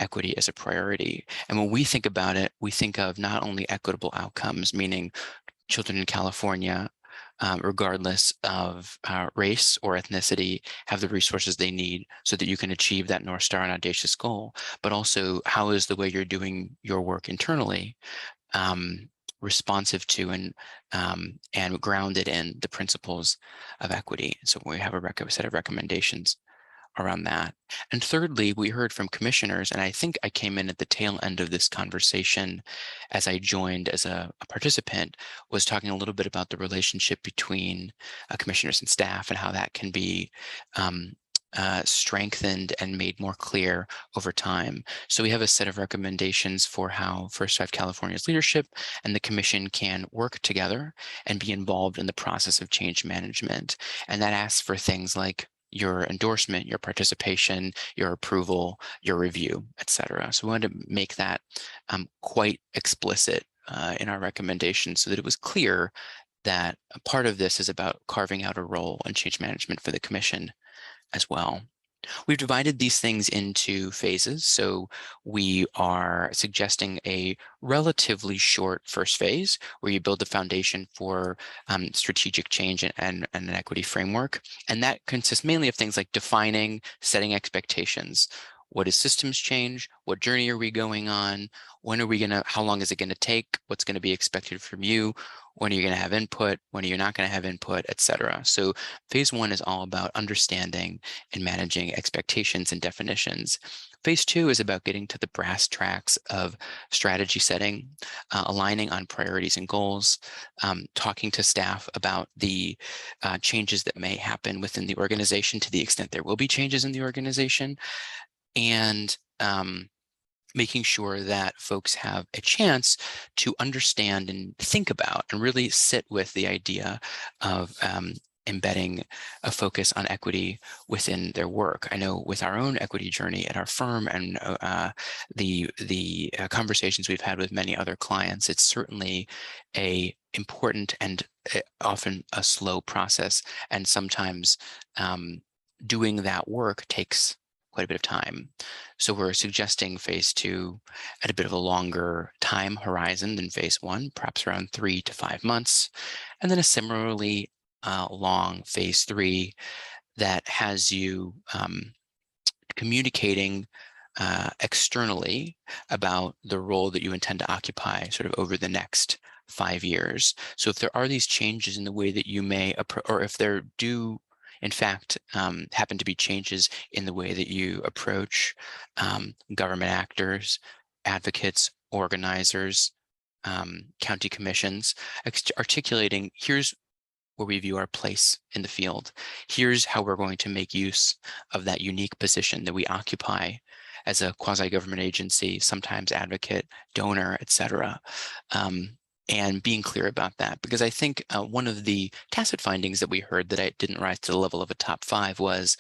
equity as a priority. And when we think about it, we think of not only equitable outcomes, meaning children in California, regardless of race or ethnicity, have the resources they need so that you can achieve that North Star and audacious goal, but also how is the way you're doing your work internally responsive to and grounded in the principles of equity. So we have a set of recommendations around that. And thirdly, we heard from commissioners, and I think I came in at the tail end of this conversation as I joined as a participant, was talking a little bit about the relationship between commissioners and staff and how that can be strengthened and made more clear over time. So we have a set of recommendations for how First Five California's leadership and the commission can work together and be involved in the process of change management. And that asks for things like your endorsement, your participation, your approval, your review, et cetera. So we wanted to make that quite explicit in our recommendations so that it was clear that a part of this is about carving out a role in change management for the commission as well. We've divided these things into phases. So we are suggesting a relatively short first phase where you build the foundation for strategic change and an equity framework. And that consists mainly of things like defining, setting expectations. What is systems change? What journey are we going on? When are we how long is it going to take? What's going to be expected from you? When are you going to have input? When are you not going to have input, et cetera? So phase one is all about understanding and managing expectations and definitions. Phase two is about getting to the brass tacks of strategy setting, aligning on priorities and goals, talking to staff about the changes that may happen within the organization to the extent there will be changes in the organization, and making sure that folks have a chance to understand and think about and really sit with the idea of embedding a focus on equity within their work. I know with our own equity journey at our firm and the conversations we've had with many other clients, it's certainly a important and often a slow process, and sometimes doing that work takes quite a bit of time. So we're suggesting phase two at a bit of a longer time horizon than phase one, perhaps around 3 to 5 months, and then a similarly long phase three that has you communicating externally about the role that you intend to occupy sort of over the next 5 years. So if there are these changes in the way that you may, or if there do in fact, happen to be changes in the way that you approach government actors, advocates, organizers, county commissions, articulating here's where we view our place in the field. Here's how we're going to make use of that unique position that we occupy as a quasi-government agency, sometimes advocate, donor, et cetera. and being clear about that, because I think one of the tacit findings that we heard that I didn't rise to the level of a top 5 was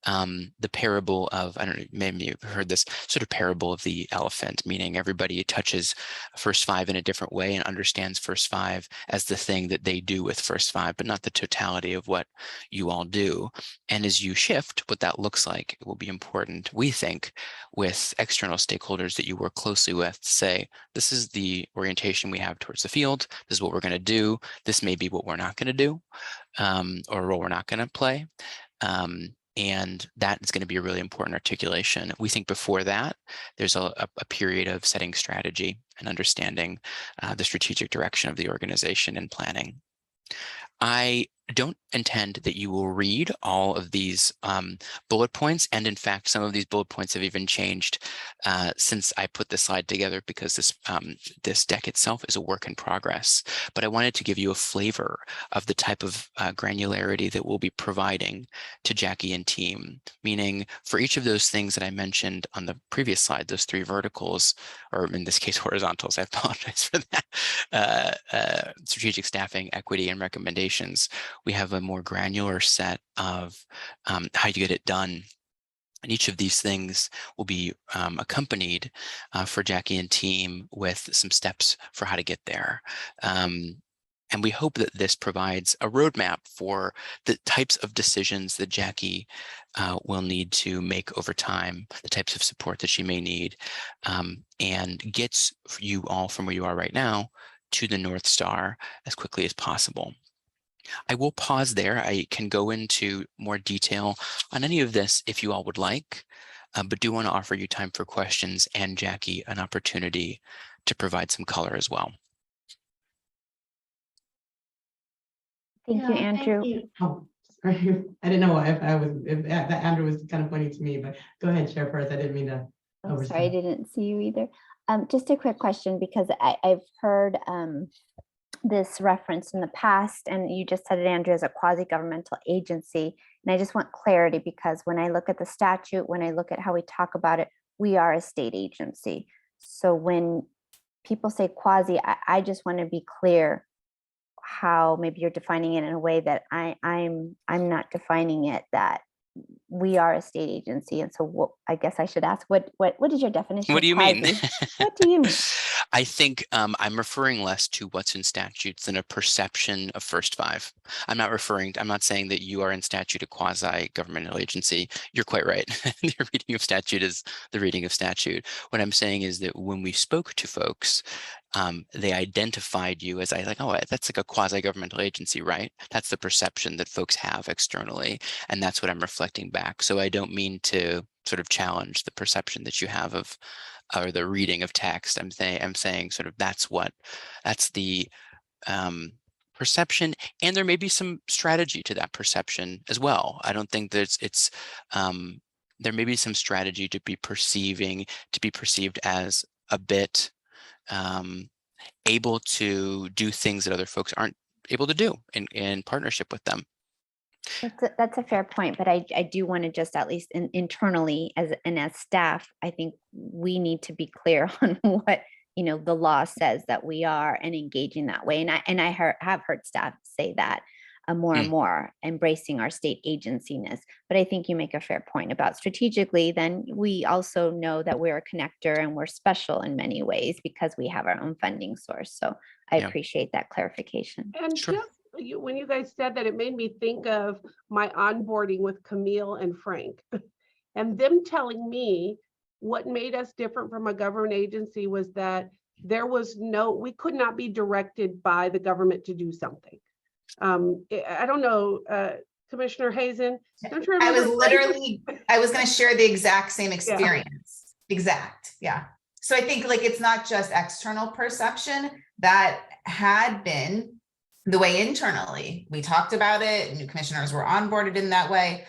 the parable of, I don't know, maybe you've heard this sort of parable of the elephant, meaning everybody touches first 5 in a different way and understands first 5 as the thing that they do with first 5, but not the totality of what you all do. And as you shift what that looks like, it will be important, we think, with external stakeholders that you work closely with to say, this is the orientation we have towards the field. This is what we're going to do. This may be what we're not going to do, or a role we're not going to play. And that is going to be a really important articulation. We think before that, there's a period of setting strategy and understanding the strategic direction of the organization and planning. I don't intend that you will read all of these bullet points. And in fact, some of these bullet points have even changed since I put this slide together, because this deck itself is a work in progress. But I wanted to give you a flavor of the type of granularity that we'll be providing to Jackie and team, meaning for each of those things that I mentioned on the previous slide, those 3 verticals, or in this case, horizontals, I apologize for that, strategic staffing, equity, and recommendations. We have a more granular set of how you get it done. And each of these things will be accompanied for Jackie and team with some steps for how to get there. And we hope that this provides a roadmap for the types of decisions that Jackie will need to make over time, the types of support that she may need, and gets you all from where you are right now to the North Star as quickly as possible. I will pause there. I can go into more detail on any of this if you all would like, but do want to offer you time for questions and Jackie an opportunity to provide some color as well. Thank you, Andrew. Oh, sorry. I didn't know if that Andrew was kind of pointing to me, but go ahead, Chairperson. I didn't mean to Oh, sorry, I didn't see you either. Just a quick question, because I've heard this reference in the past, and you just said it, Andrew, as a quasi-governmental agency. And I just want clarity, because when I look at the statute, when I look at how we talk about it, we are a state agency. So when people say quasi, I just want to be clear how maybe you're defining it in a way that I'm not defining it, that we are a state agency. And so what, I guess I should ask, what is your definition? What do you mean? What do you mean? I think I'm referring less to what's in statutes than a perception of first 5. I'm not saying that you are in statute a quasi-governmental agency. You're quite right. Your reading of statute is the reading of statute. What I'm saying is that when we spoke to folks, they identified you as oh, that's like a quasi-governmental agency, right? That's the perception that folks have externally. And that's what I'm reflecting back. So I don't mean to sort of challenge the perception that you have of, or the reading of text. I'm saying sort of that's the perception, and there may be some strategy to that perception as well. I don't think that there may be some strategy to be perceived as a bit able to do things that other folks aren't able to do in partnership with them. That's a fair point, but I do want to just, at least internally as staff, I think we need to be clear on what the law says that we are, and engaging that way. And I have heard staff say that more and more, embracing our state agency-ness. But I think you make a fair point about strategically. Then we also know that we're a connector, and we're special in many ways because we have our own funding source. So I appreciate that clarification. And just when you guys said that, it made me think of my onboarding with Camille and Frank, and them telling me what made us different from a government agency was that we could not be directed by the government to do something. I don't know, Commissioner Hazen, don't you remember? I was going to share the exact same experience. Yeah. So I think it's not just external perception that had been the way internally we talked about it. New commissioners were onboarded in that way.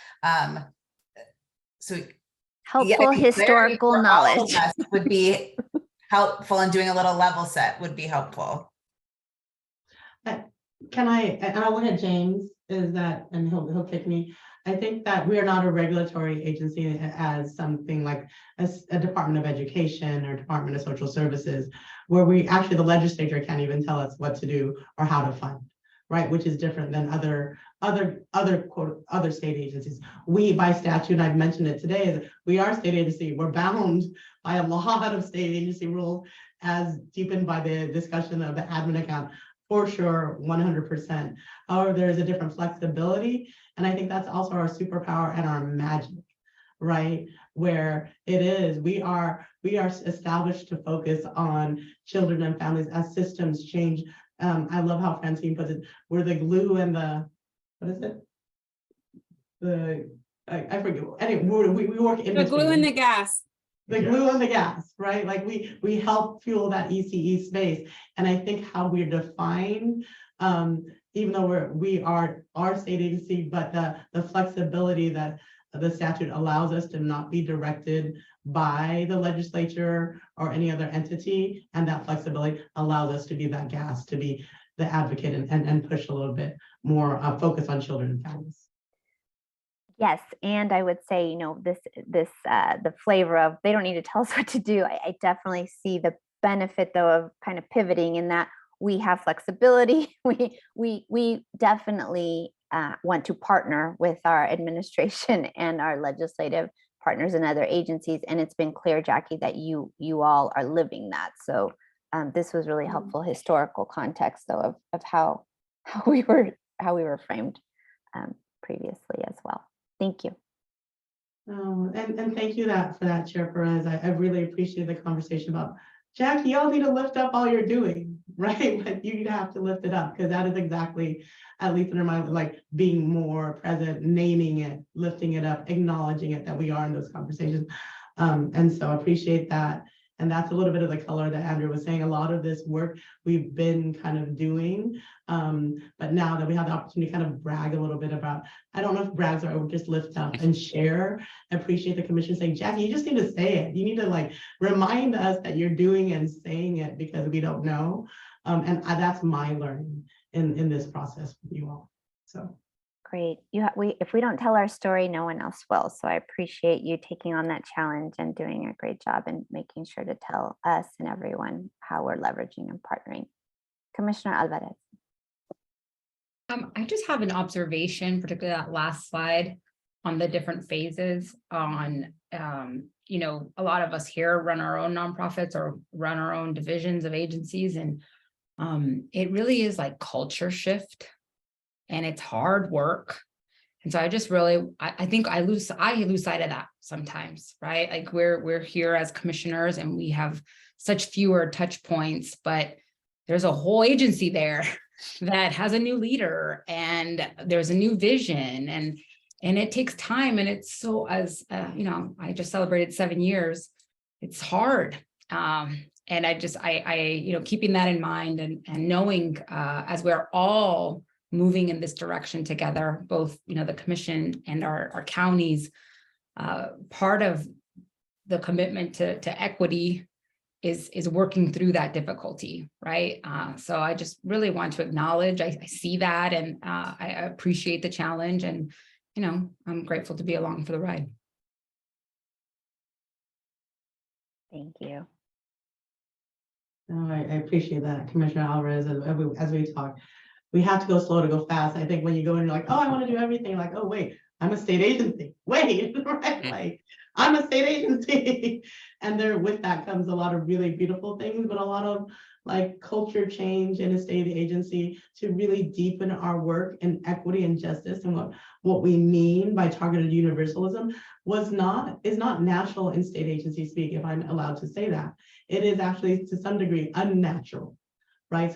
So helpful historical knowledge would be helpful, and doing a little level set would be helpful. Can I, and I'll look at James, is that, and he'll kick me. I think that we are not a regulatory agency as something like a Department of Education or Department of Social Services, where we actually, the legislature can't even tell us what to do or how to fund, right? Which is different than other state agencies. We, by statute, and I've mentioned it today, is we are a state agency. We're bound by a lot of state agency rules as deepened by the discussion of the admin account. For sure, 100%. However, there's a different flexibility. And I think that's also our superpower and our magic, right? Where it is, we are established to focus on children and families as systems change. I love how Francine puts it. We're the glue and the, what is it? I forget. Anyway, we work in The between. glue and the gas. The glue and the gas, right? Like we help fuel that ECE space. And I think how we're defined, even though we are our state agency, but the flexibility that the statute allows us to not be directed by the legislature or any other entity, and that flexibility allows us to be that gas, to be the advocate and push a little bit more focus on children and families. Yes, and I would say, you know, the flavor of they don't need to tell us what to do. I definitely see the benefit though of kind of pivoting in that we have flexibility. We definitely want to partner with our administration and our legislative partners and other agencies. And it's been clear, Jackie, that you all are living that. So this was really helpful historical context though of how we were framed previously as well. Thank you. And thank you for that, Chair Perez. I really appreciate the conversation about, Jackie, y'all need to lift up all you're doing, right? But you have to lift it up because that is exactly, at least in my mind, like being more present, naming it, lifting it up, acknowledging it, that we are in those conversations. And so I appreciate that. And that's a little bit of the color that Andrew was saying. A lot of this work we've been kind of doing, but now that we have the opportunity to kind of brag a little bit about, I don't know if brags are, just lift up and share. I appreciate the commission saying, Jackie, you just need to say it. You need to like remind us that you're doing and saying it because we don't know. And that's my learning in this process with you all. So. Great. If we don't tell our story, no one else will. So I appreciate you taking on that challenge and doing a great job and making sure to tell us and everyone how we're leveraging and partnering. Commissioner Alvarez. I just have an observation, particularly that last slide on the different phases on, you know, a lot of us here run our own nonprofits or run our own divisions of agencies. And it really is like culture shift. And it's hard work. And so I just really, I think I lose sight of that sometimes, right? Like we're here as commissioners and we have such fewer touch points, but there's a whole agency there that has a new leader and there's a new vision and it takes time. And it's so, as you know, I just celebrated 7 years. It's hard. And I, you know, keeping that in mind and knowing as we're all moving in this direction together, both, you know, the commission and our counties, part of the commitment to equity is working through that difficulty, right? So I just really want to acknowledge, I see that and I appreciate the challenge and, you know, I'm grateful to be along for the ride. Thank you. Oh, I appreciate that, Commissioner Alvarez, as we talk. We have to go slow to go fast. I think when you go in, you're like, oh, I want to do everything. Like, oh, wait, I'm a state agency. Wait, right? Like, I'm a state agency. And there with that comes a lot of really beautiful things, but a lot of like culture change in a state agency to really deepen our work in equity and justice. And what we mean by targeted universalism is not natural in state agency speak, if I'm allowed to say that. It is actually to some degree unnatural, right?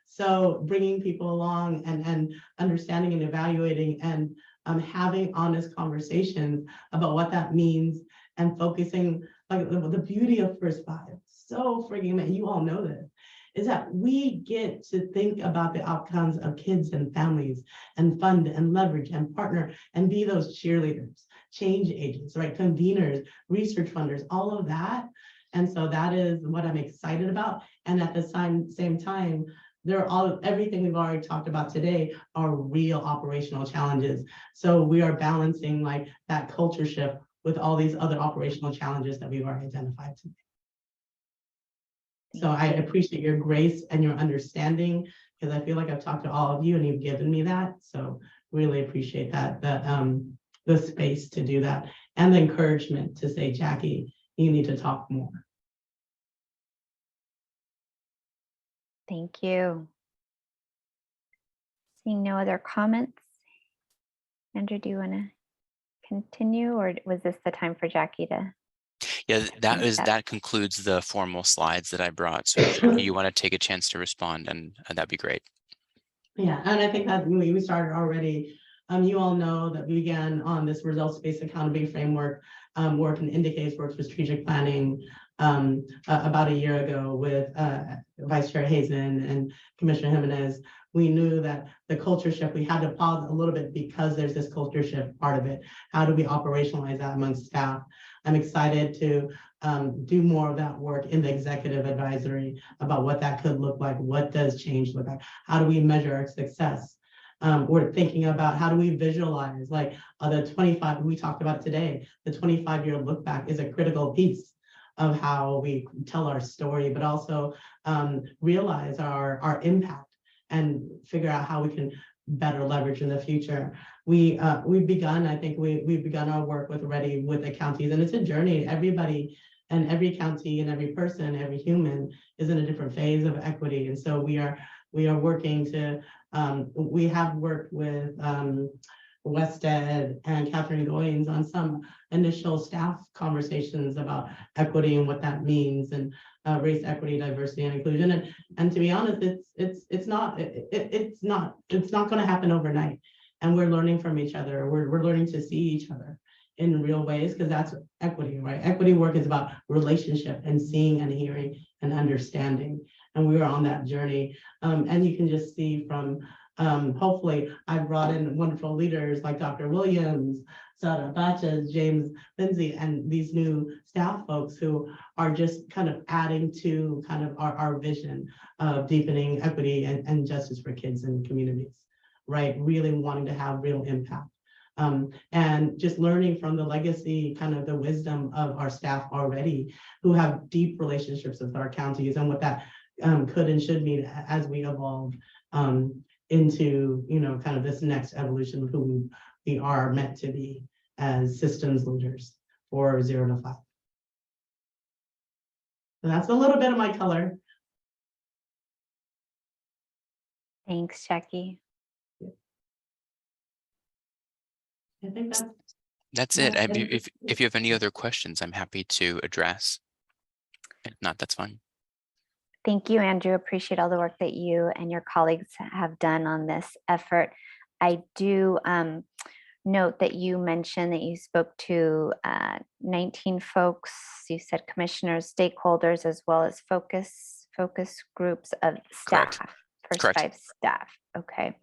So bringing people along and understanding and evaluating and having honest conversations about what that means and focusing, like the beauty of First Five, so freaking, you all know this, is that we get to think about the outcomes of kids and families and fund and leverage and partner and be those cheerleaders, change agents, right? Conveners, research funders, all of that. And so that is what I'm excited about. And at the same time, everything we've already talked about today are real operational challenges. So we are balancing like that culture shift with all these other operational challenges that we've already identified today. So I appreciate your grace and your understanding, because I feel like I've talked to all of you and you've given me that. So really appreciate that, the space to do that and the encouragement to say, Jackie, you need to talk more. Thank you. Seeing no other comments. Andrew, do you want to continue, or was this the time for Jackie to? Yeah, finish up? that concludes the formal slides that I brought. So if you want to take a chance to respond, and that'd be great. Yeah, and I think that we started already. You all know that we began on this results-based accountability framework work and indicators work for strategic planning about a year ago with Vice Chair Hazen and Commissioner Jimenez. We knew that the culture shift, we had to pause a little bit because there's this culture shift part of it. How do we operationalize that amongst staff? I'm excited to do more of that work in the executive advisory about what that could look like. What does change look like? How do we measure our success? We're thinking about how do we visualize like the 25, we talked about today, the 25-year look back is a critical piece of how we tell our story, but also realize our impact and figure out how we can better leverage in the future. We've begun, I think we've begun our work with the counties, and it's a journey. Everybody and every county and every person, every human is in a different phase of equity. And so we are working to, we have worked with Wested and Catherine Goins on some initial staff conversations about equity and what that means, and race, equity, diversity, and inclusion. And to be honest, it's not going to happen overnight. And we're learning from each other. We're learning to see each other in real ways, because that's equity, right? Equity work is about relationship and seeing and hearing and understanding. And we are on that journey. And you can just see from, hopefully I brought in wonderful leaders like Dr. Williams, Sarah Batches, James Lindsay, and these new staff folks who are just kind of adding to kind of our vision of deepening equity and justice for kids and communities, right? Really wanting to have real impact. And just learning from the legacy, kind of the wisdom of our staff already, who have deep relationships with our counties, and what that could and should mean as we evolve into, kind of this next evolution of who we are meant to be as systems leaders for 0 to 5. So that's a little bit of my color. Thanks, Jackie. I think That's it. If you have any other questions, I'm happy to address. If not, that's fine. Thank you, Andrew. Appreciate all the work that you and your colleagues have done on this effort. I do note that you mentioned that you spoke to 19 folks. You said commissioners, stakeholders, as well as focus groups of staff. First 5 staff. Okay.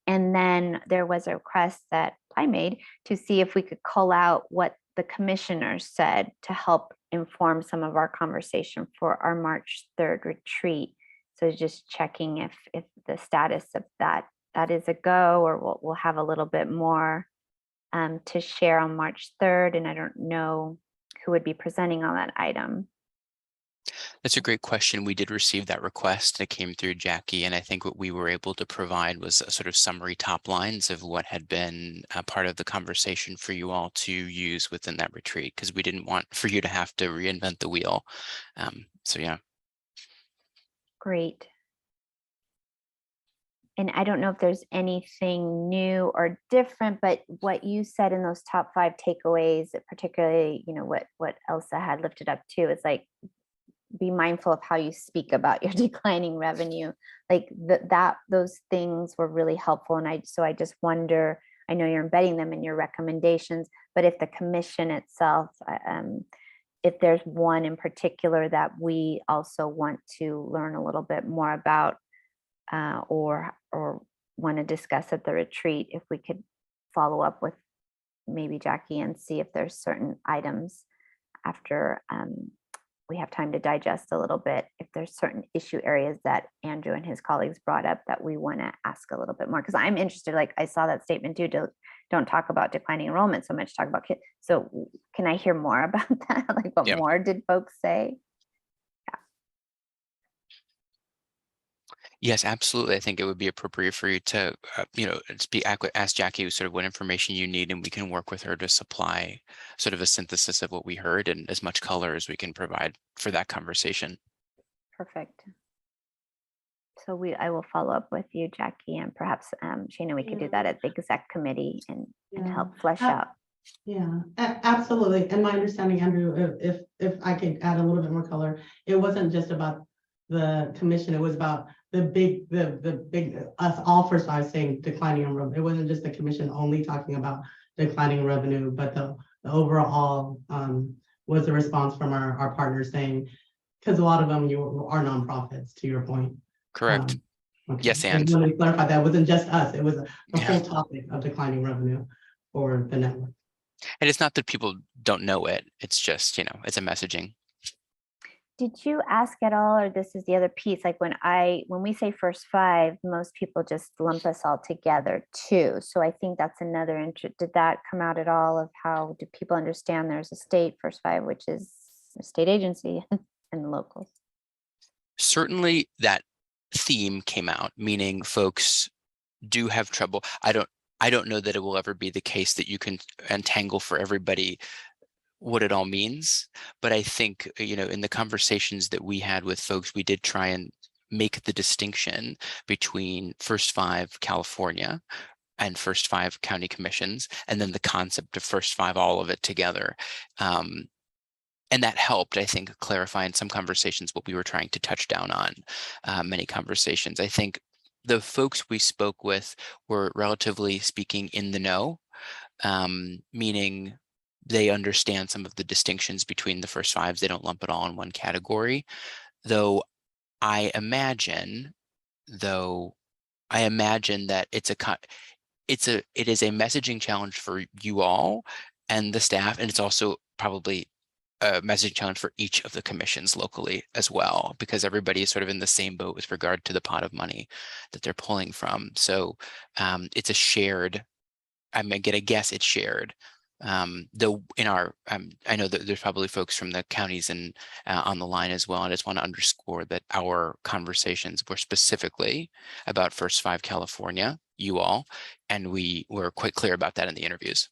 And then there was a request that I made to see if we could call out what the commissioners said to help inform some of our conversation for our March 3rd retreat. So just checking if the status of that is a go, or we'll have a little bit more to share on March 3rd. And I don't know who would be presenting on that item. That's a great question. We did receive that request that came through Jackie, and I think what we were able to provide was a sort of summary top lines of what had been a part of the conversation for you all to use within that retreat, because we didn't want for you to have to reinvent the wheel. So yeah. Great. And I don't know if there's anything new or different, but what you said in those top 5 takeaways, particularly, what Elsa had lifted up too, is like, be mindful of how you speak about your declining revenue. Like those things were really helpful. And I just wonder, I know you're embedding them in your recommendations, but if the commission itself, if there's one in particular that we also want to learn a little bit more about, or want to discuss at the retreat, if we could follow up with maybe Jackie and see if there's certain items after we have time to digest a little bit, if there's certain issue areas that Andrew and his colleagues brought up that we want to ask a little bit more, because I'm interested, like I saw that statement too, don't talk about declining enrollment so much, talk about kids. So can I hear more about that? Like what more did folks say? Yes, absolutely. I think it would be appropriate for you to, ask Jackie sort of what information you need, and we can work with her to supply sort of a synthesis of what we heard and as much color as we can provide for that conversation. Perfect. So I will follow up with you, Jackie, and perhaps Shana, we could do that at the exec committee and help flesh out. Yeah, absolutely. And my understanding, Andrew, if I could add a little bit more color, it wasn't just about the commission, it was about the big, us all First Five saying declining in revenue. It wasn't just the commission only talking about declining revenue, but the overall was the response from our partners saying, because a lot of them are nonprofits, to your point. Correct. Okay. Yes, I and just wanted to clarify that it wasn't just us, it was the whole topic of declining revenue for the network. And it's not that people don't know it, it's just, it's a messaging. Did you ask at all, or this is the other piece, like when we say First Five, most people just lump us all together too. So I think that's another interest. Did that come out at all of how do people understand there's a state First Five, which is a state agency, and the locals? Certainly that theme came out, meaning folks do have trouble. I don't know that it will ever be the case that you can untangle for everybody what it all means. But I think, in the conversations that we had with folks, we did try and make the distinction between First Five California and First Five county commissions, and then the concept of First Five, all of it together. And that helped, I think, clarify in some conversations what we were trying to touch down on. Many conversations. I think the folks we spoke with were relatively speaking in the know, meaning they understand some of the distinctions between the First Fives. They don't lump it all in one category, though I imagine that it is a messaging challenge for you all and the staff, and it's also probably a messaging challenge for each of the commissions locally as well, because everybody is sort of in the same boat with regard to the pot of money that they're pulling from. So it's a shared, I'm gonna guess it's shared. Though I know that there's probably folks from the counties and on the line as well. I just want to underscore that our conversations were specifically about First Five California, you all, and we were quite clear about that in the interviews.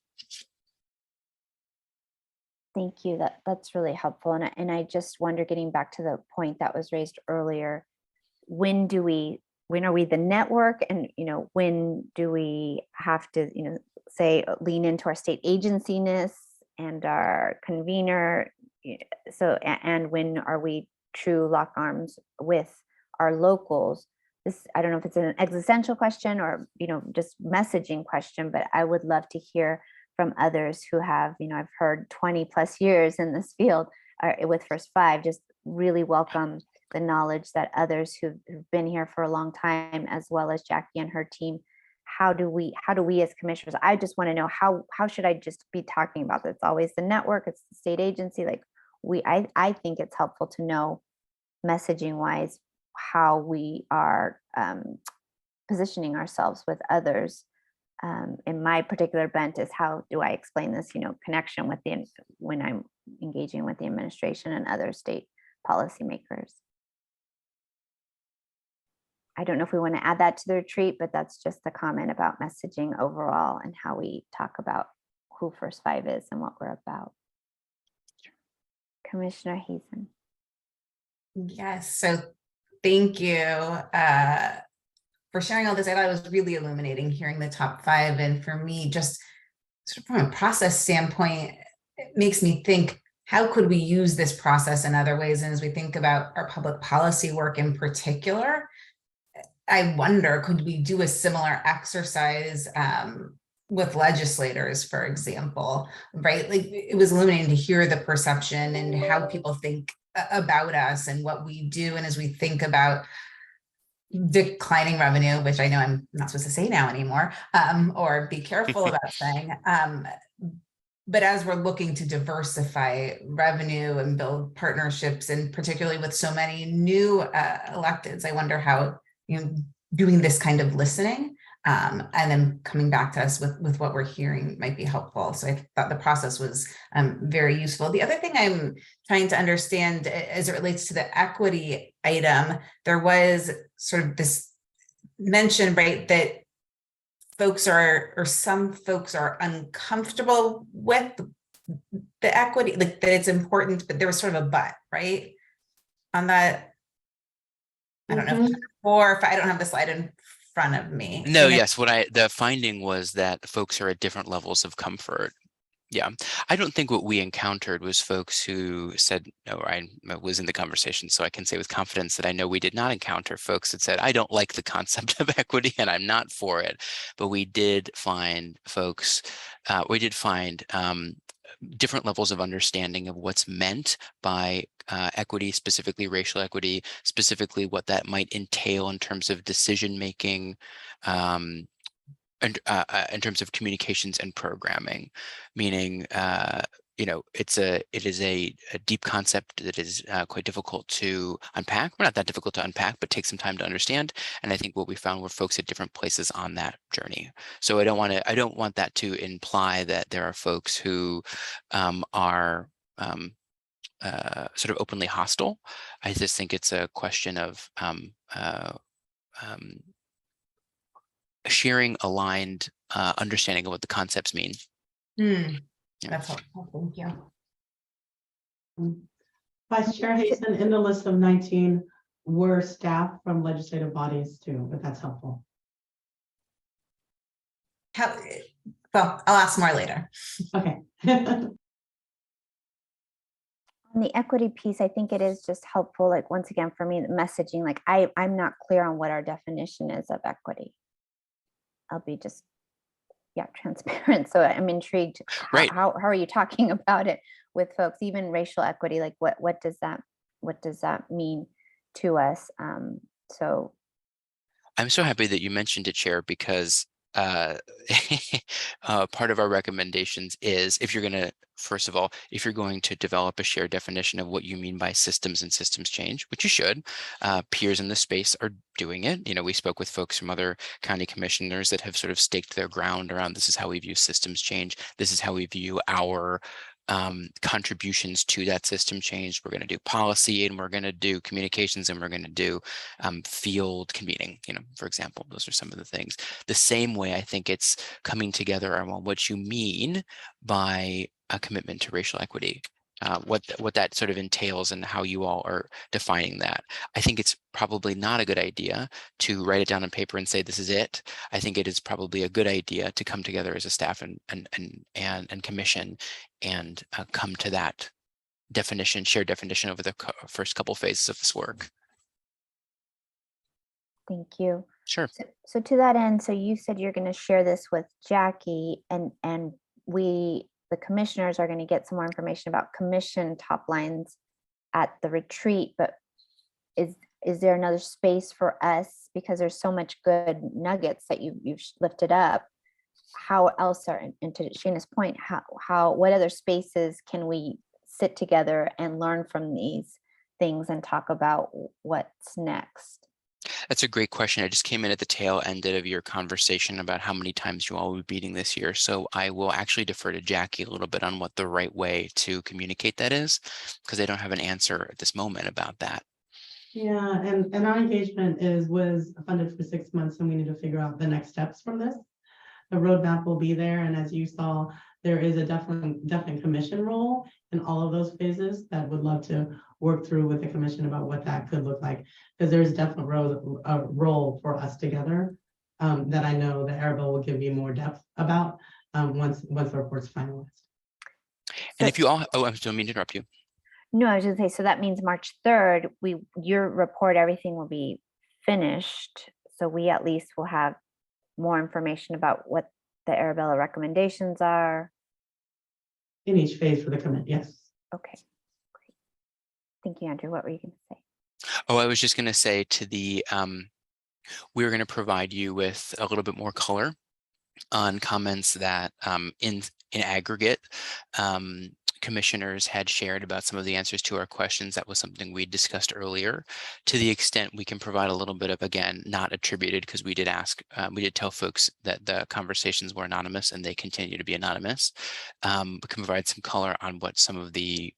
Thank you. That's really helpful. And I just wonder, getting back to the point that was raised earlier, when are we the network, and when do we have to say lean into our state agency-ness and our convener? So, and when are we true lock arms with our locals? I don't know if it's an existential question or just messaging question, but I would love to hear from others who have, I've heard 20 plus years in this field with First Five. Just really welcome the knowledge that others who've been here for a long time, as well as Jackie and her team, how do we as commissioners, I just want to know how should I just be talking about this? It's always the network, it's the state agency. Like I think it's helpful to know messaging wise how we are positioning ourselves with others. In my particular bent is how do I explain this, connection with when I'm engaging with the administration and other state policymakers. I don't know if we want to add that to the retreat, but that's just a comment about messaging overall and how we talk about who First Five is and what we're about. Commissioner Hazen. Yes, so thank you for sharing all this. I thought it was really illuminating hearing the top five. And for me, just sort of from a process standpoint, it makes me think, how could we use this process in other ways? And as we think about our public policy work in particular, I wonder, could we do a similar exercise with legislators, for example, right? Like, it was illuminating to hear the perception and how people think about us and what we do. And as we think about declining revenue, which I know I'm not supposed to say now anymore, or be careful about saying, but as we're looking to diversify revenue and build partnerships, and particularly with so many new electeds, I wonder how, doing this kind of listening and then coming back to us with what we're hearing might be helpful. So I thought the process was very useful. The other thing I'm trying to understand as it relates to the equity item, there was sort of this mention, right, that folks are, or some folks are uncomfortable with the equity, like that it's important, but there was sort of a but, right? On that, I don't know, or if I don't have the slide in front of me. No, yes, the finding was that folks are at different levels of comfort. Yeah, I don't think what we encountered was folks who said, no, I was in the conversation, so I can say with confidence that I know we did not encounter folks that said, I don't like the concept of equity and I'm not for it. But we did find folks, different levels of understanding of what's meant by equity, specifically racial equity, specifically what that might entail in terms of decision making, and in terms of communications and programming, meaning it is a deep concept that is quite difficult to unpack. Well, not that difficult to unpack, but take some time to understand. And I think what we found were folks at different places on that journey. So I don't want that to imply that there are folks who are sort of openly hostile. I just think it's a question of sharing aligned understanding of what the concepts mean. That's helpful. Thank you. Vice Chair Hasten, in the list of 19 were staff from legislative bodies too, but that's helpful. Well, I'll ask more later. Okay. On the equity piece, I think it is just helpful, like once again, for me, the messaging, like I'm not clear on what our definition is of equity. I'll be just, transparent. So I'm intrigued. Right. How are you talking about it with folks, even racial equity? Like what does that mean to us? So I'm so happy that you mentioned it, Chair, because part of our recommendations is if you're going to develop a shared definition of what you mean by systems and systems change, which you should, peers in the space are doing it. We spoke with folks from other county commissioners that have sort of staked their ground around this is how we view systems change. This is how we view our contributions to that system change. We're going to do policy and we're going to do communications and we're going to do field convening, for example. Those are some of the things. The same way I think it's coming together around what you mean by a commitment to racial equity, what that sort of entails and how you all are defining that. I think it's probably not a good idea to write it down on paper and say this is it. I think it is probably a good idea to come together as a staff and commission and come to that definition, shared definition over the first couple phases of this work. thank you. Sure. So to that end, so you said you're going to share this with Jackie, and we, the commissioners, are going to get some more information about commission top lines at the retreat, but is there another space for us, because there's so much good nuggets that you've lifted up? How else are, and to Shana's point, what other spaces can we sit together and learn from these things and talk about what's next? That's a great question. I just came in at the tail end of your conversation about how many times you all will be meeting this year. So I will actually defer to Jackie a little bit on what the right way to communicate that is, because I don't have an answer at this moment about that. Yeah, and our engagement was funded for 6 months, and we need to figure out the next steps from this. The roadmap will be there, and as you saw, there is a definite commission role in all of those phases that would love to work through with the commission about what that could look like, because there's definitely a role for us together that I know that Arabelle will give you more depth about once the report's finalized. And if you all, I don't mean to interrupt you. No, I was going to say, so that means March 3rd, your report, everything will be finished. So we at least will have more information about what the Arabella recommendations are. In each phase for the commit, yes. Okay, great. Thank you, Andrew. What were you going to say? Oh, I was just going to say to the, we're going to provide you with a little bit more color on comments that in aggregate, commissioners had shared about some of the answers to our questions. That was something we discussed earlier. To the extent we can provide a little bit of, again, not attributed, because we did ask, we did tell folks that the conversations were anonymous and they continue to be anonymous. We can provide some color on what some of the,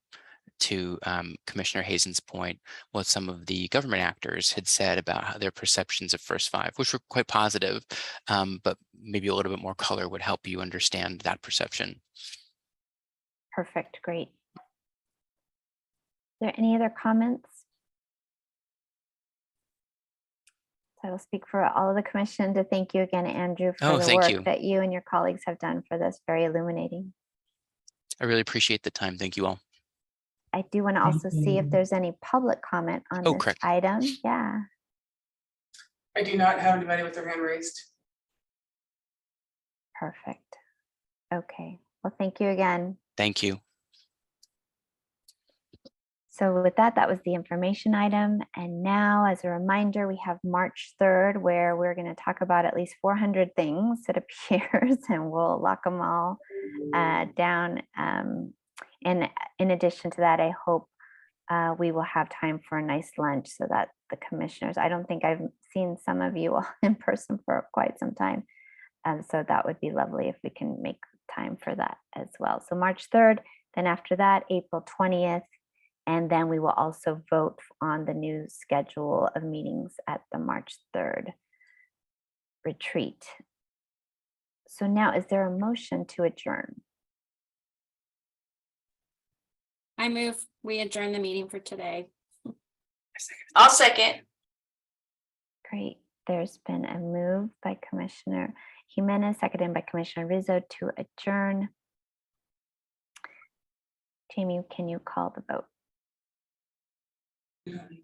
to Commissioner Hazen's point, what some of the government actors had said about how their perceptions of First Five, which were quite positive, but maybe a little bit more color would help you understand that perception. Perfect, great. Are there any other comments? So I will speak for all of the commission to thank you again, Andrew, for the work that you and your colleagues have done for this. Very illuminating. I really appreciate the time. Thank you all. I do want to also see if there's any public comment on this item. Yeah. I do not have anybody with their hand raised. Perfect. Okay. Well, thank you again. Thank you. So with that, that was the information item. And now, as a reminder, we have March 3rd, where we're going to talk about at least 400 things, it appears, and we'll lock them all down. And in addition to that, I hope we will have time for a nice lunch so that the commissioners, I don't think I've seen some of you all in person for quite some time. So that would be lovely if we can make time for that as well. So March 3rd, then after that, April 20th, and then we will also vote on the new schedule of meetings at the March 3rd retreat. So now, is there a motion to adjourn? I move we adjourn the meeting for today. I'll second. Great. There's been a move by Commissioner Jimenez, seconded by Commissioner Rizzo to adjourn. Jamie, can you call the vote?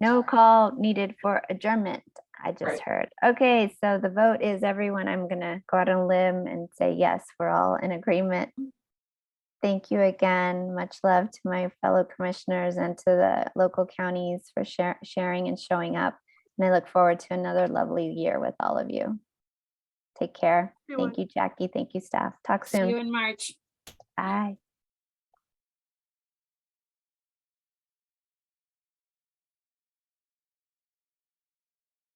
No call needed for adjournment, I just heard. Okay, so the vote is everyone. I'm gonna go out on a limb and say yes, we're all in agreement. Thank you again. Much love to my fellow commissioners and to the local counties for sharing and showing up. And I look forward to another lovely year with all of you. Take care. Thank you, Jackie. Thank you, staff. Talk soon. See you in March. Bye.